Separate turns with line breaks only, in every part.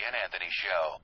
and Anthony Show.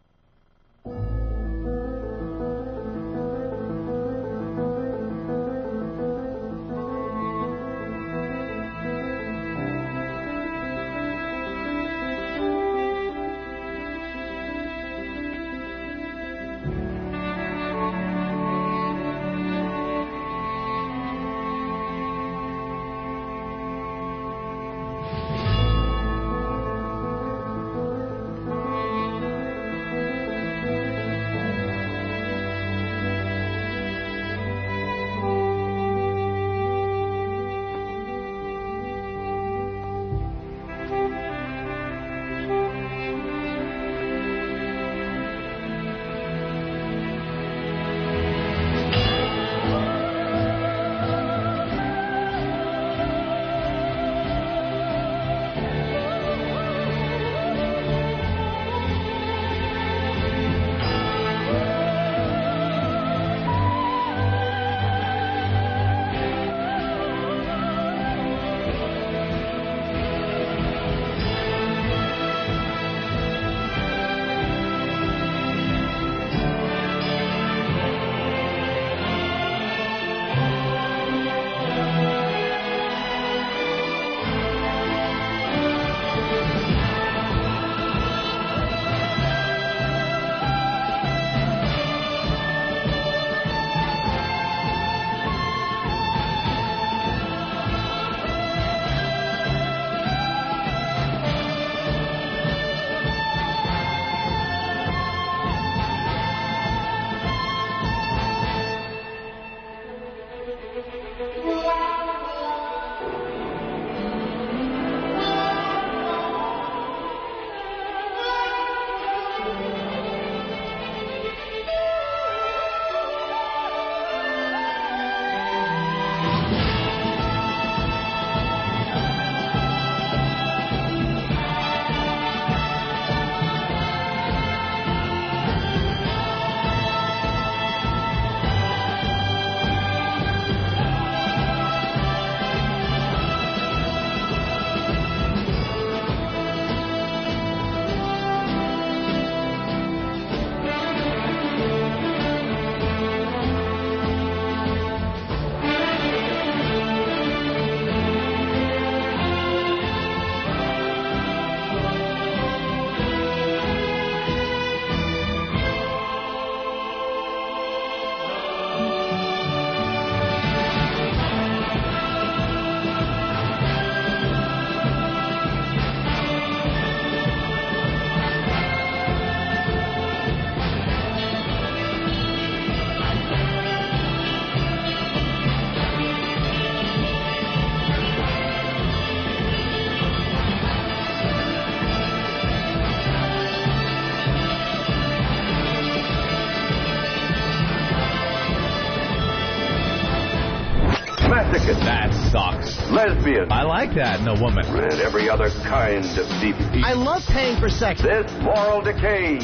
That sucks.
Lesbian.
I like that in a woman.
And every other kind of deviant.
I love paying for sex.
This moral decay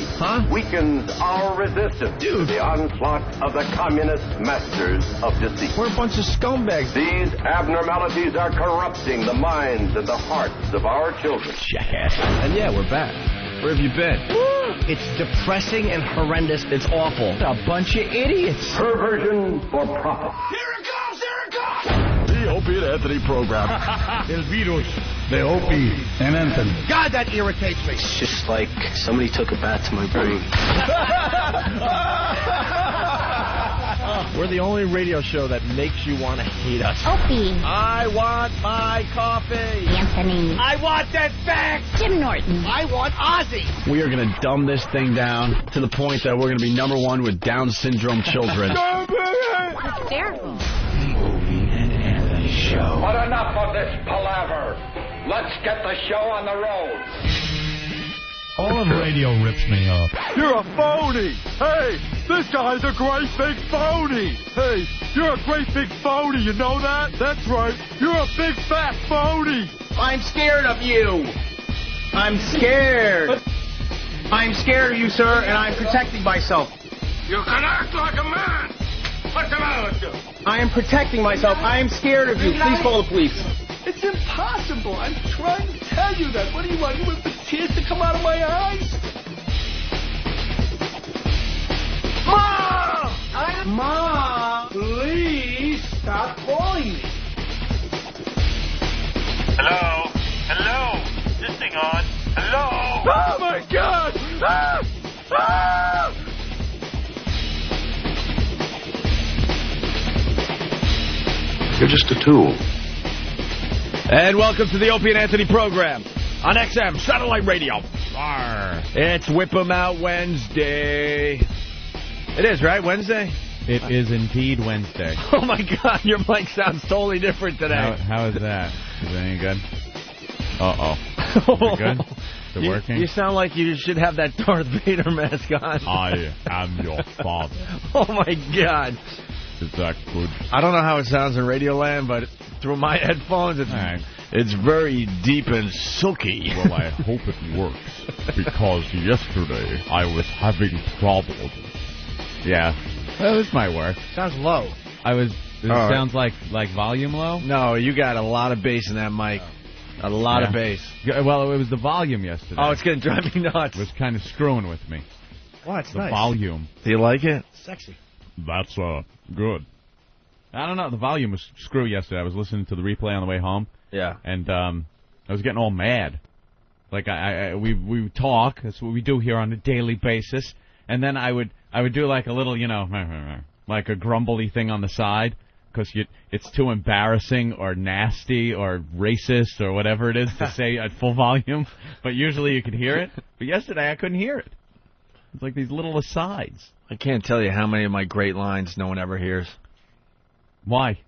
weakens our resistance to the onslaught of the communist masters of deceit.
We're a bunch of scumbags.
These abnormalities are corrupting the minds and the hearts of our children.
Jackass. And yeah, we're back. Where have you been?
It's depressing and horrendous. It's awful.
A bunch of idiots.
Perversion for profit.
Here it comes! Here it comes!
The Opie and Anthony program.
El virus. The Opie and Anthony.
God, that irritates me.
It's just like somebody took a bat to my brain.
We're the only radio show that makes you want to hate us.
Opie.
I want my coffee.
Anthony.
I want that fax.
Jim Norton.
I want Ozzy.
We are going to dumb this thing down to the point that we're going to be #1 with Down syndrome children.
Hysterical.
The Opie and Anthony Show.
But enough of this palaver. Let's get the show on the road.
All of radio rips me up.
You're a phony. Hey, this guy's a great big phony. Hey, you're a great big phony. You know that? That's right. You're a big fat phony.
I'm scared of you. I'm scared. I'm scared of you, sir, and I'm protecting myself.
You can act like a man. What's the matter with you?
I am protecting myself. I am scared of you. Please call the police.
It's impossible. I'm trying to tell you that. What do you want? You want the tears to come out of my eyes?
Ah! Ah!
You're just a tool.
And welcome to the Opie and Anthony program on XM Satellite Radio. Arr. It's Whip 'em Out Wednesday. It is, right? Wednesday?
It is indeed Wednesday.
Oh, my God. Your mic sounds totally different today.
How is that? Is it any good? Uh-oh. Is it good? Is it working?
You sound like you should have that Darth Vader mask on.
I am your father.
Oh, my God.
Is that good?
I don't know how it sounds in Radioland, but through my headphones, it's very deep and silky.
Well, I hope it works, because yesterday I was having problems. Yeah, well, this might work.
Sounds low.
It sounds like volume low?
No, you got a lot of bass in that mic. A lot of bass.
Well, it was the volume yesterday.
Oh, it's going to drive me nuts.
It was kind of screwing with me.
What? It's
the
nice.
Volume.
Do you like it?
Sexy.
That's good. I don't know. The volume was screw yesterday. I was listening to the replay on the way home.
Yeah.
And I was getting all mad. Like we talk. That's what we do here on a daily basis. And then I would do like a little, like a grumbly thing on the side, because it's too embarrassing or nasty or racist or whatever it is to say at full volume. But usually you could hear it. But yesterday I couldn't hear it. It's like these little asides.
I can't tell you how many of my great lines no one ever hears.
Why?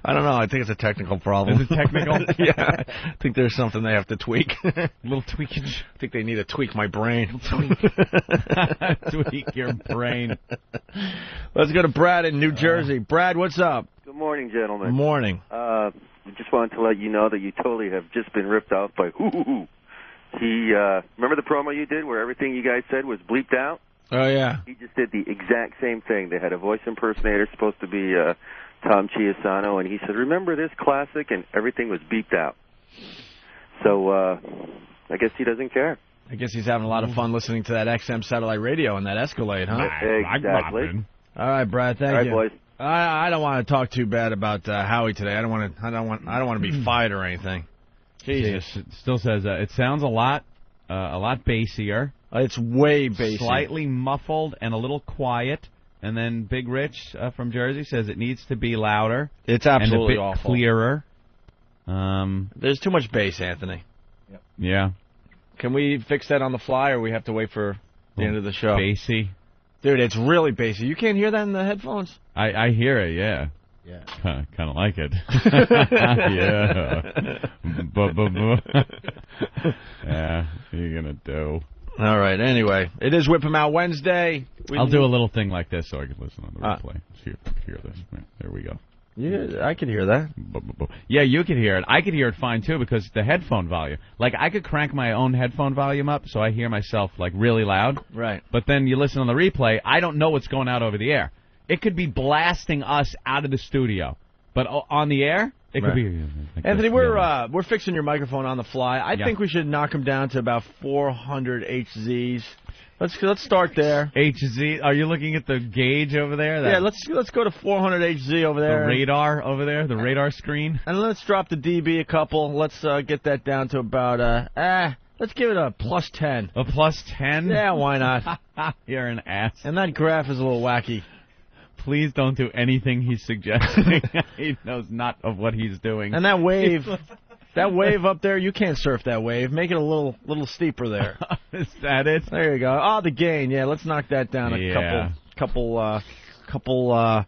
I don't know. I think it's a technical problem.
Is it technical?
Yeah. I think there's something they have to tweak.
A little tweakage.
I think they need to tweak my brain.
Tweak your brain.
Let's go to Brad in New Jersey. Brad, what's up?
Good morning, gentlemen.
Morning.
Just wanted to let you know that you totally have just been ripped off by Hoo-Hoo-Hoo. Remember the promo you did where everything you guys said was bleeped out?
Oh, yeah.
He just did the exact same thing. They had a voice impersonator supposed to be Tom Chiasano, and he said, remember this classic? And everything was beeped out. So I guess he doesn't care.
I guess he's having a lot of fun listening to that XM satellite radio and that Escalade, huh?
Exactly.
All right, Brad, thank you.
All right, boys.
I don't want to talk too bad about Howie today. I don't want to be fired or anything. Jesus.
It still says it sounds a lot bassier.
It's way bassy.
Slightly muffled and a little quiet. And then Big Rich from Jersey says it needs to be louder.
It's absolutely
and a bit
awful.
Clearer.
There's too much bass, Anthony.
Yep.
Yeah.
Can we fix that on the fly, or we have to wait for the end of the show?
Bassy.
Dude, it's really bassy. You can't hear that in the headphones?
I hear it, yeah.
Yeah.
Kind of like it. Yeah. Yeah, what are you going to do?
All right, anyway. It is Whip 'em Out Wednesday.
I'll do a little thing like this so I can listen on the replay. See if I can hear this. Right, there we go.
Yeah, I could hear that.
Yeah, you could hear it. I could hear it fine, too, because the headphone volume. Like, I could crank my own headphone volume up so I hear myself, like, really loud.
Right.
But then you listen on the replay, I don't know what's going out over the air. It could be blasting us out of the studio. But on the air, it could be... Like
Anthony,
this,
we're fixing your microphone on the fly. I think we should knock them down to about 400 HZs. Let's start there.
HZ? Are you looking at the gauge over there?
Yeah, let's go to 400 HZ over there.
The radar over there, the radar screen.
And let's drop the dB a couple. Let's get that down to about let's give it a plus 10.
A plus 10?
Yeah, why not?
You're an ass.
And that graph is a little wacky.
Please don't do anything he's suggesting. He knows not of what he's doing.
And that wave. That wave up there, you can't surf that wave. Make it a little steeper there.
Is that it?
There you go. Oh, the gain. Yeah, let's knock that down a couple
a couple of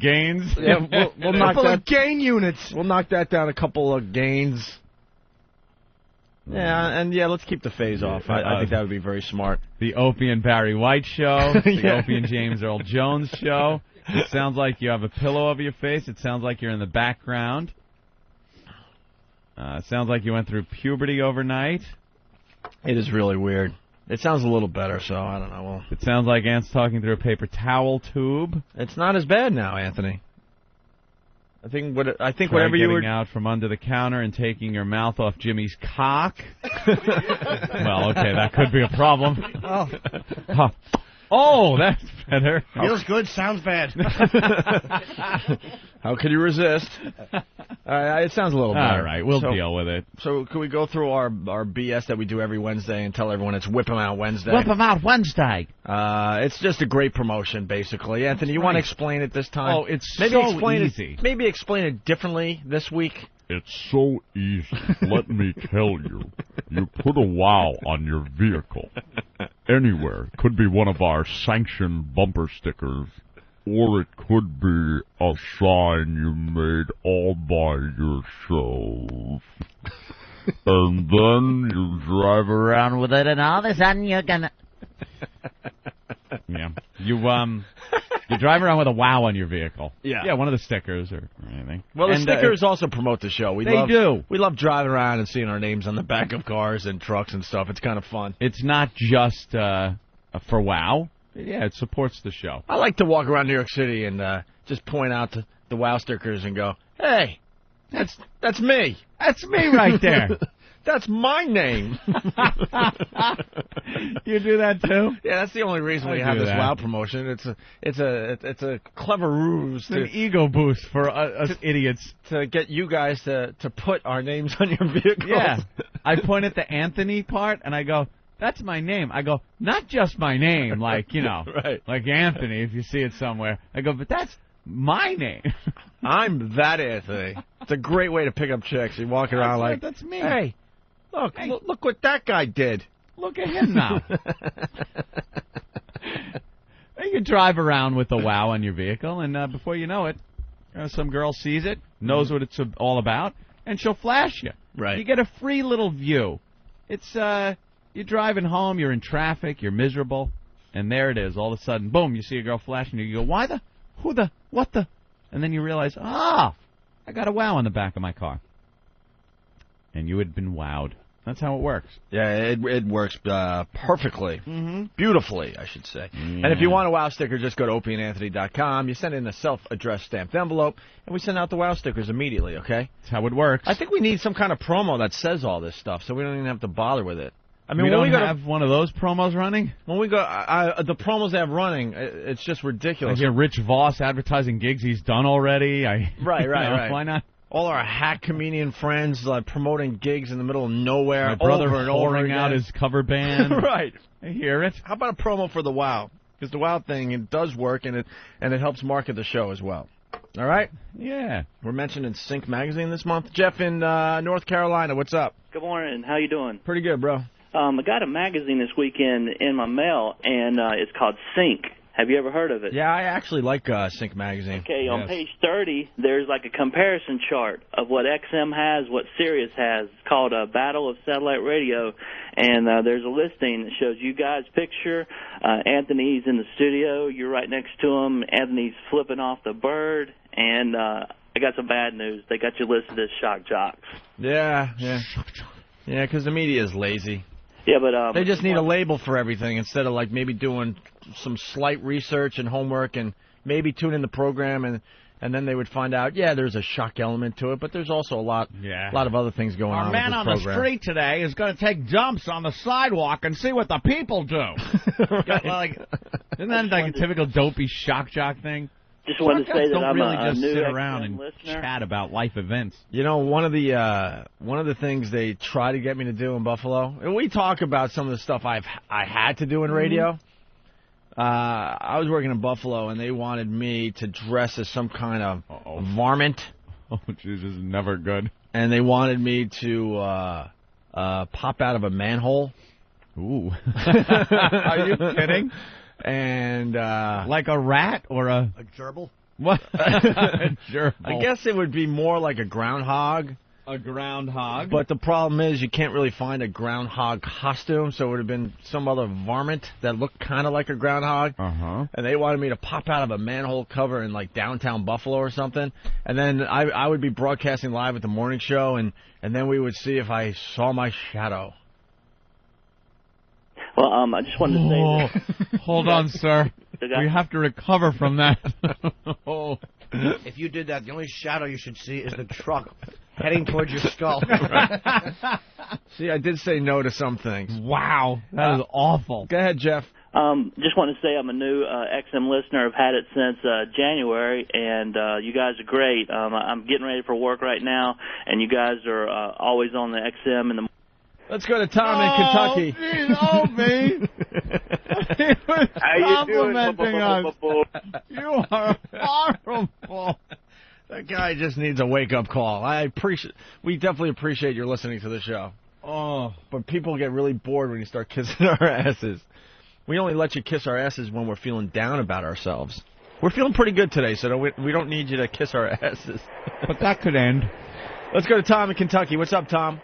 gains.
Yeah, we'll knock that
gain units.
We'll knock that down a couple of gains. Yeah, and let's keep the phase off. I think that would be very smart.
The Opie and Barry White show. The Opie and James Earl Jones show. It sounds like you have a pillow over your face. It sounds like you're in the background. It sounds like you went through puberty overnight.
It is really weird. It sounds a little better, so I don't know. Well,
it sounds like Ant's talking through a paper towel tube.
It's not as bad now, Anthony. I think whatever
you
were
getting out from under the counter and taking your mouth off Jimmy's cock. Well, okay, that could be a problem. Oh, that's better.
Feels good, sounds bad.
How can you resist? It sounds a little better.
All right, we'll deal with it.
So can we go through our BS that we do every Wednesday and tell everyone it's Whip 'em Out Wednesday?
Whip 'em Out Wednesday.
It's just a great promotion, basically. Anthony, you want to explain it this time?
Oh, it's so easy.
Maybe explain it differently this week.
It's so easy. Let me tell you. You put a wow on your vehicle. Anywhere. Could be one of our sanctioned bumper stickers. Or it could be a sign you made all by yourself. And then you drive around with it, and all of a sudden you're gonna...
Yeah. You drive around with a wow on your vehicle.
Yeah.
Yeah, one of the stickers or anything.
Well, the stickers also promote the show.
They do.
We love driving around and seeing our names on the back of cars and trucks and stuff. It's kind of fun.
It's not just for wow. Yeah, it supports the show.
I like to walk around New York City and just point out the wow stickers and go, hey, that's me.
That's me right there.
That's my name.
You do that too?
Yeah, that's the only reason we have this wow promotion. It's a clever ruse.
It's an ego boost for us idiots
to get you guys to put our names on your vehicles.
Yeah, I point at the Anthony part and I go, "That's my name." I go, not just my name, like
right.
like Anthony. If you see it somewhere, I go, but that's my name.
I'm that Anthony. It's a great way to pick up chicks. You walk around like,
that's me.
Hey. Look what that guy did.
Look at him now. You can drive around with a wow on your vehicle, and before you know it, some girl sees it, knows what it's all about, and she'll flash you.
Right.
You get a free little view. It's you're driving home, you're in traffic, you're miserable, and there it is. All of a sudden, boom, you see a girl flashing you. You go, why the, who the, what the? And then you realize, I got a wow on the back of my car. And you had been wowed. That's how it works.
Yeah, it works perfectly.
Mm-hmm.
Beautifully, I should say.
Yeah.
And if you want a wow sticker, just go to opieandanthony.com. You send in a self-addressed stamped envelope, and we send out the wow stickers immediately, okay?
That's how it works.
I think we need some kind of promo that says all this stuff, so we don't even have to bother with it. I mean,
we
when
don't
we
have one of those promos running?
When we go, the promos they have running, it's just ridiculous.
I hear Rich Voss advertising gigs he's done already.
Right.
Why not?
All our hack comedian friends promoting gigs in the middle of nowhere.
My brother
over and over
pouring out his cover band.
Right.
I hear it.
How about a promo for the WOW? Because the WOW thing, it does work, and it helps market the show as well. All right?
Yeah.
We're mentioned in Sync Magazine this month. Jeff in North Carolina, what's up?
Good morning. How you doing?
Pretty good, bro.
I got a magazine this weekend in my mail, and it's called Sync. Have you ever heard of it?
Yeah, I actually like Sync Magazine.
Okay, on page 30, there's like a comparison chart of what XM has, what Sirius has. It's called a Battle of Satellite Radio, and there's a listing that shows you guys' picture. Anthony's in the studio. You're right next to him. Anthony's flipping off the bird, and I got some bad news. They got you listed as shock jocks.
Yeah, because the media is lazy.
Yeah, but
they just need a label for everything instead of like maybe doing some slight research and homework and maybe tune in the program and then they would find out there's a shock element to it, but there's also a lot of other things going on.
Our man on the street today is going to take dumps on the sidewalk and see what the people do.
Right.
Isn't that like a typical dopey shock jock thing?
Just wanted to say that I'm
really
a
just
new
sit around and
listener.
chat about life events.
You know, one of the things they try to get me to do in Buffalo, and we talk about some of the stuff I had to do in radio. I was working in Buffalo, and they wanted me to dress as some kind of varmint.
Oh, jeez, this is never good.
And they wanted me to pop out of a manhole.
Ooh. Are you kidding?
And
like a rat or a
gerbil?
What? A gerbil.
I guess it would be more like a groundhog.
A groundhog.
But the problem is you can't really find a groundhog costume, so it would have been some other varmint that looked kind of like a groundhog.
Uh-huh.
And they wanted me to pop out of a manhole cover in like downtown Buffalo or something. And then I would be broadcasting live at the morning show, and then we would see if I saw my shadow.
Well, I just wanted to say that.
Hold on, sir. We have to recover from that.
If you did that, the only shadow you should see is the truck heading towards your skull.
See, I did say no to some things.
Wow. That is awful.
Go ahead, Jeff.
Just want to say I'm a new XM listener. I've had it since January, and you guys are great. I'm getting ready for work right now, and you guys are always on the XM in the.
Let's go to Tom in Kentucky.
Oh, me.
How you doing?
Complimenting us. You are horrible.
That guy just needs a wake-up call. We definitely appreciate your listening to the show.
Oh,
but people get really bored when you start kissing our asses. We only let you kiss our asses when we're feeling down about ourselves. We're feeling pretty good today, so we don't need you to kiss our asses.
But that could end.
Let's go to Tom in Kentucky. What's up, Tom?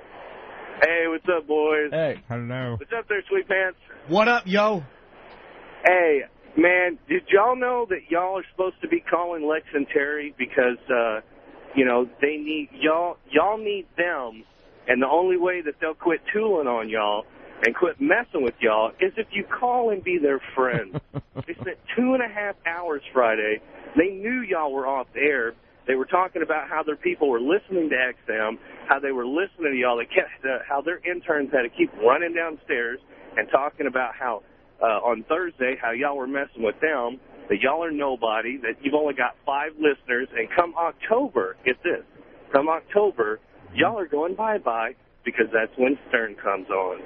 Hey, what's up, boys?
Hey.
Hello.
What's up there, Sweet Pants?
What up, yo?
Hey, man, did y'all know that y'all are supposed to be calling Lex and Terry because, they need y'all need them, and the only way that they'll quit tooling on y'all and quit messing with y'all is if you call and be their friend. They spent 2.5 hours Friday. They knew y'all were off the air. They were talking about how their people were listening to XM, how they were listening to y'all. How their interns had to keep running downstairs and talking about how on Thursday how y'all were messing with them, that y'all are nobody, that you've only got 5 listeners, and come October, get this, come October, y'all are going bye-bye because that's when Stern comes on.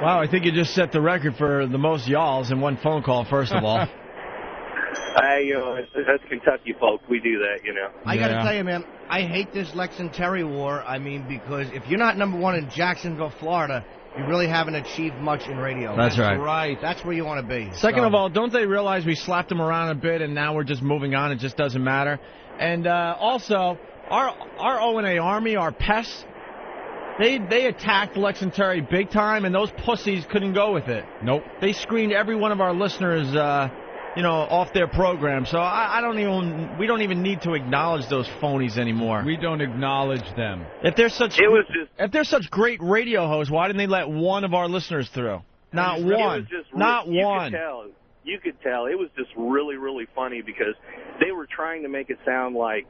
Wow, I think you just set the record for the most y'alls in one phone call, first of all.
That's Kentucky, folks. We do that,
I got to tell you, man, I hate this Lex and Terry war. I mean, because if you're not number one in Jacksonville, Florida, you really haven't achieved much in radio.
That's right.
That's where you want to be.
Second of all, don't they realize we slapped them around a bit and now we're just moving on? It just doesn't matter. And also, our O&A Army, our pests, they attacked Lex and Terry big time, and those pussies couldn't go with it.
Nope.
They screened every one of our listeners, off their program. So we don't even need to acknowledge those phonies anymore.
We don't acknowledge them.
If they're such great radio hosts, why didn't they let one of our listeners through? Not one. Not one.
You could tell. It was just really, really funny because they were trying to make it sound like,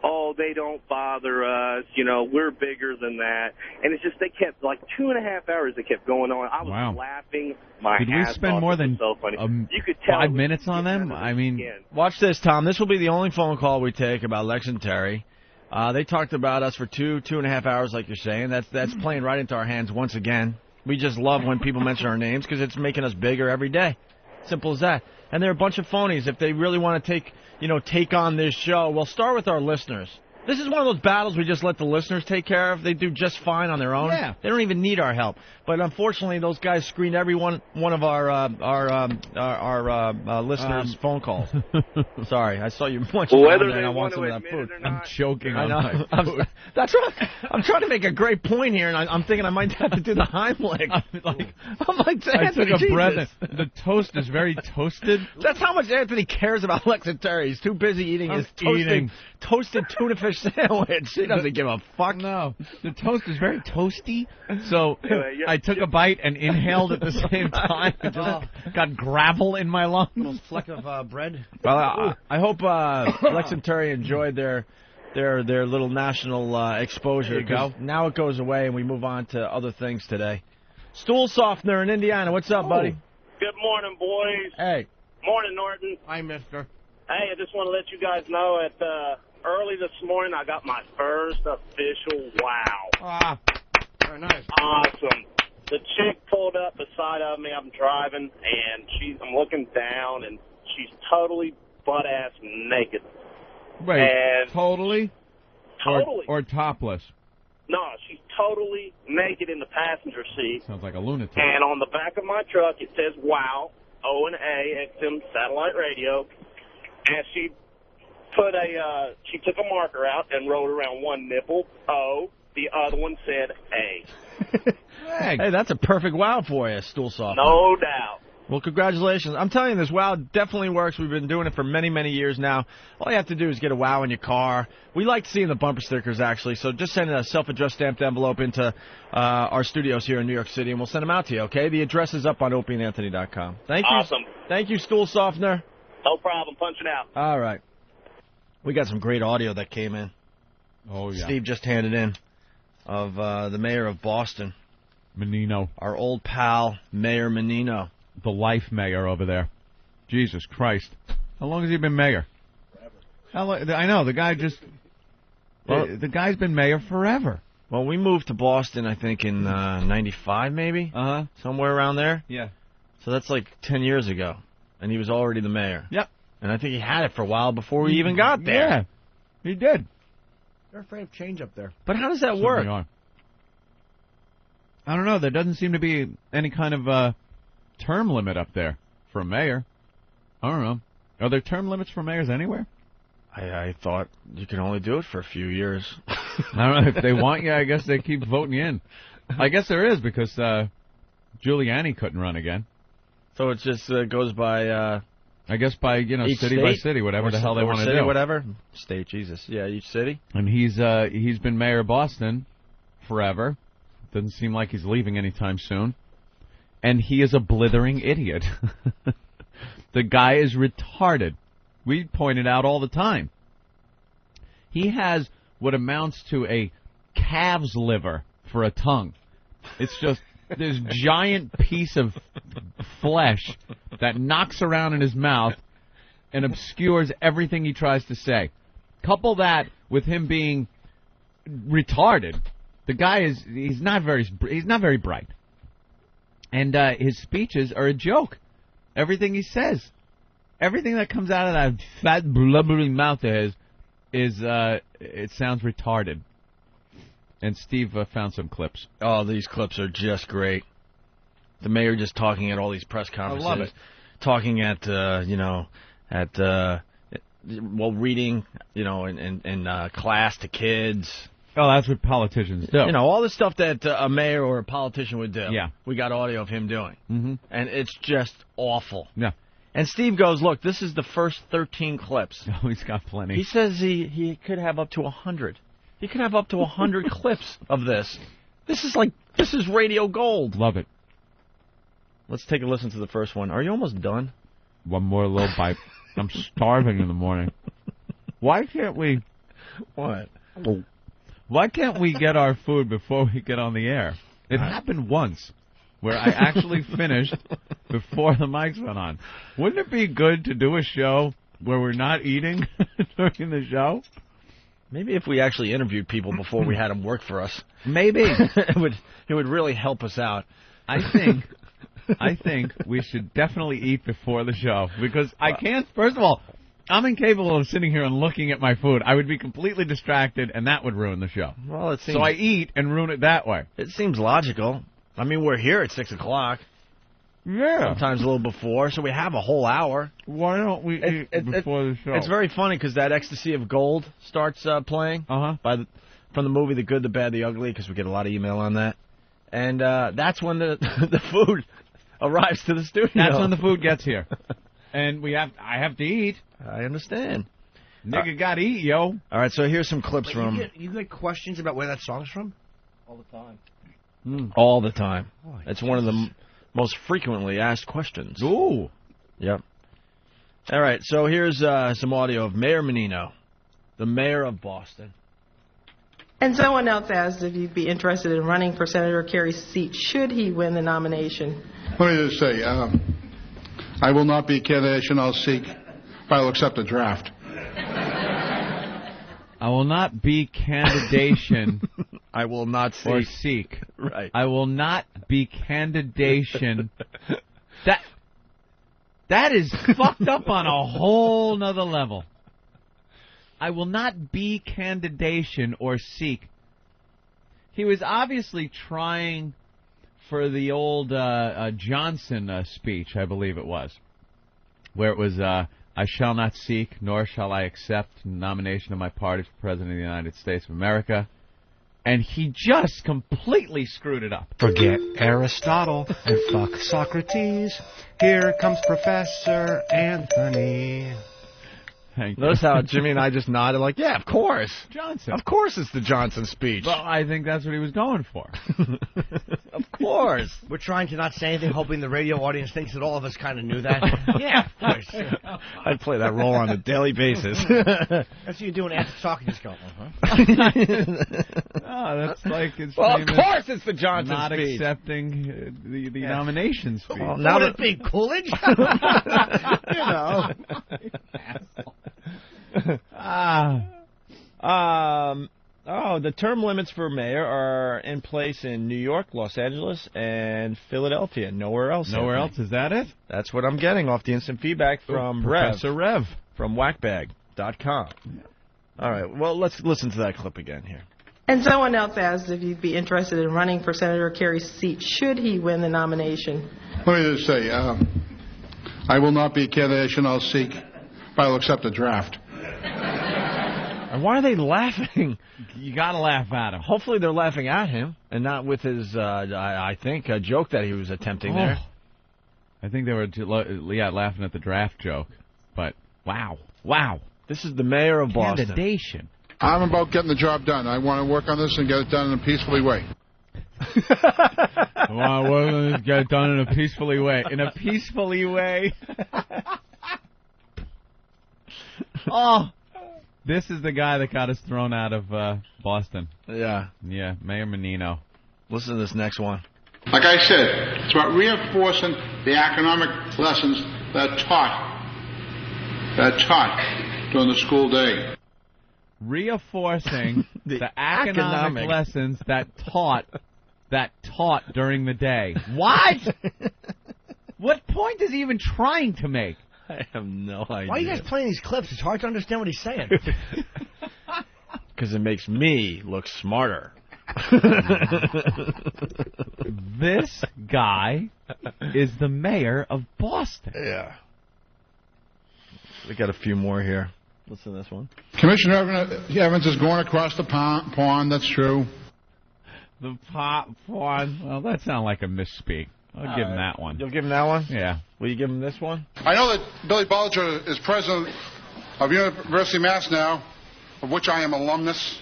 oh, they don't bother us, we're bigger than that. And it's just, they kept, 2.5 hours they kept going on. I was laughing my
Did we
ass
spend
off.
more
It was
than
so funny. You could tell
5 minutes on them? I mean,
watch this, Tom. This will be the only phone call we take about Lex and Terry. They talked about us for 2.5 hours, like you're saying. That's playing right into our hands once again. We just love when people mention our names because it's making us bigger every day. Simple as that. And they're a bunch of phonies. If they really want to take on this show, we'll start with our listeners. This is one of those battles we just let the listeners take care of. They do just fine on their own.
Yeah.
They don't even need our help. But unfortunately, those guys screened every one of our listeners' phone calls. Sorry, I saw you munching
whether
on
they
I want
want
some
to
of that
admit
food.
it or not,
I'm choking
I
on
know.
my food.
That's right. I'm trying to make a great point here, and I'm thinking I might have to do the Heimlich. I'm like,
I took
Anthony,
a breath.
Jesus.
The toast is very toasted.
That's how much Anthony cares about Lex and Terry. He's too busy eating his toasted tuna fish sandwich. He doesn't give a fuck.
No, the toast is very toasty. So I took a bite and inhaled at the same time. It just got gravel in my lungs.
Little fleck of bread.
Well, I hope Lex and Terry enjoyed their little national exposure.
There you go.
Now it goes away and we move on to other things today. Stool softener in Indiana. What's up, buddy?
Good morning, boys.
Hey.
Morning, Norton.
Hi, mister.
Hey, I just want to let you guys know that early this morning I got my first official wow.
Very nice.
Awesome. The chick pulled up beside of me. I'm driving, and I'm looking down, and she's totally butt-ass naked.
Wait,
and
totally?
Totally.
Or topless?
No, she's totally naked in the passenger seat.
Sounds like a lunatic.
And on the back of my truck, it says, wow, O&A, XM Satellite Radio. And she took a marker out and wrote around one nipple, O. The other one said A.
Hey, that's a perfect wow for you, stool softener.
No doubt.
Well, congratulations. I'm telling you, this wow definitely works. We've been doing it for many, many years now. All you have to do is get a wow in your car. We like seeing the bumper stickers, actually, so just send a self-addressed stamped envelope into our studios here in New York City, and we'll send them out to you, okay? The address is up on opieandanthony.com. Thank you.
Awesome.
Thank you, stool softener.
No problem. Punching out.
All right. We got some great audio that came in.
Oh, yeah.
Steve just handed in of the mayor of Boston
Menino.
Our old pal, Mayor Menino.
The life mayor over there. Jesus Christ. How long has he been mayor? Forever. I know, the guy just... Well, the guy's been mayor forever.
Well, we moved to Boston, I think, in 95, maybe?
Uh-huh.
Somewhere around there.
Yeah.
So that's like 10 years ago. And he was already the mayor.
Yep.
And I think he had it for a while before we even got there.
Yeah, he did.
They're afraid of change up there.
But how does that work?
I don't know. There doesn't seem to be any kind of term limit up there for a mayor. I don't know. Are there term limits for mayors anywhere?
I thought you could only do it for a few years.
I don't know. If they want you, I guess they keep voting you in. I guess there is, because Giuliani couldn't run again.
So it just goes by...
I guess by,
each
city
state?
by city, whatever the hell they want to do.
Whatever. State, Jesus. Yeah, each city.
And he's been mayor of Boston forever. Doesn't seem like he's leaving anytime soon. And he is a blithering idiot. The guy is retarded. We point it out all the time. He has what amounts to a calf's liver for a tongue. It's just this giant piece of flesh that knocks around in his mouth and obscures everything he tries to say. Couple that with him being retarded. The guy he's not very bright. And his speeches are a joke. Everything he says. Everything that comes out of that fat, blubbering mouth of his it sounds retarded. And Steve found some clips.
Oh, these clips are just great. The mayor just talking at all these press conferences.
I love it.
Talking at, reading, in class to kids.
Oh, that's what politicians do.
All the stuff that a mayor or a politician would do.
Yeah.
We got audio of him doing.
Mm-hmm.
And it's just awful.
Yeah.
And Steve goes, look, this is the first 13 clips.
Oh, he's got plenty.
He says he could have up to 100. He could have up to 100 clips of this. This is radio gold.
Love it.
Let's take a listen to the first one. Are you almost done?
One more little bite. I'm starving in the morning. Why can't we...
What?
Why can't we get our food before we get on the air? It happened once, where I actually finished before the mics went on. Wouldn't it be good to do a show where we're not eating during the show?
Maybe if we actually interviewed people before we had them work for us.
Maybe.
it would really help us out.
I think we should definitely eat before the show, because I can't, first of all, I'm incapable of sitting here and looking at my food. I would be completely distracted, and that would ruin the show.
Well,
so I eat and ruin it that way.
It seems logical. I mean, we're here at 6 o'clock.
Yeah.
Sometimes a little before, so we have a whole hour.
Why don't we eat before the show?
It's very funny because that Ecstasy of Gold starts playing from the movie The Good, the Bad, the Ugly, because we get a lot of email on that. And that's when the food arrives to the studio.
That's when the food gets here. And I have to eat.
I understand.
Nigga gotta eat, yo.
All right, so here's some clips from...
You get questions about where that song's from?
All the time.
All the time. It's one of the most frequently asked questions.
Ooh.
Yep. All right, so here's some audio of Mayor Menino, the mayor of Boston.
And someone else asked if you'd be interested in running for Senator Kerry's seat should he win the nomination.
Let me just say, I will not be candidation. I'll seek, but I'll accept a draft.
I will not be candidation.
I will not seek.
Or seek.
Right.
I will not be candidation. That is fucked up on a whole nother level. I will not be candidation or seek. He was obviously trying for the old Johnson speech, I believe it was, where it was, I shall not seek, nor shall I accept nomination of my party for President of the United States of America. And he just completely screwed it up.
Forget Aristotle and fuck Socrates. Here comes Professor Anthony.
Thank you.
Notice how Jimmy and I just nodded like, yeah, of course.
Johnson.
Of course it's the Johnson speech.
Well, I think that's what he was going for.
Of course.
We're trying to not say anything, hoping the radio audience thinks that all of us kind of knew that. Yeah, of course.
I play that role on a daily basis.
That's what you do when after talking, just go,
Oh, that's like his
Well, of
famous
course it's the Johnson
not
speech.
accepting the nomination speech.
Well,
Now
now
would it be Coolidge?
The term limits for mayor are in place in New York, Los Angeles, and Philadelphia. Nowhere else.
Nowhere else? Is that it?
That's what I'm getting off the instant feedback from
Professor Rev.
From whackbag.com. All right, well, let's listen to that clip again here.
And someone else asked if you'd be interested in running for Senator Kerry's seat should he win the nomination.
Let me just say, I will not be a candidate I'll seek, but I'll accept a draft.
And why are they laughing?
You got to laugh at him.
Hopefully they're laughing at him and not with his, I think, a joke that he was attempting there.
I think they were laughing at the draft joke. But, wow.
This is the mayor of Boston.
Candidation.
I'm about getting the job done. I want to work on this and get it done in a peacefully way.
I want to work on this, get it done in a peacefully way. In a peacefully way. Oh, this is the guy that got us thrown out of Boston.
Yeah.
Yeah, Mayor Menino.
Listen to this next one.
Like I said, it's about reinforcing the economic lessons that are taught during the school day.
Reinforcing the economic lessons that taught during the day. What? What point is he even trying to make?
I have no idea.
Why are you guys playing these clips? It's hard to understand what he's saying.
Because it makes me look smarter.
This guy is the mayor of Boston.
Yeah. We got a few more here. Listen to this one.
Commissioner Evans is going across the pond. That's true.
The pond. Well, that sounds like a misspeak. I'll give him that one.
You'll give him that one?
Yeah.
Will you give him this one?
I know that Billy Bolger is president of University of Mass now, of which I am alumnus.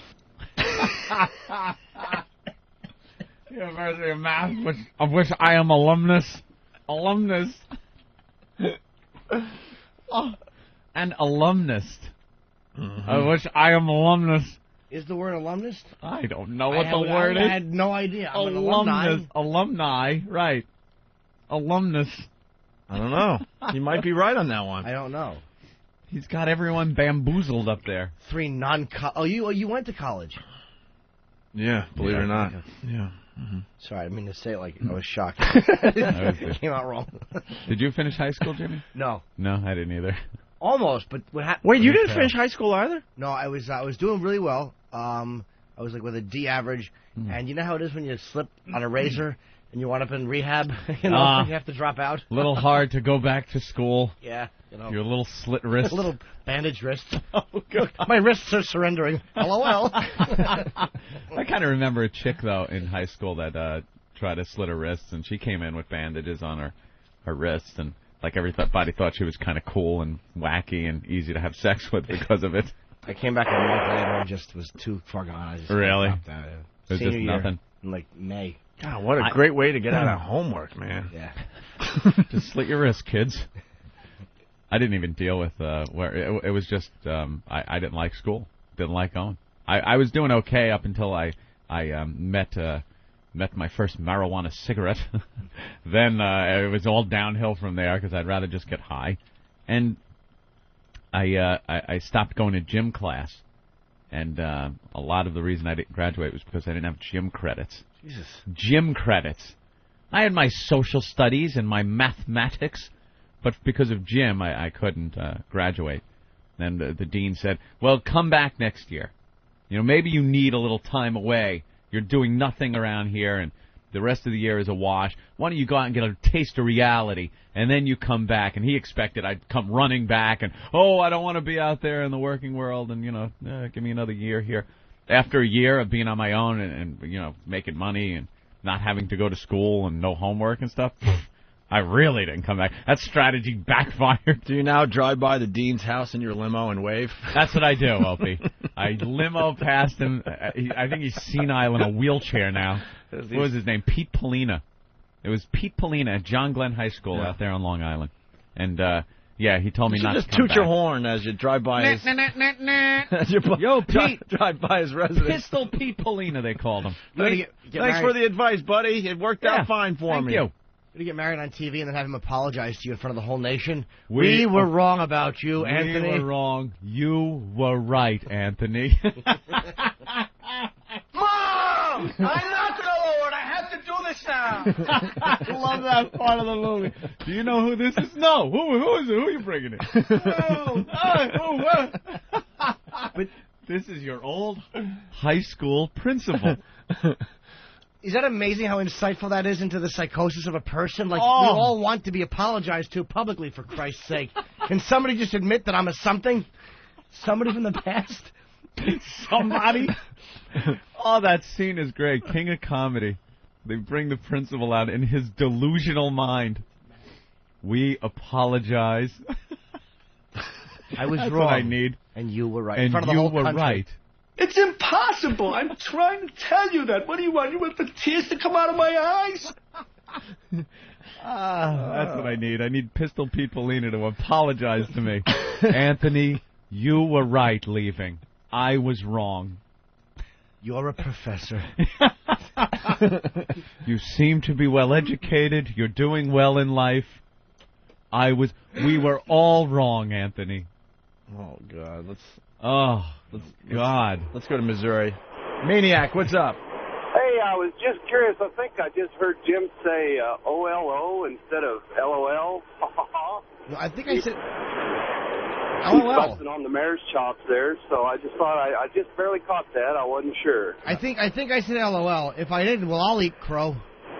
University of Mass, of which I am alumnus. An alumnist.
Mm-hmm.
Of which I am alumnus.
Is the word alumnus?
I don't know what the word is.
I had no idea. I'm an alumni.
Alumni, right. Alumnus.
I don't know. He might be right on that one.
I don't know.
He's got everyone bamboozled up there.
You went to college.
Yeah, believe it or not. Yeah.
Mm-hmm. Sorry, I didn't mean to say it like I was shocked.
It
came out wrong.
Did you finish high school, Jimmy?
No.
No, I didn't either.
Almost, but what happened?
Wait, you didn't finish high school either?
No, I was doing really well. I was like with a D average, and you know how it is when you slip on a razor and you wind up in rehab. You have to drop out.
A little hard to go back to school.
Yeah,
your little slit wrist,
a little bandaged wrist.
Oh, good.
My wrists are surrendering. LOL.
I kind of remember a chick though in high school that tried to slit her wrists, and she came in with bandages on her wrists, and like everybody thought she was kind of cool and wacky and easy to have sex with because of it.
I came back a month later and just was too far gone. I just
really?
dropped out.
It was
Senior
just
year,
nothing.
in like May.
God, what a great way to get out of homework, man.
Yeah.
Just slit your wrist, kids. I didn't even deal with where it was just I didn't like school. Didn't like going. I was doing okay up until I met my first marijuana cigarette. Then it was all downhill from there because I'd rather just get high. And I stopped going to gym class. And a lot of the reason I didn't graduate was because I didn't have gym credits.
Jesus.
Gym credits. I had my social studies and my mathematics, but because of gym, I couldn't graduate. And the dean said, well, come back next year. You know, maybe you need a little time away. You're doing nothing around here, and the rest of the year is a wash. Why don't you go out and get a taste of reality, and then you come back? And he expected I'd come running back, and, I don't want to be out there in the working world, and, give me another year here. After a year of being on my own and making money and not having to go to school and no homework and stuff, I really didn't come back. That strategy backfired.
Do you now drive by the dean's house in your limo and wave?
That's what I do, Opie. I limo past him. I think he's senile in a wheelchair now. What was his name? Pete Polina. It was Pete Polina at John Glenn High School out there on Long Island. And Yeah, he told me
You
not
just
to come
toot your
back.
horn as you drive by his... as you
Yo, Pete.
drive by his residence.
Pistol Pete Polina, they called him.
Get
Thanks for the advice, buddy. It worked out fine for
Thank
me.
you.
To get married on TV and then have him apologize to you in front of the whole nation.
We
were wrong about you, Anthony.
We were wrong. You were right, Anthony.
Mom! I'm not the Lord. I have to do this now.
I love that part of the movie. Do you know who this is? No. Who is it? Who are you bringing in? But this is your old high school principal.
Is that amazing how insightful that is into the psychosis of a person? Like, we
Oh.
all want to be apologized to publicly, for Christ's sake. Can somebody just admit that I'm a something? Somebody from the past?
Somebody? Oh, that scene is great. King of comedy. They bring the principal out in his delusional mind. We apologize.
I was
That's
wrong.
what I need.
And you were right. In
And
front of the
you
whole
were
country.
right.
It's impossible. I'm trying to tell you that. What do you want? You want the tears to come out of my eyes?
That's what I need. I need Pistol Pete Polina to apologize to me. Anthony, you were right leaving. I was wrong.
You're a professor.
You seem to be well educated. You're doing well in life. We were all wrong, Anthony.
Oh, God. Let's go to Missouri. Maniac, what's up?
Hey, I was just curious. I think I just heard Jim say OLO instead of LOL.
No, I think I said...
He's
LOL.
busting on the mayor's chops there, so I just thought I just barely caught that. I wasn't sure.
I think I said LOL. If I didn't, well, I'll eat crow.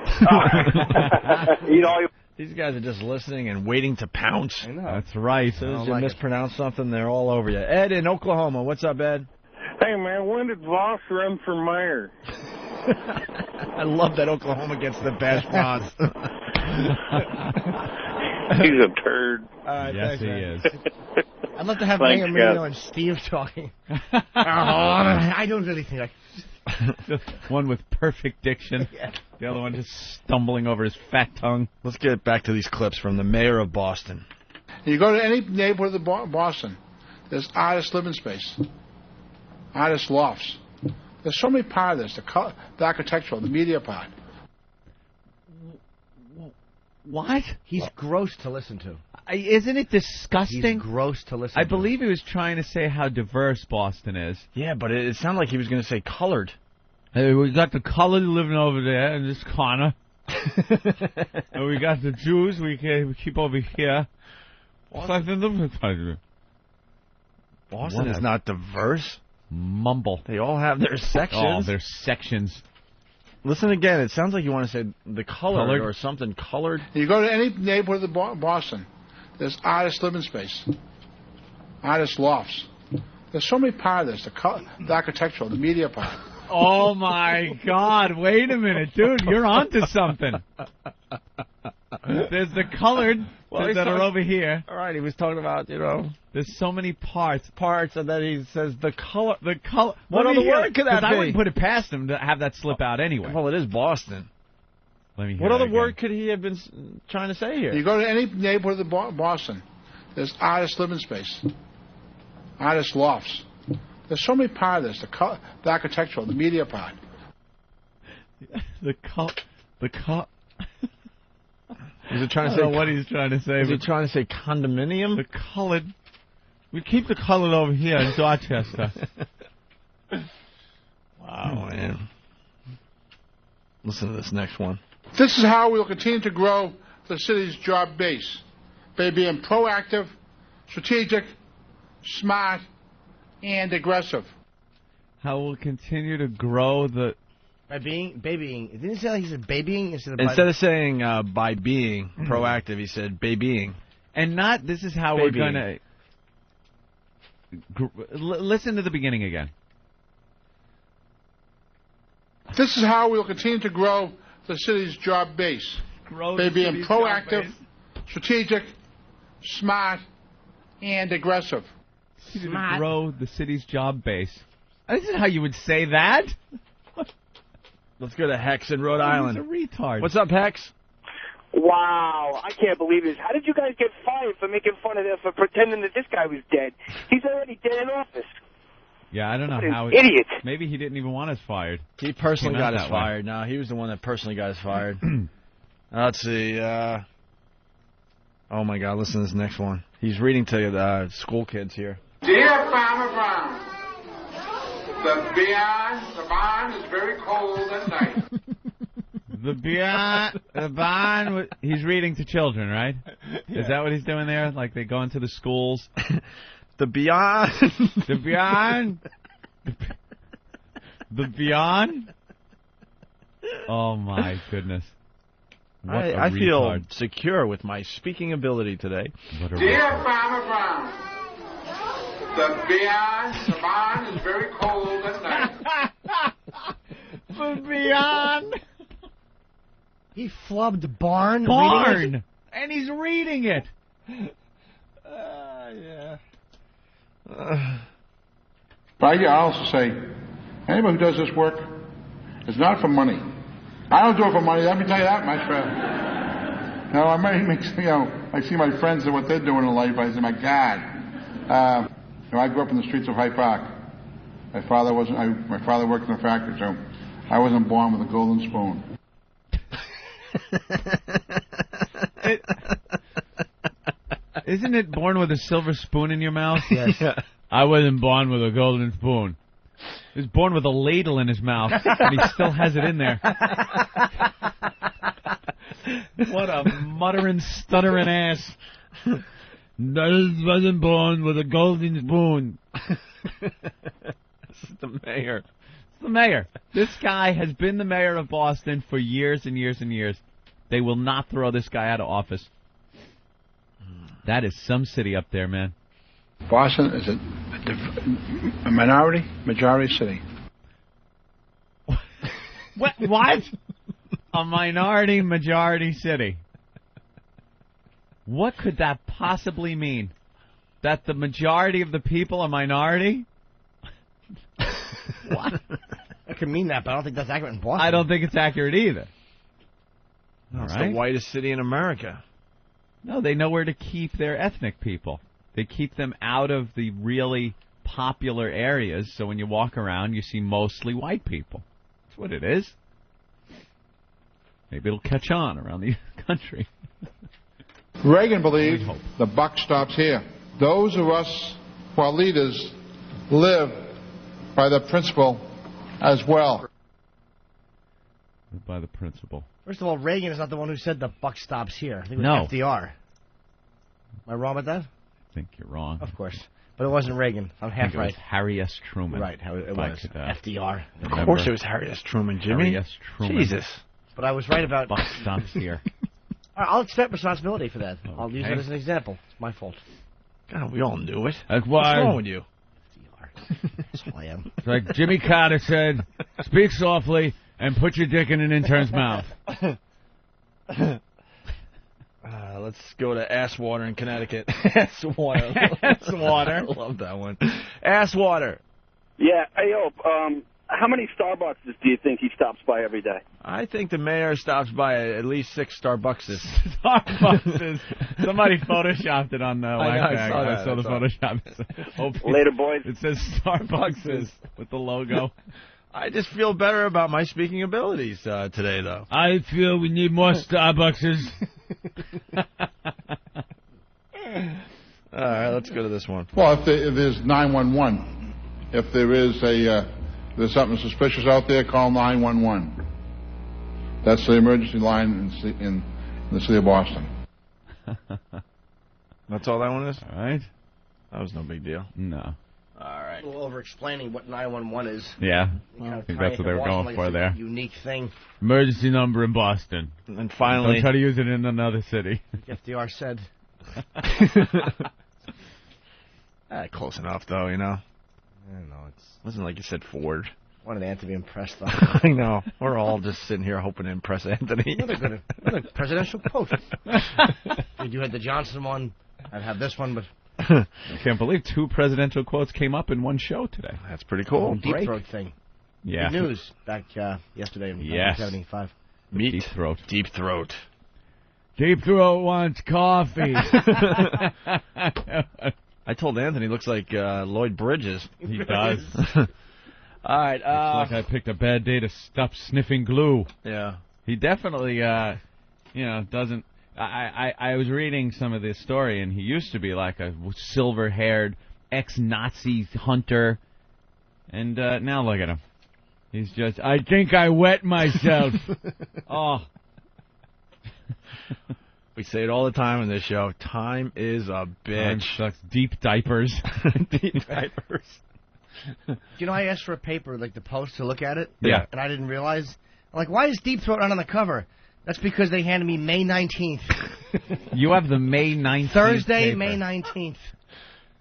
Eat all your...
These guys are just listening and waiting to pounce.
I know.
That's right.
As soon as you mispronounce something, they're all over you. Ed in Oklahoma. What's up, Ed?
Hey, man, when did Voss run for mayor?
I love that Oklahoma gets the best Voss.
He's a turd.
Yes, he is.
I'd love to have
Thanks,
Mayor Marino
guys.
and Steve talking. I don't really think
One with perfect diction. The other one just stumbling over his fat tongue.
Let's get back to these clips from the mayor of Boston.
You go to any neighborhood of Boston, there's artist living space, artist lofts. There's so many part of this, the architectural, the media part.
What?
He's gross to listen to.
Isn't it disgusting?
He's gross to listen to.
I believe he was trying to say how diverse Boston is.
Yeah, but it sounded like he was going to say colored.
Hey, we got the colored living over there in this corner. And we got the Jews we keep over here.
Boston is not diverse.
Mumble.
They all have their sections.
Oh, their sections.
Listen again. It sounds like you want to say the colored or something colored.
You go to any neighborhood of Boston, there's artist living space, artist lofts. There's so many part of this, the architectural, the media part.
Oh, my God. Wait a minute, dude. You're onto something. There's the colored that are over here.
All right, he was talking about,
there's so many parts,
and then he says the color.
What
other word could that be?
I wouldn't put it past him to have that slip out anyway.
Well, it is Boston.
Let me hear
what
that
other
again.
word could he have been trying to say here?
You go to any neighborhood of Boston, there's artist living space, artist lofts. There's so many part of this, the architectural, the media part.
The
Is it trying to
I
say
don't know what he's trying to say.
Is he trying to say condominium?
The colored. We keep the colored over here in Dorchester.
Wow, man. Listen to this next one.
This is how we will continue to grow the city's job base by being proactive, strategic, smart, and aggressive.
How we'll continue to grow the...
By babying. Didn't he say like he said babying instead
of saying by being proactive, he said babying.
And not, this is how we're going to... Listen to the beginning again.
This is how we will continue to grow the city's job base by being proactive, strategic, smart, and aggressive.
To grow the city's job base. This is how you would say that?
Let's go to Hex in Rhode Island.
He's a retard.
What's up, Hex?
Wow, I can't believe this. How did you guys get fired for making fun of him, for pretending that this guy was dead? He's already dead in office.
Yeah, I don't know
What an
how.
idiot.
Maybe he didn't even want us fired.
He personally
Came out
got us
that way.
fired. No, he was the one that personally got us fired. Let's see. Oh, my God, listen to this next one. He's reading to school kids here.
Dear Farmer Brown, the barn is very cold at night.
The barn. He's reading to children, right?
Yeah.
Is that what he's doing there? Like they go into the schools.
The beyond.
The beyond. The beyond. Oh my goodness! What a
I feel
retard.
secure with my speaking ability today.
What a
Dear
retard.
Farmer Brown, the barn is very cold at night.
The beyond.
He flubbed barn.
Barn, and he's reading it.
Yeah.
But I also say, anybody who does this work, it's not for money. I don't do it for money. Let me tell you that much. No, I might make, I see my friends and what they're doing in life. I say, my God. I grew up in the streets of Hyde Park. My father worked in a factory, so I wasn't born with a golden spoon.
Isn't it born with a silver spoon in your mouth?
Yes.
I wasn't born with a golden spoon. He was born with a ladle in his mouth, and he still has it in there. What a muttering, stuttering ass. I wasn't born with a golden spoon.
This is the mayor.
It's the mayor. This guy has been the mayor of Boston for years and years and years. They will not throw this guy out of office. That is some city up there, man.
Boston is a majority city.
What? A minority majority city. What could that possibly mean? That the majority of the people are minority? What?
That could mean that, but I don't think that's accurate in Boston.
I don't think it's accurate either.
It's
All right.
the whitest city in America.
No, they know where to keep their ethnic people. They keep them out of the really popular areas, so when you walk around, you see mostly white people. That's what it is. Maybe it'll catch on around the country.
Reagan believed the buck stops here. Those of us who are leaders live by the principle as well.
By the principle.
First of all, Reagan is not the one who said the buck stops here. I think it
No.
was FDR. Am I wrong with that?
I think you're wrong.
Of course. But it wasn't Reagan. I'm
I
half
think it
right.
was Harry S. Truman.
Right, how it
If I
was.
could,
FDR.
Of course it was Harry S. Truman, Jimmy.
Harry S. Truman.
Jesus.
But I was right about...
Buck stops here.
All right, I'll accept responsibility for that. I'll use
Okay.
it as an example. It's my fault.
God, we all knew it.
That's
What's
why.
wrong with you?
That's who I am.
It's like Jimmy Carter said, speak softly and put your dick in an intern's mouth.
Let's go to Asswater in Connecticut. Asswater.
Asswater.
I love that one. Asswater.
Yeah. Hey, how many Starbucks do you think he stops by every day?
I think the mayor stops by at least 6 Starbuckses.
Starbucks. Somebody photoshopped it on the
I
whack
know,
bag.
I
I
saw
saw
that,
the
I
Photoshop. Hopefully-
Later, boys.
It says Starbucks with the logo.
I just feel better about my speaking abilities today, though.
I feel we need more Starbuckses.
All right, let's go to this one.
Well, if there's 911, if there is there's something suspicious out there, call 911. That's the emergency line in the city of Boston.
That's all that one is?
All right.
That was no big deal.
No.
All right.
A little over-explaining what 911 is.
Yeah.
You know,
I think
tying
that's
it
what they
to
were
Boston
going
like
for
it's a
there.
Unique thing.
Emergency number in Boston.
And finally...
Don't try to use it in another city.
FDR said.
Close enough, though, you know.
I don't know. It
wasn't like you said Ford.
wanted Ant to be impressed, though.
I know. We're all just sitting here hoping to impress Anthony.
Another presidential quote. You had the Johnson one. I'd have this one, but...
I can't believe 2 presidential quotes came up in one show today.
That's pretty cool.
Deep throat thing.
Yeah.
Good news back yesterday in 1975.
Meat
Deep throat.
Deep throat.
Deep Throat wants coffee.
I told Anthony he looks like Lloyd Bridges.
He does.
All right.
Looks like I picked a bad day to stop sniffing glue.
Yeah.
He definitely, doesn't. I was reading some of this story, and he used to be like a silver-haired ex-Nazi hunter, and now look at him. He's just, I think I wet myself. Oh.
We say it all the time in this show. Time is a bitch.
Time sucks. Deep diapers.
Deep diapers.
You know, I asked for a paper, like the Post, to look at it.
Yeah.
And I didn't realize. I'm like, why is Deep Throat not on the cover? That's because they handed me May 19th.
You have the May 19th
Thursday,
paper.
May 19th.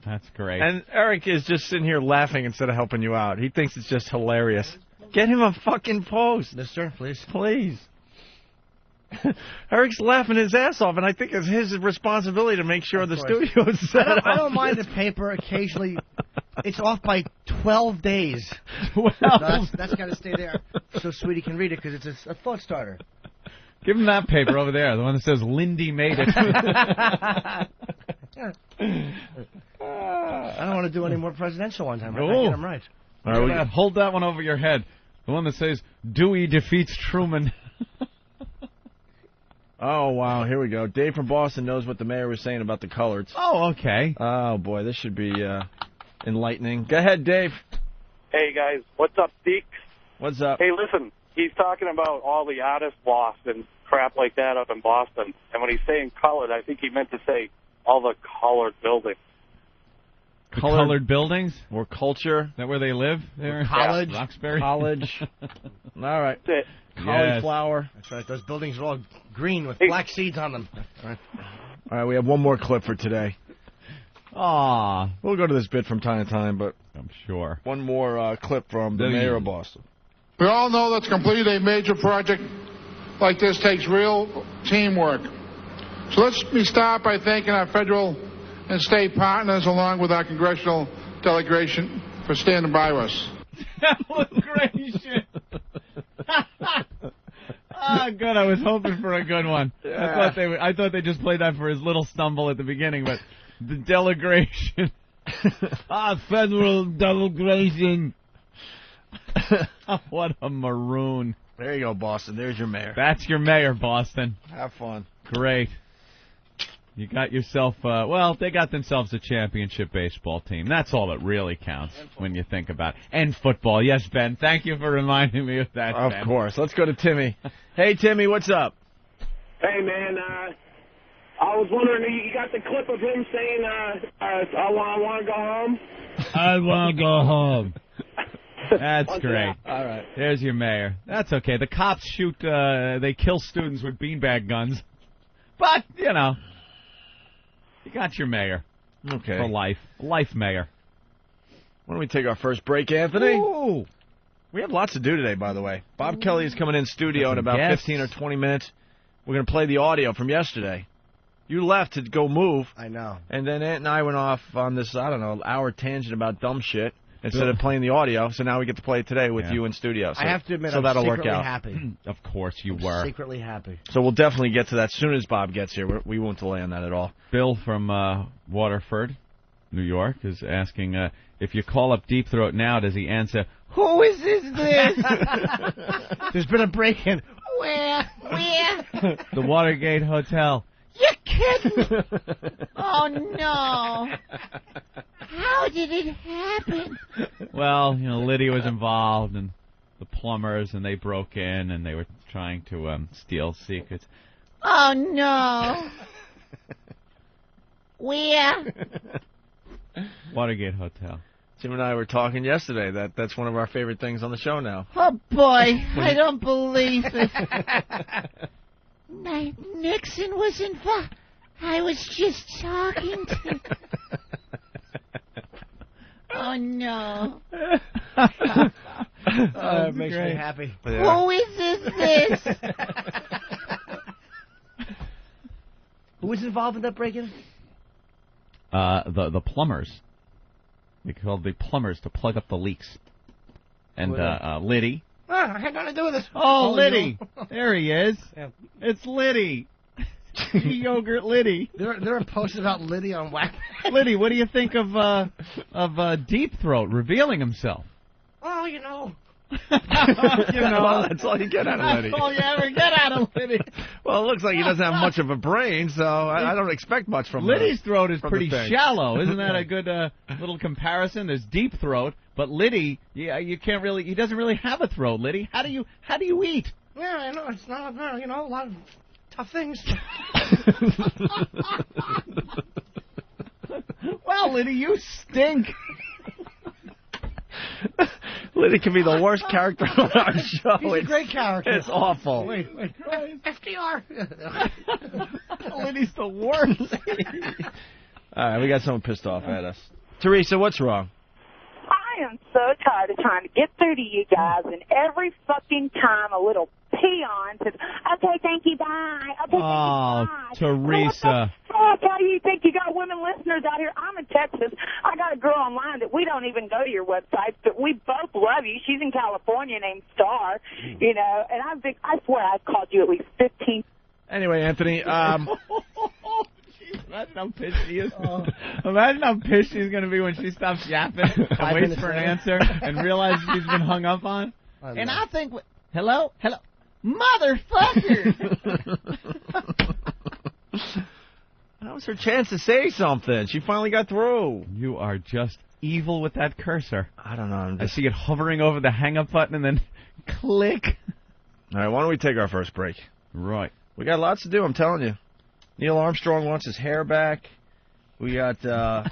That's great.
And Eric is just sitting here laughing instead of helping you out. He thinks it's just hilarious. Get him a fucking Post.
Mister, please.
Please. Eric's laughing his ass off, and I think it's his responsibility to make sure the studio's set up.
I don't mind the paper occasionally. It's off by 12 days. That's got to stay there so Sweetie can read it because it's a thought starter.
Give him that paper over there, the one that says Lindy made it.
I don't want to do any more presidential ones. I'm not get them right.
All right, hold that one over your head. The one that says Dewey defeats Truman.
Oh, wow, here we go. Dave from Boston knows what the mayor was saying about the coloreds.
Oh, okay.
Oh, boy, this should be enlightening. Go ahead, Dave.
Hey, guys. What's up, Deeks?
What's up?
Hey, listen. He's talking about all the artists lost and crap like that up in Boston. And when he's saying colored, I think he meant to say all the colored buildings.
The colored buildings?
Or culture.
Is that where they live? There?
College.
Yeah. Roxbury?
College. All right.
That's it.
Cauliflower.
That's right. Those buildings are all green with black seeds on them.
All right, we have one more clip for today.
Aw.
We'll go to this bit from time to time, but
I'm sure.
One more clip from the mayor of Boston.
We all know that to complete a major project like this takes real teamwork. So let me start by thanking our federal and state partners along with our congressional delegation for standing by us.
That was great shit. Oh, good. I was hoping for a good one.
Yeah.
I thought they just played that for his little stumble at the beginning, but the delegation. Federal delegation. What a maroon.
There you go, Boston. There's your mayor.
That's your mayor, Boston.
Have fun.
Great. You got yourself, they got themselves a championship baseball team. That's all that really counts when you think about it. And football. Yes, Ben. Thank you for reminding me of that,
Of
Ben.
course. Let's go to Timmy. Hey, Timmy, what's up?
Hey, man. I was wondering, you got the clip of him saying, I want to go home?
I want to go home. That's great.
All right.
There's your mayor. That's okay. The cops they kill students with beanbag guns. But, you got your mayor.
Okay.
For life. Life mayor.
Why don't we take our first break, Anthony?
Ooh.
We have lots to do today, by the way. Bob Kelly is coming in studio in about
guests.
15 or 20 minutes. We're going to play the audio from yesterday. You left to go move.
I know.
And then Ant and I went off on this, hour tangent about dumb shit instead of playing the audio. So now we get to play it today with you in studio. So,
I have to admit,
so
I'm
that'll
secretly
work out.
happy.
Of course you
I'm
were.
secretly happy.
So we'll definitely get to that as soon as Bob gets here. We won't delay on that at all.
Bill from Waterford, New York, is asking if you call up Deep Throat now, does he answer, "Who is this?"
There's been a break-in.
Where?
The Watergate Hotel.
You're kidding. Oh, no. How did it happen?
Well, Lydia was involved, and the plumbers, and they broke in, and they were trying to steal secrets.
Oh, no. Where?
Watergate Hotel.
Jim and I were talking yesterday. That's one of our favorite things on the show now.
Oh, boy. I don't believe it. Nixon was involved. I was just talking to... Oh, no.
It makes me happy.
Yeah.
Who is this?
Who was involved in that break-in?
The plumbers. They called the plumbers to plug up the leaks. And Liddy.
I had nothing to do with this.
Oh, Liddy. There he is.
Yeah.
It's Liddy. Yogurt Liddy.
There are posts about Liddy on Whack.
Liddy, what do you think of Deep Throat revealing himself?
Oh, you know.
Well, that's all you get out of Liddy.
That's all you ever get out of Liddy.
Well, it looks like he doesn't have much of a brain, so I don't expect much from
Liddy's throat is
from
pretty
the thing.
shallow. Isn't that a good little comparison? There's Deep Throat, but Liddy, you can't really. He doesn't really have a throat. Liddy, how do you eat?
Yeah, I know. It's not, a lot of tough things.
Well, Liddy, you stink.
Liddy can be the worst character on our show.
He's a great character.
It's awful.
Wait. FDR.
Liddy's the worst.
All right, we got someone pissed off at us. Teresa, what's wrong?
I am so tired of trying to get through to you guys, and every fucking time a little peon says, okay, thank you, bye. Okay,
Oh,
thank you, bye.
Teresa.
Fuck, how do you think you got women listeners out here? I'm in Texas. I got a girl online that we don't even go to your website, but we both love you. She's in California named Star, and I swear I've called you at least 15.
Anyway, Anthony,
Imagine how pissed she is. Imagine how pissed she's going to be when she stops yapping and waits for an answer and realizes she's been hung up on. And I think, hello? Motherfucker!
that was her chance to say something. She finally got through.
You are just evil with that cursor.
I don't know.
I see it hovering over the hang-up button and then click.
All right, why don't we take our first break?
Right.
We got lots to do, I'm telling you. Neil Armstrong wants his hair back. We got, well,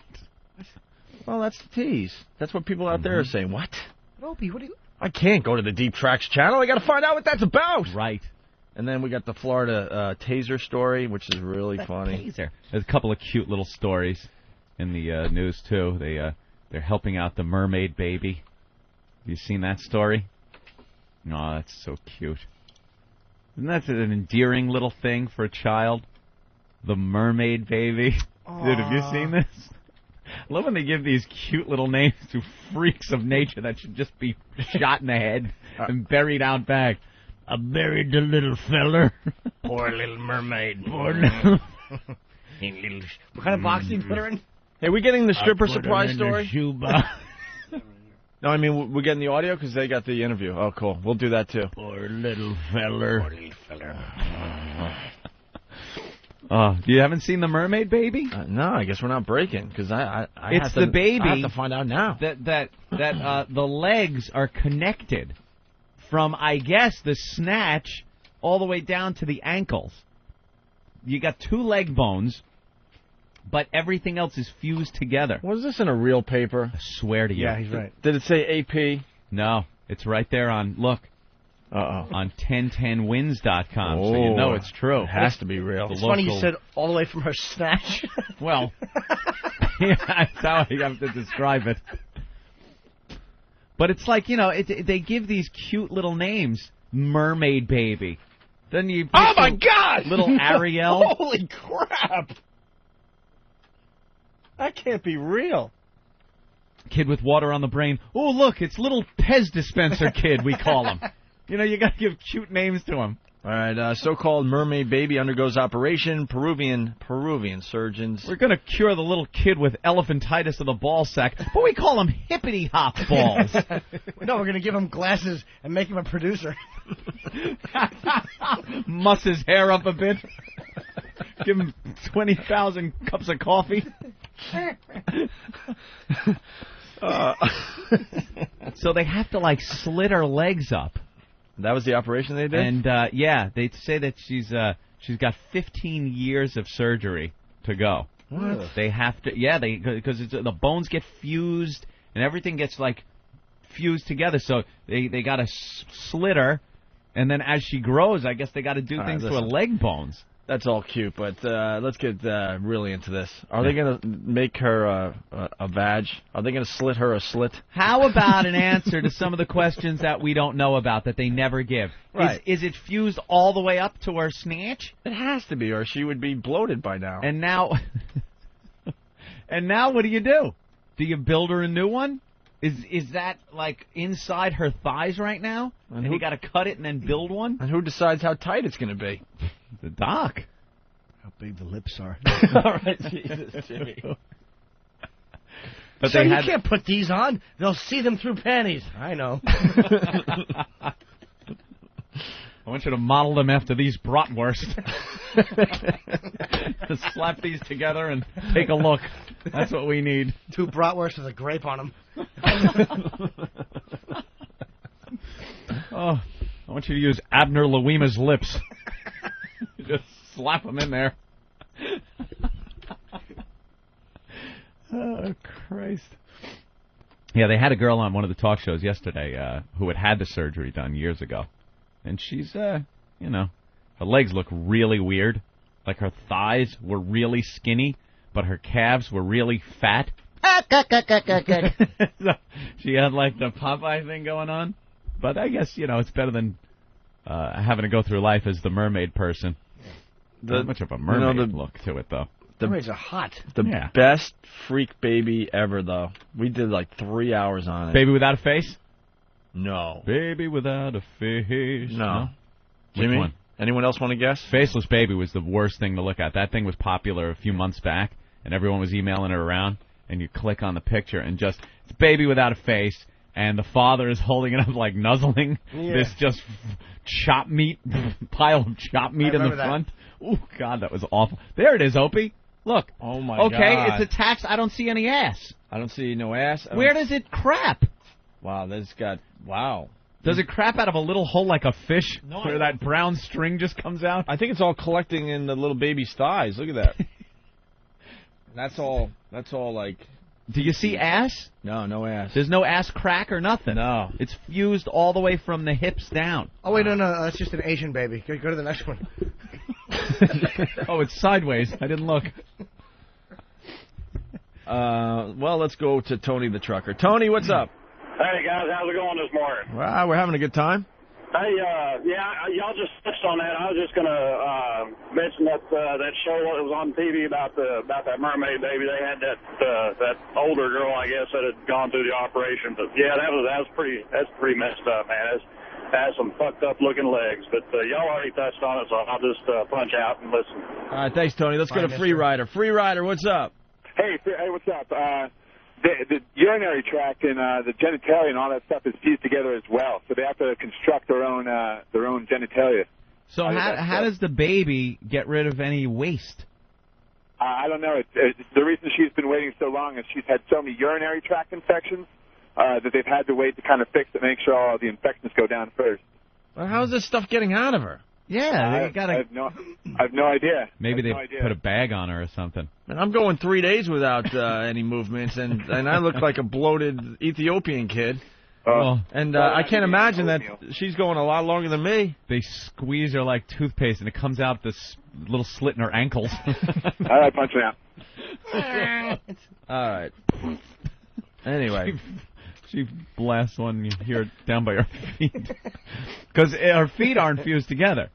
that's the tease. That's what people out there are saying. What?
Opie, what do you...
I can't go to the Deep Tracks channel. I got to find out what that's about.
Right.
And then we got the Florida taser story, which is really funny.
Taser. There's a couple of cute little stories in the news, too. They're helping out the mermaid baby. Have you seen that story? Oh, that's so cute. Isn't that an endearing little thing for a child? The mermaid baby.
Aww.
Dude, have you seen this? I love when they give these cute little names to freaks of nature that should just be shot in the head and buried out back. I buried the little feller.
Poor little mermaid.
Poor little...
What kind of box do you put her in?
Hey, we getting the stripper
I put her
surprise
in
story?
the shoebox.
No, I mean, we're getting the audio because they got the interview. Oh, cool. We'll do that, too.
Poor little feller.
Poor little feller.
You haven't seen the mermaid baby?
No, I guess we're not breaking because
it's the baby.
I have to find out now.
That the legs are connected from, I guess, the snatch all the way down to the ankles. You got two leg bones, but everything else is fused together.
Was this in a real paper?
I swear to you.
Yeah, he's right.
Did it say AP?
No, it's right there on, look. On 1010wins.com, so you know it's true.
It has to be real.
It's funny you said all the way from her snatch.
Well, yeah, that's how I have to describe it. But it's like, they give these cute little names. Mermaid baby. Then you
oh, my God!
Little Ariel.
Holy crap! That can't be real.
Kid with water on the brain. Oh, look, it's little Pez dispenser kid, we call him. You got to give cute names to him.
All right, so-called mermaid baby undergoes operation. Peruvian surgeons.
We're going to cure the little kid with elephantitis of the ball sack, but we call him hippity hop balls.
No, we're going to give him glasses and make him a producer.
Muss his hair up a bit. Give him 20,000 cups of coffee. So they have to, slit her legs up.
That was the operation they did?
And, they say that she's got 15 years of surgery to go.
What?
They have to, because the bones get fused and everything gets, fused together. So they got to slit her, and then as she grows, I guess they got to do things to her leg bones.
That's all cute, but let's get really into this. Are they going to make her a vag? Are they going to slit her a slit?
How about an answer to some of the questions that we don't know about that they never give?
Right.
Is it fused all the way up to her snatch?
It has to be, or she would be bloated by now.
And now what do? Do you build her a new one? Is that, inside her thighs right now? And you got to cut it and then build one?
And who decides how tight it's going to be?
The doc.
How big the lips are.
All right, Jesus, Jimmy.
But so you can't put these on. They'll see them through panties. I know.
I want you to model them after these bratwurst. Just slap these together and take a look. That's what we need.
2 bratwurst with a grape on them.
Oh, I want you to use Abner Louima's lips. Just slap them in there. Oh, Christ. Yeah, they had a girl on one of the talk shows yesterday who had the surgery done years ago. And she's, her legs look really weird. Like her thighs were really skinny, but her calves were really fat. So she had like the Popeye thing going on. But I guess, it's better than having to go through life as the mermaid person. Not much of a mermaid look to it, though.
The mermaids are hot.
The best freak baby ever, though. We did like 3 hours on it.
Baby without a face?
No.
Baby without a face.
No.
Which
Jimmy?
one?
Anyone else want to guess?
Faceless Baby was the worst thing to look at. That thing was popular a few months back, and everyone was emailing it around, and you click on the picture, and it's baby without a face, and the father is holding it up like nuzzling this just chopped meat, pile of chopped meat in the front. Oh, God, that was awful. There it is, Opie. Look.
Oh, my God.
Okay, it's attached. I don't see any ass.
I don't see no ass.
Where does it crap?
Wow, wow.
Does it crap out of a little hole like a fish where that brown string just comes out?
I think it's all collecting in the little baby's thighs. Look at that. That's all like...
Do you see ass?
No ass.
There's no ass crack or nothing.
No.
It's fused all the way from the hips down.
Oh, wait, no, that's just an Asian baby. Go to the next one.
Oh, it's sideways. I didn't look.
Well, let's go to Tony the trucker. Tony, what's up?
Hey, guys, how's it going this morning?
Well, we're having a good time.
Hey, y'all just touched on that. I was just gonna mention that show that was on TV about that mermaid baby. They had that older girl, I guess, that had gone through the operation. But yeah, that's pretty messed up, man. It has some fucked up looking legs. But y'all already touched on it, so I'll just punch out and listen.
All right, thanks, Tony. Let's go to Free Rider. Free Rider, what's up?
Hey, what's up? The urinary tract and the genitalia and all that stuff is fused together as well, so they have to construct their own genitalia.
So how does the baby get rid of any waste?
I don't know. The reason she's been waiting so long is she's had so many urinary tract infections that they've had to wait to kind of fix it, make sure all the infections go down first.
Well, how's this stuff getting out of her?
Yeah, they gotta.
I have no idea.
Maybe they put a bag on her or something.
And I'm going 3 days without any movements, and I look like a bloated Ethiopian kid. I can't imagine that she's going a lot longer than me.
They squeeze her like toothpaste, and it comes out this little slit in her ankles.
All right, punch it out.
All right. Anyway.
She blasts one, and you hear it down by her feet. Because her feet aren't fused together.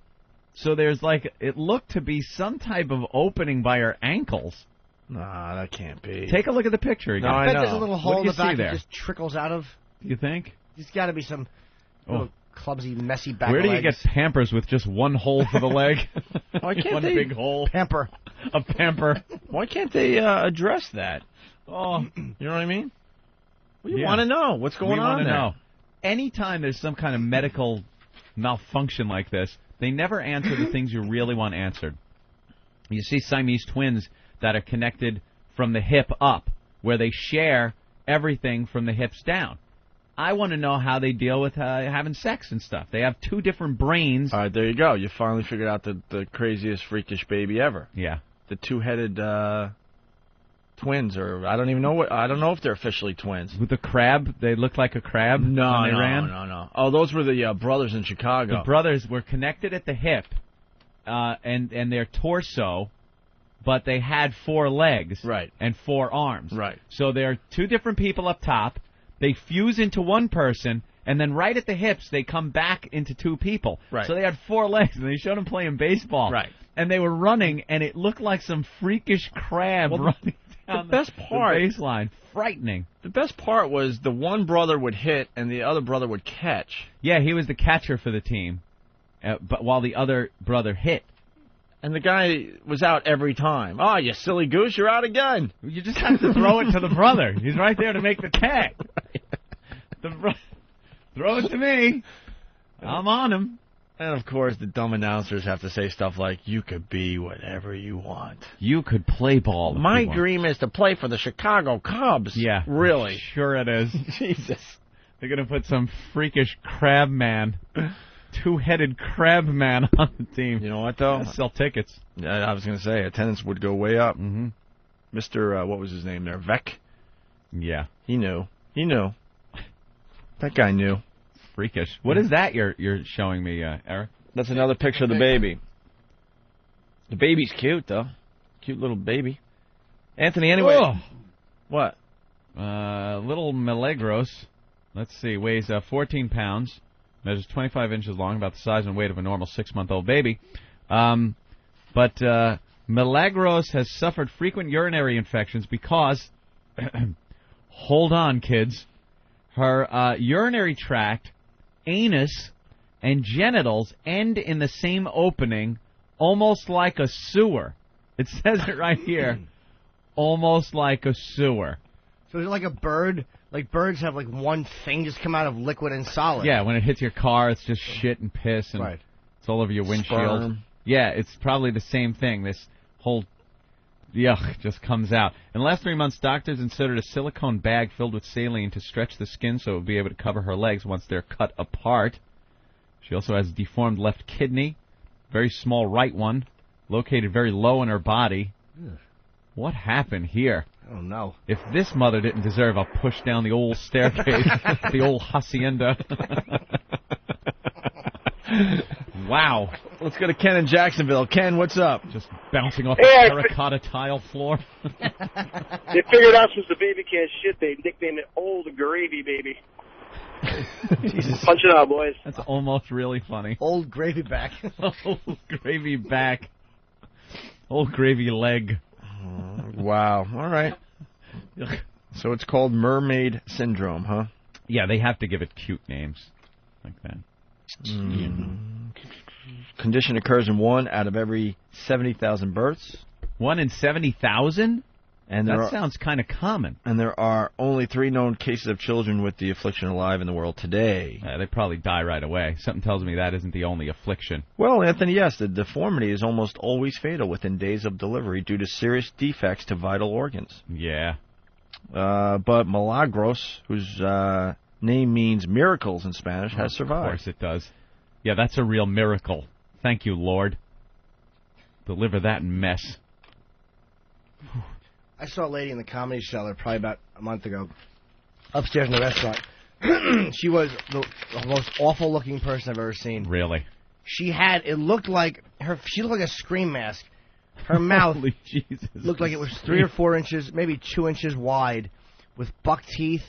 So there's it looked to be some type of opening by her ankles.
Nah, that can't be.
Take a look at the picture again.
No, I know.
There's a little hole in the back
that
just trickles out of.
You think?
There's got to be some little clumsy, messy back
Where do
legs.
you get Pampers with just one hole for the leg?
Why can't
one
they...
big hole.
Pamper.
A pamper.
Why can't they address that?
Oh,
you know what I mean? We want to know what's going on there.
Know. Anytime there's some kind of medical malfunction like this, they never answer the things you really want answered. You see Siamese twins that are connected from the hip up, where they share everything from the hips down. I want to know how they deal with having sex and stuff. They have 2 different brains.
All right, there you go. You finally figured out the craziest, freakish baby ever.
Yeah.
The 2-headed... twins, or I don't know if they're officially twins.
With the crab, they looked like a crab when they ran?
No. Oh, those were the brothers in Chicago.
The brothers were connected at the hip and their torso, but they had 4 legs and 4 arms.
Right.
So they're 2 different people up top. They fuse into one person, and then right at the hips, they come back into 2 people.
Right.
So they had 4 legs, and they showed them playing baseball.
Right.
And they were running, and it looked like some freakish crab running.
The best part,
the baseline, frightening.
The best part was the one brother would hit and the other brother would catch.
Yeah, he was the catcher for the team, but while the other brother hit.
And the guy was out every time. Oh, you silly goose, you're out again.
You just have to throw it to the brother. He's right there to make the tag. Throw it to me. I'm on him.
And, of course, the dumb announcers have to say stuff like, you could be whatever you want.
You could play ball.
My dream is to play for the Chicago Cubs.
Yeah.
Really?
Sure it is.
Jesus.
They're going to put some freakish crab man, two-headed crab man on the team.
You know what, though?
Sell tickets.
I was going to say, attendance would go way up. Mm-hmm. Mr., what was his name there? Vec?
Yeah.
He knew. That guy knew.
Freakish. What is that you're showing me, Eric?
That's another picture of the baby. The baby's cute, though. Cute little baby. Anthony, anyway.
Oh.
What?
Little Milagros. Let's see. Weighs 14 pounds. Measures 25 inches long, about the size and weight of a normal 6-month-old baby. But Milagros has suffered frequent urinary infections because, hold on, kids, her urinary tract, anus, and genitals end in the same opening, almost like a sewer. It says it right here. Almost like a sewer.
So is it like a bird? Like birds have like one thing just come out of liquid and solid.
Yeah, when it hits your car, it's just shit and piss, and it's all over your windshield.
Sperm.
Yeah, it's probably the same thing. This whole yuck just comes out. In the last 3 months, doctors inserted a silicone bag filled with saline to stretch the skin so it would be able to cover her legs once they're cut apart. She also has a deformed left kidney, very small right one, located very low in her body.
Ugh.
What happened here?
Oh, no.
If this mother didn't deserve a push down the old staircase, the old hacienda. Wow.
Let's go to Ken in Jacksonville. Ken, what's up?
Just bouncing off the terracotta tile floor.
They figured out since the baby can't shit, they nicknamed it Old Gravy Baby.
Jesus.
Punch it out, boys.
That's almost really funny.
Old gravy back.
Old gravy back. Old gravy leg.
Wow. All right. So it's called mermaid syndrome, huh?
Yeah, they have to give it cute names like that.
Condition occurs in 1 out of every 70,000 births.
1 in 70,000?
And
that sounds kind of common.
And there are only 3 known cases of children with the affliction alive in the world today.
They probably die right away. Something tells me that isn't the only affliction.
Well, Anthony, yes, the deformity is almost always fatal within days of delivery due to serious defects to vital organs.
Yeah.
But Milagros, whose name means miracles in Spanish, has survived.
Of course it does. Yeah, that's a real miracle. Thank you, Lord. Deliver that mess.
I saw a lady in the Comedy Cellar probably about a month ago, upstairs in the restaurant. She was the most awful-looking person I've ever seen.
Really?
She looked like she looked like a scream mask. Her mouth
Holy Jesus.
looked like it was 3 or 4 inches, maybe 2 inches wide, with buck teeth.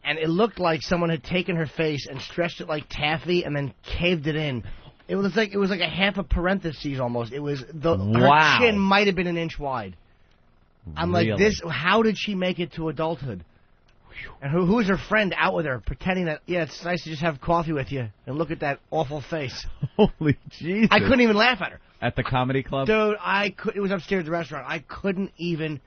And it looked like someone had taken her face and stretched it like taffy and then caved it in. It was like a half a parentheses almost. It was her chin might have been an inch wide. I'm
really?
like, how did she make it to adulthood? And who is her friend out with her, pretending that, yeah, it's nice to just have coffee with you and look at that awful face.
Holy Jesus.
I couldn't even laugh at her.
At the comedy club?
Dude, it was upstairs at the restaurant. I couldn't even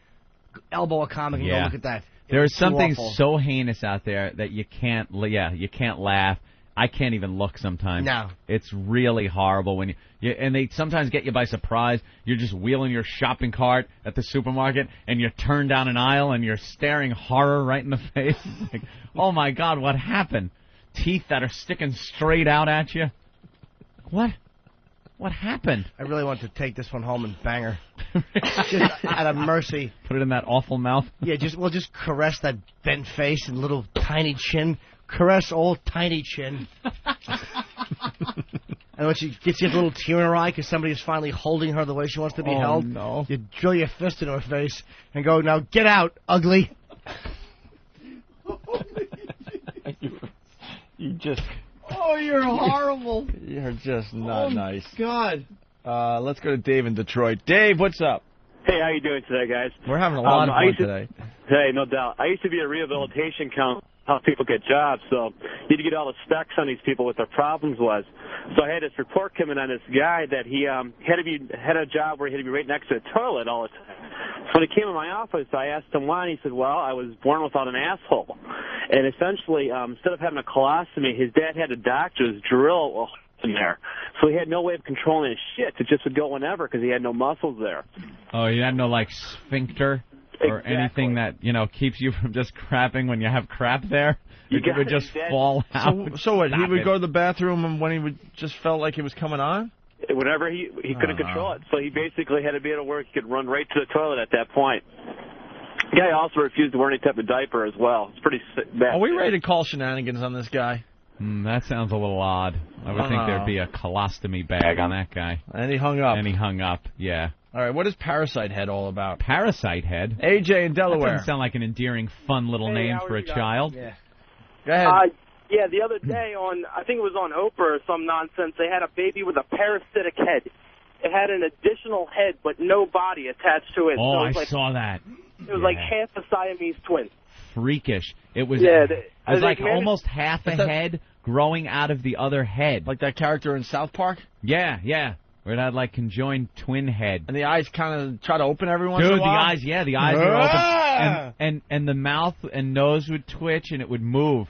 elbow a comic and go look at that.
There is something so heinous out there that you can't laugh. I can't even look sometimes.
No.
It's really horrible when and they sometimes get you by surprise. You're just wheeling your shopping cart at the supermarket and you turn down an aisle and you're staring horror right in the face. Like, oh my God, what happened? Teeth that are sticking straight out at you. What? What happened?
I really want to take this one home and bang her. Just out of mercy.
Put it in that awful mouth?
Yeah, we'll just caress that bent face and little tiny chin. Caress old tiny chin. And when she gets you a little tear in her eye because somebody is finally holding her the way she wants to be held,
no.
You drill your fist into her face and go, now get out, ugly.
You just...
Oh, you're horrible.
You're just not nice.
God.
Let's go to Dave in Detroit. Dave, what's up?
Hey, how you doing today, guys?
We're having a lot of fun today.
Hey, no doubt. I used to be a rehabilitation counselor
how people get jobs. So you had to get all the specs on these people, what their problems was. So I had this report coming on this guy that he had a job where he had to be right next to the toilet all the time. So when he came in my office, I asked him why, and he said, well, I was born without an asshole. And essentially, instead of having a colostomy, his dad had a doctor's drill a hole in there. So he had no way of controlling his shit. It just would go whenever because he had no muscles there.
Oh, you had no, like, sphincter or anything that, keeps you from just crapping when you have crap there? It would just fall out.
So what, he would go to the bathroom and when he would just felt like it was coming on?
Whenever he couldn't control it. So he basically had to be able to work. He could run right to the toilet at that point. The guy also refused to wear any type of diaper as well. It's pretty bad.
Are we ready to call shenanigans on this guy?
That sounds a little odd. I would think there'd be a colostomy bag on that guy.
And he hung up.
Yeah.
All right, what is Parasite Head all about?
Parasite Head?
AJ in Delaware.
That doesn't sound like an endearing, fun little name for a child.
Yeah. Go ahead.
Yeah, the other day I think it was on Oprah or some nonsense, they had a baby with a parasitic head. It had an additional head, but no body attached to it.
Oh,
so
I saw that.
It was like half a Siamese twin.
Freakish. It was,
it
was like almost half a head growing out of the other head.
Like that character in South Park?
Yeah. Where it had like conjoined twin head.
And the eyes kind of try to open every once in a while?
the eyes were open. And the mouth and nose would twitch and it would move.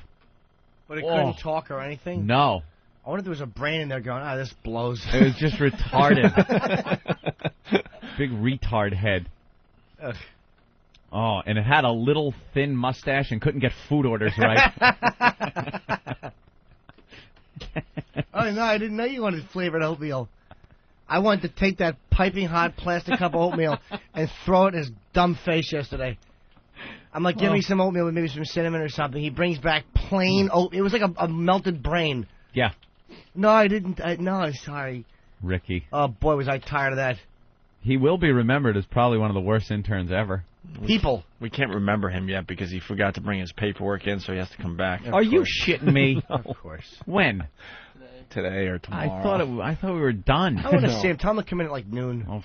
But it couldn't talk or anything?
No.
I wonder if there was a brain in there going, this blows.
It was just retarded. Big retard head.
Ugh.
Oh, and it had a little thin mustache and couldn't get food orders right.
Oh, no, I didn't know you wanted flavored oatmeal. I wanted to take that piping hot plastic cup of oatmeal and throw it in his dumb face yesterday. I'm like, give me some oatmeal with maybe some cinnamon or something. He brings back plain oatmeal. It was like a melted brain.
Yeah.
No, I didn't. No, I'm sorry.
Ricky.
Oh, boy, was I tired of that.
He will be remembered as probably one of the worst interns ever.
People.
We can't remember him yet because he forgot to bring his paperwork in, so he has to come back.
Are you shitting me?
Of course.
When?
Today or tomorrow.
I thought we were done.
I want to see him. Tell him to come in at like noon.
Oh,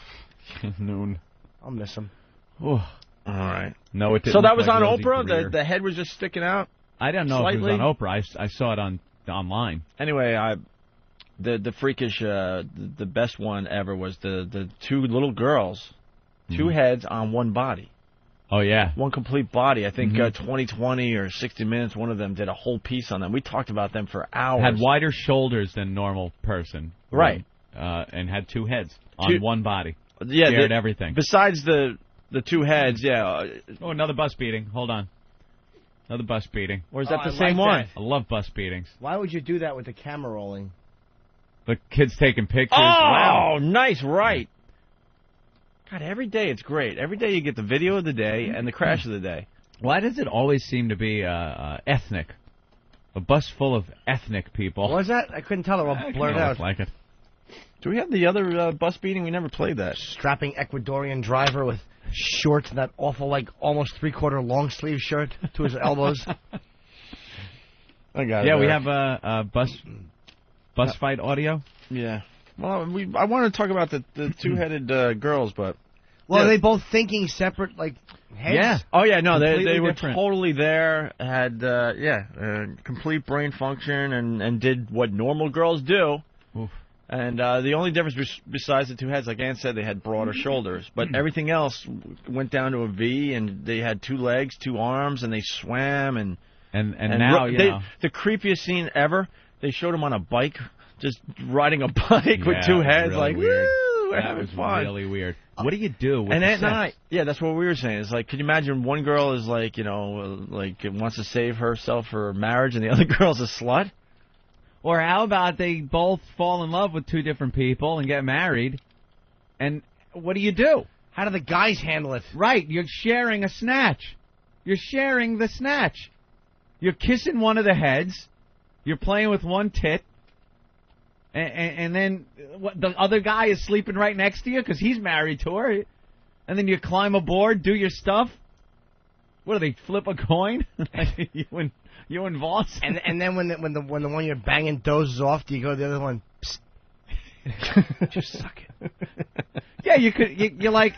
noon.
I'll miss him.
Oh.
All right.
No, it didn't.
So that was
like
on
Rosie
Oprah?
Greer.
The head was just sticking out?
I don't know
slightly?
if it was on Oprah. I saw it online.
Anyway, the freakish, the best one ever was the two little girls, two heads on one body.
Oh, yeah.
One complete body. I think 2020 or 60 Minutes, one of them did a whole piece on them. We talked about them for hours.
Had wider shoulders than normal person.
Right.
And had two heads on one body.
Yeah.
Scared everything.
Besides the two heads, yeah.
Oh, another bus beating. Hold on. Another bus beating.
Or is that the same one?
I love bus beatings.
Why would you do that with the camera rolling?
The kids taking pictures.
Oh,
wow.
nice, right. God, every day it's great. Every day you get the video of the day and the crash of the day.
Why does it always seem to be ethnic? A bus full of ethnic people.
What was that? I couldn't tell. They're all blurred out.
Like it.
Do we have the other bus beating? We never played that.
Strapping Ecuadorian driver with shorts and that awful, like, almost three-quarter long-sleeve shirt to his elbows.
I got it.
Yeah, we have a bus fight audio.
Yeah. Well, I want to talk about the two-headed girls, but...
Well, are they both thinking separate, like, heads?
Yeah. Oh, yeah, no, they were
different.
totally there, had, complete brain function, and did what normal girls do.
Oof.
And the only difference besides the two heads, like Ann said, they had broader shoulders. But everything else went down to a V, and they had two legs, two arms, and they swam. And
now,
the creepiest scene ever, they showed them on a bike, just riding a bike with two heads.
Really
like,
weird.
woo,
That was
fun.
really weird. What do you do with
and
the
Aunt and
sex?
I, that's what we were saying. It's like, could you imagine one girl is like, like wants to save herself for marriage, and the other girl's a slut?
Or how about they both fall in love with two different people and get married, and what do you do?
How do the guys handle it?
Right, you're sharing a snatch. You're sharing the snatch. You're kissing one of the heads. You're playing with one tit. And then the other guy is sleeping right next to you because he's married to her. And then you climb aboard, do your stuff. What do they flip a coin? you and Voss.
And then when the one you're banging dozes off, do you go to the other one? Psst. Just suck it.
Yeah, you're like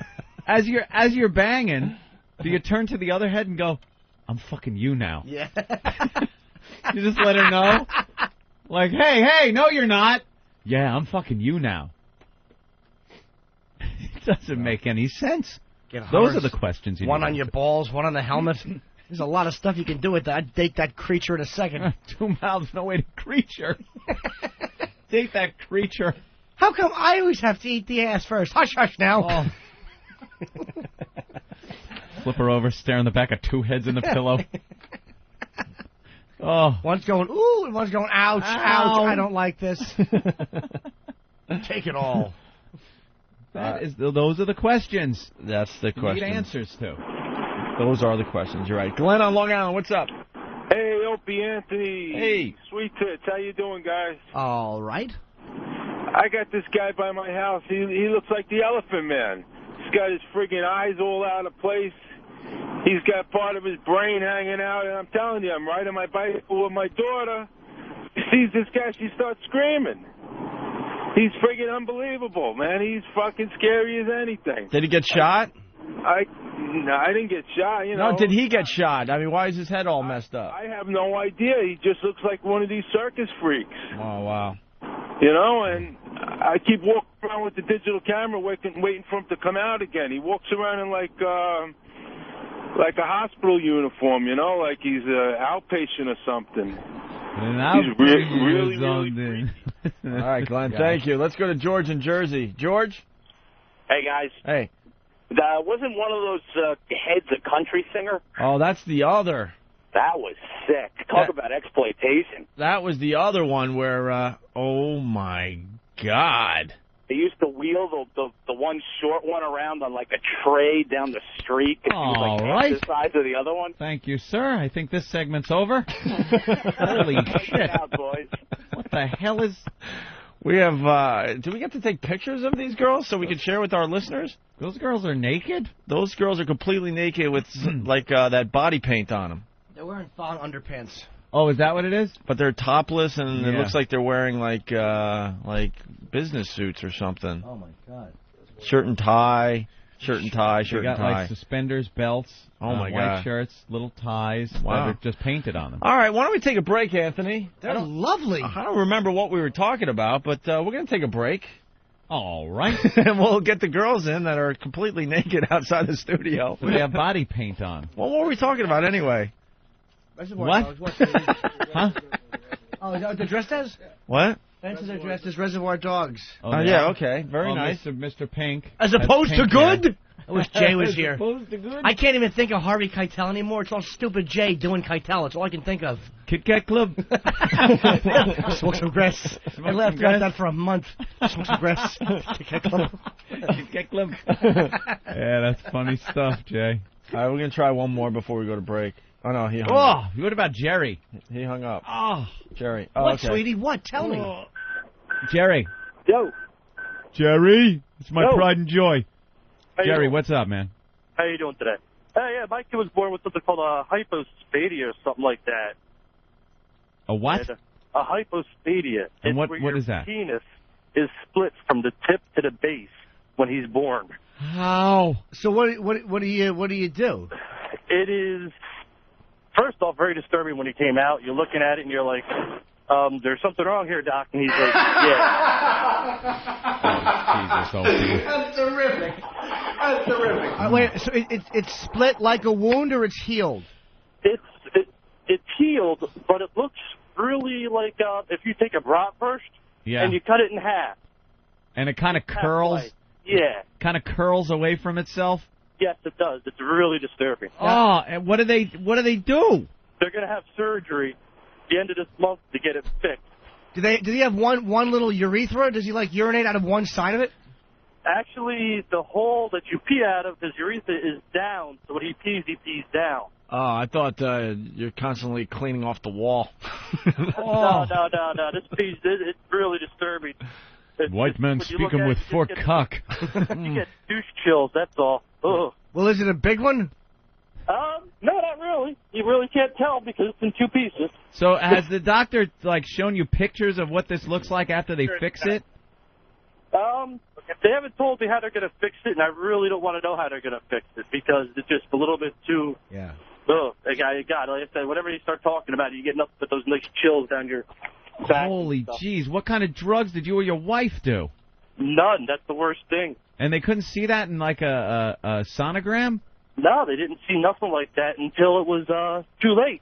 as you're banging, do you turn to the other head and go, I'm fucking you now.
Yeah.
You just let her know. Like, hey, no, you're not. Yeah, I'm fucking you now. It doesn't make any sense. Those are the questions you
One
need
on
to
your
answer.
balls, one on the helmet. There's a lot of stuff you can do with that. I'd date that creature in a second.
2 mouths, no way to creature. Date that creature.
How come I always have to eat the ass first? Hush, hush now.
Flip her over, stare in the back of 2 heads in the pillow. Oh.
One's going, ooh, and one's going, ouch, ouch, I don't like this. Take it all.
Those are the questions.
That's the
You
question.
need answers to.
Those are the questions. You're right. Glenn on Long Island, what's up?
Hey, Opie Anthony.
Hey.
Sweet tits. How you doing, guys?
All right.
I got this guy by my house. He looks like the Elephant Man. He's got his friggin' eyes all out of place. He's got part of his brain hanging out, and I'm telling you, I'm riding my bicycle with my daughter. She sees this guy, she starts screaming. He's friggin' unbelievable, man. He's fucking scary as anything.
Did he get shot?
I didn't get shot, you know.
No, did he get shot? I mean, why is his head all messed up?
I have no idea. He just looks like one of these circus freaks.
Oh, wow.
You know, and I keep walking around with the digital camera waiting for him to come out again. He walks around in like a hospital uniform, you know, like he's an outpatient or something. He's really
All right, Glenn, thank you. Let's go to George in Jersey. George?
Hey, guys.
Hey.
Wasn't one of those heads a country singer?
Oh, that's the other.
That was sick. Talk about exploitation.
That was the other one where, oh, my God.
They used to wheel the one short one around on like a tray down the street.
All
like
right.
The size of the other one.
Thank you, sir. I think this segment's over. Holy shit.
Out, boys.
What the hell is...
We have, do we get to take pictures of these girls so we can share with our listeners?
Those girls are naked?
Those girls are completely naked with, like, that body paint on them.
They're wearing thong underpants.
Oh, is that what it is?
But they're topless, and it
Yeah.
looks like they're wearing, like business suits or something.
Oh, my God.
Shirt and tie.
They got,
tie.
like, suspenders, belts,
Oh, my
white
God.
shirts, little ties
Wow.
that are just painted on them.
All right, why don't we take a break, Anthony?
They're lovely.
I don't remember what we were talking about, but we're going to take a break.
All right.
And we'll get the girls in that are completely naked outside the studio.
They have body paint on.
Well, what were we talking about anyway?
What?
Huh?
Oh, is that what they're dressed as?
What?
That's what they're dressed as Reservoir Dogs.
Oh, yeah, okay. Very nice.
Mr. Pink.
As
has
opposed to
pink
good?
hair.
I wish Jay was here.
As opposed to good?
I can't even think of Harvey Keitel anymore. It's all stupid Jay doing Keitel. It's all I can think of.
Kit Kat Club.
Smoke some grass. I laughed about that for a month. Smoke some grass. Kit Kat Club.
Kit Kat Club. Yeah, that's funny stuff, Jay.
All right, we're going to try one more before we go to break. Oh, no, he hung
Oh,
up.
what about Jerry?
He hung up.
Oh.
Jerry. Oh,
What,
okay.
sweetie? What? Tell me.
Jerry.
Yo.
Jerry. It's my
Yo.
pride and joy.
How you
Jerry,
doing?
what's up, man?
How you doing today? Yeah, my kid was born with something called a hypospadia or something like that.
A what?
And, a hypospadia.
And
It's
what
where
what
your
is that?
penis is split from the tip to the base when he's born.
How?
So what do you do?
It is, first off, very disturbing when he came out. You're looking at it and you're like, there's something wrong here, Doc. And he's like, yeah.
Jesus, Opie.
That's terrific. That's terrific. Wait, so it's split like a wound or it's healed?
It's healed, but it looks really like if you take a bratwurst
Yeah.
and you cut it in half.
And it kind of curls.
Yeah.
Kind of curls away from itself.
Yes, it does. It's really disturbing.
Oh, and what do they do?
They're going to have surgery at the end of this month to get it fixed.
Does he have one little urethra? Does he like urinate out of one side of it?
Actually, the hole that you pee out of his urethra is down, so when he pees down.
Oh, I thought you're constantly cleaning off the wall.
No. This piece, it's really disturbing.
White man
when you look
speaking
at
with
it, you
fork
just
cock.
You get douche chills, that's all. Ugh.
Well, is it a big one?
No, not really. You really can't tell because it's in two pieces.
So has the doctor like shown you pictures of what this looks like after they fix it?
They haven't told me how they're going to fix it, and I really don't want to know how they're going to fix it because it's just a little bit too Oh, God, like I said, whenever you start talking about it, you get nothing but those nice chills down your back.
Holy jeez, what kind of drugs did you or your wife do?
None. That's the worst thing.
And they couldn't see that in like a sonogram?
No, they didn't see nothing like that until it was too late.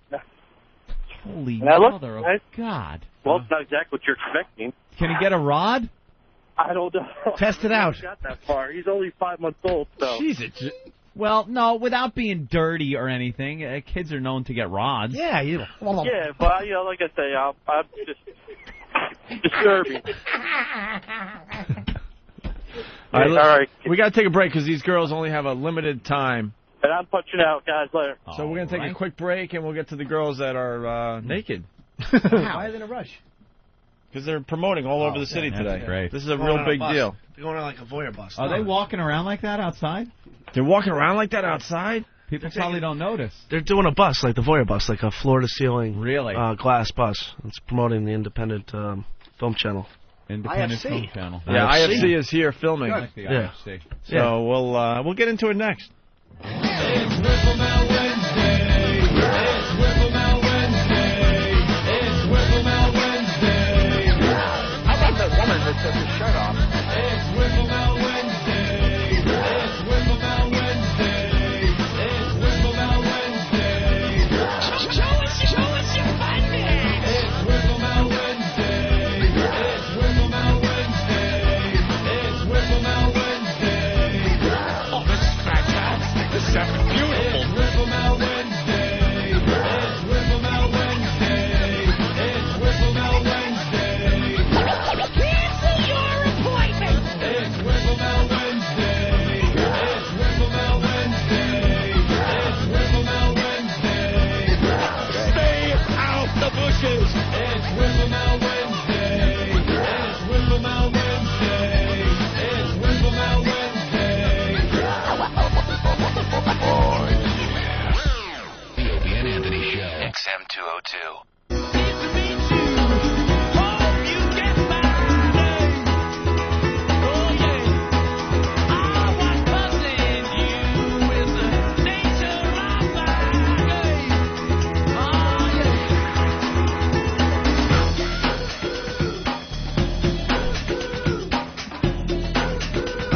Holy
And I looked,
mother of God.
Well, it's not exactly what you're expecting.
Can he get a rod?
I don't know.
Test it out.
He got that far. He's only 5 months old, so.
Jesus. Well, no, without being dirty or anything, kids are known to get rods.
Yeah, you.
Yeah, but, like I say, I'm just disturbing.
All right,
All right.
we got to take a break because these girls only have a limited time.
And I'm punching out, guys. Later.
So we're going to take a quick break, and we'll get to the girls that are naked.
Why are they in a rush?
Because they're promoting all over the city
that's
today.
great.
This is a real big deal.
They're going on like a voyeur bus.
Are they walking around like that outside?
They're walking around like that outside?
People probably don't notice.
They're doing a bus, like the voyeur bus, like a floor-to-ceiling glass bus. It's promoting the independent film channel.
Independent
IFC.
Film Channel.
Yeah, IFC is here filming.
I like the
Yeah.
IFC.
So we'll get into it next.
It's Whipple Wednesday. It's Whipple Wednesday. It's Whipple Wednesday.
How about that woman that took her shirt off?
It's Whipple Wednesday. It's Whipple Wednesday. It's Whipple Wednesday. Show us your funding. It's Whipple Wednesday. It's Whipple Wednesday. It's Whipple Wednesday.
Oh, this is fantastic. This is effing beautiful.
It's Whipple Wednesday. It's Whipple Wednesday. It's Whipple Wednesday.
Cancel your appointment.
It's Whipple Wednesday. It's Whipple Wednesday. It's Whipple Wednesday.
Stay out the bushes.
It's Whipple Wednesday. It's Whipple Wednesday. It's Whipple Wednesday.
The Opie and Anthony Show. XM202.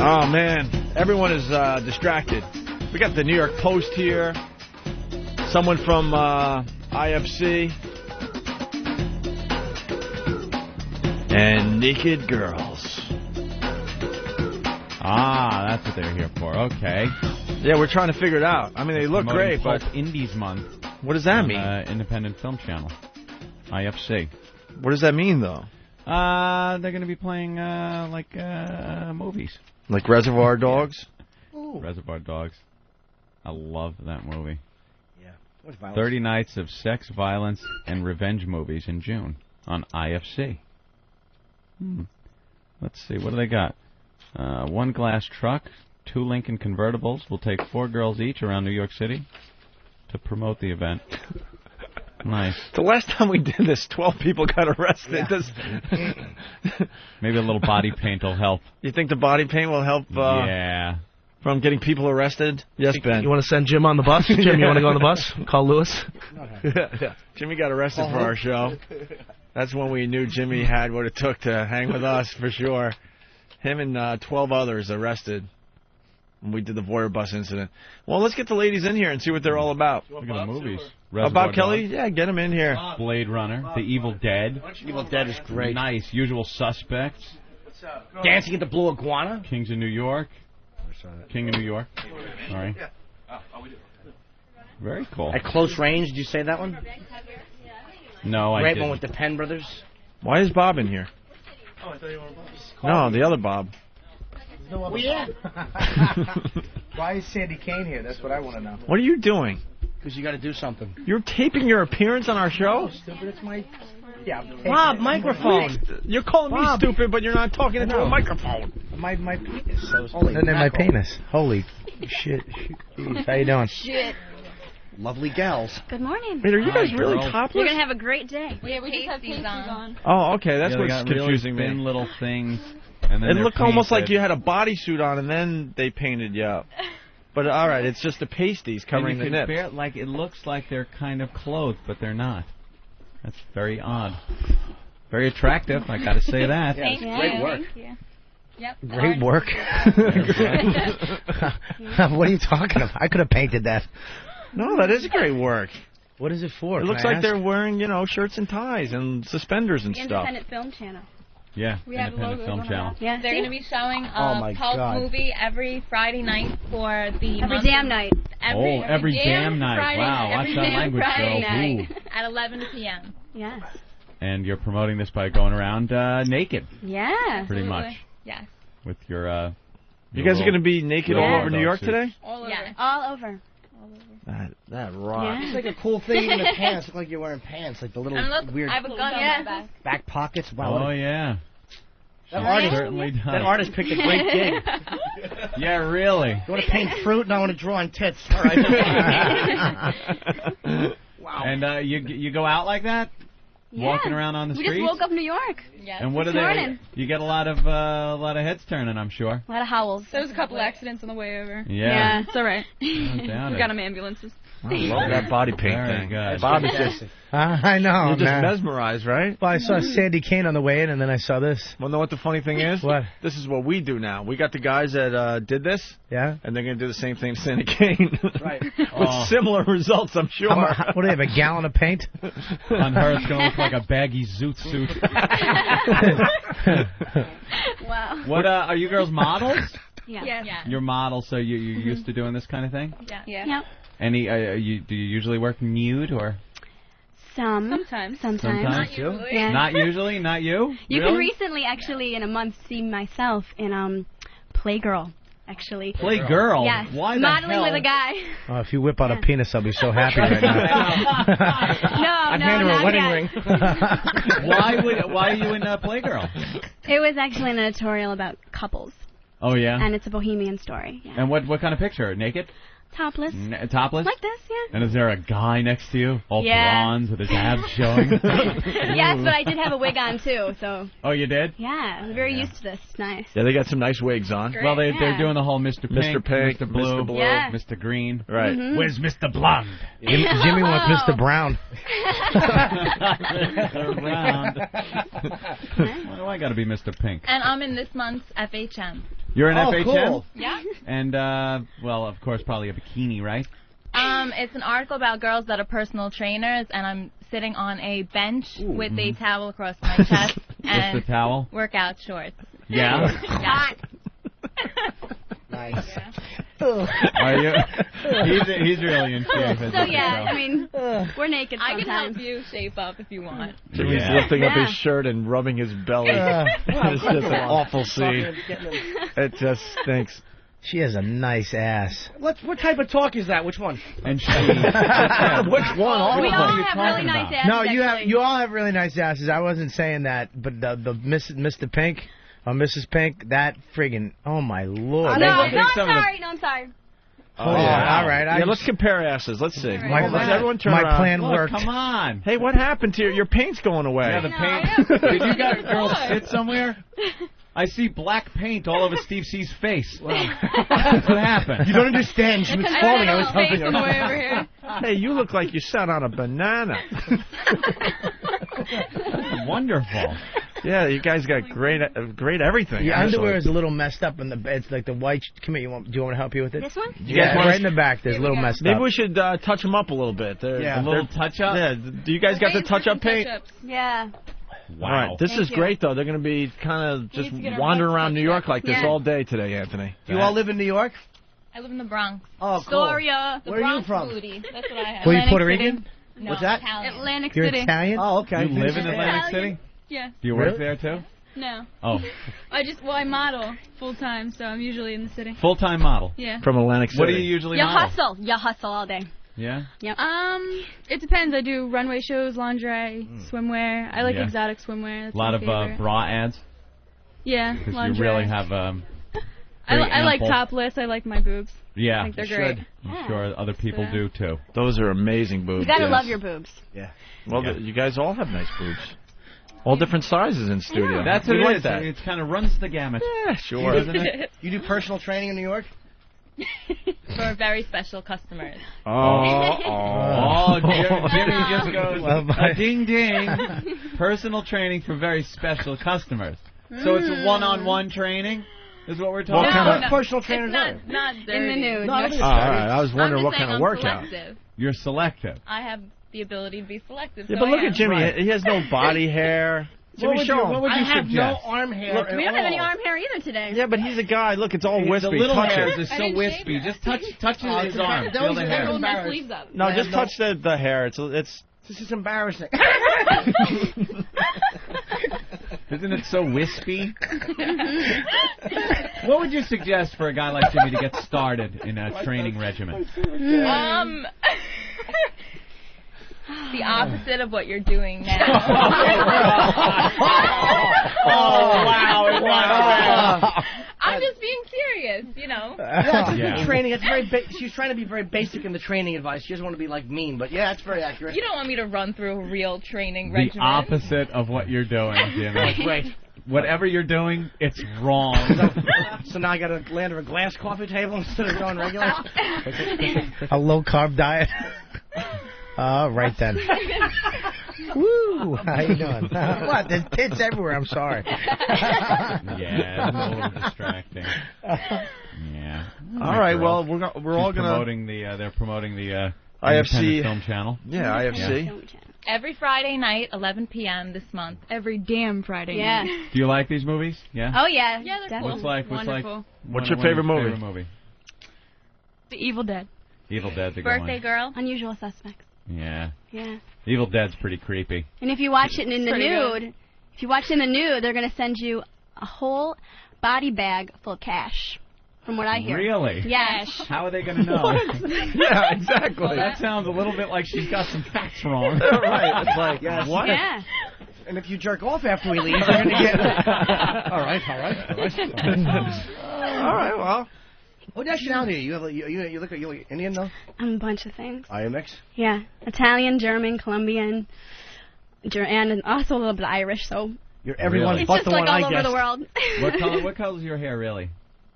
Oh, man. Everyone is distracted. We got the New York Post here. Someone from IFC. And naked girls.
Ah, that's what they're here for. Okay.
Yeah, we're trying to figure it out. I mean, they look
Promoting
great, but
Pulp Indies Month.
what does that
on,
mean?
Independent Film Channel. IFC.
What does that mean, though?
They're going to be playing, movies.
Like Reservoir Dogs?
Reservoir Dogs. I love that movie.
Yeah. What's violence?
30 nights of sex, violence, and revenge movies in June on IFC. Let's see, what do they got? One glass truck, 2 Lincoln convertibles will take 4 girls each around New York City to promote the event. Nice.
The last time we did this, 12 people got arrested.
Yeah.
Maybe a little body paint will help.
You think the body paint will help
Yeah.
from getting people arrested? Yes, Ben.
You want to send Jim on the bus? Jim, you want to go on the bus? Call Lewis.
Yeah. Jimmy got arrested for our show. That's when we knew Jimmy had what it took to hang with us, for sure. Him and 12 others arrested when we did the voyeur bus incident. Well, let's get the ladies in here and see what they're all about.
Look at the movies.
Bob Kelly? Yeah, get him in here.
Blade Runner, The Evil Dead.
Evil Dead is great.
Nice. Usual Suspects.
Dancing at the Blue Iguana.
Kings of New York. King of New York. Sorry. Very cool.
At Close Range, did you say that one?
No, I
Great
didn't.
one with the Penn brothers.
Why is Bob in here?
Oh, I thought you were
No, the other Bob.
Well, yeah.
Why is Sandy Kane here? That's what I want to know.
What are you doing?
Because you got to do something.
You're taping your appearance on our show?
No, stupid. It's my... Yeah.
Bob, microphone.
You're calling me stupid, but you're not talking into a microphone.
My penis.
Holy
and then my
mackerel.
penis. Holy shit. Jeez, how you doing?
Shit.
Lovely gals.
Good morning.
Wait, are you guys
Hi,
really
girl.
topless?
You're going to have a great day.
Yeah, we just have pasties on.
Oh, okay, that's
they
what's
got
confusing
really thin
me.
little things. And then
It
they're
looked almost like
painted.
you had a bodysuit on, and then they painted you up. But all right, it's just the pasties covering
and you
the
can
nip.
like it looks like they're kind of clothed, but they're not. That's very odd. Very attractive, I got to say that.
Thank you.
great work.
Thank you. Yep.
Great work. What are you talking about? I could have painted that.
No, that is great work.
What is it for?
It looks like they're wearing, shirts and ties and suspenders and
The
stuff.
Independent Film Channel.
Yeah,
We have
Independent
logos
Film
on
Channel.
that. Yeah,
They're
see?
going to be showing
Oh,
a
my
pulp
God.
movie every Friday night for the
Every
month
damn
of-
night.
Every damn night.
Friday,
Wow, watch
every
that
damn
language,
Friday
girl.
night
Ooh.
at 11 p.m.
Yes.
And you're promoting this by going around naked,
Yeah.
pretty
Absolutely.
much,
Yes.
with your.
You guys are going to be naked all
Yeah.
over New York today?
All over.
Yeah. All over.
That rocks.
It's like a cool thing. Even the pants look like you're wearing pants, like the little
And look,
weird
I have a gun on my back.
back pockets. Wow.
Oh yeah.
That
She
artist
certainly does.
That artist picked a great gig.
Yeah, really.
You want to paint fruit, and I want to draw on tits. All right. Wow.
And you go out like that, walking around on the
We
streets.
just woke up New York.
Yes.
And what
this
are they?
morning.
You get a lot of heads turning, I'm sure.
A lot of howls.
There was a couple accidents on the way over.
Yeah.
It's all right.
No doubt
We
it.
got them ambulances.
I love that body paint
Very
thing.
good.
Bobby's just,
I know,
you're just
man.
mesmerized, right?
Well, I saw Sandy Kane on the way in, and then I saw this.
Well, know what the funny thing is?
What?
This is what we do now. We got the guys that did this,
Yeah?
and they're going to do the same thing to Sandy Kane.
Right.
With similar results, I'm sure.
What do they have, a gallon of paint?
On her, it's going to look like a baggy zoot suit.
Wow.
What are you girls models?
Yeah.
Yeah.
You're models, so you're used to doing this kind of thing.
Yeah.
Yep.
Any? Do you usually work nude or?
Sometimes.
Sometimes.
Not usually.
Yeah.
Not usually. Not you.
You
really?
can recently, actually, in a month, see myself in Playgirl. Actually.
Playgirl.
Yes.
Why the
Modeling
hell?
with a guy.
Oh, if you whip out a penis, I'll be so happy right now.
No,
I'd hand her a
not
wedding
yet.
ring.
Why are you in Playgirl?
It was actually an editorial about couples,
Oh yeah.
and it's a bohemian story. Yeah.
And what kind of picture? Naked?
Topless.
Topless?
Like this, yeah.
And is there a guy next to you, all
Yeah.
bronze with his abs showing?
Yes, but I did have a wig on too, so
Oh, you did?
yeah, I'm very used to this. It's nice.
Yeah, they got some nice wigs on.
Great.
Well, they're
Yeah.
doing the whole Mr. Pink,
Mr. Pink,
Mr. Blue,
Mr. Blue.
Yeah.
Mr. Green.
Right.
Mhm.
Where's Mr. Blonde?
Jimmy wants Mr. Brown.
Mr. Brown. Why do I got to be Mr. Pink?
And I'm in this month's FHM.
You're an
Oh,
FHM?
cool.
Yeah.
And, well, of course, probably a bikini, right?
It's an article about girls that are personal trainers, and I'm sitting on a bench with a towel across my chest and
Just a towel?
workout shorts.
Yeah?
Yeah.
Nice.
Are you? He's really in shape. isn't
So
he?
yeah, I mean, we're naked
I can
sometimes.
help you shape up if you want.
Jimmy's
Yeah.
lifting up his
Yeah.
shirt and rubbing his belly. It's just an awful scene. It just stinks.
She has a nice ass.
What type of talk is that? Which one?
And she.
Which one? All
We
of
all
them.
have really nice asses.
No, you
actually.
all have really nice asses. I wasn't saying that, but the Mr. Pink or Mrs. Pink, that friggin' oh my lord.
No,
I think
I'm
some of the-
sorry. No, I'm sorry.
Oh, yeah, all right.
Yeah, let's compare asses. Let's see.
My-
Let's everyone turn
my
around.
plan
Look,
worked.
come on.
Hey, what happened to your paint's going away?
Yeah, the
No,
paint.
I
Did you got girls sit somewhere? I see black paint all over Steve C's face. What happened?
You don't understand. She was
I
falling. I
have
was
a face
helping
on the way
her.
over here.
Hey, you look like you sat on a banana.
Wonderful.
Yeah, you guys got great everything.
Your
actually.
underwear is a little messed up in the. It's like the white. Come here. Do you want me to help you with it?
This one?
You guys
Yeah,
want
right
us-
in the back. There's a little messed
Maybe
up.
we should touch them up a little bit.
Yeah.
A little touch-up?
Yeah. Do you guys got the touch-up paint?
Yeah.
Wow.
All right. This
Thank
is
you.
great, though. They're going to be kind of just
need to get our
wandering
lights
around New York like this
Yeah.
all day today, Anthony.
Do you all live in New York?
I live in the Bronx.
Oh, cool.
Astoria.
The
Where are you
Bronx
from?
Booty. That's what I have.
Were you
Atlantic
Puerto
City.
Rican?
No,
What's that?
Italian.
Atlantic
You're
City.
Italian?
Oh, okay.
You live in Atlantic
Italian.
City?
Yeah.
Do you work
Really?
there, too?
No.
Oh.
I model full time, so I'm usually in the city.
Full-time model.
Yeah.
From Atlantic City.
What do you usually
You
model?
hustle. You hustle all day.
Yeah?
Yep.
It depends. I do runway shows, lingerie, swimwear. I like
Yeah.
exotic swimwear. That's
A lot
my
of
favorite.
bra ads?
Yeah,
Because
lingerie.
you really have...
I
very
like
ample-
topless. I like my boobs.
Yeah.
I think they're
you
great.
should. I'm sure other people do, too.
Those are amazing boobs.
You gotta
yes.
love your boobs.
Yeah.
Well,
Yeah.
you guys all have nice boobs. All different sizes in studio.
That's
we
what it
like
is.
that.
It kind of runs the gamut.
Yeah, sure.
Doesn't it?
You do personal training in New York?
for very special customers.
Jimmy just goes, a ding ding. Personal training for very special customers. So it's a one-on-one training? Is what we're talking about?
Personal trainers
It's not dirty.
In the nude.
No,
all right. I was wondering
I'm
what
just
kind of
saying I'm
workout.
selective.
You're selective.
I have the ability to be selective.
Yeah,
so
but look
I
at
am.
Jimmy.
Right.
He has no body hair. Jimmy, show him.
What would
I
you
have
suggest?
no arm hair.
Look,
at
We don't have any
all.
arm hair either today.
Yeah, but he's a guy. Look, it's all wispy.
The little
touch
hairs
it.
are so wispy. Just touch his
Oh,
arm.
that
Feel
was
the
a
hair.
Roll my
embarrassed.
sleeves up.
No,
Yeah,
just
no.
touch the hair. It's.
This is embarrassing.
Isn't it so wispy? What would you suggest for a guy like Jimmy to get started in a training regimen?
The opposite of what you're doing now.
Wow.
I'm just being serious, you know.
That's training. It's very. She's trying to be very basic in the training advice. She doesn't want to be like mean, but yeah, that's very accurate.
You don't want me to run through a real training
The
regimen.
opposite of what you're doing, Jimmy.
Right.
Whatever you're doing, it's wrong.
So now I got to land on a glass coffee table instead of going regular.
A low-carb diet. Right then. Woo! How you doing? What? There's tits everywhere. I'm sorry.
Yeah, it's a little distracting. Yeah.
All right. Well, we're all gonna
promoting the. They're promoting the
IFC
Independent Film Channel.
Yeah, IFC.
Every Friday night, 11 p.m. this month.
Every damn Friday.
Yeah.
Do you like these movies? Yeah.
Oh yeah.
Yeah, they're cool.
What's like?
Wonderful.
What's your favorite movie?
The Evil Dead.
Evil Dead's a good
Birthday
one.
Girl.
Unusual Suspects.
Yeah.
Yeah.
Evil Dead's pretty creepy.
And if you watch it in the
Pretty
nude, they're gonna send you a whole body bag full of cash. From what I hear.
Really?
Yes.
How are they going to know?
Yeah, exactly.
Well, that sounds a little bit like she's got some facts wrong.
Right. It's like,
Yes.
what?
Yeah.
And if you jerk off after we leave, you're going to get... All right.
All right, well.
What nationality are you? You look Indian, though?
I'm a bunch of things.
Are you mixed?
Yeah. Italian, German, Colombian, and also a little bit Irish, so...
You're everyone
Really?
It's
but
just
the
like
one
all
I
over
guessed.
the world.
What color's your hair, really?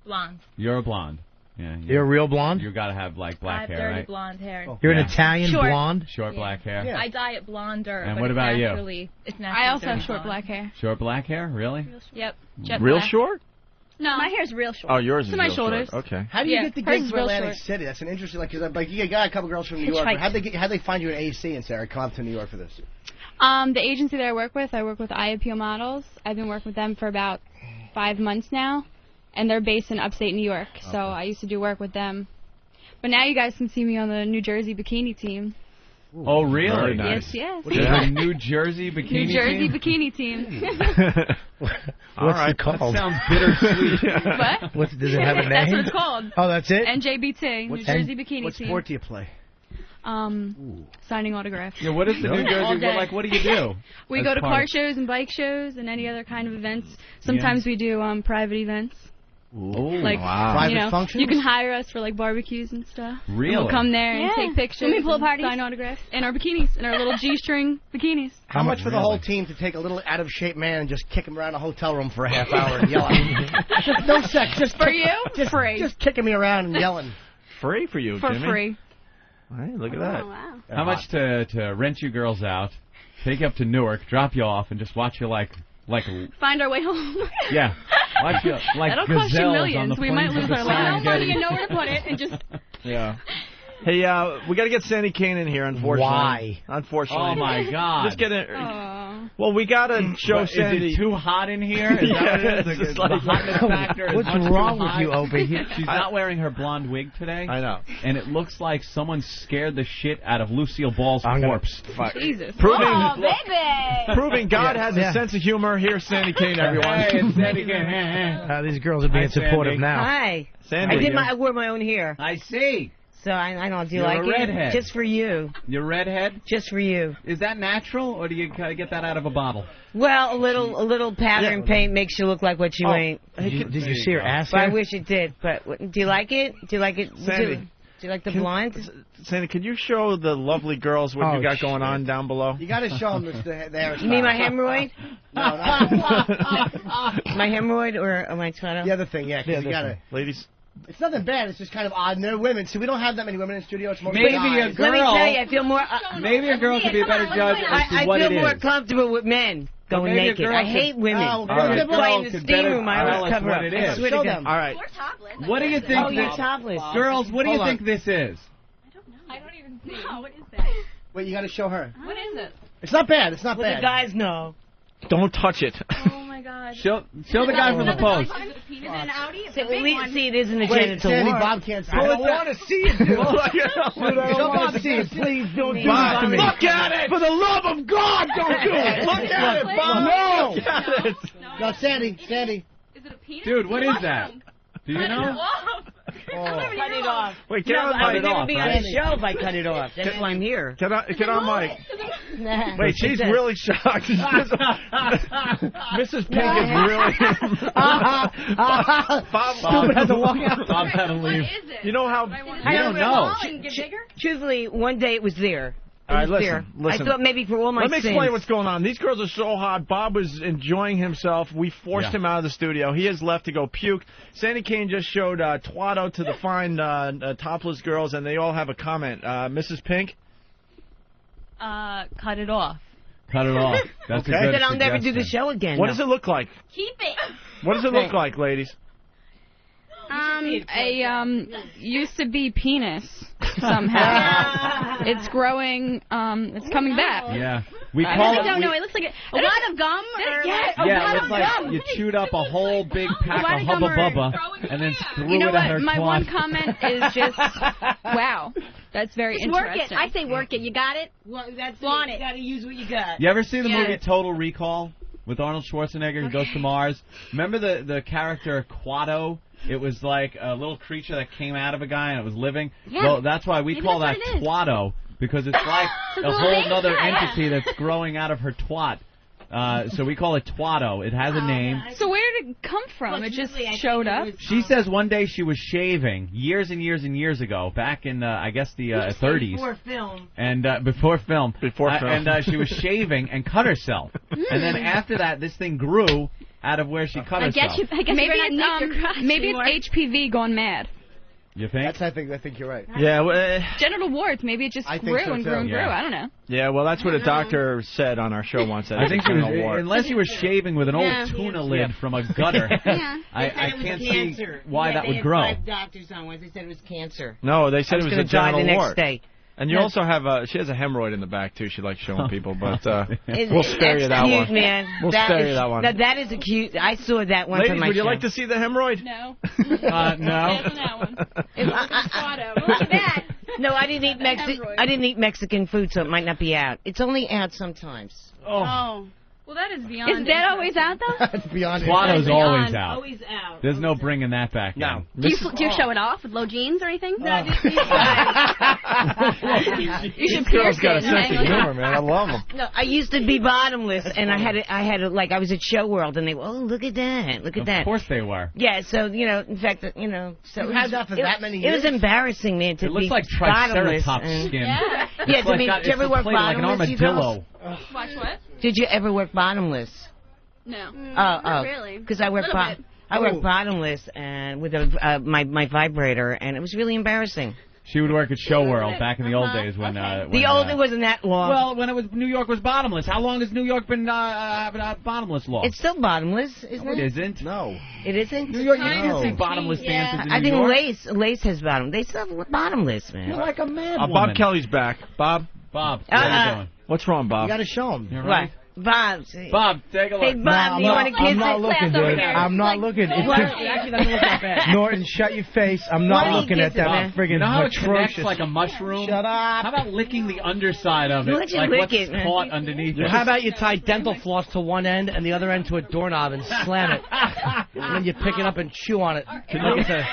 Blonde.
You're a blonde. Yeah.
You're a real blonde?
You got to have, like,
I
black
have
hair,
dirty
right?
blonde hair.
You're an
Yeah.
Italian
Short.
blonde?
Short black hair?
Yeah.
I dye it blonder.
And
but
what
it's
about you?
naturally, It's naturally
I also have
dirty
short
blonde.
black hair.
Short black hair? Really?
Yep. Jet
Real
black.
short?
No.
My hair's real short.
Oh, yours is
To my
real
shoulders.
short. Okay.
How do you
Yeah,
get the
hers
gigs
is
for
real
Atlantic
short.
City? That's an interesting, like, 'cause, like you got a couple girls from New York.
Hitchhiked.
How'd they find you at AC and Sarah come to New York for this?
The agency that I work with Eye Appeal Models. I've been working with them for about 5 months now, and they're based in upstate New York. So I used to do work with them. But now you guys can see me on the New Jersey bikini team.
Oh, really?
Very nice.
Yes.
The New Jersey bikini
New Jersey
team?
bikini team.
What's
right.
it called?
That sounds bittersweet.
What?
Does it have a name?
That's what it's called.
Oh, that's it?
NJBT, New Jersey bikini
What
team.
sport do you play?
Signing autographs.
Yeah, what is the New
All
Jersey?
day.
What do you do?
We
as
go to
part
car
of-
shows and bike shows and any other kind of events. Sometimes we do private events. Like,
wow.
Private
you know,
functions?
you can hire us for like barbecues and stuff. And
Really?
we'll come there and
Yeah.
take pictures.
Swimming pool
and
parties.
Sign autographs. In our bikinis. In our little G-string bikinis.
How much for the
Really?
whole team to take a little out of shape man and just kick him around a hotel room for a half hour and yell at him? Just no sex, just
For you? Free.
just kicking me around and yelling.
Free for you,
For
Jimmy.
free.
Hey, look at that.
Oh, wow.
How much to rent you girls out, take you up to Newark, drop you off, and just watch you like
Find our way home.
yeah, watch you like
That'll cost you
gazelles on
millions.
the
We might
plains of
lose
the
our lives.
No money
Serengeti.
and nowhere to put it, and just
Yeah. Hey, we got to get Sandy Kane in here, unfortunately.
Why?
Unfortunately.
Oh my God!
Just get it.
Aw.
Well, we got to show
What,
Sandy.
Is it too hot in here? Is that what it is?
It's just
The
like-
hotness factor is
What's
much too
wrong with
high?
you, Opie?
She's not wearing her blonde wig today.
I know.
And it looks like someone scared the shit out of Lucille Ball's
I'm gonna-
corpse.
Jesus.
Proving,
oh baby.
proving God has
Yeah.
a sense of humor. Here's Sandy Kane, everyone.
Hey, it's Sandy Kane.
These girls are being
Hi,
supportive
Sandy.
now.
Hi.
Sandy,
I wore my own hair,
I see.
so I don't. Do you
You're
like
a
it?
redhead.
Just for you.
Your redhead?
Just for you.
Is that natural, or do you get that out of a bottle?
Well, a little pattern paint makes you look like what you ain't.
Did you see her ass
But I
hair?
wish it did. But do you like it? Do you like it?
Sandy.
Do you like the blonde?
Sandy, could you show the lovely girls what
Oh,
you got going
shit.
on down below?
You got to show them the hairstyle.
You mean my hemorrhoid?
No, not
My hemorrhoid or my sweater?
the other thing, yeah, 'cause you got to...
Ladies,
It's nothing bad. It's just kind of odd. And they're women. See, we don't have that many women in the studio. It's mostly
Maybe
guys.
a girl. Let me tell you, I feel more.
Maybe a girl could be a better judge as to
I
what
feel
it
more
is.
comfortable with men going
maybe a
naked.
girl
I
could-
hate women.
Oh,
That's why in the
could
steam
better
room I
tell us
always cover
what
up.
it
I
is.
swear
Show
to
them.
God.
All right.
What do you think?
Oh, you're topless.
Girls, what do you
Hold on.
think this is?
I don't even see.
No, what is that?
Wait, you got to show her.
What is it?
It's not bad. It's not
Well,
bad.
the guys know.
Don't touch it.
Oh my God.
Show the guy from the post.
Is it an Audi? It's
See,
a big one.
see, it isn't a
Wait,
genital
Sandy,
wart.
Bob can't see
I
it.
don't want to see it, dude. Dude, I don't want to see it. Please don't do
Bob,
this to me.
look at it! For the love of God, don't do it! Look at it, Bob!
No!
Look at it!
No, Sandy.
Is it a penis?
Dude, what is that? Do you know?
Cut it off.
Wait, get
No,
on
I
mic.
would never be on the show if I cut it off. That's why I'm here.
Get on mic.
Nah.
Wait, she's really shocked. Mrs. Pink is really... Bob
Stupid has to walk out.
Bob had to leave.
You know how...
I
don't know.
Truthfully, one day it was there.
All right,
It was
listen.
there. I thought maybe for all my
Let me
sins.
explain what's going on. These girls are so hot. Bob was enjoying himself. We forced him out of the studio. He has left to go puke. Sandy Kane just showed Twatto to the fine topless girls, and they all have a comment. Mrs. Pink?
Cut it off.
Cut it off. That's
Okay.
a good
Then I'll never do the
suggestion.
show again.
What does it look like?
Keep it.
What does it look like, ladies?
A used to be penis somehow. It's growing. It's coming back.
Yeah. We
I
call
really don't
it...
know. It looks like a lot of gum. Or
Yes,
like,
a
Yeah,
lot
it's
of
like
gum.
you chewed up a whole big pack
lot
of
of
Hubba
gum or-
Bubba and then threw
You know
it at her
what? My
twat.
one comment is just, wow, that's very
just work
interesting.
it. I say work it. You got it?
Well, that's
Flaunt
it.
it.
You gotta use what you got.
You ever see the
Yes.
movie Total Recall with Arnold Schwarzenegger? He goes to Mars. Remember the character Quado? It was like a little creature that came out of a guy and it was living.
Yeah.
Well, that's why we
Maybe
call that
that's what it is.
Twatto, because it's like a
little
whole
baby.
other
Yeah, yeah.
entity that's growing out of her twat. So we call it Twatto. It has a name.
So where did it come from?
Well,
It just
truthfully, I
showed
think
up?
it was,
She says one day she was shaving years and years and years ago, back in I guess the 30s.
Before film.
And before film,
Before film.
and she was shaving and cut herself. And then after that, this thing grew out of where she cut
I
herself.
guess
Maybe
you're not naked crotch
maybe
anymore.
it's HPV gone mad.
You think?
I think you're right.
Yeah,
Genital warts. Maybe it just
I think
grew
so,
and
too.
grew and grew.
Yeah.
I don't know.
yeah. Well, that's what a doctor said on our show once. That
I think she was,
war.
unless you were shaving with an
Yeah.
old tuna lid from a gutter,
Yeah.
I
They said it was
can't see
cancer.
why
Yeah,
that
they
would
had
grow.
5 doctors on once. They said it was cancer.
No, they
I
said
was
it was
going
a
to die
genital
the next
wart.
day.
And you
No.
also have she has a hemorrhoid in the back too. She likes showing people, but
It-
we'll spare you
that's
that
cute,
one.
man.
We'll
That
spare
is-
you that one.
Now, that is a cute. I saw that one
Ladies,
on my
would you
show.
like to see the hemorrhoid?
No.
No.
No, I didn't eat I didn't eat Mexican food, so it might not be out. It's only out sometimes.
Oh.
Well, that is beyond.
Is that always out though?
It's beyond
Twatto's always
Beyond,
out.
Always out.
There's no bringing that back
No.
in.
Do you show it off with low jeans or anything?
No,
You should
This girl's
pierce
got a
it.
sense of humor, man. I love them.
No, I used to be bottomless, and I had like I was at Show World, and they were, oh, look at that, look at that.
Of course they were.
Yeah, so in fact, so
You
it
had
was,
that for
it,
that many
It was
years?
embarrassing, man, to
It looks
be
like
bottomless.
Triceratops
and-
skin.
Yeah.
Yeah,
It's
I mean,
got-
did you ever
it's
work
played like an
bottomless, you girls?
armadillo.
Watch what?
Did you ever work bottomless?
No.
Not really.
Because I work
Little bit.
I work bottomless and with a my vibrator, and it was really embarrassing.
She would work at Show World back in the old days when.
The old it wasn't that long.
Well, when it was New York was bottomless. How long has New York been bottomless law?
It's still bottomless, isn't
it?
it?
Isn't.
No.
It isn't.
New York, you can't see bottomless dances in
I
New
think
York.
Lace has bottom. They still have bottomless, man.
You're like a mad
Bob
woman.
Kelly's back. Bob,
Bob, what are you doing?
what's wrong, Bob?
You got to show him.
You're
What?
right.
Bob.
Bob, take a look.
Hey, Bob, do you want to kiss
I'm not
it?
looking, dude. I'm not looking.
What?
It's
Actually, doesn't look that bad.
Norton, shut your face. I'm
Why
not
do you
looking
kiss
at
it,
that
man?
friggin'
You know how it connects
atrocious.
like a mushroom?
Shut up.
How about licking the underside of it?
Let you
like
lick
what's
it, man.
caught underneath
Well,
it?
how about you tie dental floss to one end and the other end to a doorknob and slam it? And then you pick it up and chew on it. Like it's a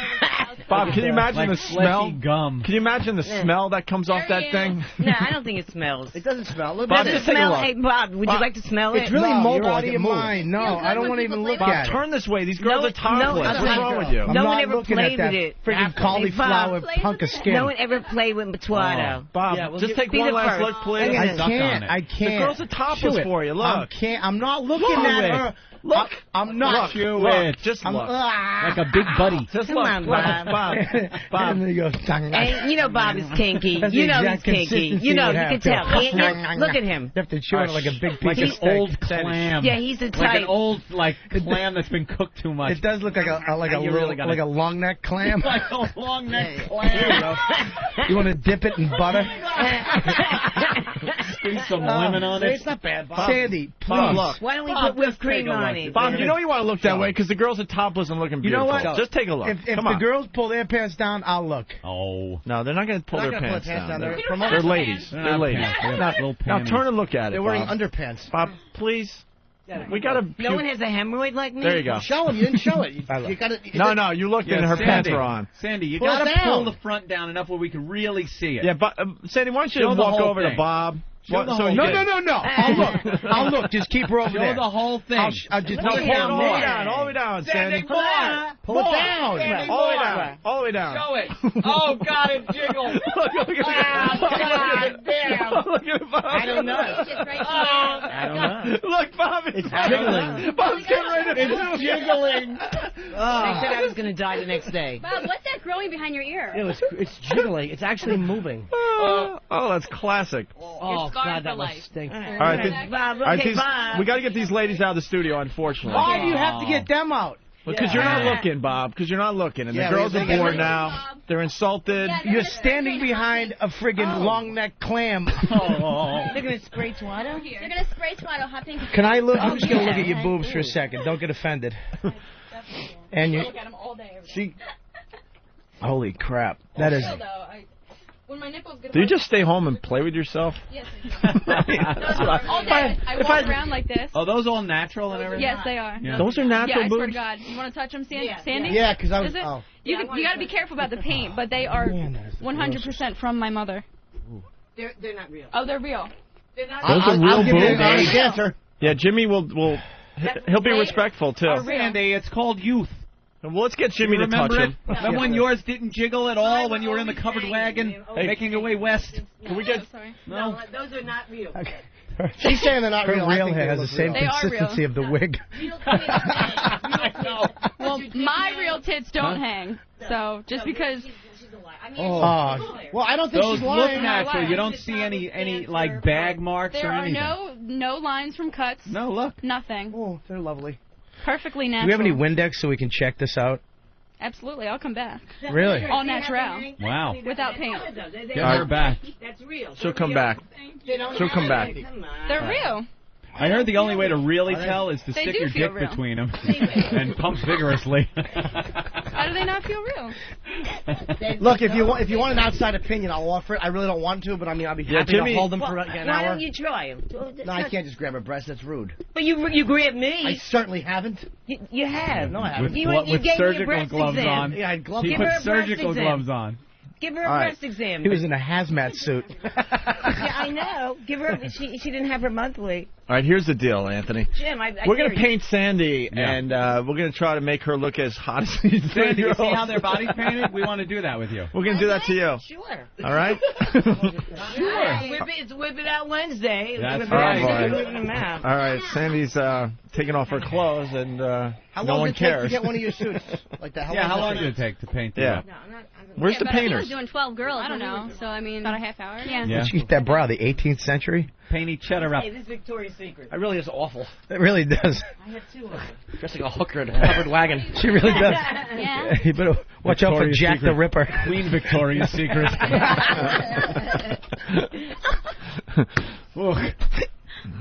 Bob, can you imagine
Like
the smell?
flecky gum.
Can you imagine the smell that comes off that thing?
No, I don't think it smells.
It doesn't smell. Look,
Bob,
it
just take a
smell.
look.
Hey, Bob, would you
Bob,
like to smell it?
It's really
No,
mobile.
you're out
like
of
it
your
moves.
mind. No, I don't want to even look
Bob,
at it.
turn this way. These girls
No,
are topless.
no,
What's wrong with you?
I'm
No one
not
ever
looking
played
at that
with it.
friggin'
Bob,
cauliflower hunk of skin.
No one ever played with Matuado.
Bob, just take one last look, please.
I can't. I can't.
The girls are topless
Chew it.
for you. Look.
I'm not looking
Look.
at her.
Look.
I'm not.
Look. Just look.
Like a big buddy.
Just
Come
look.
on, Bob.
Bob.
And then he goes,
And you know Bob is kinky.
That's
You
the
know he's
exact
kinky.
consistency
You know,
it
you
would
can
have,
tell.
too.
Look at him.
You have to chew on it like a big
Like
piece
an
of steak.
old clam.
Yeah, he's the
Like
type.
an old clam that's been cooked too much.
It does look like a
You really gotta-
like a long neck clam.
Like a long neck clam.
You want to dip it in butter?
Squeeze some lemon on it.
It's not bad, Bob.
Sandy, please.
Bob, look.
Why don't we
Bob,
put whipped
just take
cream
a
on
look.
it?
Bob, you know you want to look that way because the girls are topless and looking
You know
beautiful.
what?
Just take a look.
If
Come
the
on.
girls pull their pants down, I'll look.
Oh.
No, they're not going to pull
They're
their
not gonna
pants
pull their pants
down.
down.
They're,
They're
they're ladies.
They're
They're
not
ladies.
pants. They're
Now,
little
now
panties.
turn and look at it.
They're wearing
Bob.
underpants.
Bob, please. We got to.
No one has a hemorrhoid like me?
There you go.
Show them. You didn't show it. You got to.
No, you looked and her pants were on.
Sandy, you
Pull it
gotta
down.
pull the front down enough where we can really see it.
Yeah, but Sandy, why don't you
Show the
walk
whole
over to
thing.
Bob?
Show the
So
whole
you
No,
can-
no. I'll look. Just keep her over
Show
there.
the whole thing.
I'll just
No,
pull
pull it all the way down. All the way down, Sandy.
Pull it down.
All the way down. All the way down.
Show it. Oh, God, it jiggled.
Look at
God damn.
Look at Bob.
I don't know.
I don't know.
Look, Bob, it's
jiggling.
Bob's getting ready to
It's jiggling. They said I was going to die the next day.
Bob, what's that growing behind your ear?
It's jiggling. It's actually moving.
Oh, that's classic.
Oh, God, that must stink.
All right,
Bob,
all right,
okay,
these-
Bob.
we got to get these ladies out of the studio, unfortunately.
Why do you have to get them out?
Because you're not looking, Bob. Because you're not looking, and
Yeah,
the girls
they
are
get
bored
ready.
now. They're insulted.
You're standing behind a friggin' long neck clam.
They're going to spray Twato?
They're gonna spray tomato hot pink.
Can I look? I'm just gonna look at your boobs for a second. Don't get offended. And you.
Look at them all day. every day.
See. Holy crap! That is.
Still, though, when my nipples get
Do you
hard-
just stay home and play with yourself?
Yes, I do. All day. I
if
walk
I-
around like this.
Oh, those all natural and everything?
Yes, they are.
Yeah.
Those are natural
Yeah, I swear to
boobs.
God. You want to touch them, Sandy?
Yeah, because I was.
Is it?
Oh.
You got to be careful about the paint, but they are 100% from my mother.
They're not real.
Oh, they're real.
They're not
Those are real
I'll give you
boobs.
an honest answer.
Yeah, Jimmy will he'll be respectful too.
Sandy, it's called youth.
Well, let's get Jimmy
You
to touch
remember
him.
it? Remember when yours didn't jiggle at all when you were in the covered wagon making your way west?
Can we get?
No.
Those are not real.
She's saying they're not
Her
real. I
real
think
hair
they
has the
look
same
real.
They are
consistency
real.
of the wig.
Well, my real tits don't hang. So just because.
Oh,
Well, I don't think
Those
she's
look
lying.
natural. You don't see any like bag marks
There
or
are
anything.
no lines from cuts.
No, look.
Nothing.
Oh, they're lovely.
Perfectly
do
natural.
we have any Windex so we can check this out?
Absolutely, I'll come back.
Really?
All natural.
Wow.
Without paint.
Get her back.
That's real.
She'll come back. She'll come back.
They're real.
I heard the only way to really tell is to
They
stick
do
your
feel
dick
real.
between them and pump vigorously.
How do they not feel real?
Look, if you want an outside opinion, I'll offer it. I really don't want to, but I mean, I'll be happy
Jimmy-
to hold them for
Why
an hour.
don't you try them?
No, I can't just grab her breast. That's rude.
But you grabbed
I
me.
certainly haven't.
You have.
No, I haven't.
You
with
gave me a
surgical
breast
gloves
exam.
on.
Yeah, I had gloves
He
Give
put
her a breast
surgical
exam.
gloves on.
Give her a
All right.
breast exam.
He was in a hazmat suit.
Yeah, I know. Give her. She didn't have her monthly.
All right, here's the deal, Anthony.
Jim, I
We're gonna
dare you.
paint Sandy,
Yeah.
and we're gonna try to make her look as hot as these
Sandy, you see
30-year-olds.
how their body's painted? We want to do that with you.
We're gonna do that to you.
Sure.
All right.
It's Whip It Out Wednesday.
That's
Whip it
right.
out.
All right.
Whipping them out.
All right, Sandy's taking off her clothes, and
How
no
long
one
does it take to
cares.
get one of your suits like that?
Yeah, how
does
long
it
did it take to paint
Yeah.
that?
Where's the
but I
painters?
was doing 12 girls.
I don't know.
So I mean,
About a half hour.
Yeah.
Yeah.
Let's keep that brow, the 18th take
Paint each other up.
Hey, this is Victoria's Secret.
That really is awful.
It really does.
I have two of them.
Dressed like a hooker in a covered wagon.
She really does.
Yeah.
You better watch out for
Victoria's
Jack
Secret.
the Ripper.
Queen Victoria's Secret.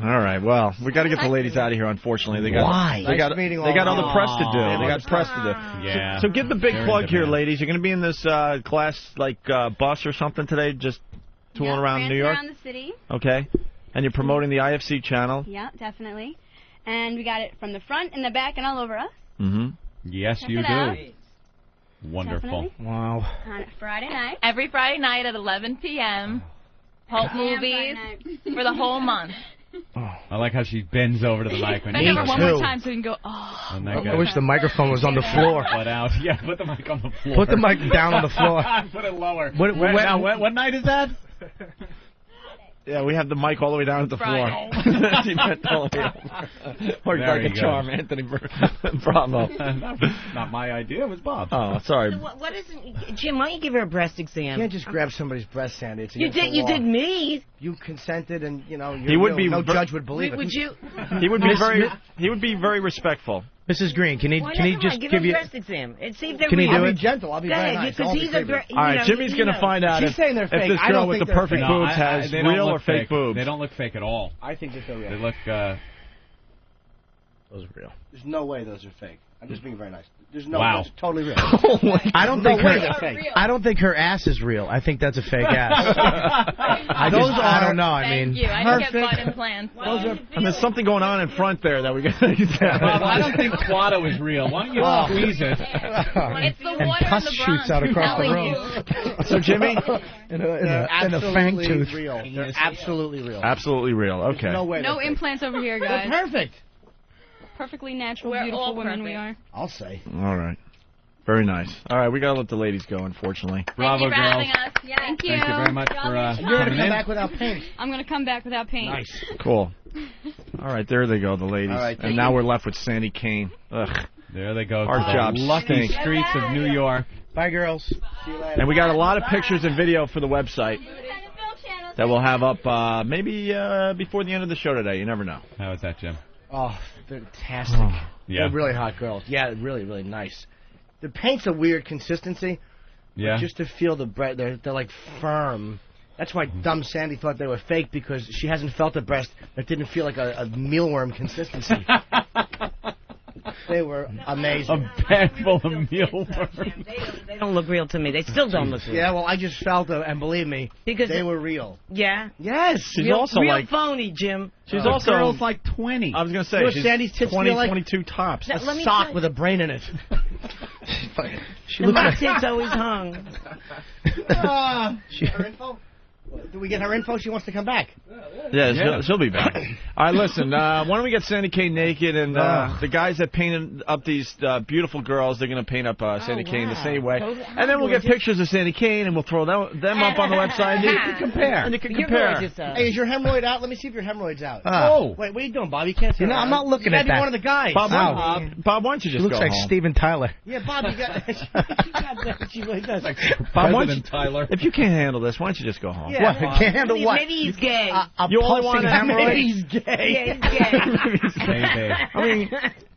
All right. Well, we got to get the ladies out of here. Unfortunately, they got
Why?
They got
Nice meeting
they got
all.
other press to do.
Aw.
They got press to do.
Yeah.
So give the big
They're
plug
in
here,
demand.
ladies. You're going to be in this glass bus or something today, just touring
Yeah,
around New
prancing
York.
around the city.
Okay. And you're promoting the IFC channel.
Yeah, definitely. And we got it from the front and the back and all over us.
Mm-hmm.
Yes,
Check
you
it
do.
out.
Wonderful.
Definitely.
Wow.
On Friday night.
Every Friday night at 11 p.m. Pulp movies for the whole month.
I like how she bends over to the mic when
Bend over one more time so we can go, oh.
And
I wish the microphone was on the floor.
Butt out. Yeah, put the mic on the floor.
Put the mic down on the floor.
Put it lower.
What
night is that?
Yeah, we have the mic all the way down at the floor. She bent all the way over. Worked
There
like
you
a
go.
charm, Anthony Bravo.
Not my idea. It was Bob.
Oh, sorry.
So what isn't Jim? Why don't you give her a breast exam?
You can't just grab somebody's breast, Sandy. It's
You
against
did.
the
You
law.
did me.
You consented, and you're
He would be
no
ver-
judge would believe it.
Would you?
He would be very respectful.
Mrs. Green, can he
Why
can
not?
he
Come
just
on, give
give
her a
you?
breast exam and see if they're
Can he
real.
do
I'll
it?
be gentle. I'll be
Go
very
ahead,
nice.
because
I'll be
he's a
creepy.
great.
All right, Jimmy's going to find out
She's
if
saying they're fake.
this
I
girl
don't
with the
think they're
perfect
fake.
boobs has
they don't
real
look
or fake boobs.
They don't look fake at all.
I think that they're real.
They look.
Those are real.
There's no way those are fake. I'm just being very nice. There's no
Wow.
those are totally real.
I don't
No
think
way
her.
they're fake.
I don't think her ass is real. I think that's a fake ass. I don't know. I
Thank
mean,
you. I didn't get butt implants.
And there's something going on in front there that we got to
Bob, I don't think Quado is real. Why don't you squeeze it?
It's the
and
water
pus
in the
shoots out
Bronx,
across the
I'm
room.
telling you.
So, Jimmy?
in
They're
a fang
absolutely
tooth.
real. They're absolutely real.
Absolutely real. Okay.
No way.
No
they're fake.
implants over here,
They're
guys.
perfect.
Perfectly natural,
We're
beautiful
all
women we
perfect.
are.
I'll say.
All right. Very nice. All right, we got to let the ladies go, unfortunately.
Bravo,
Thank you for
girls.
having us. Yeah.
Thank you.
Thank you very much for
You're
coming
gonna come
in.
back without paint.
I'm going to come back without paint.
Nice.
Cool. All right, there they go, the ladies.
All right,
and now we're left with Sandy Kane. Ugh.
There they go.
Our
to the
job
lucky
stinks.
streets of New York.
Bye, girls.
See you later.
And we got a lot of pictures and video for the website that we'll have up maybe before the end of the show today. You never know.
How is that, Jim?
Oh, fantastic.
Yeah.
They're really hot girls. Yeah, really, really nice. The paint's a weird consistency.
Yeah.
But just to feel the breast, they're like firm. That's why dumb Sandy thought they were fake, because she hasn't felt a breast that didn't feel like a mealworm consistency. They were amazing.
A bag full of mealworms.
They don't look real to me. They still don't look real.
Yeah, well, I just felt it, and believe me,
Because
they were real.
Yeah.
Yes.
She's
real,
also
real
like
phony, Jim.
she's
The
also
girl's like 20.
I was gonna say
You know what
she's
Sandy's tits
20,
feel like?
22 tops.
Now,
A
let me
sock
tell-
with a brain in it.
She
And
looks
my
like
tits always hung.
Her info? Do we get her info? She wants to come back.
Yeah, she'll be back. All right, listen. Why don't we get Sandy Kane naked, and the guys that painted up these beautiful girls, they're going to paint up Sandy Kane the same way, and then we'll get pictures of Sandy Kane, and we'll throw them up on the website, and you can compare. And you can compare.
Hey, is your hemorrhoid out? Let me see if your hemorrhoid's out.
Oh.
Wait, what are you doing, Bob? You can't see.
You know, I'm not looking
you
at
gotta be
that.
one of the guys.
Bob,
Ow.
why don't you
She
just
looks
go
like
home?
Steven Tyler.
Yeah, Bob, you got. She really does.
Bob, why don't you,
President Tyler.
if you can't handle this, why don't you just go home?
Yeah,
What?
Bob.
Can't handle what?
Maybe he's gay.
You only want to
Maybe he's gay.
Yeah, he's gay.
Maybe.
I mean,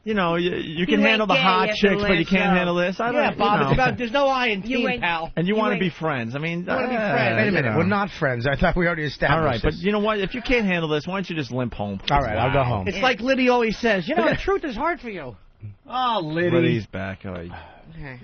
you know, you can
You
handle
ain't
the
gay
hot
after
chicks,
the
but you
last
can't
show.
handle this. I don't,
Yeah, Bob.
you know.
It's about. There's no I in team,
ain't-
pal.
And you
You
want to
ain't-
be friends. I mean,
wanna be friends.
Wait a
you
minute.
know.
We're not friends. I thought we already established
All right, but
this.
you know what? If you can't handle this, why don't you just limp home?
All right, I'll go home.
It's like Liddy always says. You know, the truth is hard for you.
Oh, Liddy.
Liddy's back. Oh,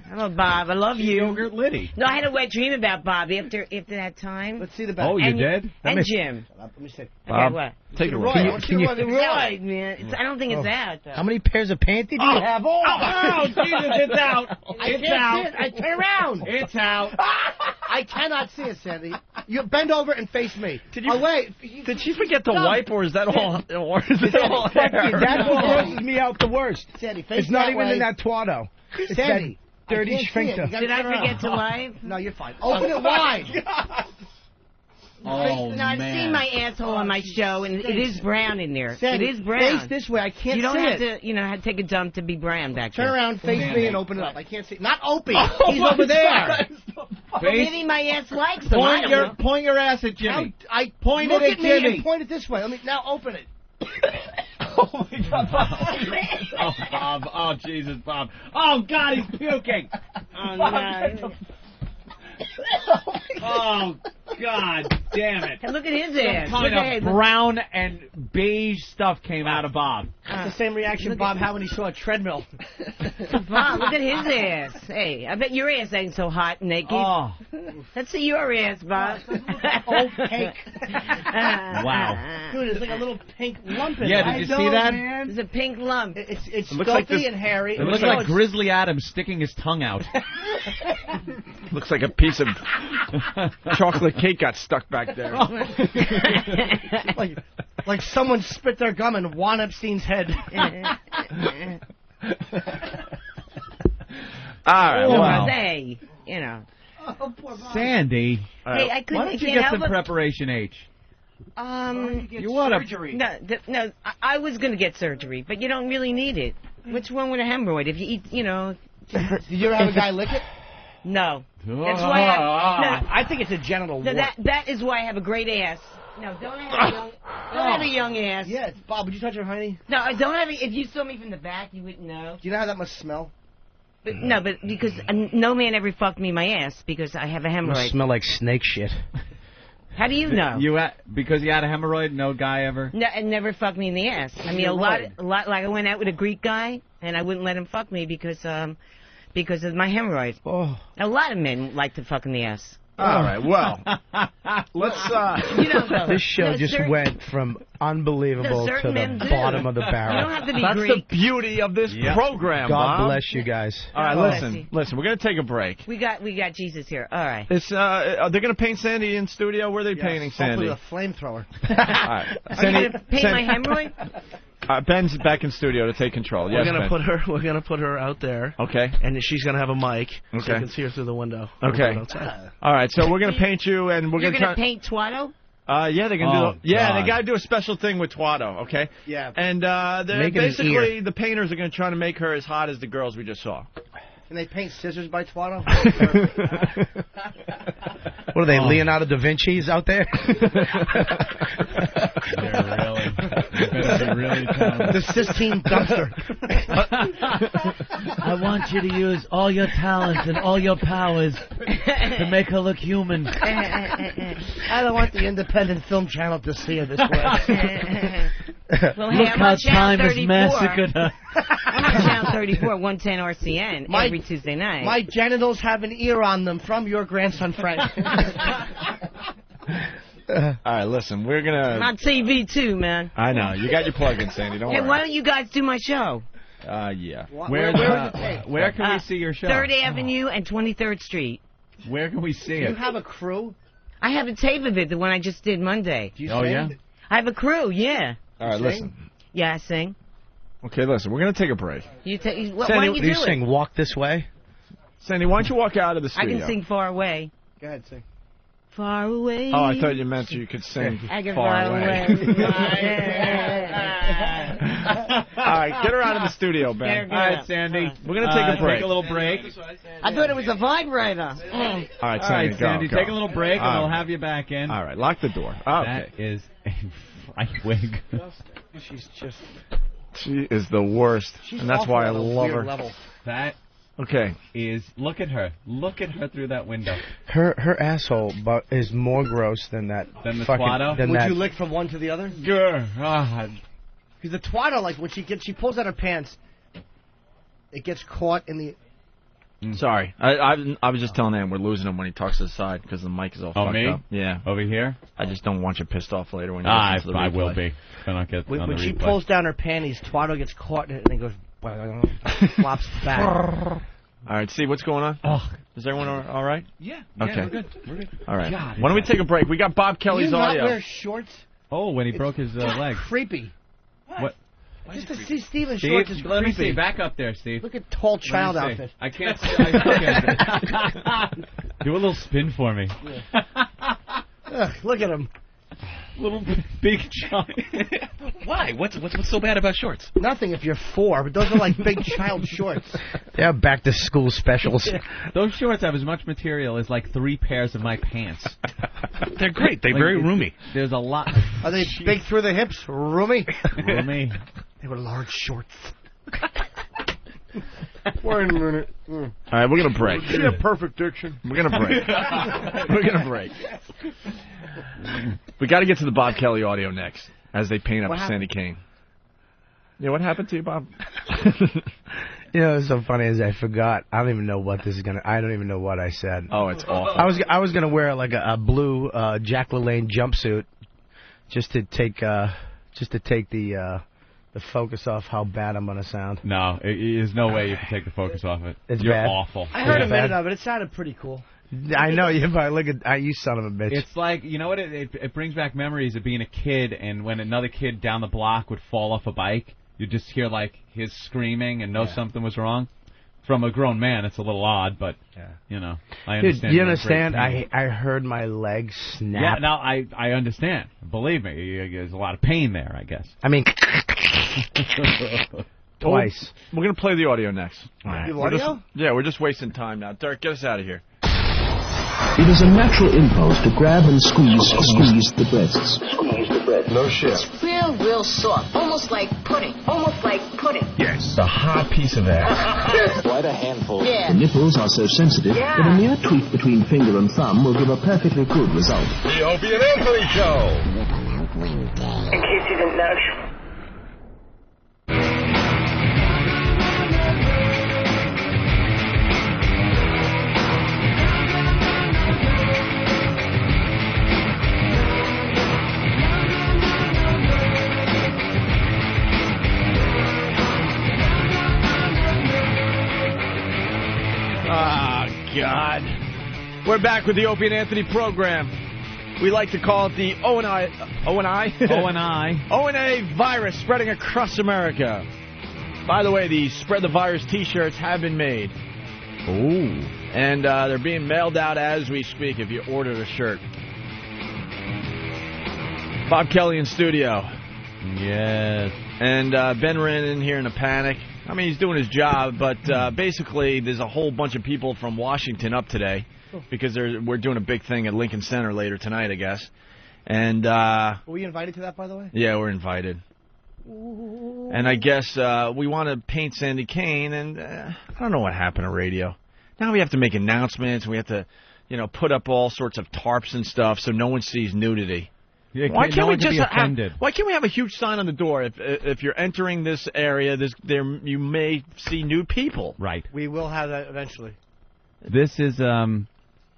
Hello, Bob. I love you.
Yogurt Liddy.
No, I had a wet dream about Bob after that time.
Let's see the back.
Oh, you
And-
did?
And Jim.
Let me see.
Bob,
Okay, what?
take a
Roy,
look.
let's see
can you-
what the
Right, man. I don't think it's out, though.
How many pairs of pants did you have?
Oh,
Jesus, it's out.
I
It's
can't
out.
see it. I turn around.
It's out.
I cannot see it, Sandy. You bend over and face me.
Did you-
Oh, wait.
Did she forget to wipe, or is that all? Or is it all
Fuck you.
hair?
That's what grosses me out the worst.
Sandy, face
It's not
that
even
way.
in that twado. It's
Sandy,
that dirty
I can't see it.
sphincter.
You gotta
Did I
turn around.
forget to wipe?
No, you're fine. Open it wide.
Oh,
No, I've
man.
seen my asshole on my show, and it is brown in there.
Sandy,
it is brown.
face this way. I can't
You don't
see
have
it.
to, have to take a dump to be brown back
Turn
there.
around, face me, and open it up. I can't see. Not Opie.
Oh,
He's over there.
Well, maybe my ass likes them. I don't know.
Point your ass at Jimmy.
I
Point
look
it
at
at
me
Jimmy.
and point it this way. Let me now open it.
Oh, my God. Oh, Bob. Oh, Jesus, Bob. Oh, God, he's puking.
Oh, no.
Oh, God damn it.
Hey, look at his ass.
Some
Look
kind
at
of brown and beige stuff came out of Bob.
That's the same reaction Bob had when he saw a treadmill.
Bob, look at his ass. Hey, I bet your ass ain't so hot and naked.
Oh.
Let's see your ass, Bob.
Old pink.
Wow.
Dude, it's like a little pink lump in
Yeah,
it.
did you see that?
Man.
It's a pink lump.
It's
looks like
stuffy
this-
and hairy.
It looks like Grizzly Adams sticking his tongue out.
Looks like a piece of chocolate cake got stuck back there.
like someone spit their gum in Juan Epstein's head.
All right, well.
Hey, you know.
Oh, poor Bob.
Sandy.
Hey, I couldn't.
Why don't you
can't
get
help
some
it.
preparation H?
You
want
surgery.
No, I was going to get surgery, but you don't really need it. What's wrong with a hemorrhoid? If you eat, you know.
Did you ever have a guy lick it?
No. That's why
I think it's a genital
no,
wart.
that is why I have a great ass. No, don't have a young ass.
Yeah, Bob, would you touch her hiney?
No, I don't have. If you saw me from the back, you wouldn't know.
Do you know how that must smell?
But no, but because no man ever fucked me in my ass because I have a
It
hemorrhoid.
smell like snake shit.
How do you know?
Because you had a hemorrhoid, no guy ever?
No, and never fucked me in the ass. I mean, a lot. Like I went out with a Greek guy, and I wouldn't let him fuck me because of my hemorrhoid.
Oh.
A lot of men like to fuck in the ass.
All right, well, let's.
You know, though,
This show
no,
just went from unbelievable to
certain men
the
do.
bottom of the
You
barrel.
don't have to be
That's
Greek.
the beauty of this program,
God
Bob.
bless you guys.
All right,
God bless
listen. We're gonna take a break.
We got Jesus here. All right.
It's are they gonna paint Sandy in studio? Where are they painting Sandy?
Hopefully a flamethrower.
All right,
Are you gonna paint my hemorrhoid?
Ben's back in studio to take control.
We're
Yes,
gonna
Ben.
We're gonna put her out there.
Okay.
And she's gonna have a mic, so
Okay.
you can see her through the window.
Okay. All right, so we're gonna paint you, and we're
You're
gonna
gonna paint Twatto?
Yeah, they're gonna
Oh,
do. Yeah,
God.
they gotta do a special thing with Twatto. Okay.
Yeah.
And they're
Make it an
basically
ear.
the painters are gonna try to make her as hot as the girls we just saw.
Can they paint scissors by Twatto?
What are they, Leonardo da Vinci's out there?
They're really talented.
The Sistine dumpster.
I want you to use all your talents and all your powers to make her look human.
I don't want the independent film channel to see her this way.
Well,
Look
I'm
how
on Channel
time has
34.
massacred her.
I'm on Channel 34, 110 RCN every Tuesday night.
My genitals have an ear on them from your grandson Frank.
All right, listen, we're
I'm
gonna.
on TV too, man.
I know you got your plug-in, Sandy. Don't
Hey,
worry.
why don't you guys do my show?
Yeah.
Where can we see your show?
3rd Avenue and 23rd Street.
Where can we see
Do you
it?
have a crew?
I have a tape of it, the one I just did Monday.
Do you
Oh,
sing?
yeah?
I have a crew, yeah.
All right, listen.
Yeah, I sing.
Okay, listen, we're gonna take a break.
Why
Sandy,
don't you
Do you
do
sing
it?
Walk This Way?
Sandy, why don't you walk out of the
I
studio?
can sing Far Away.
Go ahead, sing.
Far away.
Oh, I thought you meant you could sing
I can
far away. All right, get her out of the studio, Ben.
All right,
Sandy.
We're gonna take a break.
Take a little break.
I thought it was a vibrator.
All right,
All right,
Sandy, go,
Sandy,
go.
take a little break, and
All
we'll
right.
have you back in.
All right, lock the door. Okay.
That is a fright wig.
She's just.
She is the worst,
She's
and that's
awful
why I
on a
love
weird
her.
level.
That
Okay.
is, look at her. Look at her through that window.
Her asshole is more gross than that.
Than the
fucking,
Twatto?
Than
Would
that.
you lick from one to the other?
God.
Because the Twatto, like when she pulls out her pants, it gets caught in the.
Sorry, I was just telling Ann we're losing him when he talks to the side because the mic is all fucked
me?
up. Yeah.
Over here?
I just don't want you pissed off later when you
I
listen to the
will
replay.
be. If I don't get on
When
the
she
replay.
pulls down her panties, Twatto gets caught in it and then goes. Flops back.
All right, Steve, what's going on?
Oh.
Is everyone all right?
Yeah.
Okay.
We're good. We're good.
All right.
God,
Why don't we take a break? We got Bob
Can you
Kelly's
not
audio.
wear shorts?
Oh, when he broke his leg.
Creepy.
What?
Just to see Steve in
Steve,
shorts is
let me
creepy.
see. Back up there, Steve.
Look at tall child
Let me see.
outfit.
I can't see. I can't. Do a little spin for me.
Ugh, look at him.
Little big chunk.
Why? What's so bad about shorts?
Nothing if you're 4, but those are like big child shorts.
They have back to school specials.
Those shorts have as much material as like 3 pairs of my pants.
They're great. They're very roomy.
There's a lot.
Are they big through the hips? Roomy?
Roomy.
They were large shorts.
Wait a minute.
All right, we're gonna break.
She had perfect diction.
We're gonna break. We're gonna break. We got to get to the Bob Kelly audio next, as they paint up
What
Sandy Kane. Yeah, what happened to you, Bob?
You know, what's so funny is I forgot. I don't even know what this is gonna. I don't even know what I said.
Oh, it's awful.
I was gonna wear like a blue Jack LaLanne jumpsuit, just to take the focus off how bad I'm gonna sound.
No, there's no way you can take the focus off it.
It's
You're
bad.
awful.
I heard a minute of it. It sounded pretty cool.
I know you, but look at you, son of a bitch.
It's like, you know what? It brings back memories of being a kid, and when another kid down the block would fall off a bike, you just hear like his screaming and know something was wrong. From a grown man, it's a little odd, but you know, I understand.
Dude, you
you're in
understand?
great pain.
I heard my leg snap.
Yeah, no, I understand. Believe me, there's a lot of pain there, I guess.
I mean, twice.
We're gonna play the audio next.
All right.
The audio?
We're just wasting time now. Dirk, get us out of here.
It is a natural impulse to grab and squeeze the breasts.
No shit.
Real soft. Almost like pudding.
Yes. A hard piece of ass. Quite a handful.
Yeah.
The nipples are so sensitive that a mere tweak between finger and thumb will give a perfectly good result.
The Opie and Anthony Show.
In case you didn't know.
God. We're back with the Opie and Anthony program. We like to call it the O&I virus spreading across America. By the way, the Spread the Virus t-shirts have been made.
Ooh.
And they're being mailed out as we speak if you ordered a shirt. Bob Kelly in studio.
Yes.
And Ben ran in here in a panic. I mean, he's doing his job, but basically there's a whole bunch of people from Washington up today because we're doing a big thing at Lincoln Center later tonight, I guess. And
Were we invited to that, by the way?
yeah, we're invited. And I guess we want to paint Sandy Kane, and I don't know what happened to radio. Now we have to make announcements. We have to, put up all sorts of tarps and stuff so no one sees nudity.
Yeah,
Why can't we
be
just
offended?
Why can't we have a huge sign on the door if you're entering this area? You may see nude people.
Right.
We will have that eventually.
This is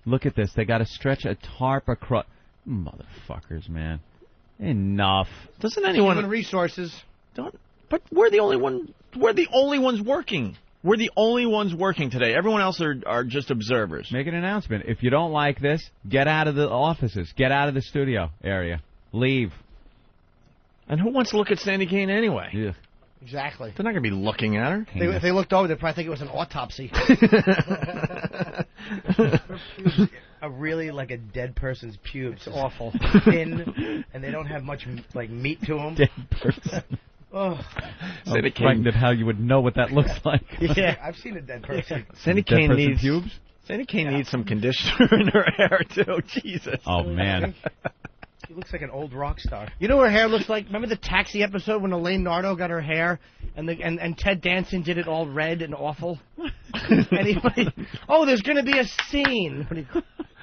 look at this. They got to stretch a tarp across. Motherfuckers, man. Enough.
Doesn't anyone
Human resources?
But we're the only one. We're the only ones working. We're the only ones working today. Everyone else are just observers.
Make an announcement. If you don't like this, get out of the offices. Get out of the studio area. Leave.
And who wants to look at Sandy Kane anyway?
Yeah.
Exactly.
They're not going to be looking at her.
If they looked over, they'd probably think it was an autopsy.
Really like a dead person's pubes.
It's awful.
Thin, and they don't have much like meat to them.
Dead person.
Oh.
I'm frightened at how you would know what that looks like.
Yeah, I've seen a dead person.
Sandy
Dead
Kane
person
needs
pubes?
Sandy Kane needs some conditioner in her hair too. Jesus.
Oh man.
He looks like an old rock star.
You know what her hair looks like? Remember the Taxi episode when Elaine Nardo got her hair and Ted Danson did it all red and awful? There's going to be a scene.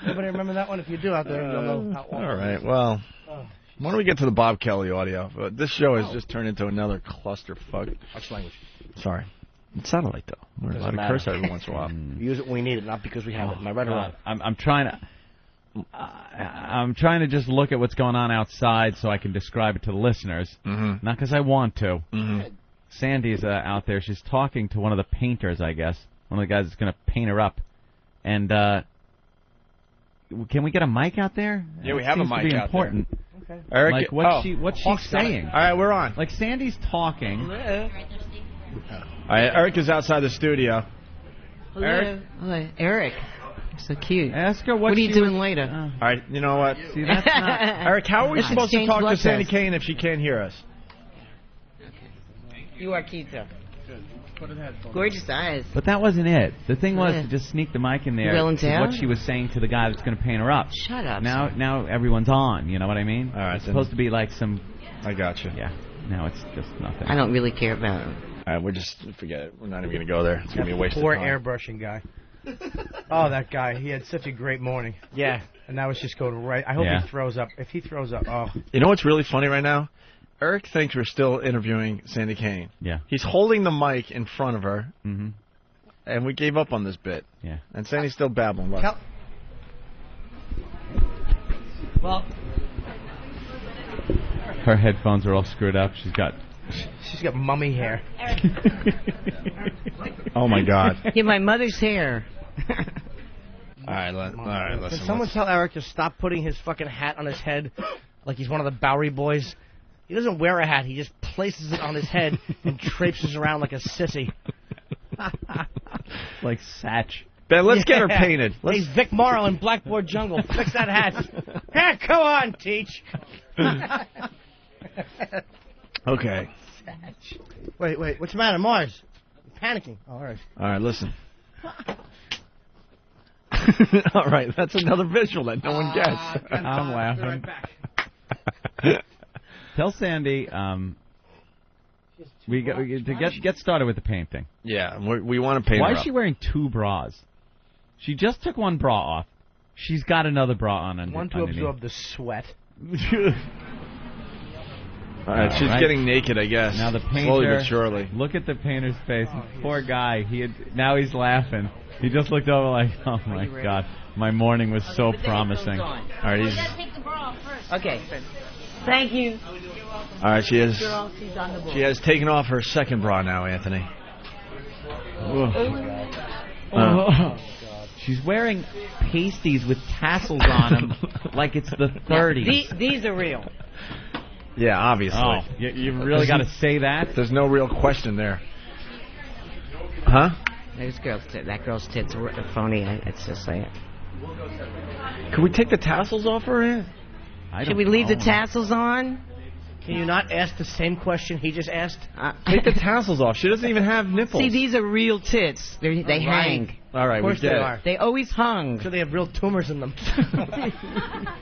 Anybody remember that one? If you do out there, you'll know how awful.
All right. Well, why don't we get to the Bob Kelly audio? This show has just turned into another clusterfuck.
Harsh language.
Sorry. It's satellite though. We're allowed to curse every once in a while.
We use it when we need it, not because we have it. Am I right or wrong?
I'm trying to just look at what's going on outside so I can describe it to the listeners.
Mm-hmm.
Not because I want to.
Mm-hmm.
Sandy's out there. She's talking to one of the painters, I guess. One of the guys that's going to paint her up. And can we get a mic out there?
Yeah, we
It
have a
seems to
mic
be
out
important.
there. Okay. Eric,
like what's she saying?
All right, we're on.
Like Sandy's talking.
All right, Eric is outside the studio.
Hello.
Eric?
Hello. Eric. So cute.
Ask her
what are you doing later?
All right, you know what?
See, that's not...
Eric, how are we
Let's
supposed to
exchange
talk to
blood
Sandy
tests.
Kane if she can't hear us?
You are cute, though. Gorgeous eyes.
But that wasn't it. The thing was to just sneak the mic in there.
Will and
to
tell?
what she was saying to the guy that's going to paint her up.
Shut up.
Now everyone's on. You know what I mean?
All right.
It's supposed to be like some.
I got you.
Yeah. Now it's just nothing.
I don't really care about him.
We're just forget it. We're not even gonna go there. It's gonna be a waste
Poor
of time.
airbrushing guy. Oh, that guy. He had such a great morning.
Yeah.
And now it's just going right. I hope
Yeah.
he throws up. If he throws up, oh.
You know what's really funny right now? Eric thinks we're still interviewing Sandy Kane.
Yeah.
He's holding the mic in front of her,
Mm-hmm.
and we gave up on this bit.
Yeah.
And Sandy's still babbling. Look.
Well,
Her headphones are all screwed up. She's got
mummy hair.
Oh my God.
Yeah, my mother's hair.
All right, listen.
Can someone tell Eric to stop putting his fucking hat on his head like he's one of the Bowery Boys? He doesn't wear a hat. He just places it on his head and traipses around like a sissy.
like Satch.
Ben, let's get her painted.
Hey, Vic Morrow in Blackboard Jungle. Fix that hat. Hey, come on, Teach.
Okay.
Wait. What's the matter, Mars? You're panicking. Oh, all right.
All right, listen. All right, that's another visual that no one gets.
I'm laughing. Tell Sandy, we get started with the painting.
Yeah, we want to paint
Why
her
is
up.
she wearing 2 bras? She just took one bra off. She's got another bra on
One to
underneath.
absorb the sweat.
All right, she's getting naked, I guess.
Now the painter.
Slowly but surely.
Look at the painter's face. Poor guy. Now he's laughing. He just looked over like, oh my God, my morning was so promising. All
right, he's.
Okay. Thank you.
All right, she has.
Girl, she's on the board.
She has taken off her second bra now, Anthony.
She's wearing pasties with tassels on them, like it's the 30s.
These are real.
Yeah, obviously.
Oh, you really got to say that?
There's no real question there. Huh?
That girl's tits are phony. Let's just say it.
Could we take the tassels off her?
Should we leave the tassels on?
Can you not ask the same question he just asked?
Take the tassels off. She doesn't even have nipples.
See, these are real tits. They hang.
All right,
Of course
we
they
get
are.
it.
They always hung.
So they have real tumors in them.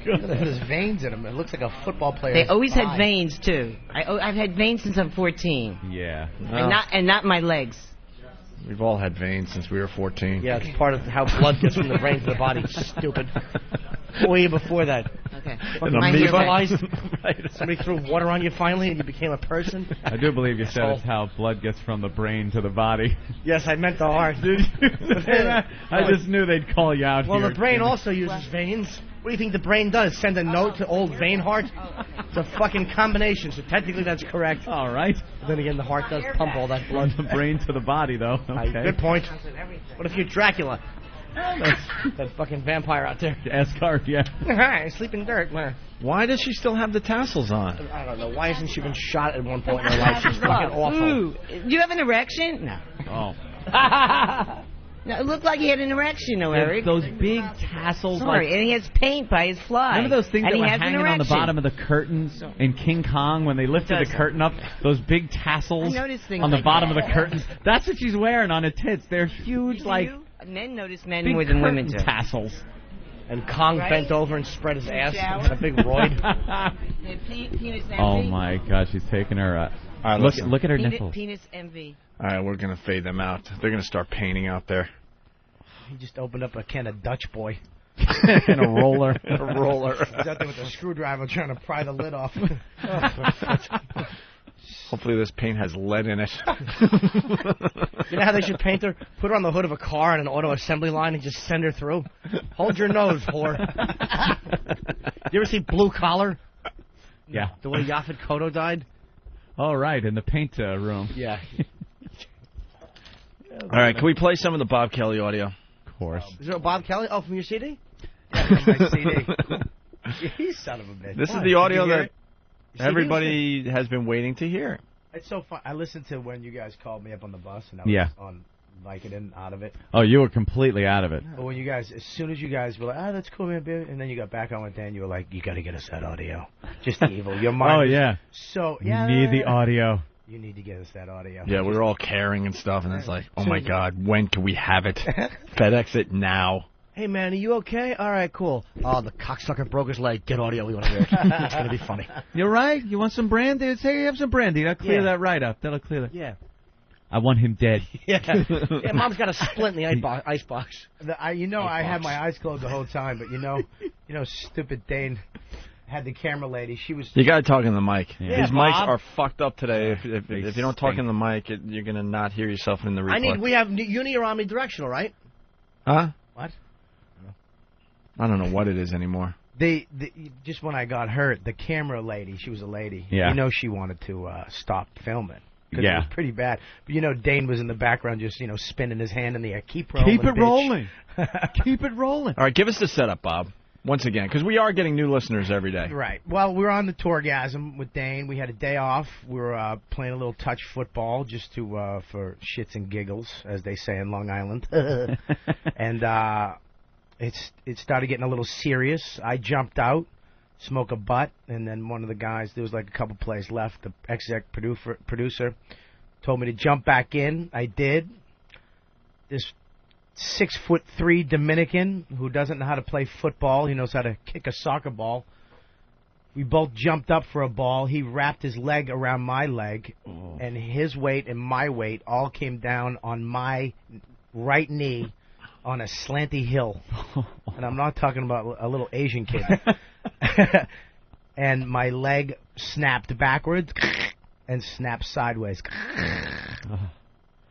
There's veins in them. It looks like a football player.
They always had veins too. I've had veins since I'm 14.
Yeah.
And not my legs.
We've all had veins since we were 14.
Yeah, it's part of how blood gets from the brain to the body. Stupid. What were you before that?
Okay.
An amoeba?
Somebody threw water on you finally and you became a person?
I do believe you said it's how blood gets from the brain to the body.
Yes, I meant the heart.
Did you say that? I just knew they'd call you out
Well,
here.
the brain also uses veins. What do you think the brain does? Send a note to old vein heart? It's a fucking combination, so technically that's correct.
All right.
But then again, the heart does pump all that blood.
From the brain to the body, though. Okay.
Good point. What if you're Dracula? That fucking vampire out there.
Asgard, yeah.
Hi, sleep in dirt.
Why does she still have the tassels on?
I don't know. Why hasn't she been shot at one point in her life? She's fucking awful.
Ooh. Do you have an erection? No.
Oh.
No, it looked like he had an erection, though, Eric.
Those big tassels.
Sorry, and he has paint by his fly.
Remember those things
and
that
he
were
has an
hanging on the
erection.
bottom of the curtains in King Kong when they lifted the curtain up? Those big tassels
I noticed things
on the
like
bottom
that.
of the curtains. That's what she's wearing on her tits. They're huge, like
Men notice men
big
more than women
curtain
do.
tassels.
And Kong bent over and spread his ass and had a big roid.
Oh my God, she's taking her.
All right,
look at her nipples.
Penis envy.
All right, we're gonna fade them out. They're gonna start painting out there.
He just opened up a can of Dutch Boy.
And a roller.
A roller.
He's out there with a screwdriver trying to pry the lid off.
Hopefully this paint has lead in it.
You know how they should paint her? Put her on the hood of a car on an auto assembly line and just send her through? Hold your nose, whore. You ever see Blue Collar?
Yeah.
The way Yaphet Kotto died?
All right, in the paint room.
Yeah.
All right, can we play some of the Bob Kelly audio?
Of course.
Is there a Bob Kelly? Oh, from your CD? Yeah, from my CD. You son of a bitch.
This
Why?
is the audio
Did you hear
that
it?
everybody has been waiting to hear.
It's so fun. I listened to when you guys called me up on the bus, and I was on Vicodin, out of it.
Oh, you were completely out of it.
But when you guys, as soon as you guys were like, that's cool, man, baby, and then you got back on with Dan, you were like, you got to get us that audio. Just evil. Your mind.
Oh,
was
yeah.
So,
You need the audio.
You need to get us that audio.
Yeah, we were all caring and stuff, and it's like, oh my God, when can we have it? FedEx it now.
Hey, man, are you okay? All right, cool. Oh, the cocksucker broke his leg. Get audio. We want to hear it. It's going to be funny.
You're right. You want some brandy? Say you have some brandy. That'll clear
Yeah.
that right up. That'll clear that.
Yeah.
I want him dead.
Yeah, Mom's got a splint in the icebox.
I had my eyes closed the whole time, but stupid Dane had the camera lady. She was.
You got to talk in the mic.
Yeah,
These mics
Bob.
are fucked up today. If you don't talk in the mic, you're gonna not hear yourself in the replay.
We have uni or omnidirectional, right?
Huh?
What?
I
don't know what it is anymore.
Just when I got hurt, the camera lady, she was a lady.
Yeah.
She wanted to stop filming. 'Cause
Yeah.
It was pretty bad. But Dane was in the background just, spinning his hand in the air. Keep rolling,
Keep it
bitch.
rolling.
Keep it rolling.
All right, give us the setup, Bob. Once again, because we are getting new listeners every day.
Right. Well, we were on the Tourgasm with Dane. We had a day off. We were playing a little touch football just for shits and giggles, as they say in Long Island. And it started getting a little serious. I jumped out, smoke a butt, and then one of the guys, there was like a couple plays left, the exec producer told me to jump back in. I did. This 6'3" Dominican who doesn't know how to play football. He knows how to kick a soccer ball. We both jumped up for a ball. He wrapped his leg around my leg, and his weight and my weight all came down on my right knee on a slanty hill. And I'm not talking about a little Asian kid. And my leg snapped backwards and snapped sideways.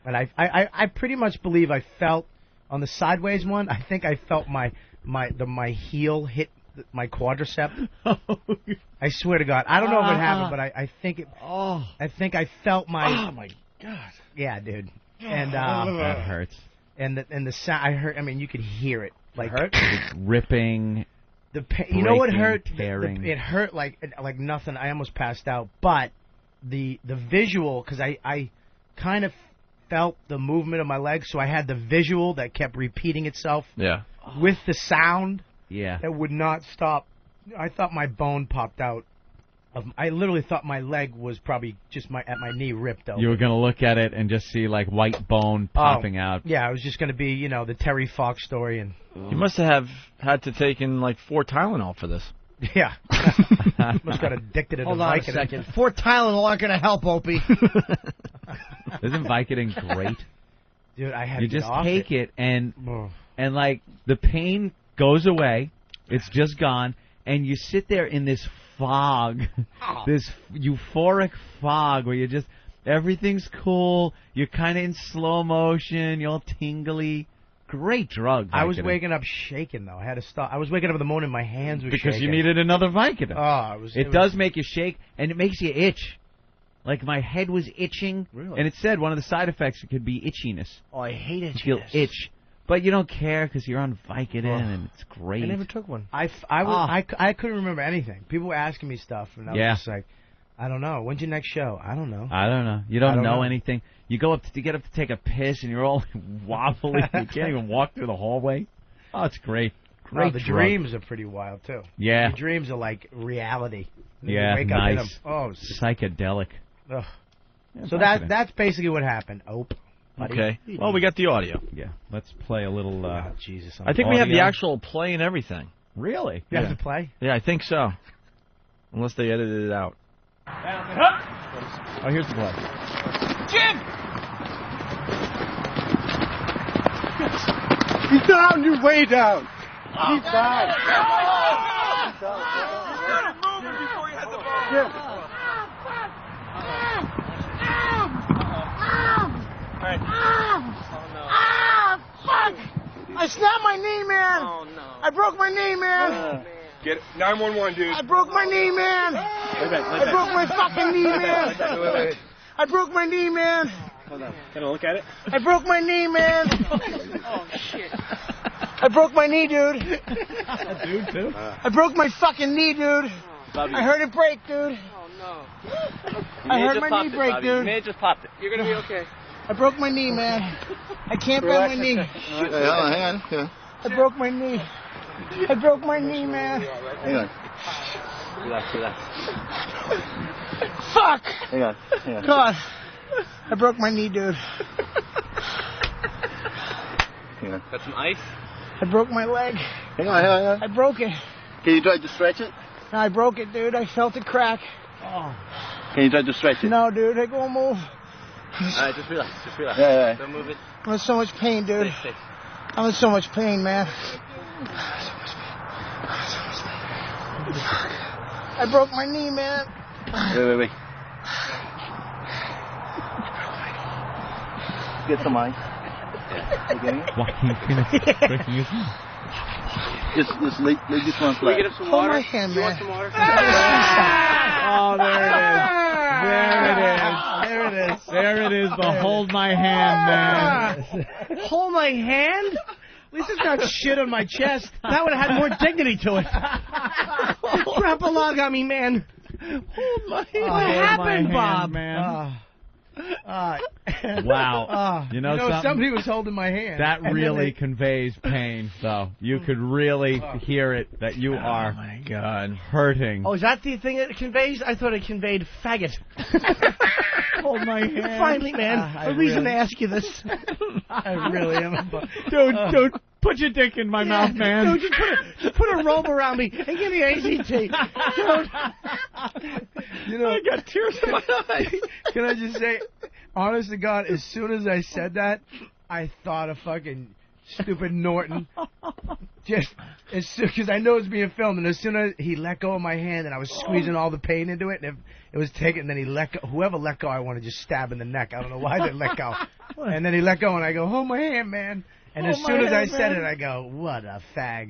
And I pretty much believe I felt on the sideways one. I think I felt my heel hit my quadricep. I swear to God, I don't know if it happened, but I think it. I think I felt my.
Oh my God.
Yeah, dude. And
that hurts.
And the sound I heard. I mean, you could hear it. Like
It's ripping.
The pain, you know what hurt?
Tearing.
It hurt like nothing. I almost passed out. But the visual, because I kind of felt the movement of my legs, so I had the visual that kept repeating itself.
Yeah.
With the sound.
Yeah.
That would not stop. I thought my bone popped out. I literally thought my leg was probably just at my knee ripped open.
You were gonna look at it and just see like white bone popping out.
Yeah, it was just gonna be the Terry Fox story and.
You must have had to take in like 4 Tylenol for this.
Yeah. Must got addicted to
Hold
the
on
Vicodin.
a second. 4 Tylenol aren't going to help, Opie.
Isn't Vicodin great?
Dude, I had
You
to get
just
off
take
it.
and like the pain goes away. It's just gone, and you sit there in this fog, this euphoric fog where everything's cool. You're kind of in slow motion. You're all tingly. Great drug.
I was
Vicodin.
waking up shaking though. I had to stop. I was waking up in the morning, my hands were
because
shaking.
you needed another Vicodin.
Oh,
it does make you shake, and it makes you itch. Like my head was itching,
Really?
and it said one of the side effects could be itchiness.
Oh, I hate
You
itchiness.
feel itch, but you don't care because you're on Vicodin, and it's great.
I never took one.
I couldn't remember anything. People were asking me stuff, and I was just like, I don't know. When's your next show? I don't know.
I don't know. You don't know anything. You go up to get up to take a piss, and you're all wobbly. You can't even walk through the hallway. Oh, it's great. Great.
The
drug.
dreams are pretty wild too.
Yeah.
Your dreams are like reality. And then
Yeah,
you wake up in them.
nice.
Oh,
Psychedelic.
ugh.
Yeah,
So
Vicodin.
that's basically what happened. Buddy.
Okay. Well, we got the audio.
Yeah. Let's play a little.
Jesus.
I think we have the
audio.
actual play and everything.
Really?
You have to play?
Yeah, I think so. Unless they edited it out. Oh, here's the play.
Jim!
He's down, you're way down. He's down.
I snapped my knee, man. Oh, no. I broke my knee, man.
Get it. 911, dude.
I broke my knee, man. I broke my fucking knee, man.
Wait.
I broke my knee, man.
Hold on. Can I look at it?
I broke my knee, man. Oh, shit. I broke my knee, dude.
Dude, too?
I broke my fucking knee, dude.
Bobby.
I heard it break, dude.
Oh, no.
I heard my knee break, dude.
You may have just popped it. You're going to be okay.
I broke my knee, man. I can't bend my knee.
Hang on. Yeah.
I broke my knee. I broke my knee, man.
Hang on.
Relax.
Fuck!
Hang on.
God. I broke my knee, dude.
Hang on.
Got some ice?
I broke my leg.
Hang on.
I broke it.
Can you try to stretch it?
No, I broke it, dude. I felt it crack. Oh.
Can you try to stretch it?
No, dude. I won't move.
Alright, just relax. Just relax.
Yeah.
Don't move it.
I'm in so much pain, dude.
Stay.
I'm in so much pain, man. I broke my knee, man.
Wait. Get some ice. You getting it?
Joaquin Phoenix breaking his knee.
Just leave this one
Can we
flat.
get him some
Hold
water?
my hand,
You want
man.
some water?
Oh, there it is. There it is. The hold my hand, man.
Hold my hand? At least it's not shit on my chest. That would have had more dignity to it. Drop a log on me, man.
Hold my hand.
What happened,
hand,
Bob?
man.
Wow.
You know something?
somebody was holding my hand.
That
And then
really
they-
conveys pain, though. You could really hear it that you are
my God.
hurting.
Oh, is that the thing it conveys? I thought it conveyed faggot.
Hold my hand.
Finally, man.
I
A reason
really-
to ask you this. I really am.
Dude, put your dick in my mouth, man.
Dude, just put a robe around me and give me ACT. Dude.
You know, I got tears in my eyes.
Can I just say, honest to God, as soon as I said that, I thought of fucking stupid Norton. Just as soon, because I know it's being filmed, and as soon as he let go of my hand, and I was squeezing all the pain into it, and it was taken, and then he let go. Whoever let go, I want to just stab in the neck. I don't know why they let go. And then he let go, and I go, hold my hand, man. And as soon as I said it, I go, what a fag.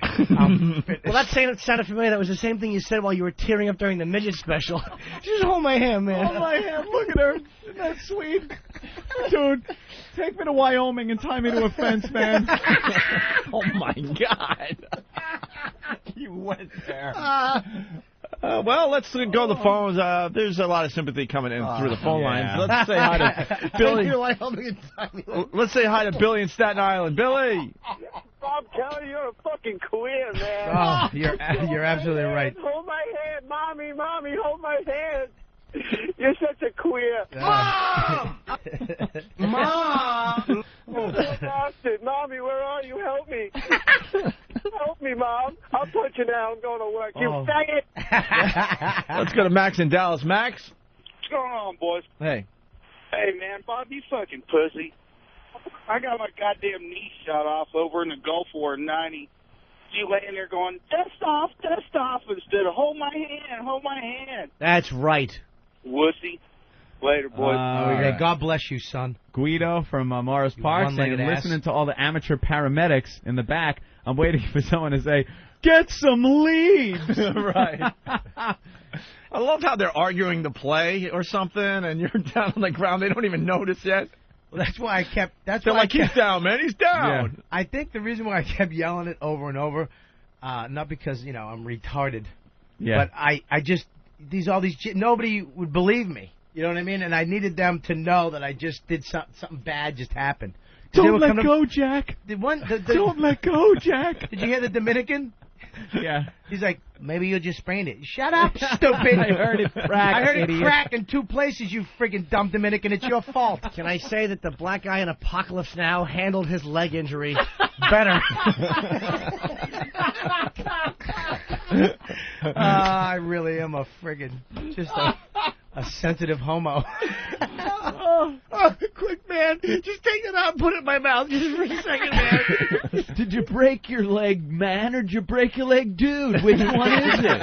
Well, that sounded familiar. That was the same thing you said while you were tearing up during the midget special. Just hold my hand, man.
Hold my hand. Look at her. Isn't that sweet? Dude, take me to Wyoming and tie me to a fence, man.
Oh, my God. You went there. Well, let's go to the phones. There's a lot of sympathy coming in through the phone lines. Let's say hi to Billy. Let's say hi to Billy in Staten Island. Billy.
Bob Kelly, you're a fucking queer, man.
Oh, you're absolutely right.
Hold my hand, mommy, hold my hand. You're such a queer.
Mom!
Bastard, mommy, where are you? Help me. Help me, Mom. I'll put you now. I'm going to work. You faggot.
Let's go to Max in Dallas. Max.
What's going on, boys?
Hey.
Hey, man, Bob, you fucking pussy. I got my goddamn knee shot off over in the Gulf War in 90. You laying there going, dust off, instead of hold my hand.
That's right.
Wussy. Later, boys.
Yeah, God bless you, son.
Guido from Morris Park saying,
one-legged ass.
listening to all the amateur paramedics in the back, I'm waiting for someone to say, get some leads.
Right. I love how they're arguing the play or something, and you're down on the ground. They don't even notice yet.
Well, that's why I kept. That's
They're
why
like, he's down, man. He's down.
Yeah. I think the reason why I kept yelling it over and over, not because I'm retarded, but I just nobody would believe me. You know what I mean? And I needed them to know that I just did something bad just happened.
Don't let go, Jack.
Don't
let go, Jack.
Did you hear the Dominican?
Yeah.
He's like, maybe you'll just sprain it. Shut up, stupid.
I heard it crack,
I heard
idiot.
it crack in 2 places, you freaking dumb Dominican. It's your fault.
Can I say that the black guy in Apocalypse Now handled his leg injury better?
I really am a friggin' just a sensitive homo.
Quick, man. Just take it out and put it in my mouth just for a second, man.
Did you break your leg, man, or did you break your leg, dude? Which one is it?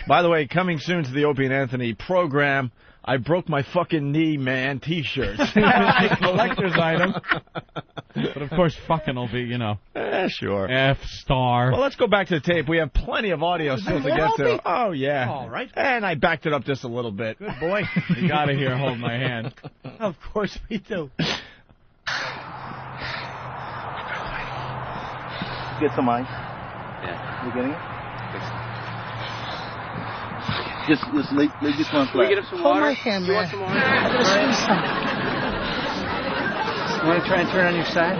By the way, coming soon to the Opie and Anthony program, I broke my fucking knee, man, T-shirts.
Collector's item. But, of course, fucking will be,
Sure.
F-star.
Well, let's go back to the tape. We have plenty of audio still to get to. Oh, yeah.
All right.
And I backed it up just a little bit.
Good boy.
You gotta hear hold my hand.
Of course we do.
Get some ice. Yeah. You getting it? Just leave this one
Can we
flat.
get him some
Hold
water?
my hand,
You
man.
want some water?
I'm gonna squeeze some.
You want to try and turn on your side?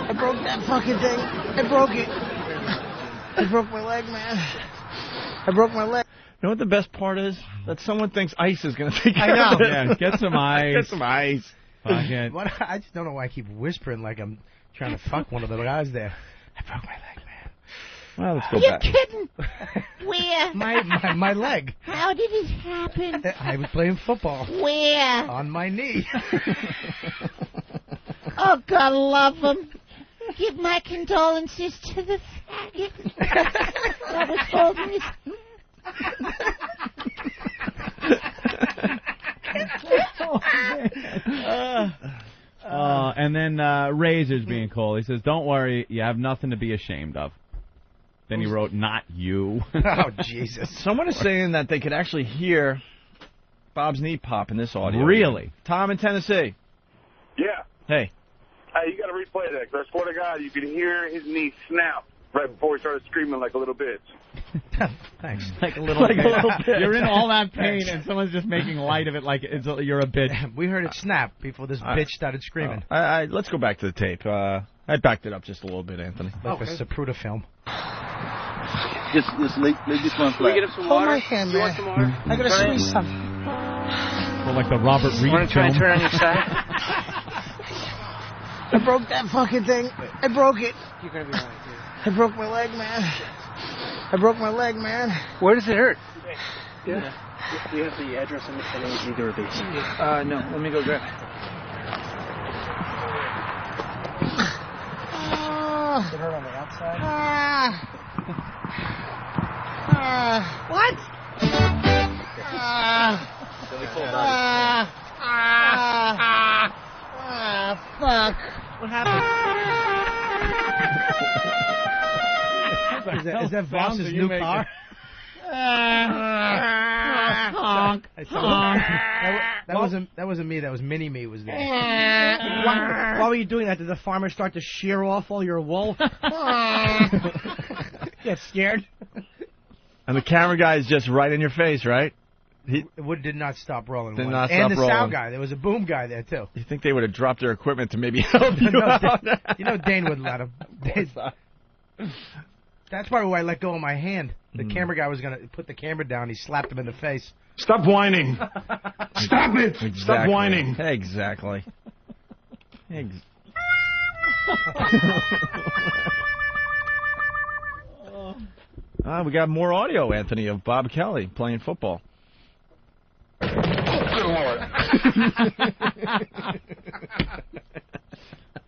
I broke that fucking thing. I broke it. I broke my leg, man. I broke my leg.
You know what the best part is? That someone thinks ice is going to take
I
care
know.
of it.
Yeah, get some ice.
Get some ice.
Fuck it.
What? I just don't know why I keep whispering like I'm trying to fuck one of the guys there. I broke my leg, man.
Well, let's go
Are you
back.
kidding? Where?
My leg.
How did it happen?
I was playing football.
Where?
On my knee.
Oh, God love him. Give my condolences to the faggot that was holding his...
And then Razor's being called. He says, "Don't worry, you have nothing to be ashamed of." Then he wrote, "Not you."
Oh, Jesus.
Someone is saying that they could actually hear Bob's knee pop in this audio.
Really?
Tom in Tennessee.
Yeah.
Hey.
Hey, you got to replay that, 'cause I swear to God, you could hear his knee snap right before he started screaming like a little bitch.
Thanks.
Like a little bit. You're in all that pain, and someone's just making light of it like you're a bitch.
We heard it snap before this bitch started screaming.
Let's go back to the tape. I backed it up just a little bit, Anthony.
Like a Zapruder film.
Just leave this one flat.
Hold my hand, man. I gotta squeeze something.
Well, like the Robert Reed
Wanna try and
film.
turn on your side? I broke that fucking thing. I broke it. You're gonna be alright, dude. I broke my leg, man. I broke my leg, man.
Where does it hurt?
Yeah.
Do you have the address on either of these?
No, let me go grab it.
Does it hurt on the outside?
What? Fuck.
What happened? Is that Voss's new car?
Honk.
That wasn't me. That was Mini Me was there.
Why were you doing that? Did the farmer start to shear off all your wool? Get scared?
And the camera guy is just right in your face, right?
Wood did not stop rolling.
Did
once.
not
and
stop
the
rolling.
sound guy. There was a boom guy there, too.
You think they would have dropped their equipment to maybe help you out?
You know Dane wouldn't let him. That's probably why I let go of my hand. The camera guy was going to put the camera down. He slapped him in the face.
Stop whining. Stop it.
Exactly.
Stop whining.
Exactly. We got more audio, Anthony, of Bob Kelly playing football.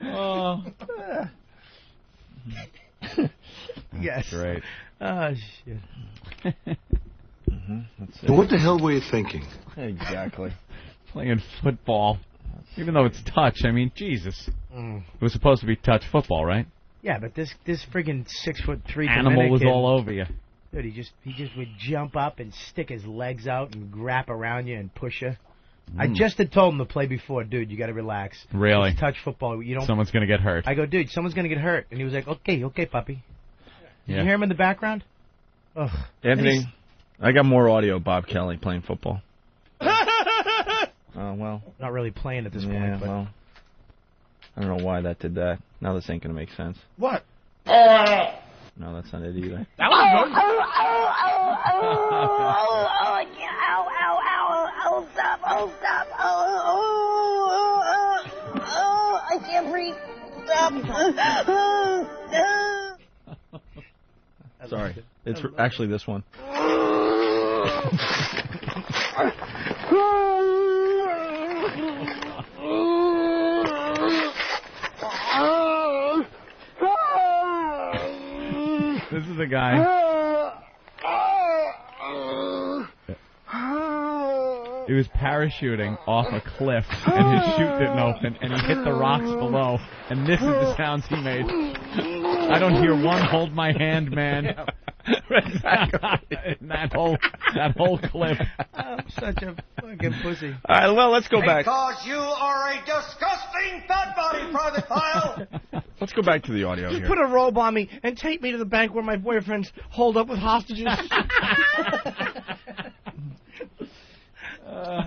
Oh. Yes.
Great.
Oh, shit.
What the hell were you thinking?
Exactly.
Playing football. Even though it's touch, I mean, Jesus.
Mm.
It was supposed to be touch football, right?
Yeah, but this friggin' 6'3"
Animal was
Dominican,
all over you.
Dude, he just would jump up and stick his legs out and wrap around you and push you. I just had told him to play before, dude. You got to relax.
Really?
It's touch football. You don't.
Someone's gonna get hurt.
I go, dude. Someone's gonna get hurt, and he was like, okay, puppy. Did
Yeah.
you hear him in the background? Ugh.
Anthony, I got more audio of Bob Kelly playing football. Oh, well.
Not really playing at this
Yeah,
point, but.
well. I don't know why that did that. Now this ain't going to make sense.
What?
No, that's not it either.
That was good. I can't breathe. Stop.
Sorry. It's actually this one.
This is a guy. He was parachuting off a cliff, and his chute didn't open, and he hit the rocks below, and this is the sounds he made. I don't hear one hold my hand, man. that whole clip.
I'm such a fucking pussy.
All right, well, let's go back.
Because you are a disgusting fat body, Private Pile.
Let's go back to the audio
Just
here.
put a robe on me and take me to the bank where my boyfriend's holed up with hostages.
All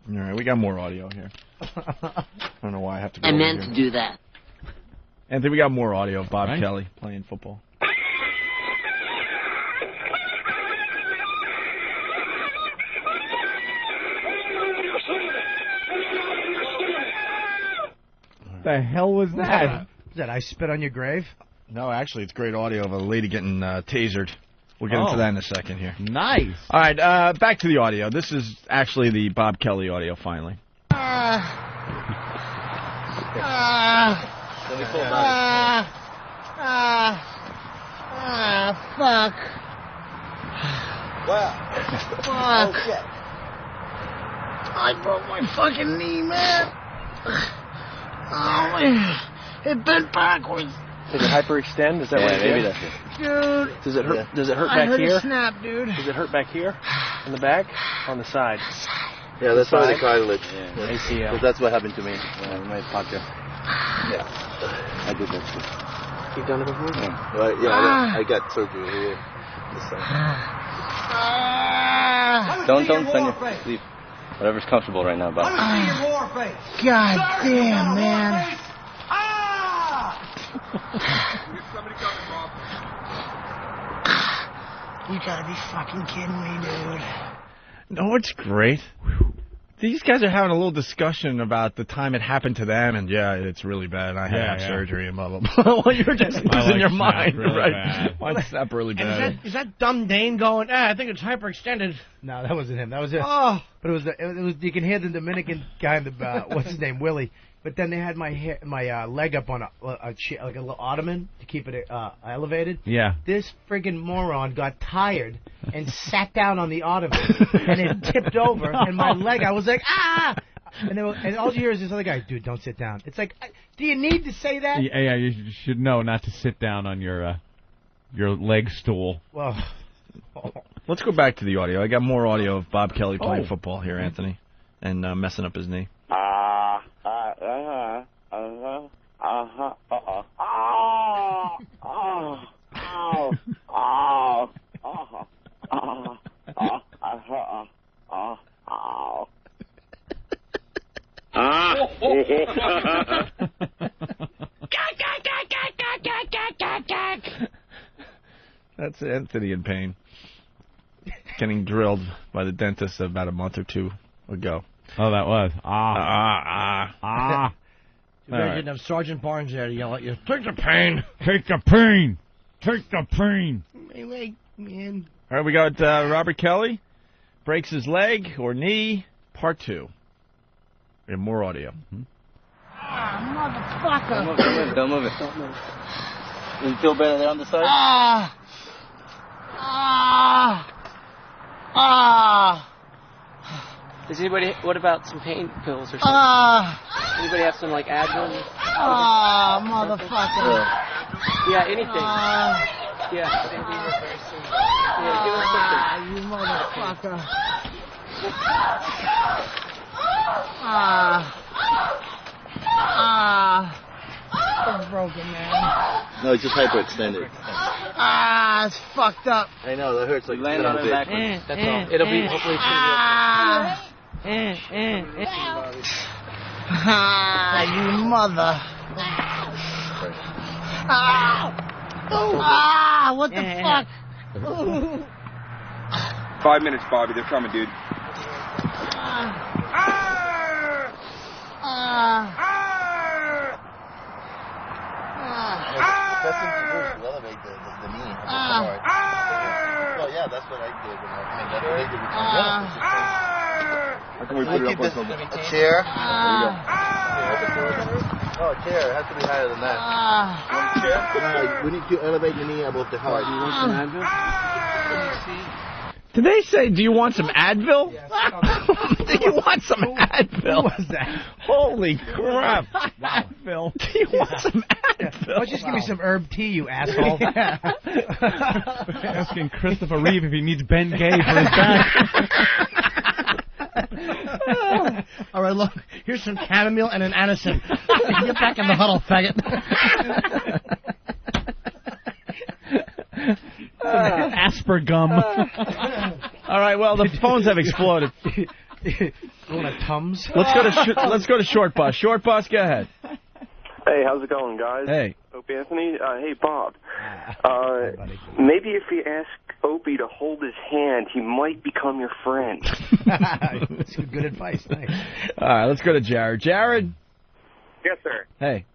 right, we got more audio here. I don't know why I have to go
I
over
meant
here.
to do that.
Anthony, we got more audio of Bob
Right.
Kelly playing football.
The hell was that?
Is that I spit on your grave?
No, actually, it's great audio of a lady getting tasered. We'll get into that in a second here.
Nice.
All right, back to the audio. This is actually the Bob Kelly audio, finally.
Fuck.
Wow.
Fuck.
Oh, shit.
I broke my fucking knee, man. Oh, man. It bent backwards.
Did it hyperextend? Is that what it
maybe
did?
that's it.
Dude.
Does it hurt?
Yeah.
Does it hurt
I
back
heard
here?
it snap, dude.
Does it hurt back here? In the back? On the side?
Yeah, that's probably the
Side?
cartilage.
Yeah. ACL.
Because that's what happened to me in my pocket. Yeah. I did that too.
You've done it before?
Yeah. Well, I got surgery here. This side. Don't send your sleep. Whatever's comfortable right now, Bob.
God damn, man. You gotta be fucking kidding me, dude.
No, it's great. These guys are having a little discussion about the time it happened to them, and yeah, it's really bad. I had to have surgery and blah, blah, blah. Well, you're just losing your mind,
really
right?
bad.
Why snap really bad?
Is that dumb Dane going, I think it's hyperextended?
No, that wasn't him. That was it.
Oh.
But it was. You can hear the Dominican guy in the what's his name, Willie. But then they had my leg up on a chair, like a little ottoman to keep it elevated.
Yeah.
This friggin' moron got tired and sat down on the ottoman, and it tipped over, and my leg, I was like, ah! And all you hear is this other guy, dude, don't sit down. It's like, do you need to say that?
Yeah, you should know not to sit down on your leg stool.
Well,
let's go back to the audio. I got more audio of Bob Kelly playing football here, Anthony, and messing up his knee. That's Anthony in pain. Getting drilled by the dentist about a month or two ago.
Oh, that was.
Imagine have Sergeant Barnes there to yell at you, take the pain.
Take the pain. Take the pain.
My leg, man.
All right, we got Robert Kelly. Breaks his leg or knee, part 2. We have more audio.
Motherfucker.
Don't move it. Does it feel better there on the side?
Does anybody? What about some pain pills or something? Anybody have some like Advil?
Motherfucker.
Yeah, anything. Yeah. Yeah, give us something.
You motherfucker. I'm broken, man.
No, it's just hyperextended.
It's fucked up.
I know, that hurts like
Land on it backwards. That's all. It'll be hopefully
You mother. What the fuck?
5 minutes, Bobby. They're coming, dude.
That's supposed to elevate the knee. Well, yeah, that's what I did. I mean, that's what I did with my
How can we put it up on something?
A chair? Oh, a chair. It has to be higher than that. One chair? We need to elevate your knee above the heart. You want some Advil?
Did they say, do you want some Advil? Do you want some Advil?
Who was that?
Holy crap. Advil. Do you want some Advil?
Why don't you just give me some herb tea, you asshole?
Asking Christopher Reeve if he needs Ben Gay for his back.
All right, look, here's some chamomile and an Anacin. Get back in the huddle, faggot.
Aspergum.
All right, well, the phones have exploded.
You want a Tums?
Let's go to Short Bus. Short Bus, go ahead.
Hey, how's it going, guys?
Hey.
Opie Anthony. Hey, Bob. Maybe if you ask Opie to hold his hand, he might become your friend.
That's good advice. Thanks.
All right, let's go to Jared. Jared?
Yes, sir.
Hey.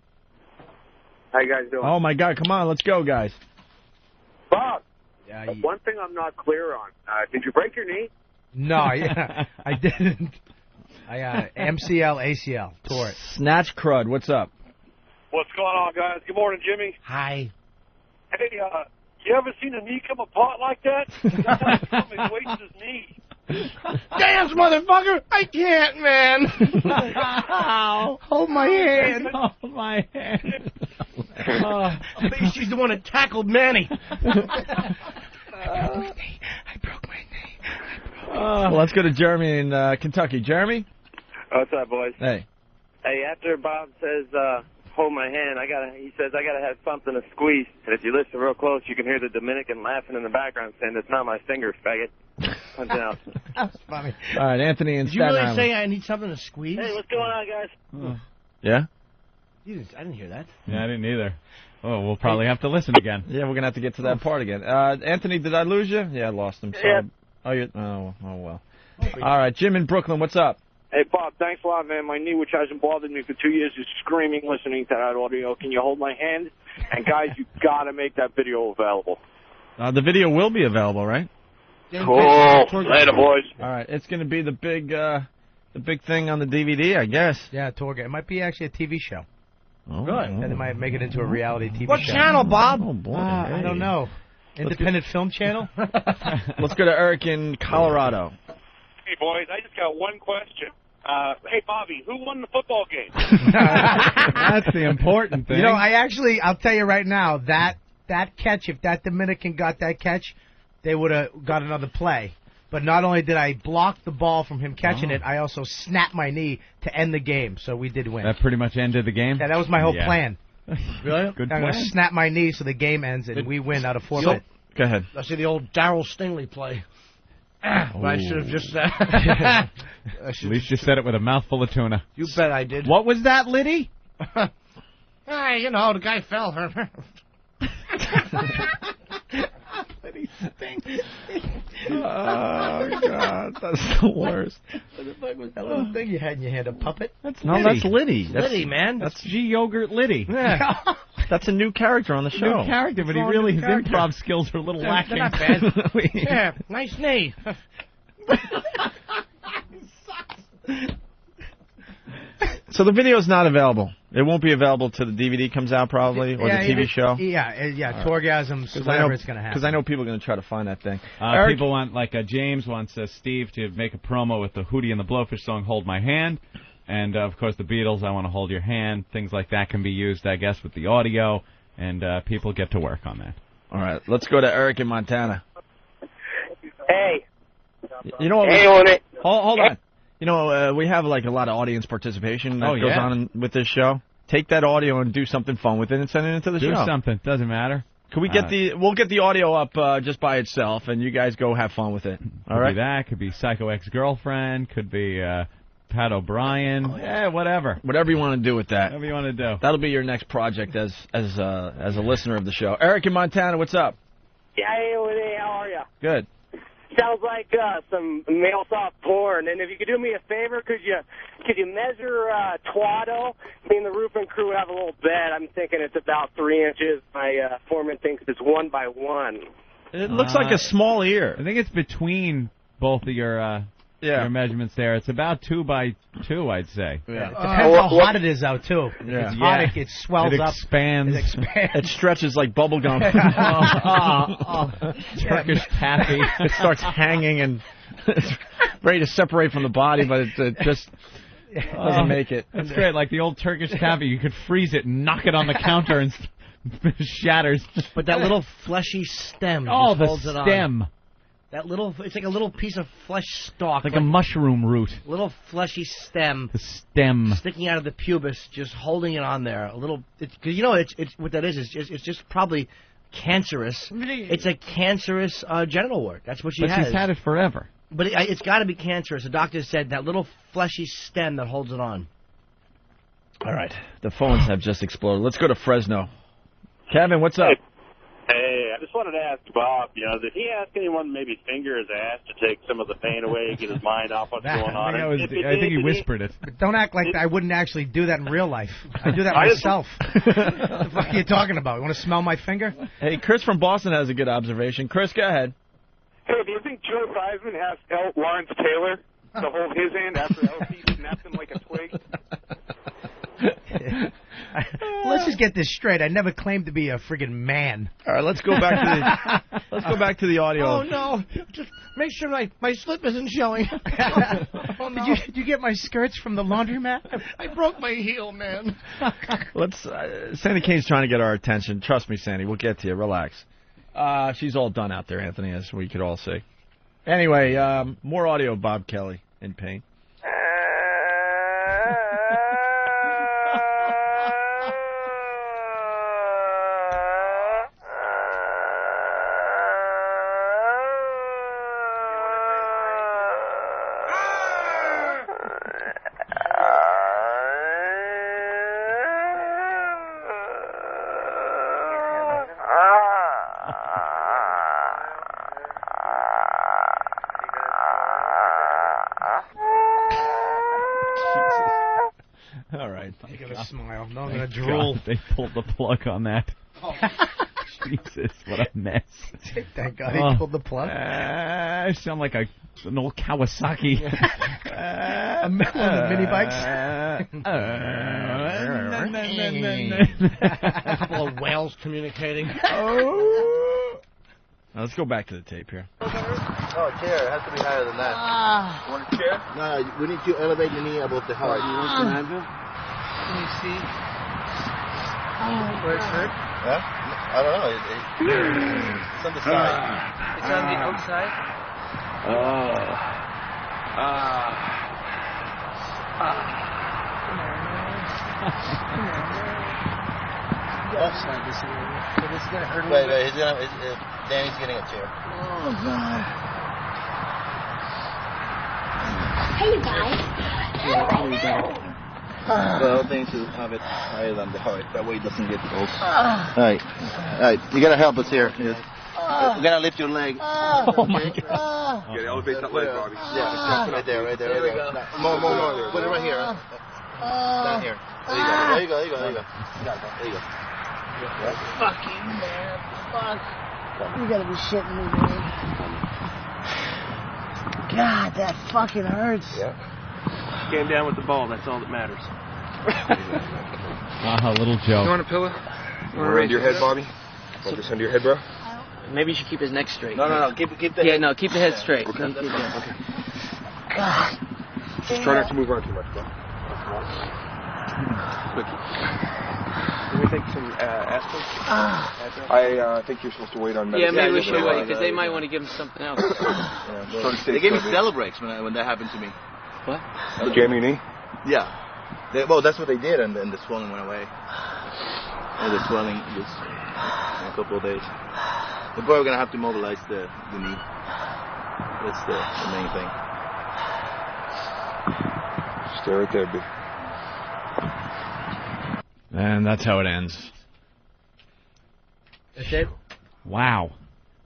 How you guys doing?
Oh, my God. Come on. Let's go, guys.
Bob, one thing I'm not clear on. Did you break your knee?
No, I didn't. I MCL, ACL, tore it.
Snatch Crud. What's up?
What's going on, guys? Good morning, Jimmy.
Hi.
Hey, you ever seen a knee come apart like that? Somebody wastes his knee.
Dance, motherfucker! I can't, man. Hold my hand.
Hold my hand.
I think she's the one that tackled Manny.
Well, let's go to Jeremy in Kentucky. Jeremy?
What's up, boys?
Hey.
Hey, after Bob says, hold my hand, he says, I gotta have something to squeeze. And if you listen real close, you can hear the Dominican laughing in the background saying, it's not my finger, faggot. Punch out.
That's funny.
All right, Anthony in
Did you
Staten
really
Island.
say I need something to squeeze?
Hey, what's going on, guys?
Yeah?
I didn't hear that.
Yeah, I didn't either. Oh, we'll probably have to listen again.
Yeah, we're going to have to get to that part again. Anthony, did I lose you? Yeah, I lost him.
Yeah.
Oh, well. All right, Jim in Brooklyn, what's up?
Hey, Bob, thanks a lot, man. My knee, which hasn't bothered me for 2 years, is screaming listening to that audio. Can you hold my hand? And, guys, you got to make that video available.
The video will be available, right?
Cool. Later, boys.
All right, it's going to be the big thing on the DVD, I guess.
Yeah, tour guide. It might be actually a TV show.
Oh,
Good.
And they might make it into a reality TV
What
show.
channel, Bob?
Oh, boy.
I don't know. Independent Film Channel?
Let's go to Eric in Colorado.
Hey, boys, I just got one question. Hey, Bobby, who won the football game?
That's the important thing.
You know, I'll tell you right now, that catch, if that Dominican got that catch, they would have got another play. But not only did I block the ball from him catching it, I also snapped my knee to end the game. So we did win.
That pretty much ended the game?
Yeah, that was my whole plan.
Really?
Good
I'm going to
plan.
snap my knee so the game ends and we win out of forfeit.
Go ahead.
I see the old Darryl Stingley play. But I should have just said. I
At
should-
least you said it with a mouthful of tuna.
You bet I did.
What was that, Liddy?
Hey, you know, the guy fell.
Liddy stinks.
Oh, God, that's the worst.
What the fuck was that little thing you had in your hand? A puppet?
That's
No, that's Liddy. That's
Liddy, man.
That's G Yogurt Liddy.
Yeah. That's a new character on the show.
New character, but his improv skills are a little lacking.
They're not bad. Yeah, nice knee.
So the video's not available. It won't be available till the DVD comes out, probably, or the TV show.
Yeah, Tourgasms, whatever it's going to happen.
Because I know people are going to try to find that thing.
People want, like James wants Steve to make a promo with the Hootie and the Blowfish song, Hold My Hand. And, of course, the Beatles, I Want to Hold Your Hand. Things like that can be used, I guess, with the audio. And people get to work on that.
All right, let's go to Eric in Montana.
Hey.
You know what?
Hey, on it.
Hold on. You know, we have like a lot of audience participation that goes on with this show. Take that audio and do something fun with it and send it into the show.
Do something. Doesn't matter.
Can we get we'll get the audio up just by itself, and you guys go have fun with it. All
Could
right?
be that. Could be Psycho Ex-Girlfriend. Could be Pat O'Brien. Yeah, whatever.
Whatever you want to do with that.
Whatever you want to do.
That'll be your next project as a listener of the show. Eric in Montana, what's up?
Yeah, hey, how are you?
Good.
Sounds like some male soft porn. And if you could do me a favor, could you measure Twado? Me and the roofing crew have a little bed. I'm thinking it's about 3 inches. My foreman thinks it's 1 by 1.
It looks like a small ear.
I think it's between both of your measurements there. It's about 2 by 2, I'd say.
Yeah. It depends how hot it is out, too. If it's hot, it swells
it
up.
Expands.
It expands.
It stretches like bubble gum.
Turkish taffy.
It starts hanging and it's ready to separate from the body, but it just doesn't make it.
That's great. Like the old Turkish taffy, you could freeze it and knock it on the counter and shatters.
But that little fleshy stem
Oh,
just
the
holds it on.
stem.
That little, it's like a little piece of flesh stalk.
Like a mushroom root.
Little fleshy stem.
The stem.
Sticking out of the pubis, just holding it on there. A little, because you know, it's what that is. It's just probably cancerous. It's a cancerous genital wart. That's what she
But
has.
she's had it forever.
But it's got to be cancerous. The doctor said that little fleshy stem that holds it on.
All right. The phones have just exploded. Let's go to Fresno. Kevin, what's up?
Hey, I just
just wanted to ask Bob, did he ask anyone to maybe finger his ass to take some of the pain away, get his mind off what's going on?
I think he whispered it.
But don't act like I wouldn't actually do that in real life. I do that myself. What the fuck are you talking about? You want to smell my finger?
Hey, Chris from Boston has a good observation. Chris, go ahead.
Hey, do you think Joe Theismann asked Lawrence Taylor to hold his hand after LT snapped him like a twig?
Let's just get this straight. I never claimed to be a friggin' man.
All right, let's go back to the audio.
Oh no! Just make sure my slip isn't showing. Oh, no.
Did you get my skirts from the laundromat?
I broke my heel, man.
Let's. Sandy Kane's trying to get our attention. Trust me, Sandy. We'll get to you. Relax. She's all done out there, Anthony, as we could all see. Anyway, more audio of Bob Kelly in pain.
Smile. No, I'm going to drool.
God, they pulled the plug on that.
Oh.
Jesus, what a mess.
Thank God he pulled the plug.
I sound like an old Kawasaki.
One of the mini bikes.
A couple of whales communicating.
Now, let's go back to the tape here.
Oh, a chair. It has to be higher than that.
You want a chair?
No, we need to elevate the knee above the heart.
You want some Advil?
Can you see where it's hurt?
Huh? I don't know. It's on the side.
It's on the outside?
Offside this area. But it's going to hurt a
Wait,
little bit.
Danny's getting a chair.
Oh, God.
Hey, you guys.
The thing is to have it higher than the heart. That way it doesn't get close. Alright. Alright. You gotta help us here. We're gonna lift your leg.
Oh my God.
You gotta elevate that leg, Bobby.
Yeah, right there. There we go. More. Put it right here. Down here. There you go. There you go.
Fucking man. Fuck. You gotta be shitting me, man. God, that fucking hurts.
Yeah.
Came down with the ball. That's all that matters.
Little joke.
You want a pillow? You want to raise your head, Bobby? Want this under your head, bro?
Maybe you should keep his neck straight.
No. Keep the
head. No, keep the head straight.
Okay.
Okay.
God.
Just try not to move around too much, bro. Can we take some aspirin? I think you're supposed to wait on medicine.
Yeah, maybe we should wait, because they might want to give him something else.
They gave me Celebrex when that happened to me.
What?
You jam your knee?
Yeah. Well, that's what they did, and then the swelling went away. And the swelling just in a couple of days. We're probably going to have to mobilize the knee. That's the main thing.
Stay right there, B.
And that's how it ends.
That's it?
Wow.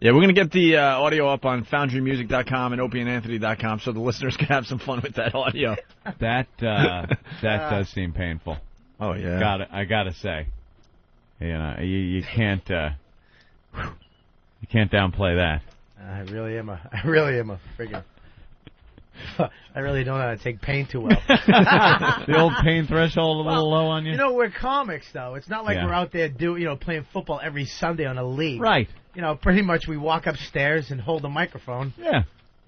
Yeah, we're going to get the audio up on FoundryMusic.com and OpieandAnthony.com so the listeners can have some fun with that audio.
That does seem painful.
Oh, yeah.
I gotta say. You can't downplay that.
I really am a friggin'. I really don't know how to take pain too well.
The old pain threshold a little low on you?
You know, we're comics, though. It's not like we're out there playing football every Sunday on a league.
Right.
Pretty much we walk upstairs and hold the microphone.
Yeah.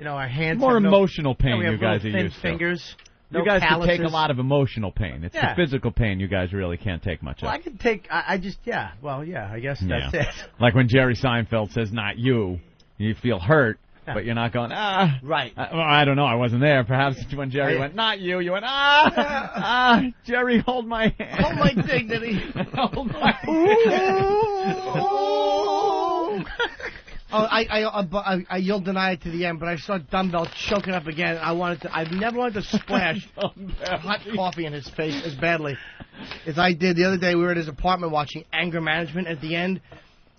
Our hands
more
have
emotional pain
we have
you guys are
thin
used
fingers,
to.
No
you guys
calluses.
can take a lot of emotional pain. It's the physical pain you guys really can't take much of.
I can take, I guess that's it.
Like when Jerry Seinfeld says, not you, you feel hurt. But you're not going,
Right.
I don't know. I wasn't there. Perhaps when Jerry went, not you, you went, Jerry, hold my hand.
Hold my dignity.
Hold my
I yelled deny it to the end, but I saw Dumbbell choking up again. I've never wanted to splash hot coffee in his face as badly as I did the other day. We were at his apartment watching Anger Management. At the end,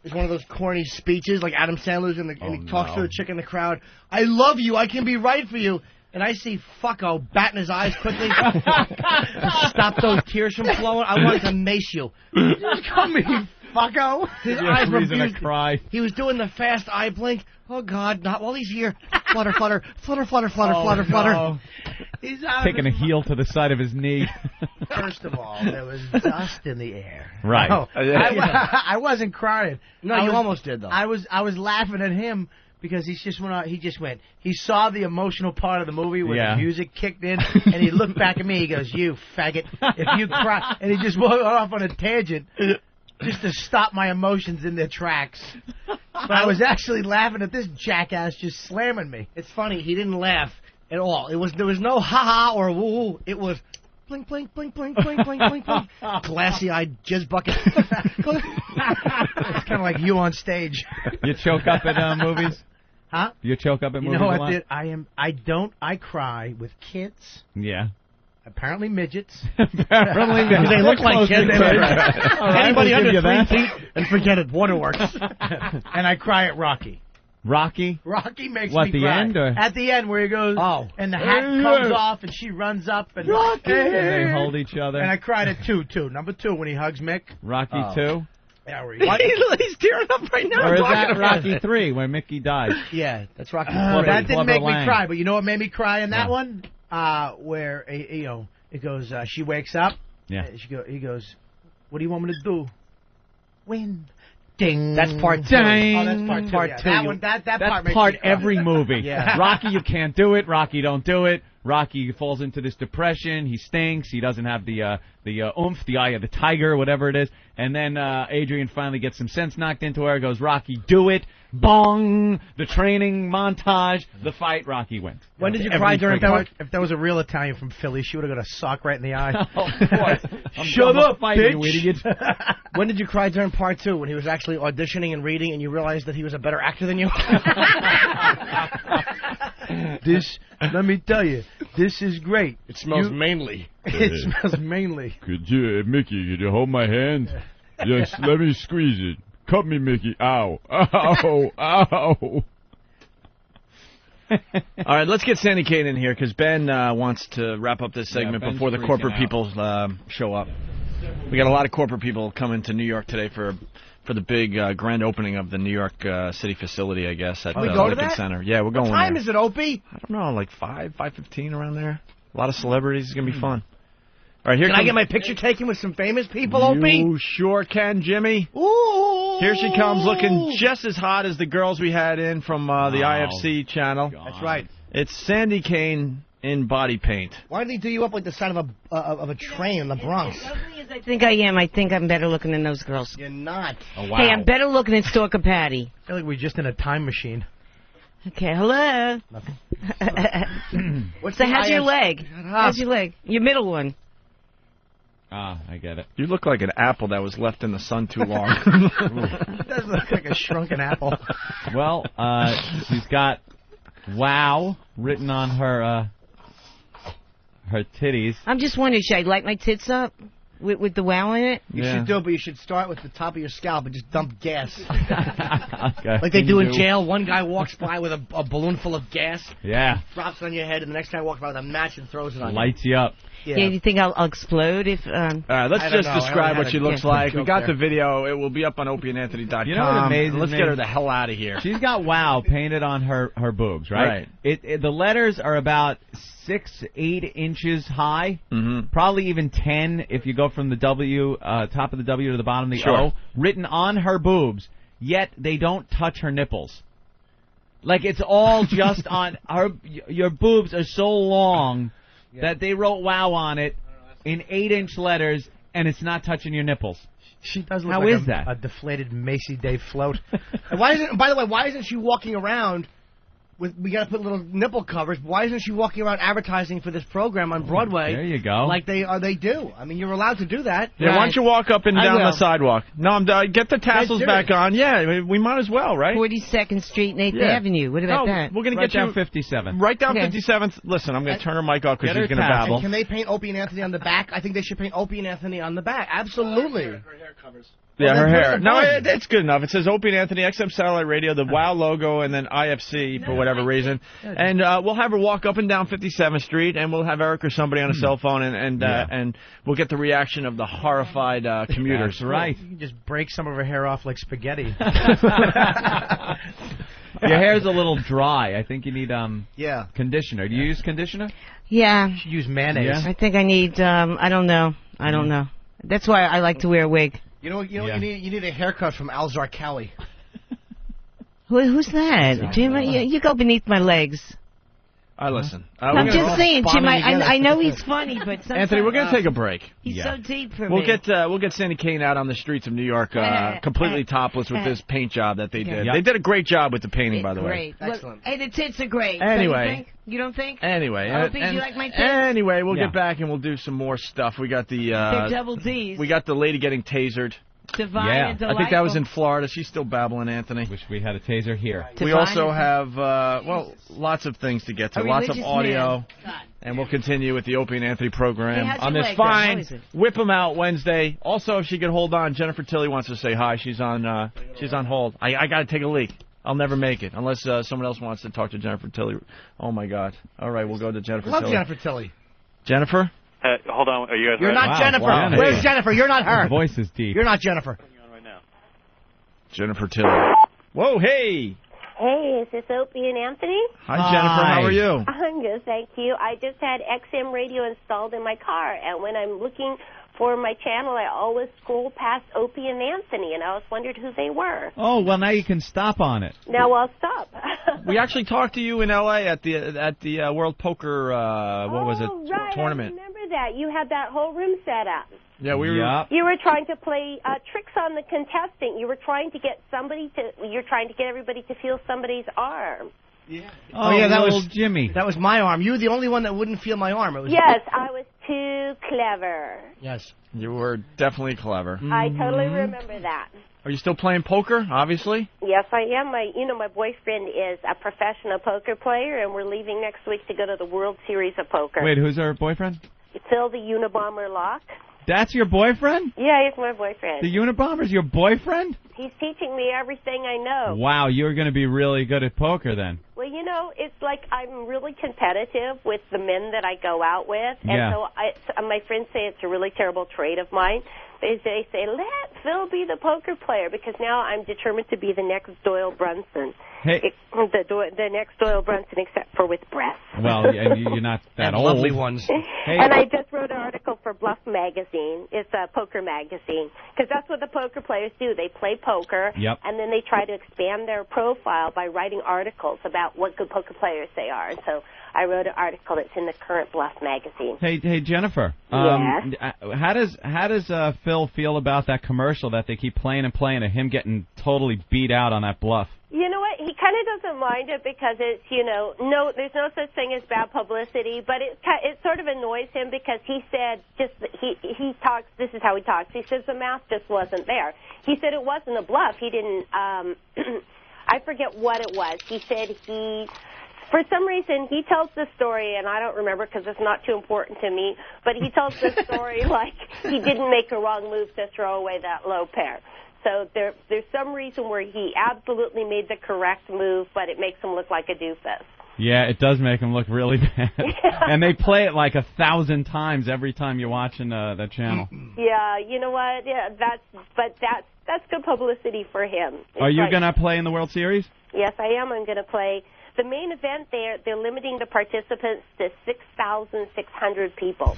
is one of those corny speeches like Adam Sandler's and he talks to a chick in the crowd. I love you. I can be right for you. And I see Fucko batting his eyes quickly to stop those tears from flowing. I wanted to mace you. Just come here, Fucko. His eyes were
reason to cry.
He was doing the fast eye blink. Oh, God, not while he's here. Flutter, flutter, flutter, flutter, flutter, flutter, flutter.
He's out
Taking a heel to the side of his knee.
First of all, there was dust in the air.
Right.
No, I wasn't crying.
No,
I
you
was-
almost did, though.
I was laughing at him because he just went. He saw the emotional part of the movie where
Yeah.
the music kicked in, and he looked back at me. He goes, "You faggot! If you cry," and he just went off on a tangent. Just to stop my emotions in their tracks. But I was actually laughing at this jackass just slamming me.
It's funny. He didn't laugh at all. There was no ha-ha or woo-woo. It was blink, blink, blink, blink, blink, blink, blink, blink. Glassy-eyed jizz bucket.
It's kind of like you on stage.
You choke up at movies?
Huh?
You choke up at
You
movies
know
a
what?
lot?
I cry with kids.
Yeah.
Apparently midgets.
Apparently midgets.
They look like kids.
All right,
Anybody
we'll
under
give you
3
that.
feet, and forget it. Waterworks.
And I cry at Rocky.
Rocky?
Rocky makes
What,
me
the
cry.
end, or-
At the end where he goes, and the hat
Hey,
comes
yeah.
off and she runs up and
Rocky! And they hold each other.
And I cried at two. Number 2 when he hugs Mick.
Rocky 2?
Yeah, where
He's tearing up right now.
Or is
talking
that
about
Rocky
it.
3 where Mickey dies?
Yeah, that's Rocky.
that didn't make me
Lang.
cry, but you know what made me cry in that
Yeah.
one? Where it goes. She wakes up.
Yeah.
He goes, "What do you want me to do?" Win. Ding.
That's part 2.
Ding.
Oh, that's part 2.
Part
yeah.
two,
That
you-
one. That
That's
part makes
part
me cry.
every movie.
Yeah.
Rocky, you can't do it. Rocky, don't do it. Rocky falls into this depression. He stinks. He doesn't have the oomph, the eye of the tiger, whatever it is. And then Adrian finally gets some sense knocked into her. Goes, Rocky, do it. Bong. The training montage. The fight. Rocky wins.
When did you
Every
cry during
freaking-
part?
If that was a real Italian from Philly, she would have got a sock right in the eye.
Of course. I'm
Shut
done
up,
fighting,
bitch.
you idiot.
When did you cry during part 2? When he was actually auditioning and reading, and you realized that he was a better actor than you?
Let me tell you, this is great.
It smells mainly.
It smells mainly.
Could you, Mickey, could you hold my hand? Yes, let me squeeze it. Cut me, Mickey. Ow. Ow. Ow.
All right, let's get Sandy Kane in here because Ben wants to wrap up this segment
Ben's
before the
freaking
corporate
out.
people show up. We got a lot of corporate people coming to New York today for the big grand opening of the New York City facility, I guess, at
We
the
go to
Lincoln
that?
Center. Yeah, we're
What
going
time
there.
is it, Opie?
I don't know, like 5:15 around there. A lot of celebrities. It's going to be fun. All right, here
Can
comes...
I get my picture taken with some famous people, Opie?
You sure can, Jimmy.
Ooh.
Here she comes, looking just as hot as the girls we had in from the
Wow.
IFC channel.
That's right.
It's Sandy Kane in body paint.
Why did they do you up like the side of a train in the Bronx?
I think I am. I think I'm better looking than those girls.
You're not.
Oh, wow.
Hey, I'm better looking than Stalker Patty.
I feel like we're just in a time machine.
Okay, hello.
What's
So
the
how's your
IF
leg? How's your leg? Your middle one.
Ah, I get it.
You look like an apple that was left in the sun too long.
It does look like a shrunken apple.
Well, she's got "Wow" written on her titties.
I'm just wondering, should I light my tits up with the wow in it?
You should do, but you should start with the top of your scalp and just dump gas.
Okay.
Like they do in jail. One guy walks by with a balloon full of gas.
Yeah.
Drops it on your head, and the next guy walks by with a match and throws it on
Lights you up.
you.
Yeah, do you think I'll explode if...
All right, let's
I don't
just
know. I
describe
only
what she
had a
looks
quick
like. We
joke
got
there.
the video. It will be up on opieandanthony.com.
You know what amazes
Let's
me?
get her the hell out of here.
She's got "Wow" painted on her boobs, right?
Right.
The letters are about 6-8 inches high,
Mm-hmm.
probably even 10 if you go from the W, top of the W to the bottom of the
Sure.
O, written on her boobs, yet they don't touch her nipples. Like, it's all just on her. Your boobs are so long that they wrote "Wow" on it in 8-inch letters, and it's not touching your nipples.
She does look
How
like
is that?
a deflated Macy Day float.
And why isn't? By the way, why isn't she walking around with? We got to put little nipple covers. Why isn't she walking around advertising for this program on Broadway?
There you go.
Like they do. I mean, you're allowed to do that.
Yeah, why don't you walk up and
I
down
will.
the sidewalk? No, I'm get the tassels
serious.
back on. Yeah, we might as well, right?
42nd Street and 8th
Yeah.
Avenue. What about
No,
that?
we're gonna
Right
get you
down 57th.
right down
Okay.
57th. Listen, I'm gonna turn her mic off because
Get
she's
her
gonna
tassel.
babble.
And can they paint Opie and Anthony on the back? I think they should paint Opie and Anthony on the back. Absolutely.
Her hair covers. Yeah,
Well,
her
then
hair.
put it
No,
in.
it's good enough. It says Opie and Anthony, XM Satellite Radio, the WOW logo, and then IFC for whatever reason. And we'll have her walk up and down 57th Street, and we'll have Eric or somebody on a cell phone, and we'll get the reaction of the horrified commuters.
That's right.
You can just break some of her hair off like spaghetti.
Your hair's a little dry. I think you need
Yeah.
conditioner. Do you use conditioner?
Yeah.
You should use mayonnaise.
I think I need. I don't know. I don't know. That's why I like to wear a wig.
You know what you need? You need a haircut from Al Zarqawi.
Who's that? Jim, you go beneath my legs.
I listen.
I'm just saying, Jim. I know he's funny, but sometimes
Anthony, we're going to take a break.
He's so deep for
We'll
me.
get Sandy Kane out on the streets of New York, completely topless with this paint job that they did.
Yep.
They did a great job with the painting, by the way.
Great. Excellent. Hey, the tits are great.
Anyway.
You don't think?
Anyway,
Opie, do you like my tits?
Anyway, we'll get back and we'll do some more stuff. We got the
They're double D's.
we got the lady getting tasered.
Divine and
I think that was in Florida. She's still babbling, Anthony.
Wish we had a taser here.
We also have lots of things to get to, lots of audio, and we'll continue with the Opie and Anthony program
Hey, how's
on
your
this
leg, Dad? How
fine
is it?
Whip 'em Out Wednesday. Also, if she could hold on, Jennifer Tilly wants to say hi. She's on hold. I got to take a leak. I'll never make it unless someone else wants to talk to Jennifer Tilly. Oh my God! All right, we'll go to Jennifer.
Love
Tilly.
Jennifer Tilly.
Jennifer.
Hold on, are you guys?
You're
ready?
not Jennifer. Where's Jennifer? You're not her.
The voice is deep.
You're not Jennifer.
Jennifer Tilly. Whoa, hey.
Hey, is this Opie and Anthony?
Hi, Jennifer. How are you?
I'm good, thank you. I just had XM radio installed in my car, and when I'm looking for my channel, I always scroll past Opie and Anthony, and I was wondered who they were.
Oh, well, now you can stop on it.
Now I'll stop.
We actually talked to you in L.A. at the World Poker
Right,
tournament.
I remember that. You had that whole room set up.
Yeah, we were.
You were trying to play tricks on the contestant. You were trying to get You're trying to get everybody to feel somebody's arm.
Yeah.
Oh yeah, that
little
was
Jimmy.
That was my arm. You were the only one that wouldn't feel my arm. It was
Yes, I was too clever.
Yes.
You were definitely clever.
I totally remember that.
Are you still playing poker? Obviously.
Yes, I am. My boyfriend is a professional poker player, and we're leaving next week to go to the World Series of Poker.
Wait, who's her boyfriend?
Phil the Unabomber Locke.
That's your boyfriend?
Yeah, he's my boyfriend.
The Unabomber's your boyfriend?
He's teaching me everything I know.
Wow, you're going to be really good at poker then.
Well, it's like I'm really competitive with the men that I go out with, and
Yeah.
so my friends say it's a really terrible trait of mine. They say, let Phil be the poker player, because now I'm determined to be the next Doyle Brunson.
Hey.
The next Doyle Brunson, except for with breasts.
Well, and you're not that
And
old.
lovely ones.
Hey.
And I just wrote an article for Bluff Magazine. It's a poker magazine, because that's what the poker players do. They play poker,
Yep.
and then they try to expand their profile by writing articles about what good poker players they are. And so I wrote an article that's in the current Bluff Magazine.
Hey, Jennifer.
Yes?
How does Phil feel about that commercial that they keep playing and playing of him getting totally beat out on that bluff?
You know what? He kind of doesn't mind it because it's, no, there's no such thing as bad publicity, but it sort of annoys him because he said he talks, this is how he talks. He says the math just wasn't there. He said it wasn't a bluff. He didn't, I forget what it was. He said for some reason, he tells the story, and I don't remember because it's not too important to me, but he tells the story like he didn't make a wrong move to throw away that low pair. So there's some reason where he absolutely made the correct move, but it makes him look like a doofus.
Yeah, it does make him look really bad. And they play it like 1,000 times every time you're watching that channel.
Yeah, you know what? Yeah, that's good publicity for him.
Are you
like,
going to play in the World Series?
Yes, I am. I'm going to play. The main event, they're limiting the participants to 6,600 people.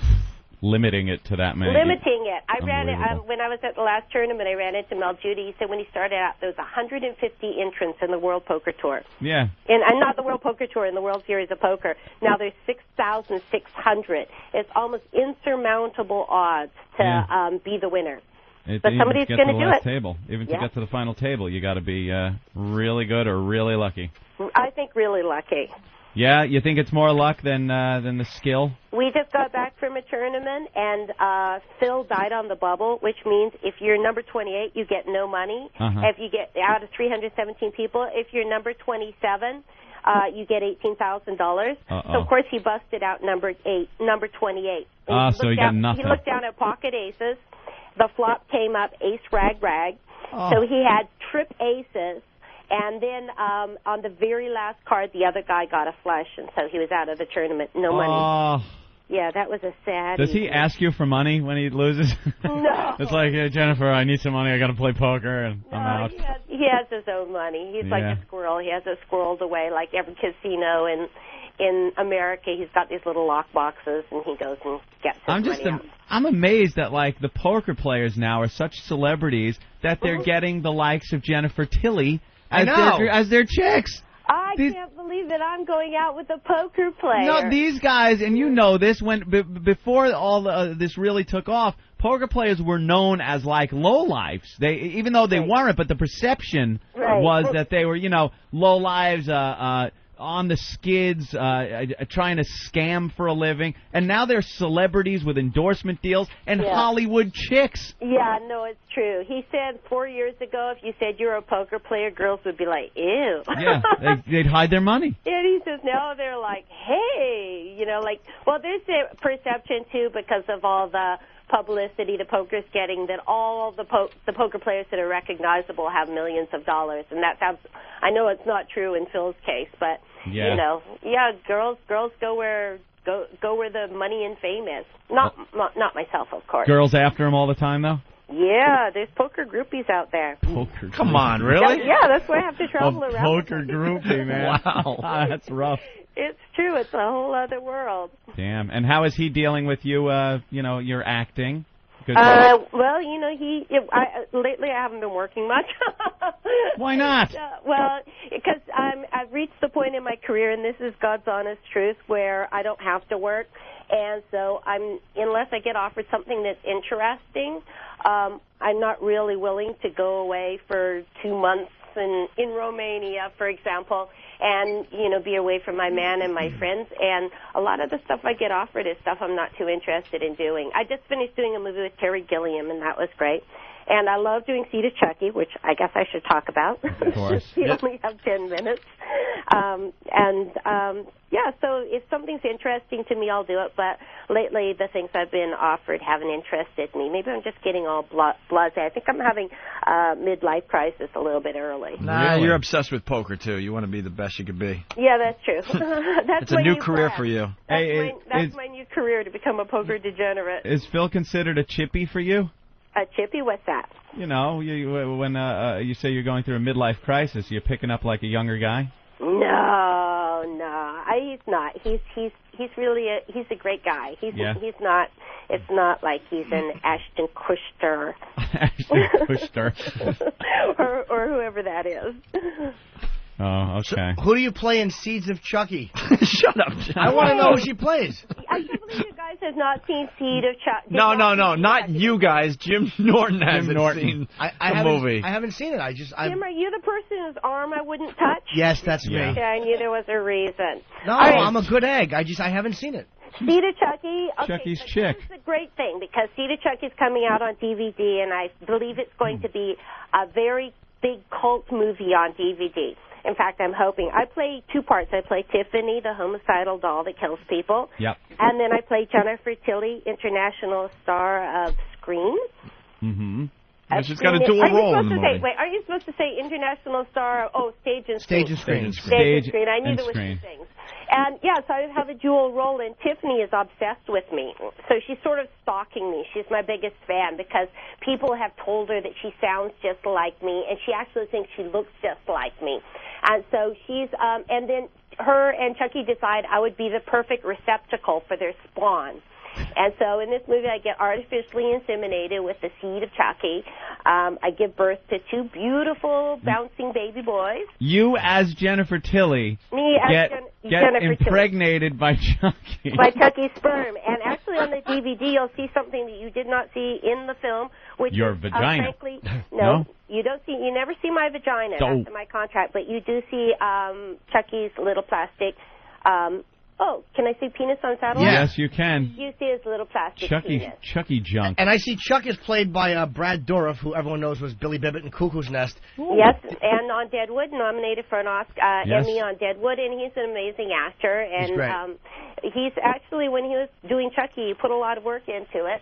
Limiting it to that many.
Limiting it. I ran it
Unbelievable.
when I was at the last tournament. I ran into Mel Judy. He said when he started out, there was 150 entrants in the World Poker Tour.
Yeah.
And not the World Poker Tour, in the World Series of Poker. Now there's 6,600. It's almost insurmountable odds to be the winner. But somebody's going to do it.
Table. Even to
Yeah.
get to the final table, you got to be really good or really lucky.
I think really lucky.
Yeah, you think it's more luck than the skill?
We just got back from a tournament, and Phil died on the bubble, which means if you're number 28, you get no money.
Uh-huh.
If you get out of 317 people, if you're number 27, you get $18,000. So, of course, he busted out number 28.
So he got nothing.
He looked down at pocket aces, the flop came up ace, rag, rag.
Oh.
So he had trip aces. And then on the very last card, the other guy got a flush, and so he was out of the tournament. No money.
Oh.
Yeah, that was a sad
Does he
evening.
ask you for money when he loses?
No.
It's like, hey, Jennifer, I need some money. I got to play poker, and I'm out.
He has his own money. He's like
Yeah.
a squirrel. He has it squirreled away like every casino in America. He's got these little lock boxes, and he goes and gets his money out.
I'm amazed that like the poker players now are such celebrities that they're getting the likes of Jennifer Tilly as their chicks.
I can't believe that I'm going out with a poker player.
No, these guys, and you know this, when before all this really took off, poker players were known as like lowlifes. Even though they weren't, but the perception was that they were, lowlives, on the skids, trying to scam for a living, and now they're celebrities with endorsement deals and Hollywood chicks.
Yeah, no, it's true. He said 4 years ago, if you said you're a poker player, girls would be like, ew.
Yeah, they'd hide their money.
And he says now they're like, hey, there's a perception, too, because of all the publicity the poker's getting, that all the poker players that are recognizable have millions of dollars. And that sounds, I know it's not true in Phil's case, but, girls go where the money and fame is. Not myself, of course.
Girls after him all the time, though?
Yeah, there's poker groupies out there.
Poker.
Come on, really?
Yeah, that's why I have to travel around.
Poker groupie, man.
Wow.
That's rough.
It's true. It's a whole other world.
Damn. And how is he dealing with you, your acting?
Lately I haven't been working much.
Why not?
Because I've reached the point in my career, and this is God's honest truth, where I don't have to work. And so unless I get offered something that's interesting, I'm not really willing to go away for 2 months in Romania, for example, and, be away from my man and my friends. And a lot of the stuff I get offered is stuff I'm not too interested in doing. I just finished doing a movie with Terry Gilliam, and that was great. And I love doing Seed of Chucky, which I guess I should talk about.
Of course.
We only have 10 minutes. So if something's interesting to me, I'll do it. But lately, the things I've been offered haven't interested me. Maybe I'm just getting all blasé. I think I'm having a midlife crisis a little bit early.
Nah, you're obsessed with poker, too. You want to be the best you could be.
Yeah, that's true.
It's a new career for you.
That's my new career, to become a poker degenerate.
Is Phil considered a chippy for you?
A chippy? What's that?
When you say you're going through a midlife crisis, you're picking up like a younger guy?
No, he's not. He's really he's a great guy. He's not. It's not like he's an Ashton Kutcher.
Ashton Kutcher.
or whoever that is.
Oh, okay.
So, who do you play in Seeds of Chucky?
Shut up, John.
I want to know who she plays.
I can't believe you guys have not seen Seed of Chucky.
No, not you guys. Jim Norton hasn't seen the movie.
I haven't seen it.
Jim, are you the person whose arm I wouldn't touch?
Yes, that's me.
Yeah, I knew there was a reason.
No, I'm a good egg. I haven't seen it.
Seed of Chucky. Okay,
Chucky's chick.
This is a great thing because Seed of Chucky is coming out on DVD, and I believe it's going to be a very big cult movie on DVD. In fact, I'm hoping. I play two parts. I play Tiffany, the homicidal doll that kills people.
Yep.
And then I play Jennifer Tilly, international star of Scream.
Mm-hmm.
She's got a dual role in the movie.
Wait, are you supposed to say international star? Oh, stage and screen.
Stage and screen.
Stage and screen. I knew there were two things. And, so I have a dual role, and Tiffany is obsessed with me. So she's sort of stalking me. She's my biggest fan because people have told her that she sounds just like me, and she actually thinks she looks just like me. And so she's, and then her and Chucky decide I would be the perfect receptacle for their spawn. And so in this movie, I get artificially inseminated with the seed of Chucky. I give birth to two beautiful, bouncing baby boys.
You, as Jennifer Tilly, get impregnated by Chucky.
By Chucky's sperm. And actually on the DVD, you'll see something that you did not see in the film. Which
Your
is,
vagina.
Frankly,
No?
You don't see. You never see my vagina.
Oh.
That's in my contract. But you do see Chucky's little plastic. Can I see penis on satellite?
Yes, you can.
You see his little plastic penis.
Chucky junk.
And I see Chuck is played by Brad Dourif, who everyone knows was Billy Bibbit in Cuckoo's Nest.
Yes, and on Deadwood, nominated for an Oscar, Emmy on Deadwood, and he's an amazing actor. And
he's great.
He's actually, when he was doing Chucky, he put a lot of work into it.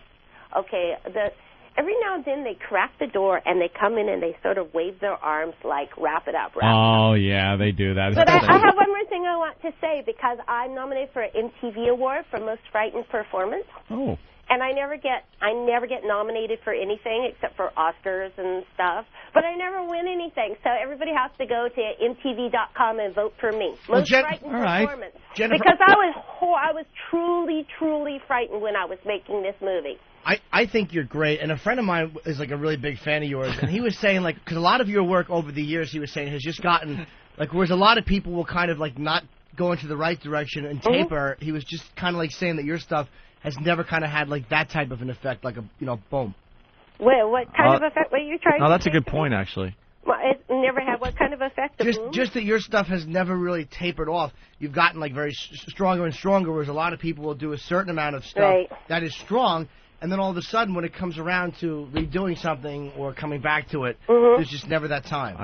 Okay, every now and then they crack the door and they come in and they sort of wave their arms like, wrap it up,
Oh, yeah, they do that.
But I have one more thing I want to say, because I'm nominated for an MTV Award for Most Frightened Performance.
Oh.
And I never get nominated for anything except for Oscars and stuff. But I never win anything. So everybody has to go to MTV.com and vote for me. Most frightened performance.
Jennifer,
because I was truly, truly frightened when I was making this movie.
I think you're great, and a friend of mine is like a really big fan of yours, and he was saying, like, because a lot of your work over the years, he was saying, has just gotten, like, whereas a lot of people will kind of, like, not go into the right direction and taper, he was just kind of, like, saying that your stuff has never kind of had, like, that type of an effect, like a, boom.
Well, what kind of effect were you trying to
No, that's
say?
a good point, actually.
Well, it never had what kind of effect?
Just that your stuff has never really tapered off. You've gotten, like, very stronger and stronger, whereas a lot of people will do a certain amount of stuff that is strong, and then all of a sudden, when it comes around to redoing something or coming back to it, there's just never that time.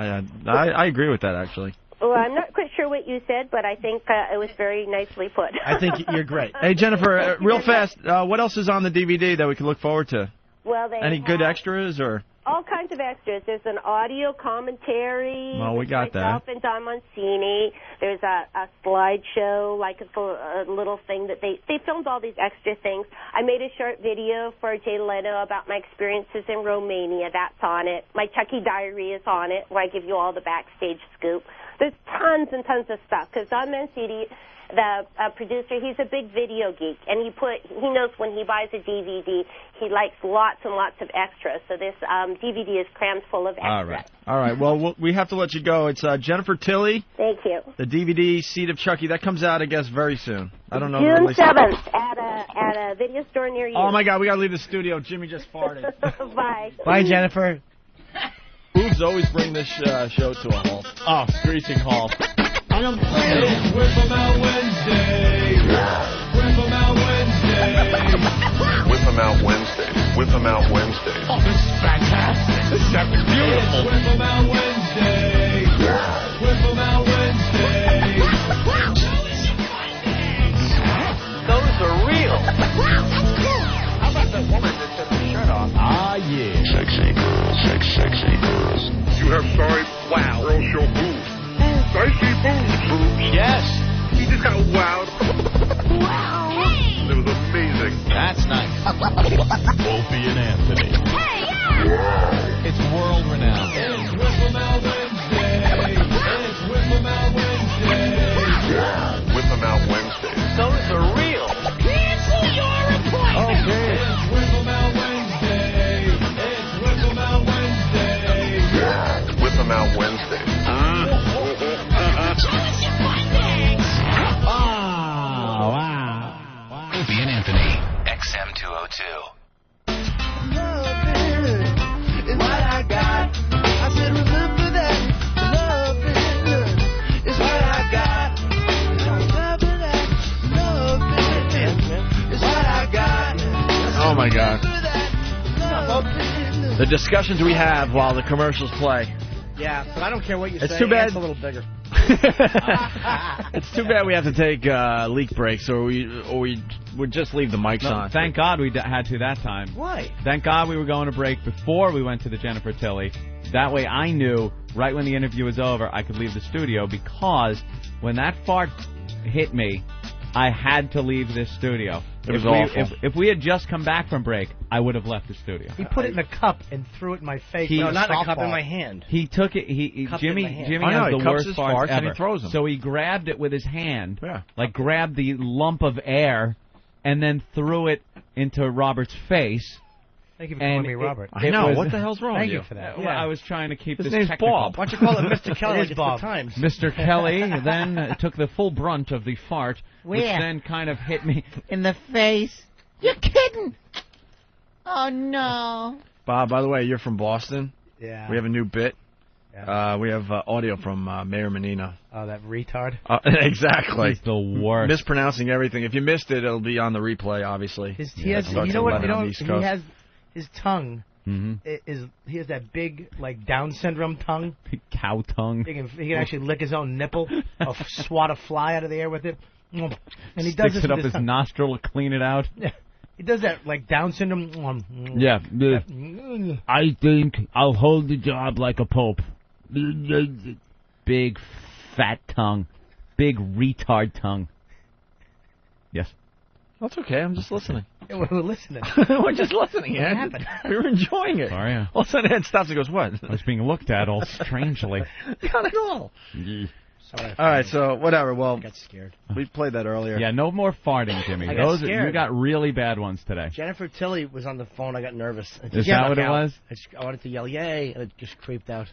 I agree with that, actually.
Well, I'm not quite sure what you said, but I think it was very nicely put.
I think you're great.
Hey, Jennifer, real fast, what else is on the DVD that we can look forward to?
Well, they
Any good extras, or?
all kinds of extras. There's an audio commentary.
Well, we got
myself and Don Mancini. There's a slideshow, like a little thing that they filmed all these extra things. I made a short video for Jay Leno about my experiences in Romania. That's on it. My Chucky Diary is on it, where I give you all the backstage scoop. There's tons and tons of stuff, because Don Mancini, the producer, he's a big video geek, and he knows when he buys a DVD, he likes lots and lots of extras. So this DVD is crammed full of extras.
All right. Well, we have to let you go. It's Jennifer Tilly.
Thank you.
The DVD Seed of Chucky that comes out, I guess, very soon. I don't know.
June 7th at a video store near you.
Oh my God, we gotta leave the studio. Jimmy just farted.
Bye.
Bye, Jennifer.
Boobs always bring this show to a halt.
Oh, screeching halt.
I don't
Whip 'em out Wednesday. Whip 'em out Wednesday.
Whip 'em out Wednesday. Whip 'em out Wednesday.
Oh, this is fantastic. This is beautiful. Whip 'em out Wednesday. Whip 'em out Wednesday.
Those are real.
Wow, that's cool.
How about the woman that took her shirt off?
Ah, yeah.
Sexy girls. Sexy girls.
You have signed Girl Show Boobs. I see boobs.
Yes.
He just got wowed.
Wow. Hey.
It was amazing.
That's nice. Opie and Anthony.
Hey, yeah.
It's world renowned.
It's Whip 'em out Wednesday. It's Whip 'em out Wednesday.
Whip 'em out Wednesday.
Those are real.
Cancel your appointment.
Okay.
It's Whip 'em out Wednesday. It's Whip 'em out Wednesday.
Whip 'em out Wednesday.
Oh, wow.
Opie and Anthony, XM 202.
Is what I got. I said, remember that. Love is what I got. Remember that. Love is what I got.
Oh my God. The discussions we have while the commercials play.
Yeah, but I don't care what you say.
It's too bad.
It's a little bigger.
It's too bad we have to take leak breaks, or we would just leave the mics on.
Thank God we had to that time.
Why?
Thank God we were going to break before we went to the Jennifer Tilly. That way I knew right when the interview was over I could leave the studio, because when that fart hit me, I had to leave this studio.
It was awful.
If we had just come back from break, I would have left the studio.
He put it in a cup and threw it in my face.
No,
like
not in a cup,
softball.
in my hand.
He took it.
Cupped it in my
Jimmy
hand.
Jimmy
I know,
has
he
the
cups
worst
his
farts
farts and
ever.
he throws them.
So he grabbed it with his hand,
Yeah.
like grabbed the lump of air, and then threw it into Robert's face.
Thank you for calling
And
me Robert.
I know. What the hell's wrong
Thank
with
you for that.
Well, I was trying to keep
His
this
name's
technical.
Bob.
Why don't you call it Mr. Kelly?
It is
It's
Bob.
the Times.
Mr. Kelly then took the full brunt of the fart, which
Where?
then kind of hit me.
In the face. You're kidding. Oh, no.
Bob, by the way, you're from Boston.
Yeah.
We have a new bit.
Yeah.
We have audio from Mayor Menino.
Oh, that retard.
Exactly.
He's the worst.
Mispronouncing everything. If you missed it, it'll be on the replay, obviously.
He has.
Starts
You know
at
what?
11 on the East
He
Coast.
has his tongue.
Mm-hmm.
He has that big like Down syndrome tongue.
Cow tongue.
He can actually lick his own nipple, swat a fly out of the air with it, and he does
Sticks
this
it
with
up his
tongue.
nostril to clean it out.
Yeah. It does that like Down syndrome.
Yeah. I think I'll hold the job like a pope.
Big fat tongue. Big retard tongue. Yes.
That's okay. I'm just listening.
Yeah, we're listening.
We're just listening,
What
Ed.
happened?
We were enjoying it.
Sorry.
All of a sudden, Ed stops and goes, "What?"
I was being looked at all strangely.
Not at all.
Sorry,
All right, so whatever. Well,
I got scared.
we played that earlier.
Yeah, no more farting, Jimmy.
I got scared.
You got really bad ones today.
Jennifer Tilly was on the phone. I got nervous.
Is that what it was?
I wanted to yell, "Yay!" and it just creeped out.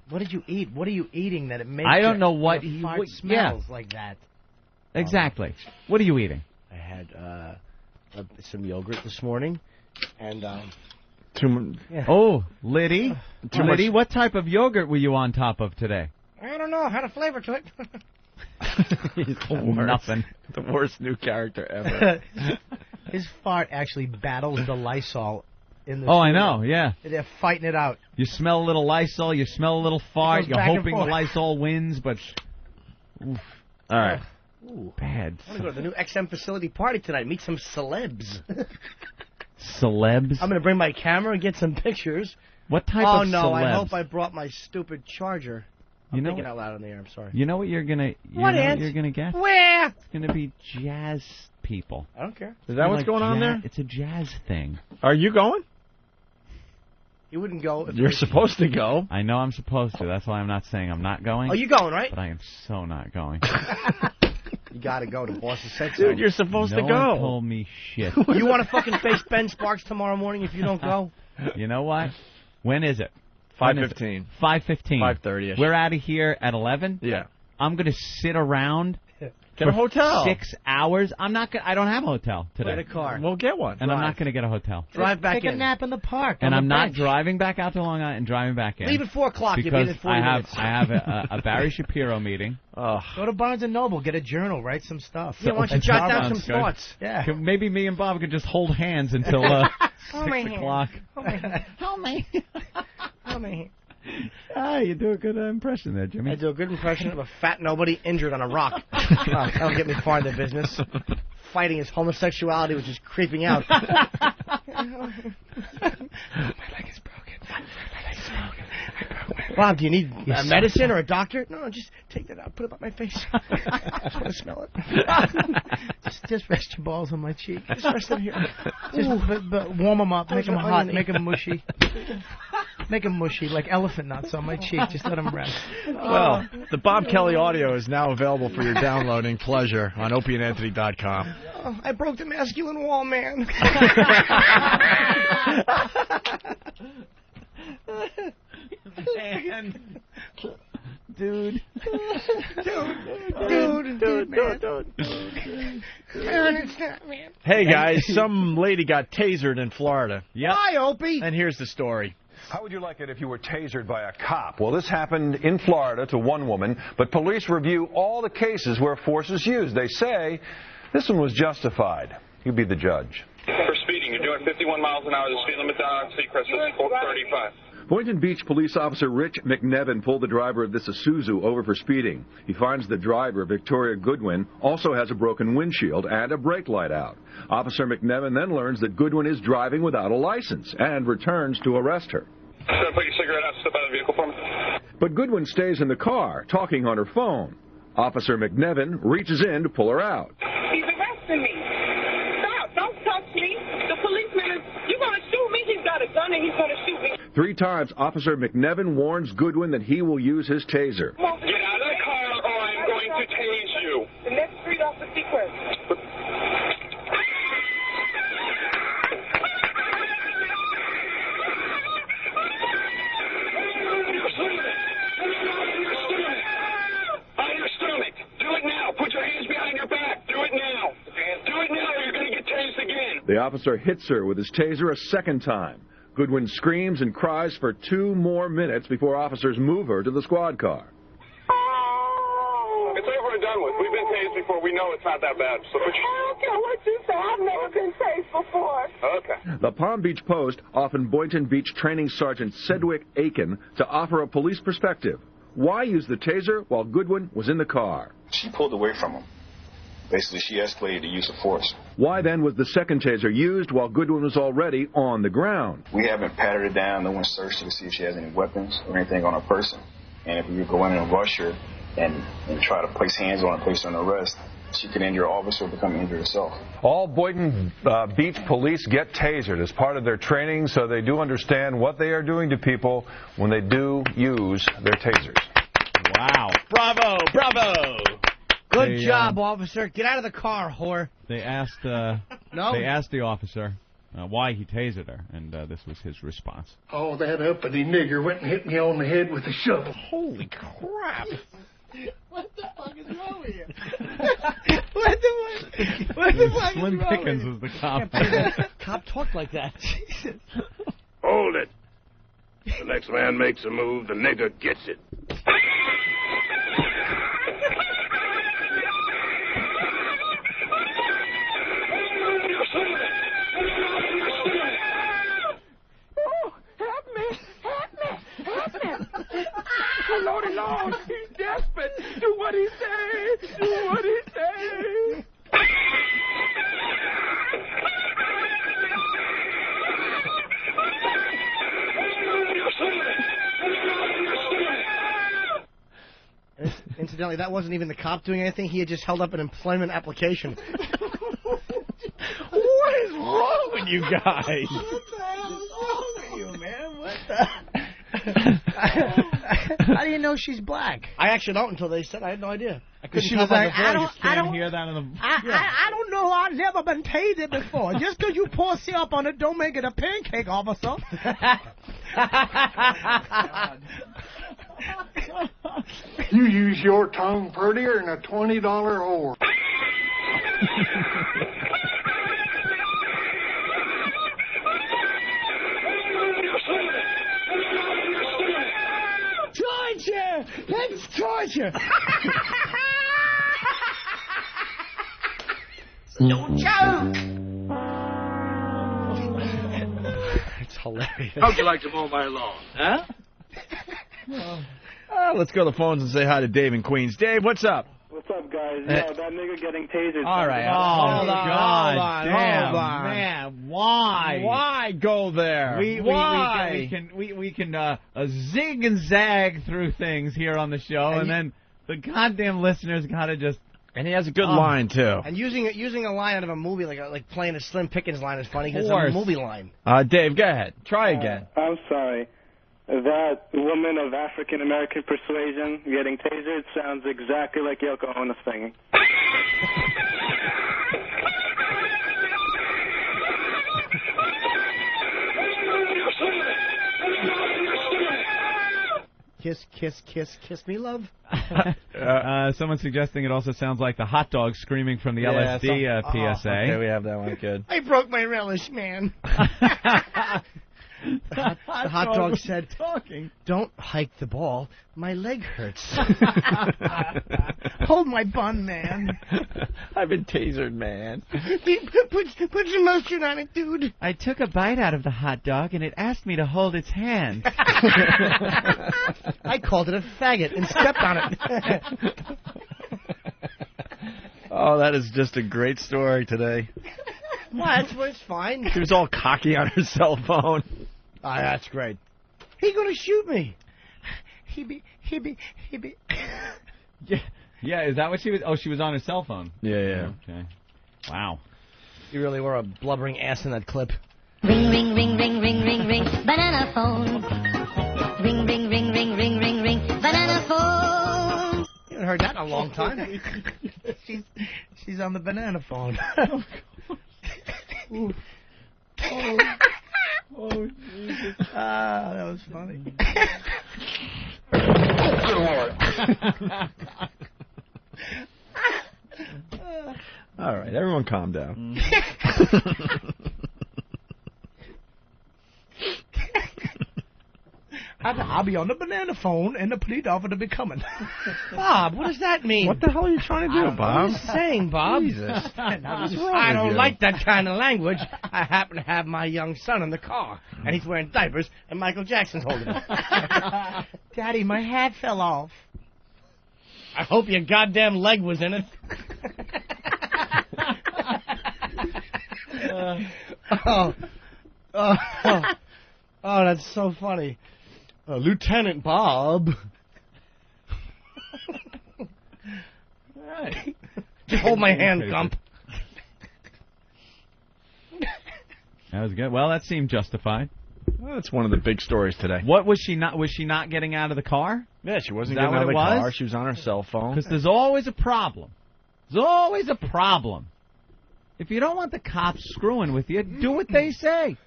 What did you eat? What are you eating that it makes?
I don't know what
your
you-
fart
what-
smells like that.
Exactly. What are you eating?
I had some yogurt this morning, and yeah.
Oh, Liddy.
Too
Liddy,
much-
what type of yogurt were you on top of today?
I don't know. Had a flavor to it.
He's the worst.
Nothing.
The worst new character ever.
His fart actually battles the Lysol in the.
Oh, I
studio.
know, yeah.
They're fighting it out.
You smell a little Lysol, you smell a little fart,
goes
you're
back and
hoping the
forth.
Lysol wins, but... Oof,
All right.
Ooh.
bad.
I'm gonna go to the new XM facility party tonight. Meet some celebs.
Celebs?
I'm gonna bring my camera and get some pictures.
What type
Oh
of
no!
celebs?
I hope I brought my stupid charger. I'm
You know
thinking
what-
out loud on the air. I'm sorry.
You know what you're gonna...
What, Ant?
you're gonna get?
Where?
It's gonna be jazz people.
I don't care.
Is that what's
Like
going on there?
It's a jazz thing.
Are you going?
You wouldn't go. If
You're supposed to go.
I know I'm supposed to. That's why I'm not saying I'm not going.
Oh, you going, right?
But I am so not going.
You gotta go. The boss has said so.
Dude, you're supposed
no
to
one
go.
told me shit.
You want to fucking face Ben Sparks tomorrow morning if you don't go?
You know what? When is it?
5:15.
5:15.
5:30ish.
We're out of here at 11.
Yeah.
I'm gonna sit around.
Get a
for
hotel.
6 hours. I'm not. I don't have a hotel today.
Get a car.
We'll get one.
And I'm not going to get a hotel.
Drive back
Take
in.
a nap in the park.
And
on
I'm
the
not
bench.
driving back out to Long Island and driving back in.
Leave at 4 o'clock. You'll be
Because
in 40
I
minutes.
have a Barry Shapiro meeting.
Oh.
Go to Barnes and Noble, get a journal, write some stuff.
Yeah, why don't you jot down some thoughts?
Yeah.
Maybe me and Bob could just hold hands until 6 o'clock.
Help me.
Help me.
Ah, you do a good impression there, Jimmy.
I do a good impression of a fat nobody injured on a rock. That'll get me far in the business. Fighting his homosexuality, which is creeping out. My leg is broken. My leg is broken. Bob, do you need medicine or a doctor? No, just take that out. Put it on my face. I just want to smell it.
Just rest your balls on my cheek.
Just rest them here.
Just but warm them up, make them
Those are
hot,
oniony.
make them mushy. Make them mushy, like elephant nuts on my cheek. Just let them rest.
Well, the Bob Kelly audio is now available for your downloading pleasure on opieandanthony.com.
Oh, I broke the masculine wall, man.
Man. Dude.
Dude, man.
Hey, guys, some lady got tasered in Florida.
Hi, Opie.
And here's the story.
How would you like it if you were tasered by a cop? Well, this happened in Florida to one woman, but police review all the cases where force is used. They say this one was justified. You be the judge.
For speeding, you're doing 51 miles an hour. The speed limit down on Seacrest is 435.
Boynton Beach police officer Rich McNevin pulled the driver of this Isuzu over for speeding. He finds the driver, Victoria Goodwin, also has a broken windshield and a brake light out. Officer McNevin then learns that Goodwin is driving without a license and returns to arrest her.
So put your cigarette out, step out of the vehicle for me.
But Goodwin stays in the car, talking on her phone. Officer McNevin reaches in to pull her out.
He's arresting me. Stop. Don't touch me. The policeman is... You're going to shoot me? He's got a gun and he's going to shoot me.
3 times, Officer McNevin warns Goodwin that he will use his taser.
Get out of the car or I'm going to tase you.
The next street off the Seacrest.
On your stomach. Do it now. Put your hands behind your back. Do it now. Do it now or you're going to get tased again.
The officer hits her with his taser a second time. Goodwin screams and cries for 2 more minutes before officers move her to the squad car.
It's over and done with. We've been tased before. We know it's not that bad. So put your...
I don't care what you say. I've never been tased before.
Okay.
The Palm Beach Post offered Boynton Beach Training Sergeant Sedgwick Aiken to offer a police perspective. Why use the taser while Goodwin was in the car?
She pulled away from him.
basically she escalated the use of force.
Why then was the second taser used while Goodwin was already on the ground?
We haven't patted her down. No one searched her to see if she has any weapons or anything on her person. And if we would go in and rush her and try to place hands on her, place her on arrest, she could injure an officer or become injured herself.
All Boynton Beach police get tasered as part of their training, so they do understand what they are doing to people when they do use their tasers.
Wow.
Bravo, bravo.
Good job, officer. Get out of the car, whore.
They asked
No?
They asked the officer why he tasered her, and this was his response.
Oh, that uppity nigger went and hit me on the head with a shovel.
Holy crap.
What the fuck is wrong with you?
What the fuck is
Slim
wrong
Pickens
with
was the cop.
Cop talked like that. Jesus.
Hold it. The next man makes a move, the nigger gets it.
Lordy Lord, he's desperate. Do what he say. Do what he say.
Incidentally, that wasn't even the cop doing anything. He had just held up an employment application.
What is wrong with you guys?
What the hell is wrong with you, man? What the... How do you know she's black? I actually don't until they said. I had no idea. I couldn't
She
tell
was
by
like,
the voice.
I don't hear that in the...
I don't know. I've never been tasered before. Just because you pour syrup on it don't make it a pancake, officer.
You use your tongue prettier than a $20 whore.
Torture! That's torture! No joke!
It's hilarious.
How'd you like to mow my lawn, huh?
Let's go to the phones and say hi to Dave in Queens. Dave, what's up?
What's up, guys? Yeah, that nigga getting tasered.
All right.
Hold
God
on.
Man, why?
Why go there?
We can zig and zag through things here on the show, and then the goddamn listeners gotta just.
And he has a good line too.
And using a line out of a movie, like playing a Slim Pickens line is funny because
Of
it's a
course.
movie line.
Dave, go ahead. Try again.
I'm sorry. That woman of African American persuasion getting tasered sounds exactly like Yoko Ono singing.
Kiss, kiss, kiss, kiss me, love.
Someone suggesting it also sounds like the hot dog screaming from the LSD PSA.
Okay, we have that one. Good.
I broke my relish, man. The hot dog said, "Don't hike the ball. My leg hurts."
Hold my bun, man.
I've been tasered, man.
Put some mustard on it, dude.
I took a bite out of the hot dog, and it asked me to hold its hand.
I called it a faggot and stepped on it.
Oh, that is just a great story today.
What? It's fine.
She was all cocky on her cell phone.
Oh, that's great. He gonna shoot me.
He be.
Yeah, is that what she was? Oh, she was on her cell phone.
Yeah.
Okay. Wow.
You really were a blubbering ass in that clip.
Ring, ring, ring, ring, ring, ring, ring, banana phone. Ring, ring, ring, ring, ring, ring, ring, banana phone.
You haven't heard that in a long time.
She's on the banana phone.
Oh, Jesus. That was funny.
All right, everyone calm down.
I'll be on the banana phone, and the police officer be coming.
Bob, what does that mean?
What the hell are you trying to do, Bob?
I'm just saying, Bob.
Jesus.
I don't like that kind of language. I happen to have my young son in the car, and he's wearing diapers, and Michael Jackson's holding him.
Daddy, my hat fell off.
I hope your goddamn leg was in it. That's so funny. Lieutenant Bob.
Right.
Just hold my hand, Gump.
That was good. Well, that seemed justified.
Well, that's one of the big stories today.
What was she not? Was she not getting out of the car?
Yeah, she wasn't
Is that
getting out of the
what it
car.
was?
She was on her cell phone.
Because there's always a problem. There's always a problem. If you don't want the cops screwing with you, do what they say.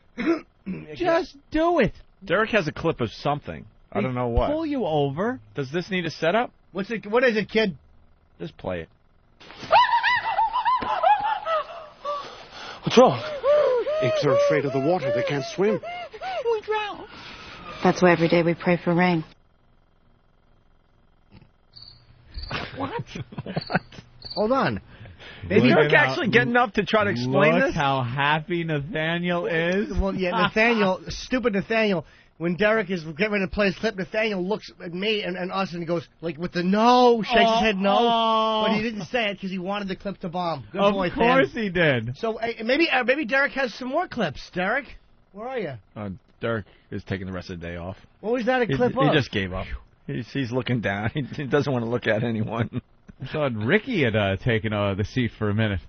Just do it.
Derek has a clip of something. I don't know what.
Pull you over.
Does this need a setup?
What is it, kid?
Just play it.
What's wrong? Apes are afraid of the water. They can't swim.
We drown. That's why every day we pray for rain.
What? Hold on.
Did Derek actually get enough to try to explain
Look
this?
how happy Nathaniel is.
Well, yeah, Nathaniel, stupid Nathaniel. When Derek is getting ready to play his clip, Nathaniel looks at me and us and he goes, like, with the no, shakes his head no. But he didn't say it because he wanted the clip to bomb. Good boy,
Of course he did.
So maybe Derek has some more clips. Derek, where are you?
Derek is taking the rest of the day off.
What was that a clip of?
He just gave up. He's looking down. He doesn't want to look at anyone.
I thought Ricky had taken the seat for a minute.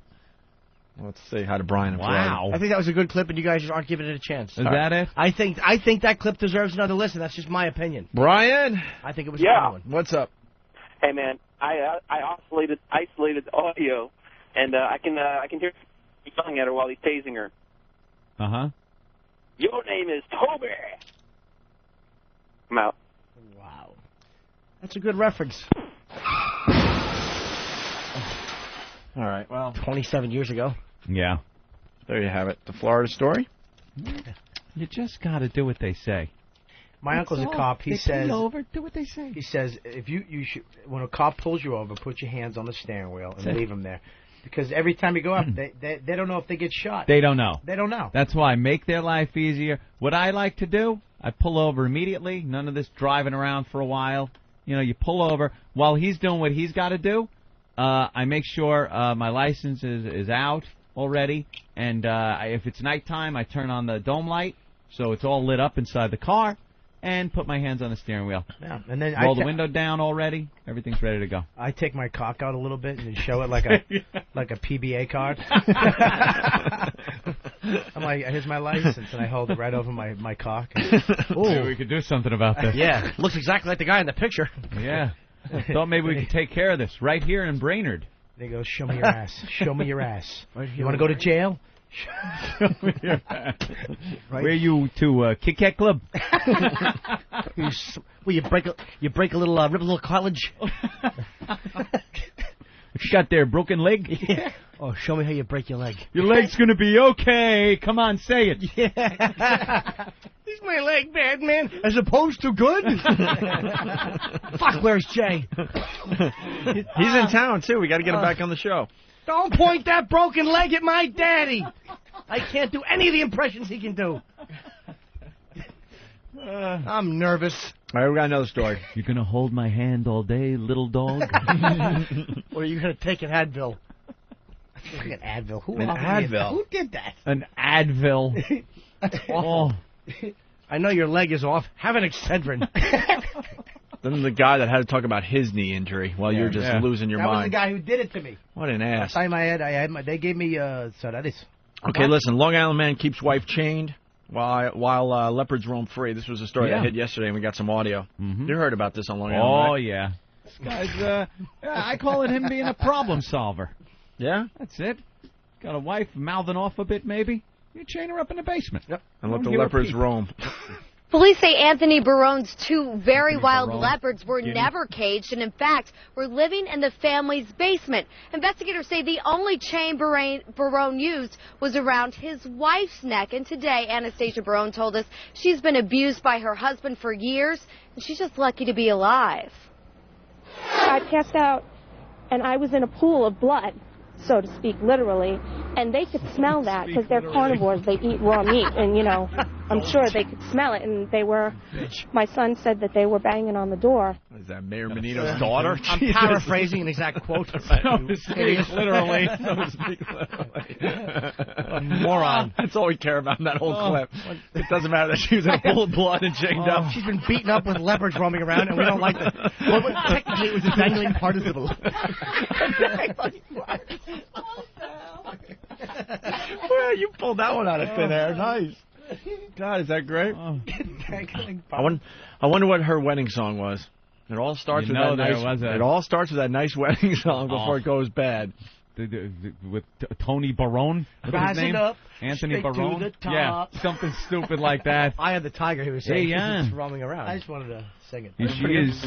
Let's say hi to Brian and
Wow.
I think that was a good clip, and you guys just aren't giving it a chance.
Is that it?
I think that clip deserves another listen. That's just my opinion.
Brian,
I think it was a good one.
What's up?
Hey man, I isolated the audio, and I can hear him yelling at her while he's tasing her.
Uh-huh.
Your name is Toby. I'm out.
Wow. That's a good reference.
All right, well.
27 years ago.
Yeah.
There you have it. The Florida story.
You just got to do what they say.
My uncle's a cop. He
They
says,
pull you over, do what they say.
He says, if you should, when a cop pulls you over, put your hands on the steering wheel and leave them there. Because every time you go up, they don't know if they get shot.
They don't know.
They don't know.
That's why. Make their life easier. What I like to do, I pull over immediately. None of this driving around for a while. You know, you pull over. While he's doing what he's got to do, I make sure my license is out already. And if it's nighttime, I turn on the dome light so it's all lit up inside the car. And put my hands on the steering wheel.
Yeah, and then
roll the window down already. Everything's ready to go.
I take my cock out a little bit and show it like a like a PBA card. I'm like, here's my license, and I hold it right over my cock.
Maybe we could do something about this.
Yeah, looks exactly like the guy in the picture.
Yeah. Thought maybe we could take care of this right here in Brainerd.
They go, show me your ass. Show me your ass. You want to go to jail?
Show me your ass. Right. Where you to Kit Kat Club?
You break a little rip a little cartilage.
You got their broken leg?
Yeah. Oh, show me how you break your leg.
Your leg's gonna be okay. Come on, say it.
Yeah. Is my leg bad, man? As opposed to good? Fuck, where's Jay?
He's in town, too. We got to get him back on the show.
Don't point that broken leg at my daddy. I can't do any of the impressions he can do. I'm nervous.
All right, we got another story.
You gonna hold my hand all day, little dog?
Or are you gonna take an Advil? An Advil. Who
An Advil?
Who did that?
An Advil.
That's awful. I know your leg is off. Have an Excedrin.
Then the guy that had to talk about his knee injury while you're just losing your
that
mind.
was the guy who did it to me.
What an ass.
Last time they gave me Solaris.
Okay, listen. Long Island man keeps wife chained while leopards roam free. This was a story that hit yesterday, and we got some audio. You heard about this on Long Island,
Oh,
right?
yeah. This guy's, I call it him being a problem solver.
Yeah?
That's it. Got a wife mouthing off a bit, maybe. You chain her up in the basement.
Yep. And let the leopards roam.
Police say Anthony Barone's two very wild leopards were never caged and, in fact, were living in the family's basement. Investigators say the only chain Barone used was around his wife's neck. And today, Anastasia Barone told us she's been abused by her husband for years, and she's just lucky to be alive.
I passed out, and I was in a pool of blood, so to speak, literally. And they could smell that because they're carnivores. They eat raw meat, and, you know, I'm sure they could smell it, and they were. My son said that they were banging on the door.
Is that Mayor Menino's daughter?
I'm paraphrasing an exact quote.
Literally.
A moron.
That's all we care about in that whole clip. It doesn't matter that she was in a pool of blood and chained up.
She's been beaten up with leopards roaming around, and we don't like that. Well, technically, it was a dangling participle.
Well, you pulled that one out of thin air. Nice. God, is that great? I wonder what her wedding song was. It all starts with that nice. It all starts with that nice wedding song before it goes bad.
With Tony Barone, what's his name?
Up,
Anthony Barone.
To the top.
Yeah, something stupid like that.
Eye of the Tiger, he was saying.
Yeah.
It's roaming around. I just wanted to sing it.
She is. Is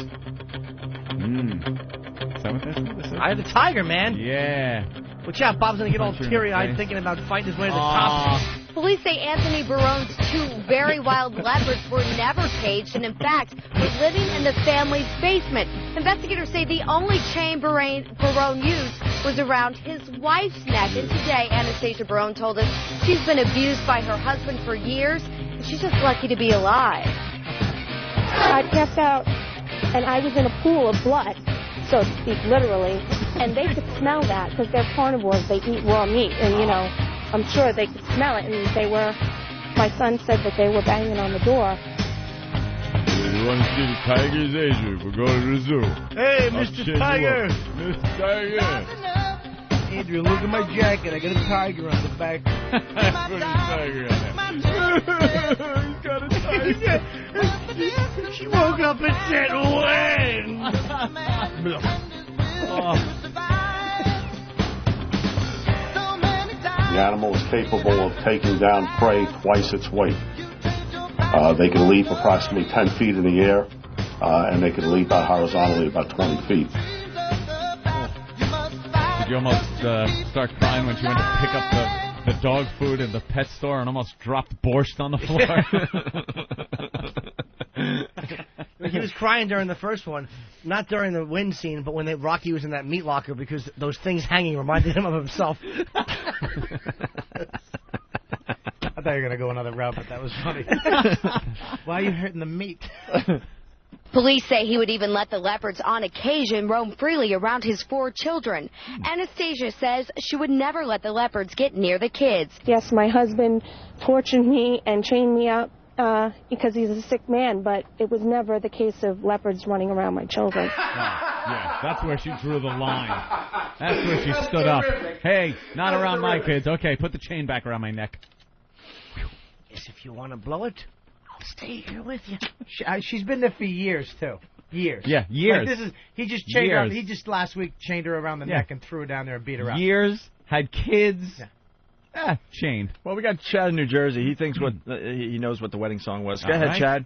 that what this is?
Eye of the Tiger, man.
Yeah.
Watch out, Bob's gonna get all teary-eyed thinking about fighting his way to the top.
Police say Anthony Barone's 2 very wild leopards were never caged and, in fact, were living in the family's basement. Investigators say the only chain Barone used was around his wife's neck. And today, Anastasia Barone told us she's been abused by her husband for years, and she's just lucky to be alive.
I passed out, and I was in a pool of blood, so to speak, literally. And they could smell that because they're carnivores. They eat raw meat, and, you know, I'm sure they could smell it, and they were. My son said that they were banging on the door.
You want to see the tigers, Adrian? We're going to the zoo.
Hey, Mr. Tiger!
Mr. Tiger!
Adrian, look at my jacket. I got a tiger on the back.
Put a tiger on it. He's got a tiger.
She woke up and said, when?
The animal is capable of taking down prey twice its weight. They can leap approximately 10 feet in the air, and they can leap out horizontally about 20 feet.
Did you almost start crying when she went to pick up the dog food in the pet store and almost dropped borscht on the floor?
He was crying during the first one, not during the wind scene, but when Rocky was in that meat locker because those things hanging reminded him of himself.
I thought you were going to go another route, but that was funny. Why are you hurting the meat?
Police say he would even let the leopards on occasion roam freely around his 4 children. Anastasia says she would never let the leopards get near the kids.
Yes, my husband tortured me and chained me up because he's a sick man, but it was never the case of leopards running around my children.
Yeah, that's where she drew the line. That's where she stood up. Hey, not around my kids. Okay, put the chain back around my neck.
Yes, if you want to blow it, I'll stay here with you.
She's been there for years, too. Years.
Yeah, years.
Like he just chained her. He just last week chained her around the neck and threw her down there and beat her up.
Years, had kids. Yeah. Chained.
Well, we got Chad in New Jersey. He thinks he knows what the wedding song was. Go ahead, Chad.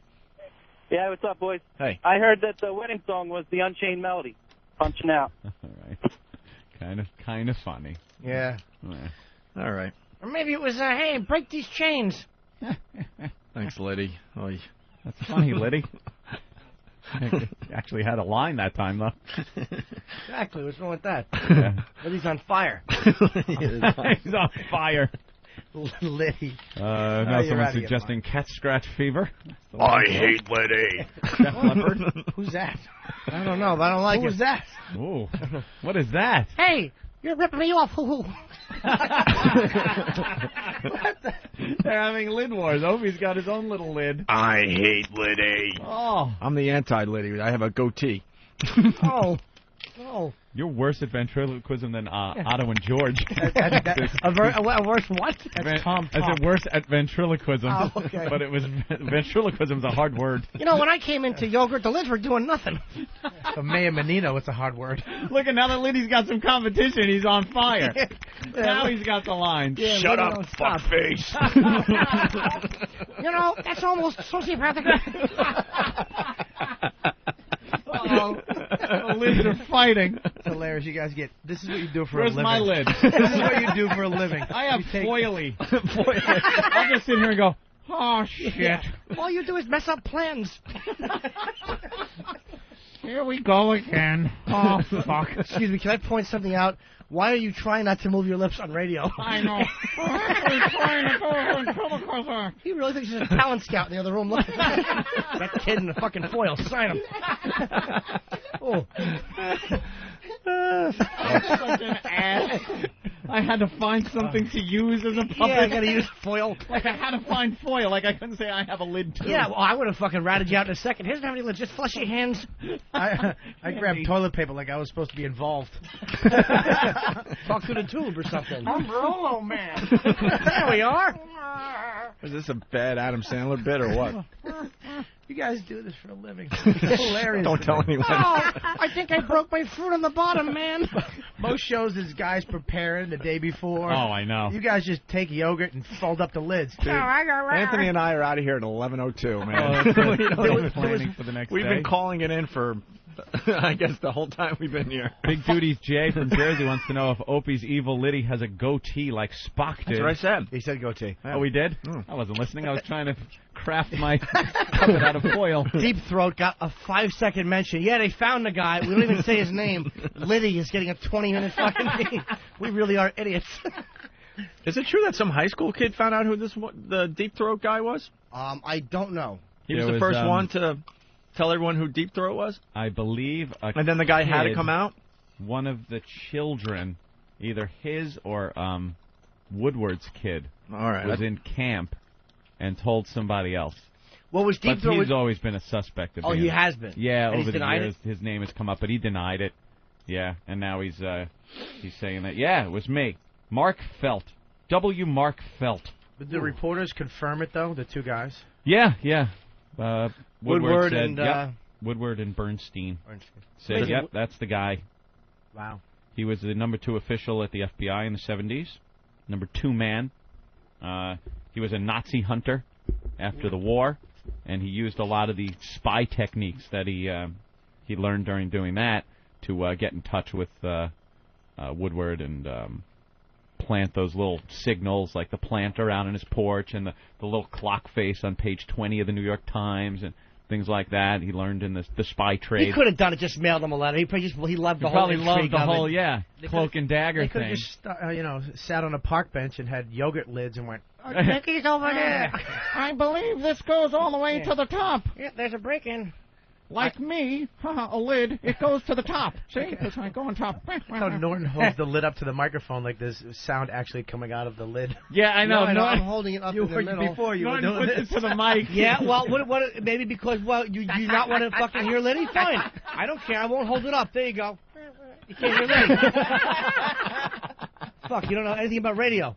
Yeah, what's up, boys?
Hey.
I heard that the wedding song was the Unchained Melody. Punching out.
All right. Kind of funny.
Yeah.
All right.
Or maybe it was, hey, break these chains.
Thanks, Liddy. Oy.
That's funny, Liddy. Actually had a line that time, though.
Exactly. What's wrong with that?
Yeah.
Liddy's on fire.
He's on fire.
Liddy.
Now someone's suggesting cat scratch fever.
I hate Liddy.
Def Leppard.
Who's that?
I don't know, but I don't like
Who
it.
was that?
Ooh. What is that?
Hey, you're ripping me off.
They're having lid wars. Opie's got his own little lid.
I hate Liddy.
Oh.
I'm the anti-Liddy. I have a goatee.
Oh. Oh.
You're worse at ventriloquism than Otto and George.
A worse what?
That's Tom.
I said worse at ventriloquism.
Oh, okay.
But it was ventriloquism's a hard word.
You know, when I came into Yogurt, the lids were doing nothing.
For Mayor Menino, it's a hard word.
Look, and now that Liddy's got some competition, he's on fire. Now he's got the lines.
Yeah,
Shut up, fuckface.
You know, that's almost sociopathic.
The lids are fighting.
It's hilarious. You guys get. This is what you do for
Where's
a living.
my lid?
This is what you do for a living.
I have foily. I'll just sit here and go, oh, shit.
Yeah. All you do is mess up plans.
Here we go again. Oh, fuck.
Excuse me, can I point something out? Why are you trying not to move your lips on radio?
I know.
He really thinks he's a talent scout in the other room. Look at that. That kid in the fucking foil. Sign him. Oh.
Such an ass. I had to find something to use as a puppet.
Yeah, I gotta use foil.
Like, I had to find foil. Like, I couldn't say I have a lid, too.
Yeah, well, I would have fucking ratted you out in a second. Here's how many lids. Just flush your hands.
I grabbed toilet paper like I was supposed to be involved.
Talk to the tube or something.
I'm Rolo Man.
There we are.
Is this a bad Adam Sandler bit or what?
You guys do this for a living. It's hilarious.
Don't tell anyone.
Oh, I think I broke my fruit on the bottom, man.
Most shows is guys preparing the day before.
Oh, I know.
You guys just take yogurt and fold up the lids.
Dude, Anthony and I are out of here at 11:02, man.
Planning for the next
We've
day.
been calling it in for, I guess, the whole time we've been here.
Big Duty's Jay from Jersey wants to know if Opie's evil Liddy has a goatee like Spock did.
That's what I said.
He said goatee.
Oh, we did? I wasn't listening. I was trying to craft my puppet out of foil.
Deep Throat got a 5-second mention. Yeah, they found the guy. We don't even say his name. Liddy is getting a 20-minute fucking thing. We really are idiots.
Is it true that some high school kid found out who the Deep Throat guy was?
I don't know.
He was the first one to tell everyone who Deep Throat was?
I believe
And then the guy had to come out?
One of the children, either his or Woodward's kid,
All right.
was in camp and told somebody else.
What was Deep
But
Throat?
he's always been a suspect. Of
Oh,
being
he has been?
Yeah,
And he's
over the
denied
years, his name has come up, but he denied it. Yeah, and now he's saying that, yeah, it was me. Mark Felt. W. Mark Felt.
Did the reporters confirm it, though, the two guys?
Yeah.
Woodward
said,
and...
yep, Woodward and Bernstein. Said, yep, that's the guy.
Wow.
He was the number 2 official at the FBI in the 70s. Number 2 man. He was a Nazi hunter after the war, and he used a lot of the spy techniques that he learned during doing that to get in touch with Woodward and plant those little signals, like the planter out on his porch and the little clock face on page 20 of the New York Times and things like that. He learned in the spy trade.
He could have done it, just mailed him a letter. He loved the whole
probably loved
intrigue
the
of
whole,
it.
cloak and dagger
They could
thing.
have just, sat on a park bench and had yogurt lids and went,
I think he's over there. I believe this goes all the way to the top.
Yeah, there's a break-in.
Like me, a lid, it goes to the top. See, because I go on top.
how Norton holds the lid up to the microphone like there's sound actually coming out of the lid.
Yeah, I know.
No, I'm holding it up in the middle.
Before you were
Norton
doing
puts
this.
it to the mic.
Yeah, well, what, maybe because, you not want to fucking hear Liddy? Fine. I don't care. I won't hold it up. There you go. You can't hear Liddy. Fuck, you don't know anything about radio.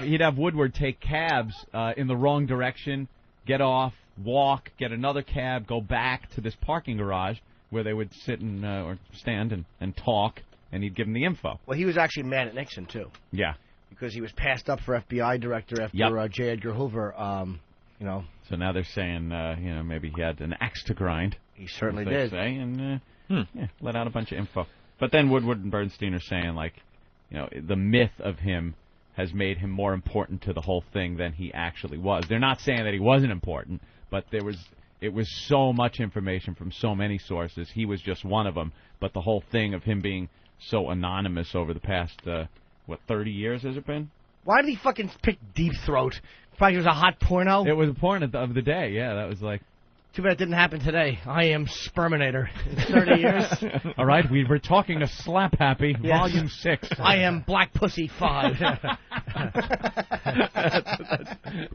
He'd have Woodward take cabs in the wrong direction, get off, walk, get another cab, go back to this parking garage where they would sit and or stand and talk, and he'd give him the info.
Well, he was actually mad at Nixon, too,
Yeah.
because he was passed up for FBI director after J. Edgar Hoover,
So now they're saying, maybe he had an axe to grind.
He certainly
as they
did.
say, and let out a bunch of info. But then Woodward and Bernstein are saying, like, the myth of him has made him more important to the whole thing than he actually was. They're not saying that he wasn't important, but it was so much information from so many sources. He was just one of them. But the whole thing of him being so anonymous over the past, 30 years has it been?
Why did he fucking pick Deep Throat? Probably it was a hot porno.
It was a porn of the day, yeah. That was like...
Too bad it didn't happen today. I am Sperminator. In 30 years.
All right, we were talking to Slap Happy,
Yes.
Volume 6.
I am Black Pussy 5.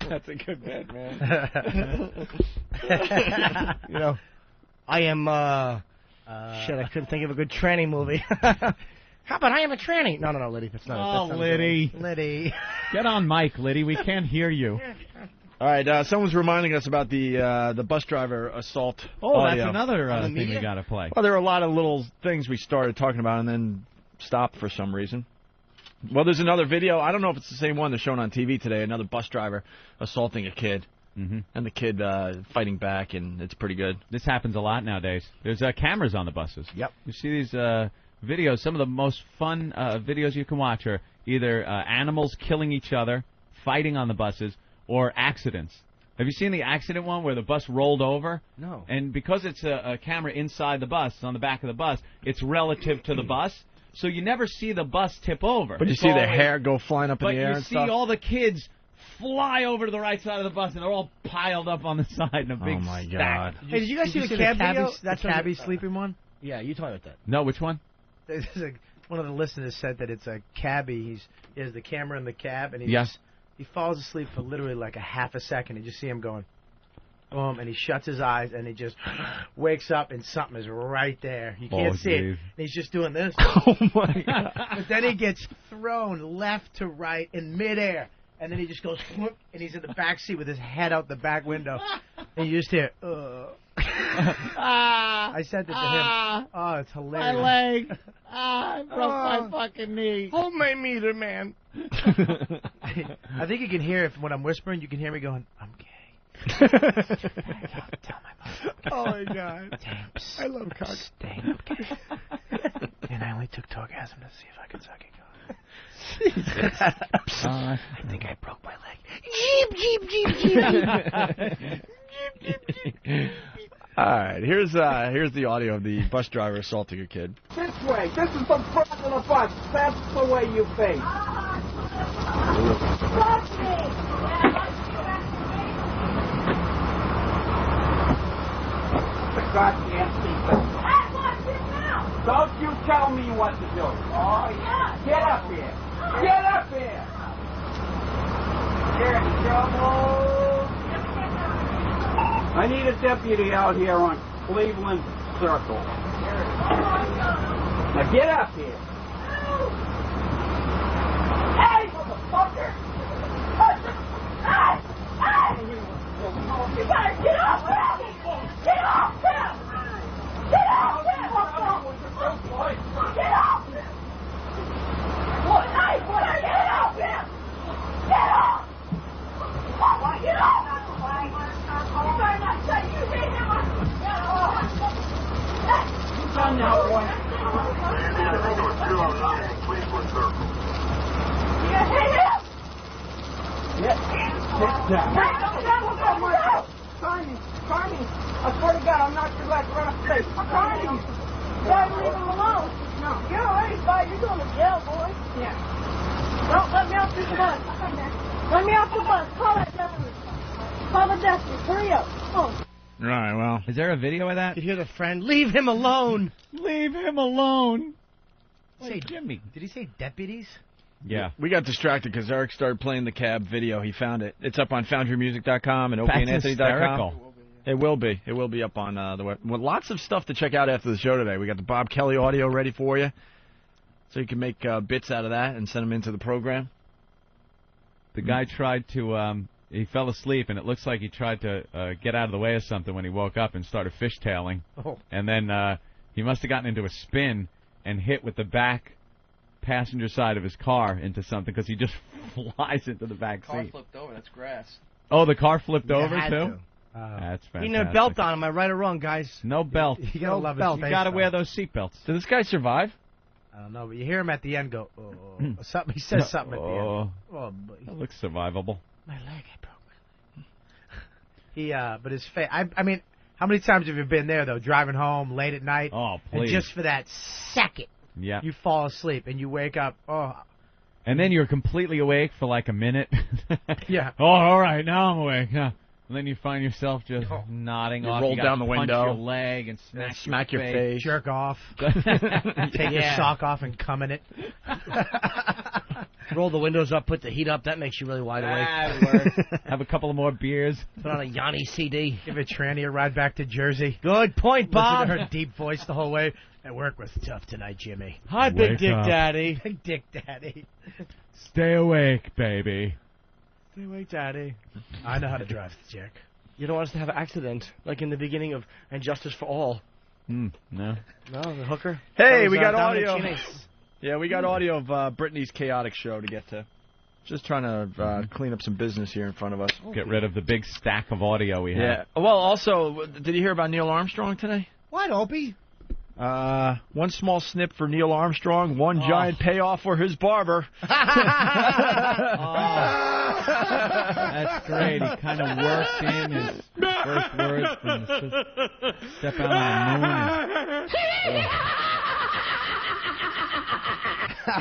That's a good bit, man.
I am, shit, I couldn't think of a good tranny movie. How about I am a tranny? No, Liddy. That's not
Oh, Liddy.
Liddy.
Get on mic, Liddy. We can't hear you.
All right, someone's reminding us about the bus driver assault
Oh,
audio.
that's another thing we got to play.
Well, there were a lot of little things we started talking about and then stopped for some reason. Well, there's another video. I don't know if it's the same one they're showing on TV today. Another bus driver assaulting a kid.
Mm-hmm.
And the kid fighting back, and it's pretty good.
This happens a lot nowadays. There's cameras on the buses.
Yep.
You see these videos. Some of the most fun videos you can watch are either animals killing each other, fighting on the buses, or accidents. Have you seen the accident one where the bus rolled over?
No.
And because it's a camera inside the bus, on the back of the bus, it's relative to the bus, so you never see the bus tip over.
But you
It's
see the
always-
hair go flying up in the air
But
and
you see
stuff.
all the kids fly over to the right side of the bus, and they're all piled up on the side in a big
my
stack.
God.
Hey, did you guys see the cab video?
That's
The
cabbie sleeping one?
Yeah, you talking about that.
No, which one?
There's one of the listeners said that it's a cabbie. He has the camera in the cab, and
Yes.
he falls asleep for literally like a half a second. You just see him going, boom, and he shuts his eyes, and he just wakes up, and something is right there. You can't see it.
geez.
And he's just doing this.
Oh, my God.
But then he gets thrown left to right in midair. And then he just goes, whoop, and he's in the back seat with his head out the back window. And you just hear, I said that to him. Oh, it's hilarious.
My leg. I broke my fucking knee.
Hold my meter, man. I think you can hear it when I'm whispering. You can hear me going, I'm gay. Tell my mom. Oh, my God. Thanks. I love cock. I'm gay. And I only took Torgasm to see if I could suck it. I think I broke my leg. Jeep, jeep, jeep, jeep.
All right, here's the audio of the bus driver assaulting a kid.
This way. This is the front of the bus. That's the way you face. The goddamn seatbelt. Don't you tell me what to do. Oh, yeah. Get up here. Get up here. You're in trouble. I need a deputy out here on Cleveland Circle. Now get up here. Hey, motherfucker! Hey! Hey! You gotta get off him! Get off him! Get off him! Get off him! What? Hey, what? Get off him! Get off! Get off! You better not say you hit him! Get off! You done now, boy. You hit him! Yep. Carney, I swear to God, I'll knock your leg right off the face. Carney, why leave him alone? No. Get away, bud. You're going to jail, boy. Yeah. Don't let me off the bus. Let me off the bus. Call that deputy. Call the deputy. Hurry up. Oh.
All right, well.
Is there a video of that?
You hear the friend, leave him alone.
Leave him alone.
Say, Jimmy. Did he say deputies?
Yeah.
We got distracted because Eric started playing the cab video. He found it. It's up on FoundryMusic.com and OpieandAnthony.com.
hysterical.
It will be. It will be up on the web. Well, lots of stuff to check out after the show today. We got the Bob Kelly audio ready for you, so you can make bits out of that and send them into the program.
The guy tried to, he fell asleep, and it looks like he tried to get out of the way of something when he woke up and started fishtailing.
Oh.
And then he must have gotten into a spin and hit with the back passenger side of his car into something because he just flies into the back
Car
seat.
flipped over. That's grass.
Oh, the car flipped
You
over,
had
too?
to.
That's fantastic.
He had a belt on. Am I right or wrong, guys?
No belt.
You gotta love his
You
face,
got to
though.
wear those seatbelts.
Did this guy survive?
I don't know, but you hear him at the end go, oh. Something. He says something at the
Oh.
end. Oh, boy.
That looks survivable.
My leg, I broke my leg. But his face, I mean, how many times have you been there, though, driving home late at night?
Oh,
And
please.
just for that second,
Yeah.
you fall asleep and you wake up, oh.
And then you're completely awake for like a minute.
Yeah.
Oh, all right, now I'm awake. Yeah. And then you find yourself just nodding
You
off.
roll
You gotta
down the
punch
window.
your leg and smack,
your face.
Jerk off. Take your sock off and cum in it.
Roll the windows up, put the heat up. That makes you really wide awake.
Have a couple of more beers.
Put on a Yanni CD.
Give a tranny a ride back to Jersey.
Good point, Bob.
Listen to her deep voice the whole way. That work was tough tonight, Jimmy.
Hi, Big Dick
up.
Daddy.
Big Dick Daddy.
Stay awake, baby.
Stay awake, Daddy. I know how to drive the chick.
You don't want us to have an accident, like in the beginning of And Justice for All.
No.
No, the hooker.
Hey,
That was,
we got
Dominic
audio.
Chinese.
Yeah, we got audio of Brittany's chaotic show to get to. Just trying to clean up some business here in front of us.
Get rid of the big stack of audio we have.
Yeah. Well, also, did you hear about Neil Armstrong today?
What, Opie?
One small snip for Neil Armstrong, one giant payoff for his barber.
That's great. He kind of worked in his first words from the step out on the moon.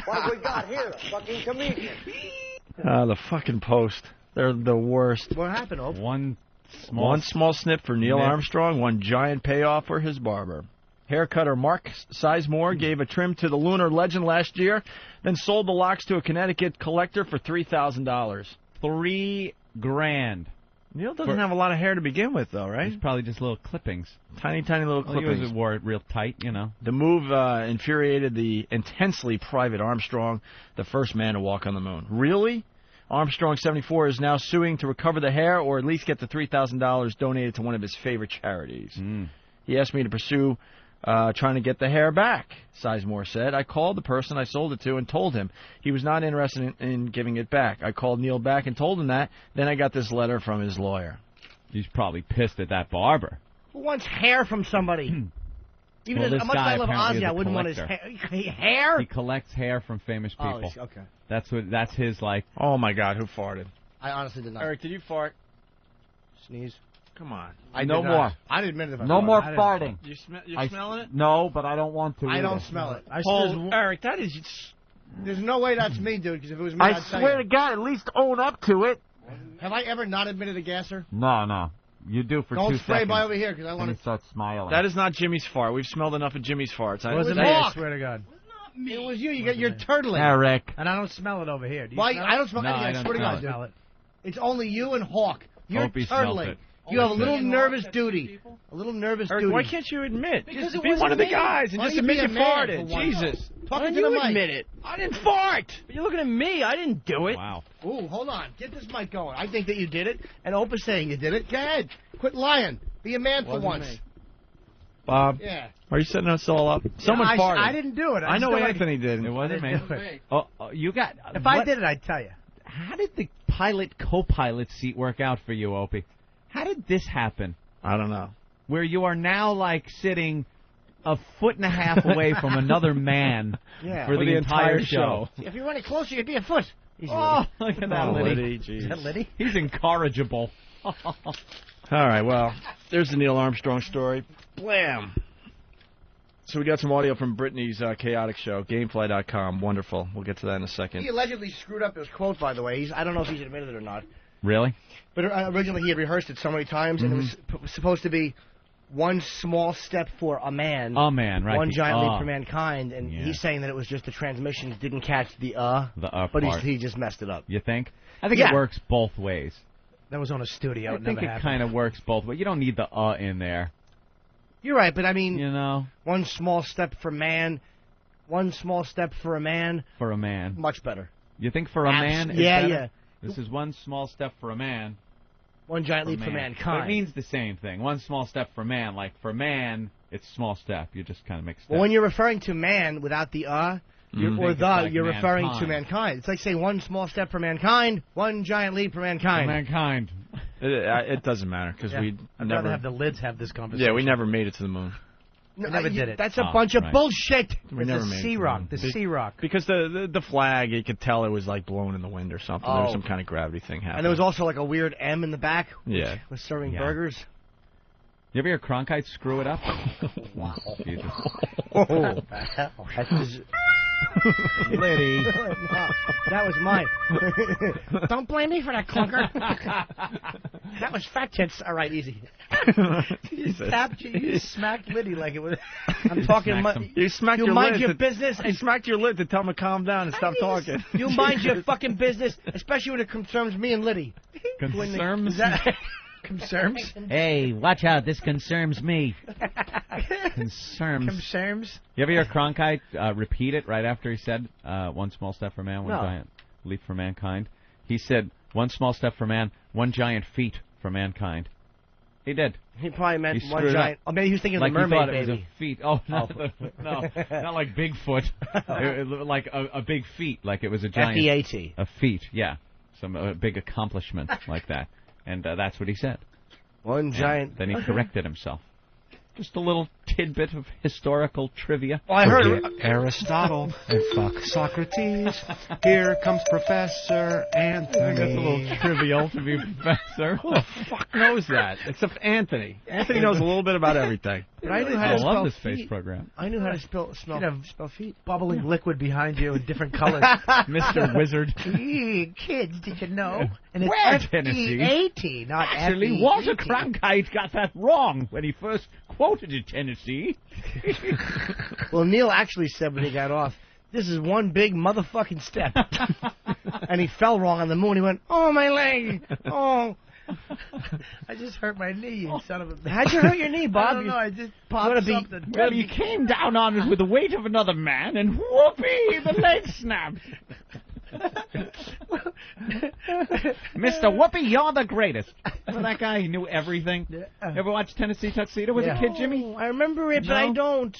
What we got here? A fucking comedian.
The fucking Post. They're the worst.
What happened, Ope?
One small snip for Neil Armstrong, one giant payoff for his barber. Haircutter Mark Sizemore gave a trim to the lunar legend last year, then sold the locks to a Connecticut collector for $3,000.
$3,000.
Neil doesn't have a lot of hair to begin with, though, right?
It's probably just little clippings.
Tiny little clippings.
He wore it real tight, you know.
The move infuriated the intensely private Armstrong, the first man to walk on the moon. Really? Armstrong, 74, is now suing to recover the hair or at least get the $3,000 donated to one of his favorite charities. He asked me to pursue trying to get the hair back, Sizemore said. I called the person I sold it to and told him he was not interested in giving it back. I called Neil back and told him that. Then I got this letter from his lawyer.
He's probably pissed at that barber.
Who wants hair from somebody? Even
Well,
as much as I love
apparently
Ozzy,
is
I
a
wouldn't want his
collector.
hair.
He collects hair from famous people.
Oh, okay.
That's his, like...
Oh, my God, who farted?
I honestly did not.
Eric, did you fart?
Sneeze.
Come on.
No more.
I didn't admit it. If I
No
farted.
more
I didn't.
farting.
You smelling it?
No, but I don't want to.
I
either.
don't smell it.
Eric, that is...
There's no way that's me, dude, because if it was me,
I
I'd
swear to God, at least own up to it.
Have I ever not admitted a gasser?
No. You do for 2
Don't
seconds.
spray by over here, because I
Then
want
you
to...
start smiling.
That is not Jimmy's fart. We've smelled enough of Jimmy's farts.
It wasn't me, I swear to God. It was you. You're turtling.
Eric.
And I don't smell it over here. Do you
Why?
smell
I
it?
don't smell anything. I swear to God,
smell it.
It's only you and Hawk. You're
Hope he smells
turtling.
it.
You have a little nervous duty. A little nervous
Eric,
duty.
why can't you admit?
Because
Just
it
be
wasn't
one of the
me.
guys and
Why
just
don't you
admit
be
you
a man
farted.
for once?
Jesus.
Talking
Why
to the
don't you
mic.
admit it? I didn't fart.
You're looking at me. I didn't do it.
Wow.
Ooh, hold on. Get this mic going. I think that you did it, and Opa's saying you did it. Go ahead. Quit lying. Be a man for
Wasn't
once.
me. Bob,
Yeah.
are you setting us all up? Someone farted.
I didn't do it.
I know
still
Anthony did.
It wasn't me. Oh, you got...
If I did it, I'd tell you.
How did the pilot-co-pilot seat work out for you, Opie? How did this happen?
I don't know.
Where you are now, like, sitting a foot and a half away from another man
Yeah.
for the entire show.
If you run it closer, you'd be a foot.
Oh, look at that,
Oh,
Liddy.
Liddy, geez.
Is that Liddy?
He's incorrigible.
All right, well, there's the Neil Armstrong story. Blam. So we got some audio from Brittany's chaotic show, Gamefly.com. Wonderful. We'll get to that in a second.
He allegedly screwed up his quote, by the way. I don't know if he's admitted it or not.
Really?
But originally he had rehearsed it so many times, and it was supposed to be one small step for a man.
A man, right.
One giant leap
Oh.
for mankind. And
Yeah.
he's saying that it was just the transmissions didn't catch the
but
but he just messed it up.
You think? I think
Yeah.
it works both ways.
That was on a studio.
I
It
think
never
it
happened.
kind of works both ways. You don't need the in there.
You're right, but I mean,
You know,
one small step for man, one small step for a man,
for a man.
much better.
You think for a man? Is
Yeah,
better?
yeah.
This is one small step for a man.
One giant leap for
But
mankind.
it means the same thing. One small step for man. Like for man, it's small step. You just kind of mix
Well, when you're referring to man without the
Mhm.
or
Think it's like
you're referring to
mankind.
mankind. It's like saying one small step for mankind, one giant leap for mankind.
mankind.
It doesn't matter because
Yeah.
we
I'd
never.
rather have the lids have this conversation.
Yeah, we never made it to the moon.
No,
We never did it.
That's a
Oh,
bunch of
right.
bullshit.
We
It's
never
the
made it.
Sea
to
Rock.
moon.
The Sea Rock.
Because the flag, you could tell it was like blown in the wind or something. There was
Oh.
some kind of gravity thing happening.
And there was also like a weird M in the back.
Yeah.
Was serving
Yeah.
burgers.
You ever hear Cronkite screw it up?
Wow.
Jesus.
Oh, that's just...
Liddy.
No, that was mine. Don't blame me for that clunker. That was fat tits. All right, easy.
You smacked Liddy like it was.
I'm talking.
Smacked him.
You smacked
You
your
mind
lid
your
to-
business.
You smacked your lid to tell him to calm down and stop talking.
You mind your fucking business, especially when it concerns me and Liddy.
Concerns?
Is that-
Concerns?
Hey, watch out. This concerns me. Concerns.
Concerns?
You ever hear Cronkite repeat it right after he said, one small step for man, one
No.
giant leap for mankind? He said, one small step for man, one giant feat for mankind. He did.
He probably meant
He
one
screwed
giant.
up.
Oh, maybe he was thinking
Like
of the
he thought
mermaid
it was
baby.
a feat. Oh, no,
Oh.
no, not like Bigfoot. It looked like a big feat, like it was a giant.
F-E-A-T.
A feat, yeah. Some big accomplishment like that. And that's what he said.
One giant.
Then he corrected himself. Just a little tidbit of historical trivia?
Well, I heard
Aristotle and fuck Socrates. Here comes Professor Anthony.
That's a little trivial to be professor.
Who the fuck knows that? Except Anthony. Anthony knows a little bit about everything.
But I knew how
I
to spell
love the space
feet.
program.
I knew how to spell feet.
Bubbling liquid behind you in different colors.
Mr. Wizard.
Kids, did you know? And it's
Where, Tennessee?
F-E-A-T, not
Actually,
F-E-A-T.
Walter Cronkite got that wrong when he first quoted it, Tennessee.
Well, Neil actually said when he got off, this is one big motherfucking step. And he fell wrong on the moon. He went, oh, my leg. Oh.
I just hurt my knee, you son of a bitch.
How'd you hurt your knee, Bob?
I don't know, I just popped something.
Well, he came down on it with the weight of another man, and whoopee, the leg snapped. Mr. Whoopi, you're the greatest. Remember that guy? He knew everything. Ever watch Tennessee Tuxedo with a kid, Jimmy?
I remember it, but I don't.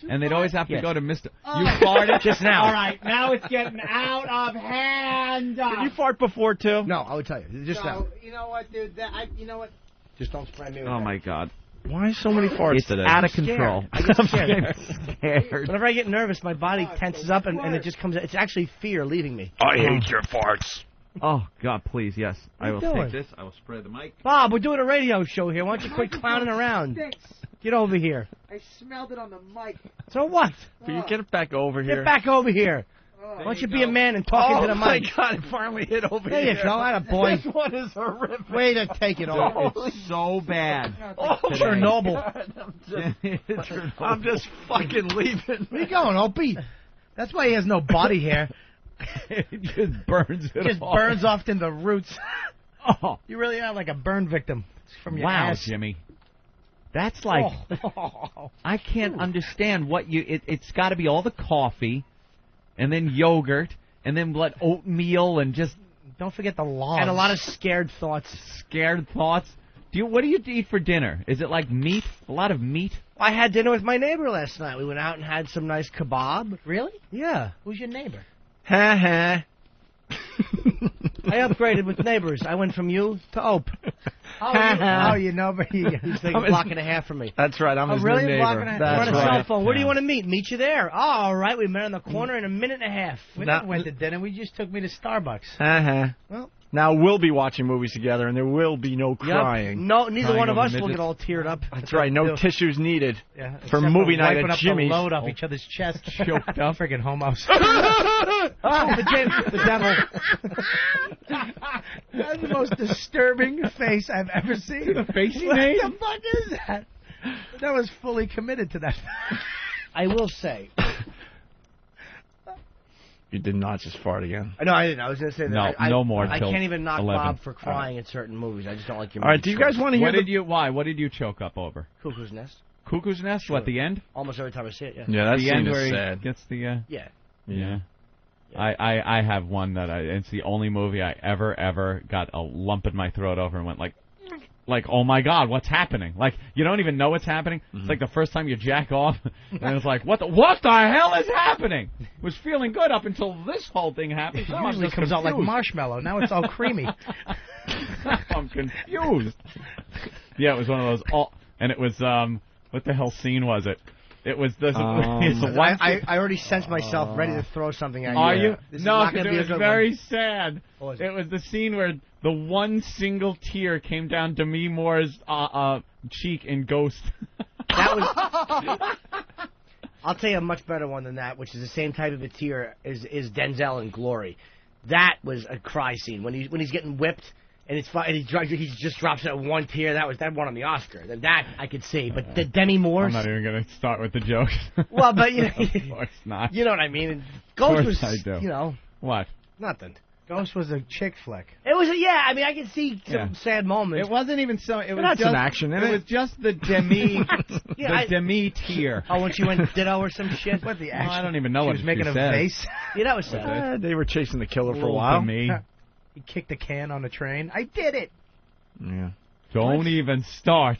And they'd always have to go to Mr.
Oh.
You farted
Just now.
All right, now it's getting out of hand.
Did you fart before, too?
No, I would tell you. Just now.
You know what, dude? You know what?
Just don't spray me with
Oh,
that.
my God.
Why so many farts
It's
today?
out of
I'm scared.
control.
I get scared.
scared.
Whenever I get nervous, my body tenses up and it just comes out. It's actually fear leaving me.
I hate your farts.
Oh, God, please, yes. I will
you doing?
take this. I will spray the mic.
Bob, we're doing a radio show here. Why don't you quit clowning around? Get over here.
I smelled it on the mic.
So what?
Will you get back over here?
Get back over here. Why don't you be a man and talk into the
my
mic?
God, it finally hit over
There
here.
you go. Atta boy.
This one is horrific.
Way to take it off.
It's so bad.
Oh,
today.
Chernobyl.
I'm just fucking leaving.
Where you going, Opie? That's why he has no body hair.
It just burns it
Just
off.
burns off in the roots.
Oh,
You really are like a burn victim. It's from your
wow,
ass.
Jimmy. That's like,
Oh.
I can't understand what you, it's got to be all the coffee, and then yogurt, and then oatmeal, and just
Don't forget the logs.
And a lot of scared thoughts.
scared thoughts. What do you eat for dinner? Is it like meat? A lot of meat?
I had dinner with my neighbor last night. We went out and had some nice kebab.
Really?
Yeah.
Who's your neighbor?
Ha ha.
I upgraded with neighbors. I went from you to Ope.
You know, but
He's like a block and a half from me.
That's right. I'm his
really?
new
A block
neighbor.
and a half?
That's
We're on a
right.
cell phone. Where do you want to meet? Meet you there. Oh, all right. We met on the corner in a minute and a half.
We
Now-
never went to dinner. We just took me to Starbucks.
Uh-huh.
Well,
Now we'll be watching movies together, and there will be no crying.
Yep. No, neither
Crying
one of
over
us will
midgets.
get all teared up.
That's right. No tissues needed
Yeah,
for
except
movie night
wiping
at
up
Jimmy's.
the load off each other's chest.
Choked up.
Friggin' homos.
Oh, the devil.
That's the most disturbing face I've ever seen.
The face he
What
made?
the fuck is that? That was fully committed to that.
I will say.
You did not just fart again.
No, I didn't. I was going to say that.
No,
I,
no more
I
till
can't even knock
11.
Bob for crying at certain movies. I just don't like your
All right. Do you guys want to hear
Why? What did you choke up over?
Cuckoo's Nest?
Cuckoo's Nest? What, the end?
Almost every time I see it, yeah.
Yeah, that
The
scene
end
is
where he
sad.
gets the,
Yeah.
yeah. I have one that it's the only movie I ever got a lump in my throat over and went like, oh my God, what's happening? Like, you don't even know what's happening. It's like the first time you jack off, and it's like, what the hell is happening? Was feeling good up until this whole thing happened.
It
Now I'm
usually
just
comes out like
confused.
marshmallow. Now it's all creamy.
I'm confused. Yeah, it was one of those, and it was, what the hell scene was it? It was this.
I already sense myself ready to throw something at you.
Are you?
This is
No,
not
because
gonna
it
be a
was
good
very
one.
sad.
What was
It was the scene where the one single tear came down Demi Moore's cheek in Ghost.
That was. I'll tell you a much better one than that, which is the same type of a tear is Denzel in Glory. That was a cry scene when he's getting whipped and it's fine, and he just drops that one tear. That won on the Oscar. That I could see, but the Demi Moore.
I'm not even going to start with the jokes.
Well, but you know,
of course not.
You know what I mean.
Of
Ghost
course
was,
I do.
you know,
What?
nothing.
Ghost was a chick flick.
It was yeah. I mean, I can see some sad moments.
It wasn't even so. It was
That's
just
some action in
it
it.
was just the Demi,
Yeah,
Demi tear.
Oh, when she went ditto or some shit.
What the
No,
action?
I don't even know
She
what
was making
she
a
said.
face.
Yeah, that was sad.
They were chasing the killer for a
Little
while.
Demi.
He kicked a can on a train. I did it.
Yeah.
Don't even start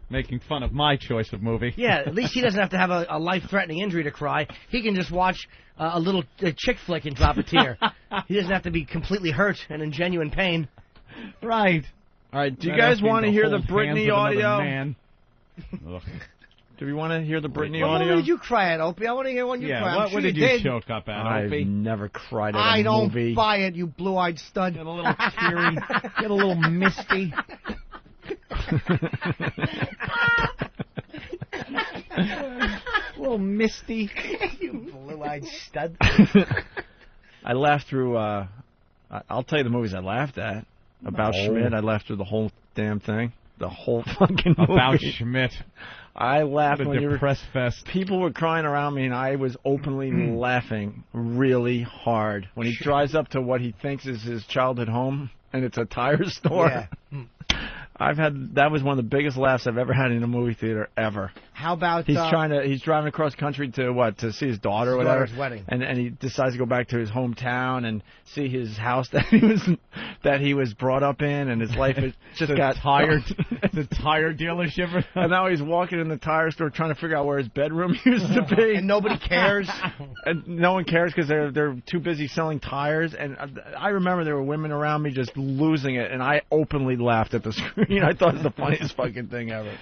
making fun of my choice of movie.
Yeah, at least he doesn't have to have a life-threatening injury to cry. He can just watch a little chick flick and drop a tear. He doesn't have to be completely hurt and in genuine pain.
Right.
All right. Do you
Not
guys
asking
want to hear the
hold hands
Britney
with another
audio?
man. Ugh.
Do we want to hear the Britney
What
audio?
did you cry at, Opie? I want to hear one you
Yeah,
cry. I'm
what
sure
did you choke up at,
I've
Opie?
never cried at
I
a
don't
movie.
buy it, you blue-eyed stud.
Get a little teary. Get a little misty. A little misty.
You blue-eyed stud.
I laughed through. I'll tell you the movies I laughed at. About
No.
Schmidt, I laughed through the whole damn thing. The whole fucking movie.
About Schmidt.
I laughed
What a
when you were.
depressed fest.
People were crying around me, and I was openly laughing really hard when he drives up to what he thinks is his childhood home, and it's a tire store.
Yeah.
That was one of the biggest laughs I've ever had in a movie theater ever.
How about
He's driving across country to see his daughter or
his
whatever.
daughter's wedding.
And he decides to go back to his hometown and see his house that he was brought up in, and his life has just got
tired. The tire dealership.
And now he's walking in the tire store trying to figure out where his bedroom used to be.
And nobody cares.
And no one cares because they're too busy selling tires. And I remember there were women around me just losing it, and I openly laughed at the screen. I thought it was the funniest fucking thing ever.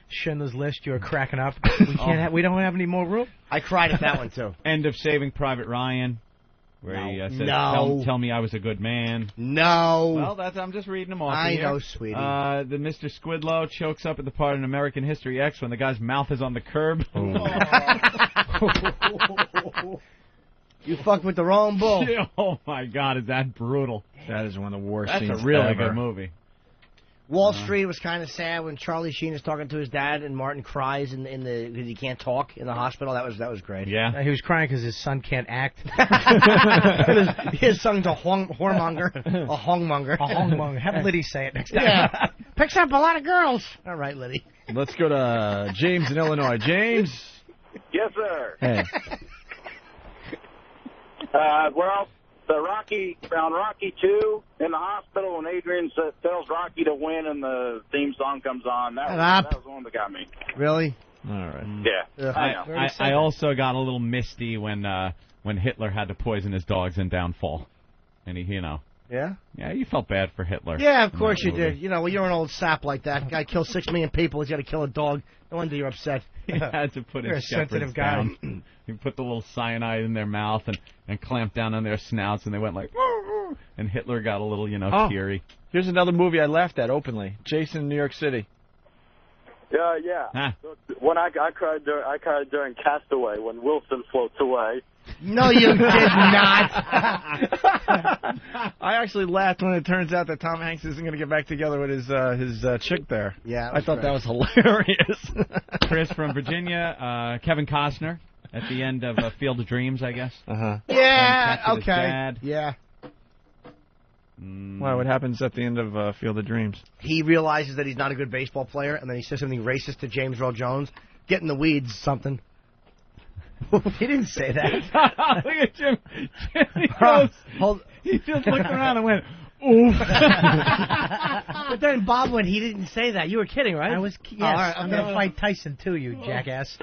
Schindler's List, you were cracking up. We can't. We don't have any more room.
I cried at that one too.
End of Saving Private Ryan, where he says,
No.
tell me I was a good man.
No.
Well, I'm just reading them off.
I
here.
know, sweetie.
The Mr. Squidlow chokes up at the part in American History X when the guy's mouth is on the curb.
You fucked with the wrong bull.
Oh my God, is that brutal?
That is one of the worst
That's
scenes
a really
ever.
good movie.
Wall Street was kind of sad when Charlie Sheen is talking to his dad and Martin cries because he can't talk in the hospital. That was great.
Yeah.
He was crying because his son can't act.
His son's a whoremonger. A hongmonger.
A hongmonger. Have Liddy say it next time.
Yeah. Picks up a lot of girls. All right, Liddy.
Let's go to James in Illinois. James.
Yes, sir.
Hey.
Well, around Rocky 2 in the hospital when Adrian tells Rocky to win and the theme song comes on. That was the one that got me.
Really?
All right.
Yeah. I know.
I also got a little misty when Hitler had to poison his dogs in Downfall, and
Yeah?
Yeah, you felt bad for Hitler.
Yeah, of course
in
you
that movie.
did. You know, when you're an old sap like that, guy kills 6 million people, he's got to kill a dog. No wonder you're upset.
He had to put
You're
his
a sensitive
shepherds
guy.
down. He put the little cyanide in their mouth and clamped down on their snouts, and they went like, and Hitler got a little, teary.
Here's another movie I laughed at openly. Jason in New York City.
Yeah.
Huh.
When I cried during Castaway when Wilson floats away.
No, you did not.
I actually laughed when it turns out that Tom Hanks isn't going to get back together with his chick there.
Yeah,
I thought that was hilarious.
Chris from Virginia, Kevin Costner at the end of Field of Dreams, I guess.
Uh-huh.
Yeah,
His
okay.
dad.
Yeah.
Why? What happens at the end of Field of Dreams?
He realizes that he's not a good baseball player, and then he says something racist to James Earl Jones. Get in the weeds, something. He didn't say that.
Look at Jim. He goes, he just looked around and went, oof.
But then Bob went, he didn't say that. You were kidding, right?
I was. Yes.
Oh, all right,
I'm
okay.
gonna fight Tyson too, you jackass.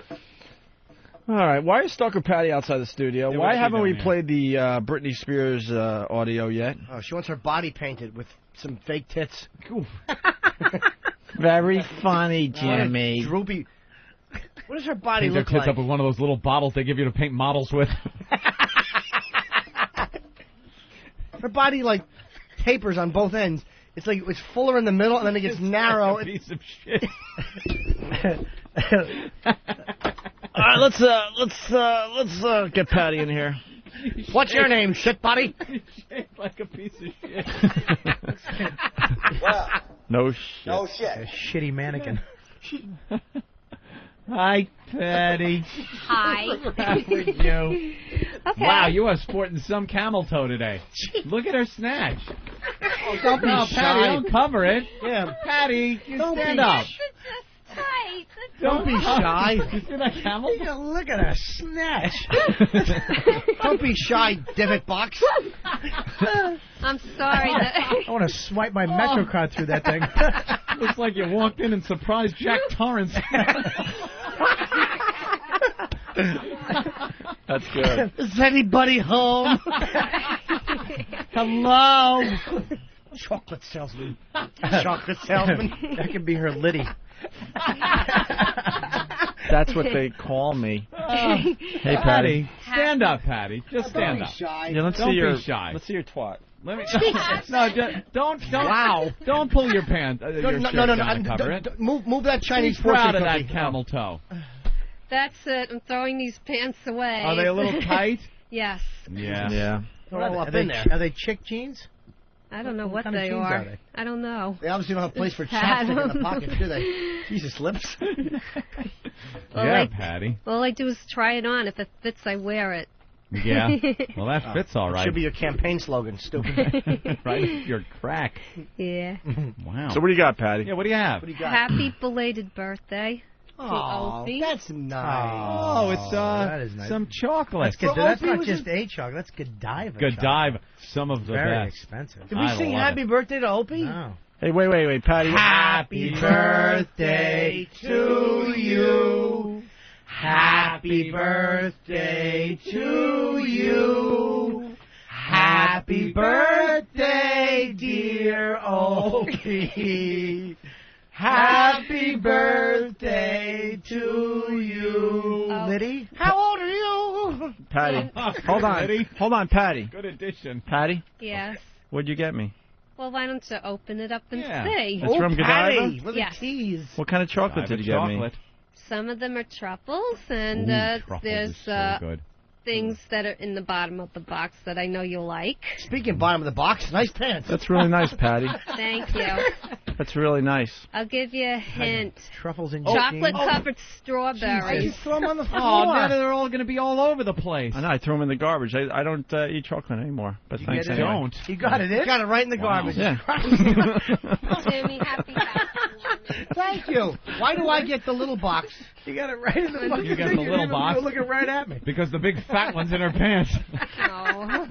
All right. Why is Stalker Patty outside the studio?
Yeah,
Why
what's she
haven't we
doing
played the Britney Spears audio yet?
Oh, she wants her body painted with some fake tits.
Very funny, Jimmy.
Droopy. What does her body
Paint their
look
tits
like?
up with one of those little bottles they give you to paint models with.
Her body like tapers on both ends. It's like it's fuller in the middle, and then it gets narrow.
Like a piece of shit.
All right, let's get Patty in here.
What's your name, shit body?
Shaped like a piece of shit.
No shit.
No shit.
A shitty mannequin.
Hi, Patty.
Hi.
What's with you?
Okay.
Wow, you are sporting some camel toe today. Look at her snatch.
Oh, don't be
No,
shy.
Patty, don't cover it.
Yeah.
Patty, you
Don't
stand
be
up.
Tight.
Don't be shy.
You see that camel?
Yeah, look at her snatch.
Don't be shy, divot box.
I'm sorry.
I want to swipe my MetroCard through that thing.
Looks like you walked in and surprised Jack Torrance.
That's good.
Is anybody home? Hello. chocolate salesman. Chocolate salesman.
That could be her Liddy.
That's what they call me. Hey, Patty.
Stand up, Patty. Just stand up.
Yeah, let's
Don't
see your
be shy.
Let's see your twat.
Let me. No, don't.
Wow.
Don't pull your pants. Your shirt down to cover it.
Move that Chinese
Be proud of
fortune
that camel toe.
That's it. I'm throwing these pants away.
Are they a little tight?
Yes.
Yeah.
Yeah.
They're all up
Are
in there.
Are they chick jeans?
I don't know what
kind of
they
jeans
are.
are they?
I don't know.
They obviously don't have a place for
It's sad.
chapstick in the pocket, do they? Jesus, lips.
Well,
Yeah,
I-
Patty.
All I do is try it on. If it fits, I wear it.
Yeah. Well, that fits all right.
Should be your campaign slogan, stupid.
Right? You're crack.
Yeah.
Wow.
So what do you got, Patty?
Yeah, what do you have?
What do you got?
Happy belated birthday to
Oh,
Opie.
that's nice.
Oh, it's
that is nice.
some chocolate.
That's not just a chocolate. That's Godiva.
Godiva. Some of the
Very
best.
expensive.
Did we
I
sing
love
Happy Birthday to Opie?
No.
Hey, wait, Patty.
Happy birthday to you. Happy birthday to you. Happy birthday, dear Opie. Happy birthday to you.
Liddy?
How old are you?
Patty. Hold on, Patty.
Good addition.
Patty,
Yes.
what'd you get me?
Well, why don't you open it up and
Yeah.
see?
It's from
Patty,
Godiva?
with
Yes.
a tease.
What kind of chocolate did you get
chocolate.
me?
Some of them are truffles, and
Truffles
there's
is so good.
things that are in the bottom of the box that I know you'll like.
Speaking of bottom of the box, nice pants.
That's really nice, Patty.
Thank you.
That's really nice.
I'll give you a hint.
Truffles and
Chocolate-covered
I
strawberries.
just throw them on the floor.
Oh, now they're all going to be all over the place.
I know, I threw them in the garbage. I don't eat chocolate anymore, but thanks
get it?
anyway.
Don't.
You got it in?
You got it right in the
Wow.
garbage.
Yeah.
Jimmy, happy
Thank you. Why do I get the little box?
You got it right in the fucking
You got
thing.
the little
You're
box.
looking right at me.
Because the big fat one's in her pants.
No.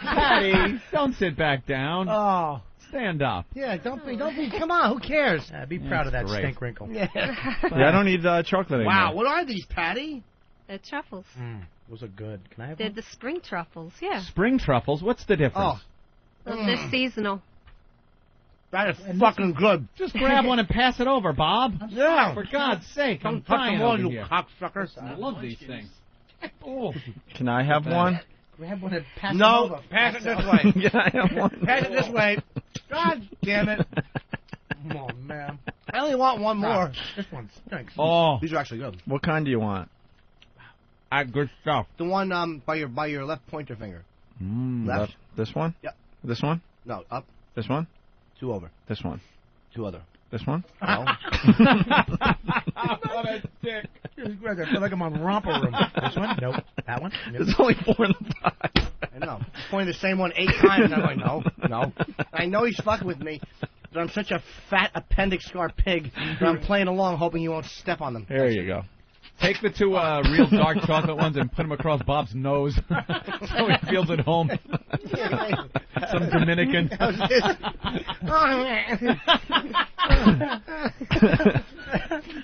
Patty, don't sit back down.
Oh.
Stand up.
Yeah, don't be. Come on, who cares?
Be proud of that
great.
stink wrinkle.
Yeah.
Yeah, I don't eat chocolate anymore.
Wow, what are these, Patty?
They're truffles.
Those are good. Can I have
They're
one?
the spring truffles, yeah.
Spring truffles, what's the difference?
Well, they're seasonal.
That is fucking good.
Just grab one and pass it over, Bob.
Yeah.
For God's sake, I'm
Don't touch
dying
them all,
over
you
here.
cocksuckers.
I love these things. Oh.
Can I have one?
Grab one and pass it
No,
over.
pass it this way.
Can I have one?
Pass it this way. God damn it.
Come on, man.
I only want one more.
This one stinks.
Oh,
These are actually good.
What kind do you want?
good stuff.
The one by your left pointer finger.
Left. This one?
Yep.
This one?
No, up.
This one?
2 over.
This one?
2 other.
This one?
No.
What a dick.
Greg, I feel like I'm on Romper Room. This one? Nope. That one? Nope.
There's only 4 in the box.
I know. He's pointing the same one 8 times. And I'm like, no. I know he's fucking with me, but I'm such a fat appendix scar pig that I'm playing along hoping he won't step on them.
There you go.
Take the 2 real dark chocolate ones and put them across Bob's nose so he feels at home. Some Dominican.
How's this?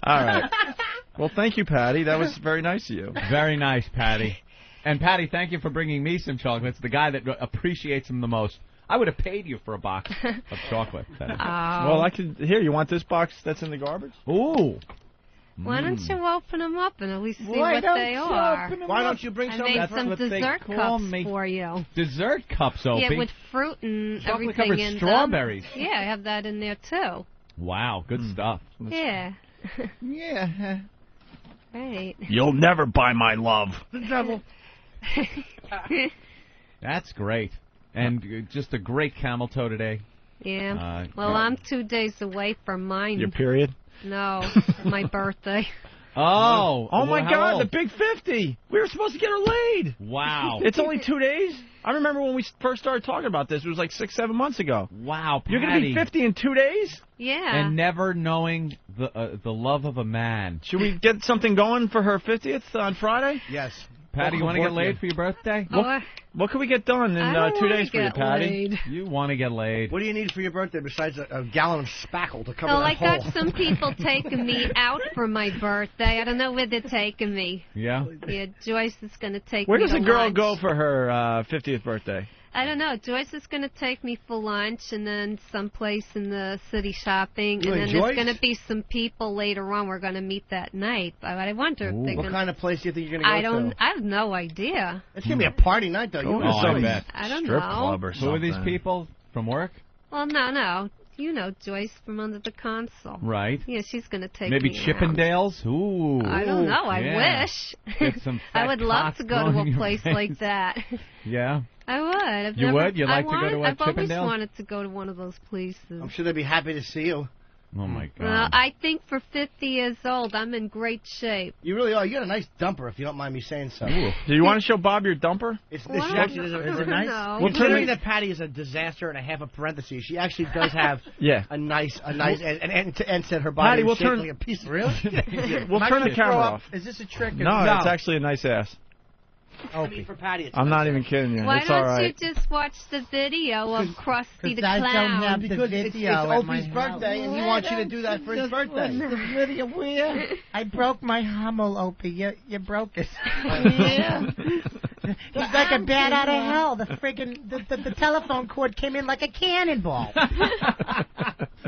All right. Well, thank you, Patty. That was very nice of you.
Very nice, Patty. And Patty, thank you for bringing me some chocolates. The guy that appreciates them the most. I would have paid you for a box of chocolate. Patty.
Well, I could. Here, you want this box that's in the garbage?
Ooh.
Why don't you open them up and at least see
Why
what
don't
they
you
are?
open 'em
Why
up?
don't you bring
I
some?
made
That's
some
what they
dessert
call
cups
me.
for you.
Dessert cups, Opie.
Yeah, with fruit and
Chocolate
everything
covered
in
strawberries.
them. Yeah, I have that in there too.
Wow, good stuff.
Yeah.
Yeah.
Right.
You'll never buy my love.
The devil.
That's great. And just a great camel toe today.
Yeah. Well, I'm 2 days away from mine.
Your period?
No, my birthday.
Oh my
how
God,
old?
the big 50. We were supposed to get her laid.
Wow.
It's only 2 days? I remember when we first started talking about this. It was like 6-7 months ago.
Wow, Patty.
You're going to be 50 in 2 days?
Yeah.
And never knowing the love of a man.
Should we get something going for her 50th on Friday?
Yes.
Patty, you want to get laid for your birthday?
What can we get done in 2 days for you, Patty?
You want to get laid.
What do you need for your birthday besides a gallon of spackle to cover
Well,
that
I
hole?
got some people taking me out for my birthday. I don't know where they're taking me.
Yeah?
Yeah, Joyce is going to take
Where
me
does
to
a girl
lunch.
go for her 50th birthday?
I don't know. Joyce is going to take me for lunch and then someplace in the city shopping.
You
and
and
then there's
Joyce?
going to be some people later on we're going to meet that night. But I wonder if they're
What
going
kind of place do you think you're going to go to?
I have no idea.
It's going to be a party night, though.
Go
You
to
know.
some
I don't
strip
know.
club or
Who
something.
are these people from work?
Well, no. You know Joyce from under the console.
Right.
Yeah, she's going to take
Maybe
me around.
Chippendales? Ooh.
I don't know.
Yeah.
I wish.
Get some
I
fat
would love
cocks
to go
going
to
in
a
your
place
face.
like that.
Yeah.
I would.
You would? You'd like to go to a
I've always
Chippendales?
wanted to go to one of those places.
I'm sure they'd be happy to see you.
Oh, my God.
Well, I think for 50 years old, I'm in great shape.
You really are. You got a nice dumper, if you don't mind me saying so.
Do you want to show Bob your dumper?
It's
Well,
she actually
I
is
don't
it nice?
know.
Well, considering that Patty is a disaster and a half a parenthesis, she actually does have
Yeah.
a nice, and said her body
Patty,
is
we'll
shaped
turn-
like a piece of
Really?
We'll
Am I
turn
gonna
the camera
throw up?
off.
Is this a trick? Or
No, it's actually a nice ass.
I mean, for Patty, it's
I'm not even kidding you.
Why
It's
don't
all right.
you just watch the video of Krusty the
I don't
Clown?
have the
because
video
it's
at my
Opie's birthday, and he
house.
wants you to do that for his birthday.
The video where? I broke my Hummel, Opie. You broke it.
Yeah.
He's like a bat out of hell. The friggin' the telephone cord came in like a cannonball.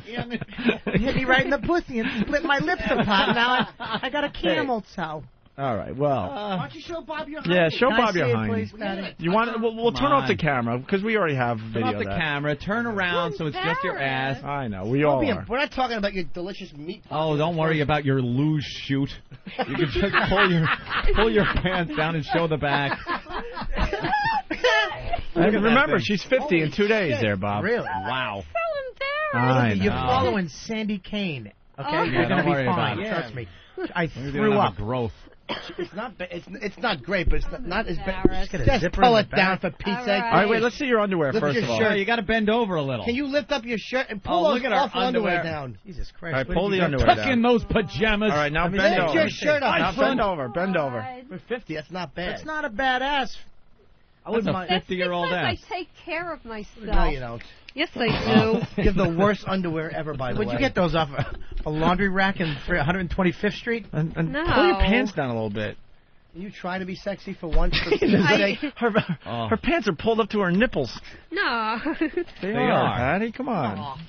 Hit me right in the pussy and split my lips apart. Now I got a camel toe.
All right. Well.
Why don't you show Bob your
Yeah,
hiney?
show
Can I
Bob
see
your
it,
hiney.
please, Patty?
You want? We'll turn
Come
off the
on.
camera because we already have video.
Turn off the
of that.
camera, turn around so it's just your ass.
I know. We all are.
We're not talking about your delicious meat.
Oh, don't worry about your loose shoot. You can just pull your pants down and show the back.
And remember,
thing.
she's 50 in 2 days. There, Bob.
Really?
Wow.
I
You're
know.
following Sandy Kane. Okay,
Oh.
you're
Yeah,
gonna
don't
be
worry
fine.
about it.
Trust me. I
Maybe
threw
don't have
up.
a growth.
It's not. It's not great, but it's not as bad.
Embarrassed.
Get a
Just
zipper
pull
in
it
the
down
back.
for Pete's
All
sake.
right.
All right, wait. Let's see your underwear
Lift
first
your
of all.
shirt.
No, you got to bend over a little.
Can you lift up your shirt and pull
Oh,
those
look at our
awful underwear
underwear.
down?
Jesus Christ.
All right,
what
pull
did
the
you get?
underwear
Tuck
down.
in those pajamas.
All right, now
Lift
bend over.
your shirt up.
Now bend over. Bend over.
For 50, that's not bad.
It's not a badass.
I wouldn't
That's a
mind.
50-year-old
because
ass.
I take care of myself.
No, you don't.
Yes, I do.
You have the worst underwear ever, by the way.
Where'd you get those off? A laundry rack in 125th Street?
And
No.
pull your pants down a little bit.
Can you try to be sexy for once? For Pete's sake?
Her pants are pulled up to her nipples.
No.
They
are.
are, Patty. Come on.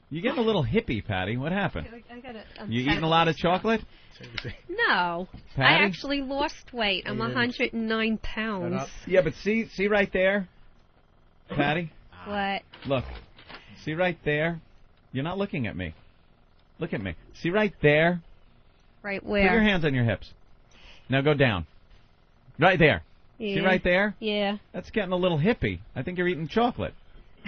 You're getting a little hippie, Patty. What happened?
I gotta,
You eating a lot of chocolate?
No.
Patty?
I actually lost weight. I'm 109 pounds.
Yeah, but see right there, Patty.
What?
Look, see right there. You're not looking at me. Look at me. See right there.
Right
Put
where?
your hands on your hips. Now go down. Right there. See
Yeah.
right there?
Yeah.
That's getting a little hippie. I think you're eating chocolate.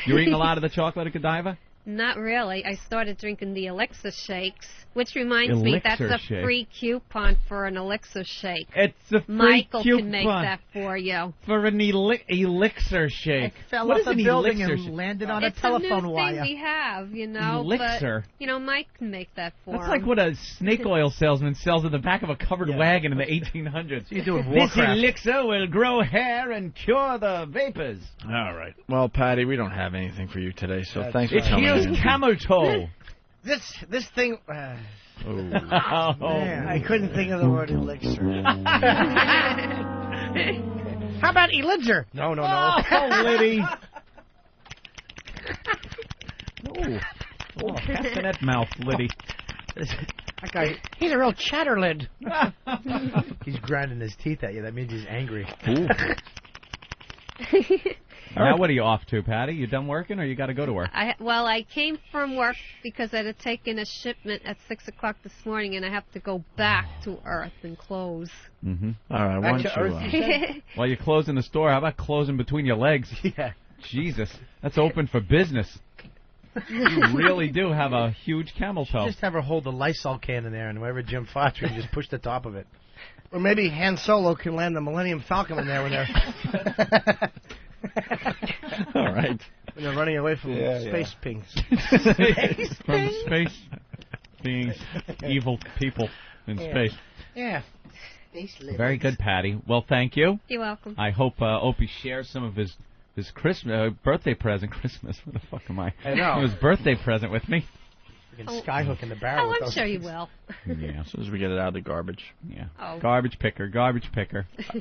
You're eating a lot of the chocolate at Godiva?
Not really. I started drinking the Elixir shakes, which reminds me that's
Elixir
a
shake.
free coupon for an Elixir shake.
It's a free
Michael
coupon
can make that for you.
for an elixir shake.
Fell
What
off
is
a
an
building
elixir
and
shake?
landed on
It's
a telephone
a new
wire.
thing we have, you know.
Elixir?
But, you know, Mike can make that for
That's
him.
like what a snake oil salesman sells in the back of a covered wagon in the 1800s.
You do with
This
Warcraft.
elixir will grow hair and cure the vapors.
All right. Well, Patty, we don't have anything for you today, so thanks for
It
coming
heals
in.
camel toe.
This thing.
Oh.
Man, I couldn't think of the word elixir.
How about Elixir?
No.
Oh, Liddy. Oh, castanet mouth, Liddy.
That guy, he's a real chatterlid.
He's grinding his teeth at you. That means he's angry.
Ooh. Now what are you off to, Patty? You done working or you got to go to work?
Well, I came from work because I had taken a shipment at 6 o'clock this morning, and I have to go back to Earth and close.
Mm-hmm.
All right. Why
Back
don't
to Earth,
you?
you said?
While you're closing the store, how about closing between your legs?
Yeah.
Jesus, that's open for business. You really do have a huge camel toe.
Just have her hold the Lysol can in there, and wherever Jim Fox, we can just push the top of it.
Or maybe Han Solo can land the Millennium Falcon in there when they're
All right.
when they're running away from
Yeah,
space pings.
From space beings, evil people in space.
Yeah.
Very good, Patty. Well, thank you.
You're welcome.
I hope Opie shares some of his Christmas birthday present. Christmas? What the fuck am I?
I know.
His birthday present with me.
We can skyhook in the barrel.
Oh,
with
I'm
those
sure you
things.
will.
Yeah.
As soon as we get it out of the garbage.
Yeah.
Oh.
Garbage picker.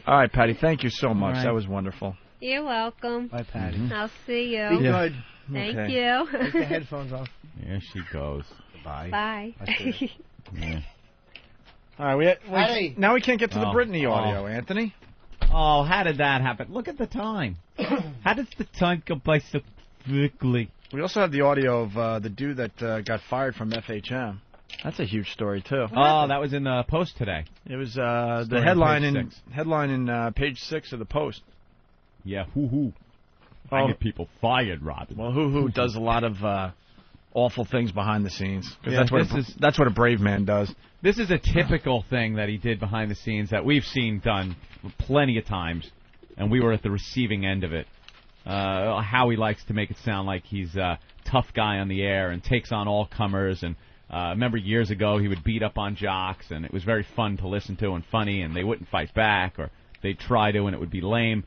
All right, Patty. Thank you so much.
right.
That was wonderful.
You're welcome.
Bye, Patty.
I'll see you.
Be good.
Thank
Okay.
you.
Take the headphones off.
There she goes.
Bye.
Bye.
Yeah.
All right,
Patty.
now we can't get to the
Oh.
Brittany
Oh.
audio, Anthony.
Oh, how did that happen? Look at the time. How does the time go by so quickly?
We also have the audio of the dude that got fired from FHM. That's a huge story too.
Oh, that was in the Post today.
It was
Story
the
on
headline
page
in
6.
page 6 of the Post.
Yeah, hoo-hoo. I get people fired, Robin.
Well, who does a lot of awful things behind the scenes? 'Cause
Yeah,
that's what a brave man does.
This is a typical thing that he did behind the scenes that we've seen done plenty of times, and we were at the receiving end of it. How he likes to make it sound like he's a tough guy on the air and takes on all comers. And remember years ago he would beat up on jocks, and it was very fun to listen to and funny, and they wouldn't fight back, or they'd try to, and it would be lame.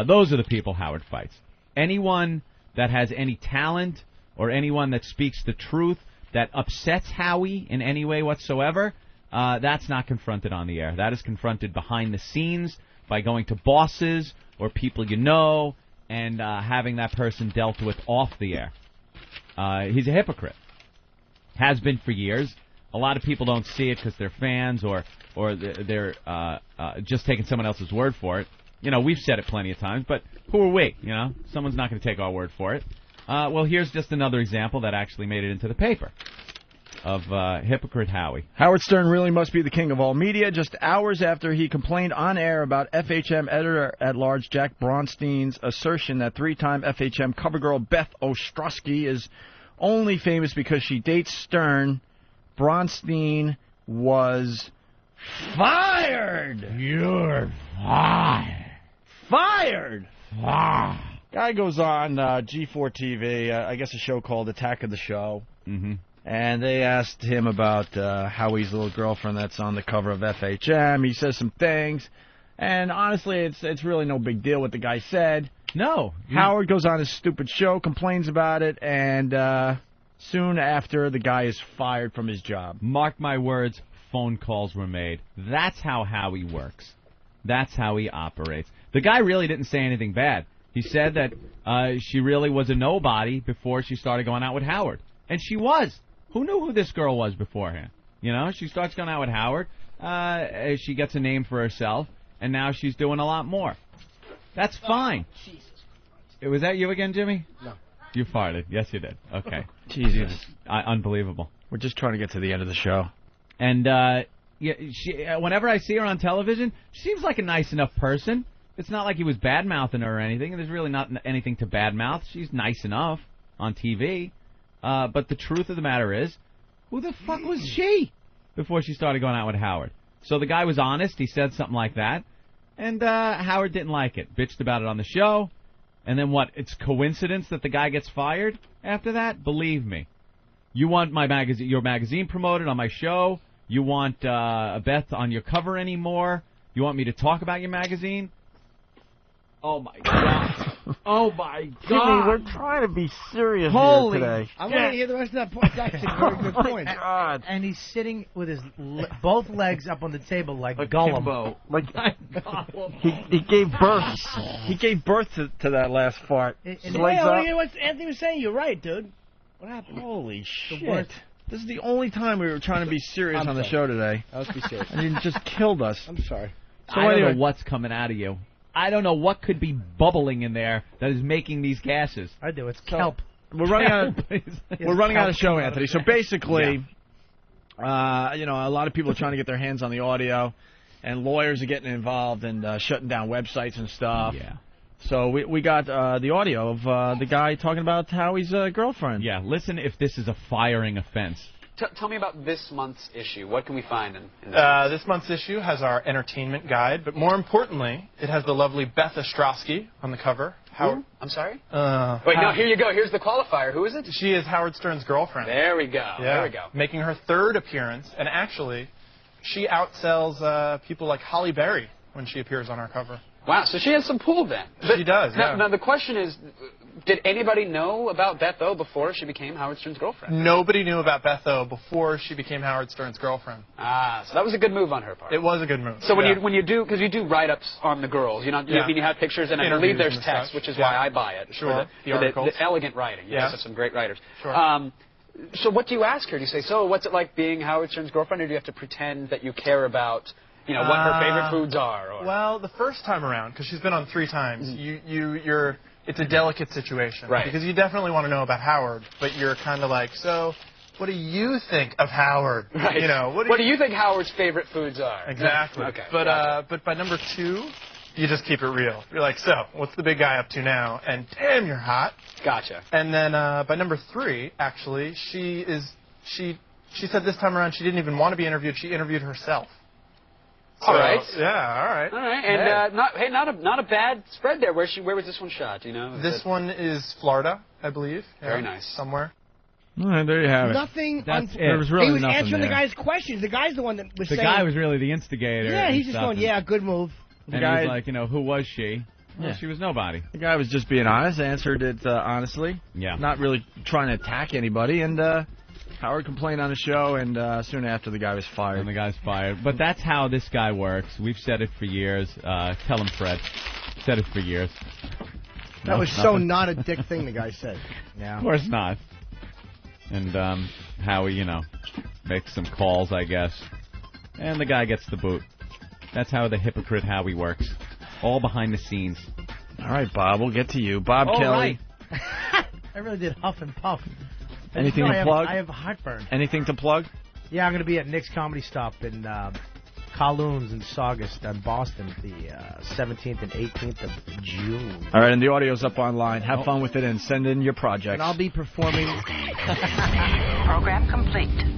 Those are the people Howard fights. Anyone that has any talent or anyone that speaks the truth that upsets Howie in any way whatsoever, that's not confronted on the air. That is confronted behind the scenes by going to bosses or people you know and having that person dealt with off the air. He's a hypocrite. Has been for years. A lot of people don't see it because they're fans or they're just taking someone else's word for it. You know, we've said it plenty of times, but who are we? You know, someone's not going to take our word for it. Well, here's just another example that actually made it into the paper of hypocrite Howie.
Howard Stern really must be the king of all media. Just hours after he complained on air about FHM editor-at-large Jack Bronstein's assertion that three-time FHM cover girl Beth Ostrowski is only famous because she dates Stern, Bronstein was fired.
You're fired.
Fired. Guy goes on G4 TV, I guess a show called Attack of the Show.
Mm-hmm.
And they asked him about Howie's little girlfriend that's on the cover of FHM. He says some things, and honestly, it's really no big deal what the guy said.
No.
Howard goes on his stupid show, complains about it, and soon after, the guy is fired from his job.
Mark my words, phone calls were made. That's how Howie works. That's how he operates. The guy really didn't say anything bad. He said that she really was a nobody before she started going out with Howard. And she was. Who knew who this girl was beforehand? You know, she starts going out with Howard. She gets a name for herself, and now she's doing a lot more. That's fine.
Jesus Christ.
Was that you again, Jimmy?
No.
You farted. Yes, you did. Okay.
Jesus.
Unbelievable.
We're just trying to get to the end of the show.
And whenever I see her on television, she seems like a nice enough person. It's not like he was bad-mouthing her or anything. There's really not anything to bad-mouth. She's nice enough on TV. But the truth of the matter is, who the fuck was she before she started going out with Howard? So the guy was honest. He said something like that. And Howard didn't like it. Bitched about it on the show. And then what? It's coincidence that the guy gets fired after that? Believe me. You want your magazine promoted on my show? You want Beth on your cover anymore? You want me to talk about your magazine? Oh, my God. Oh, my God.
Jimmy, we're trying to be serious
Holy
here today.
I want to hear the rest of that point. That's actually a very good point.
God.
And he's sitting with his both legs up on the table like Gollum.
Kimbo.
Like, he gave birth.
He gave birth to that last fart.
And
His legs
I want
up.
to hear what Anthony was saying. You're right, dude. What happened?
Holy shit.
worst.
This is the only time we were trying to be serious
I'm
on the
sorry.
show today.
Let's be serious.
And you just killed us.
I'm sorry.
So
I don't
anyway,
know what's coming out of you. I don't know what could be bubbling in there that is making these gases.
I do. It's kelp.
we're running out of, we're running out of show,
Kelp.
Anthony. So basically, a lot of people are trying to get their hands on the audio, and lawyers are getting involved and shutting down websites and stuff.
Yeah.
So we got the audio of the guy talking about Howie's girlfriend.
Yeah, listen if this is a firing offense.
Tell me about this month's issue. What can we find in
This month's issue has our entertainment guide, but more importantly, it has the lovely Beth Ostrowski on the cover.
Who? I'm sorry?
Wait,
no, here you go. Here's the qualifier. Who is it?
She is Howard Stern's girlfriend.
There we go.
Yeah,
There we go.
making her third appearance, and actually, she outsells people like Holly Berry when she appears on our cover.
Wow, so she has some pull then.
She does, yeah.
Now, the question is, Did anybody know about Beth O before she became Howard Stern's girlfriend?
Nobody knew about Beth O before she became Howard Stern's girlfriend.
Ah, so that was a good move on her part.
It was a good move.
So when you do, because you do write-ups on the girls, you have pictures, and I believe there's text, which is why I buy it.
Sure.
For the elegant writing. You guys have some great writers.
Sure.
So what do you ask her? Do you say, so what's it like being Howard Stern's girlfriend, or do you have to pretend that you care about, what her favorite foods are? Or?
Well, the first time around, because she's been on 3 times, it's a delicate situation.
Right.
Because you definitely want to know about Howard, but you're kind of like, so what do you think of Howard?
Right. What do you think Howard's favorite foods are?
Exactly.
Okay.
But by number 2, you just keep it real. You're like, so what's the big guy up to now? And damn, you're hot.
Gotcha.
And then by number 3, actually, she said this time around she didn't even want to be interviewed. She interviewed herself.
All right.
Yeah. All right.
All right. And not a bad spread there. Where was this one shot? Do you know?
This one is Florida, I believe.
Very nice.
Somewhere.
All right, there you have it.
Nothing.
There was really
he was
nothing
answering
there.
the guy's questions. The guy's the one that was
The
saying.
guy was really the instigator.
Yeah, he's just
and
going,
stuff,
yeah, good move.
And he was like, who was she? Well,
Yeah.
she was nobody.
The guy was just being honest, answered it honestly.
Yeah.
Not really trying to attack anybody, and Howard complained on the show, and soon after the guy was fired.
And the guy's fired. But that's how this guy works. We've said it for years. Tell him, Fred. Said it for years.
That was so not a dick thing the guy said.
Yeah. Of course not. And Howie, makes some calls, I guess. And the guy gets the boot. That's how the hypocrite Howie works. All behind the scenes.
All right, Bob, we'll get to you. Bob
All
Kelly.
right. I really did huff and puff.
Anything to plug?
I have heartburn.
Anything to plug?
Yeah, I'm going to be at Nick's Comedy Stop in Kowloon's in Saugus in Boston the 17th and 18th of June.
All right, and the audio's up online. Have fun with it and send in your projects.
And I'll be performing.
Program complete.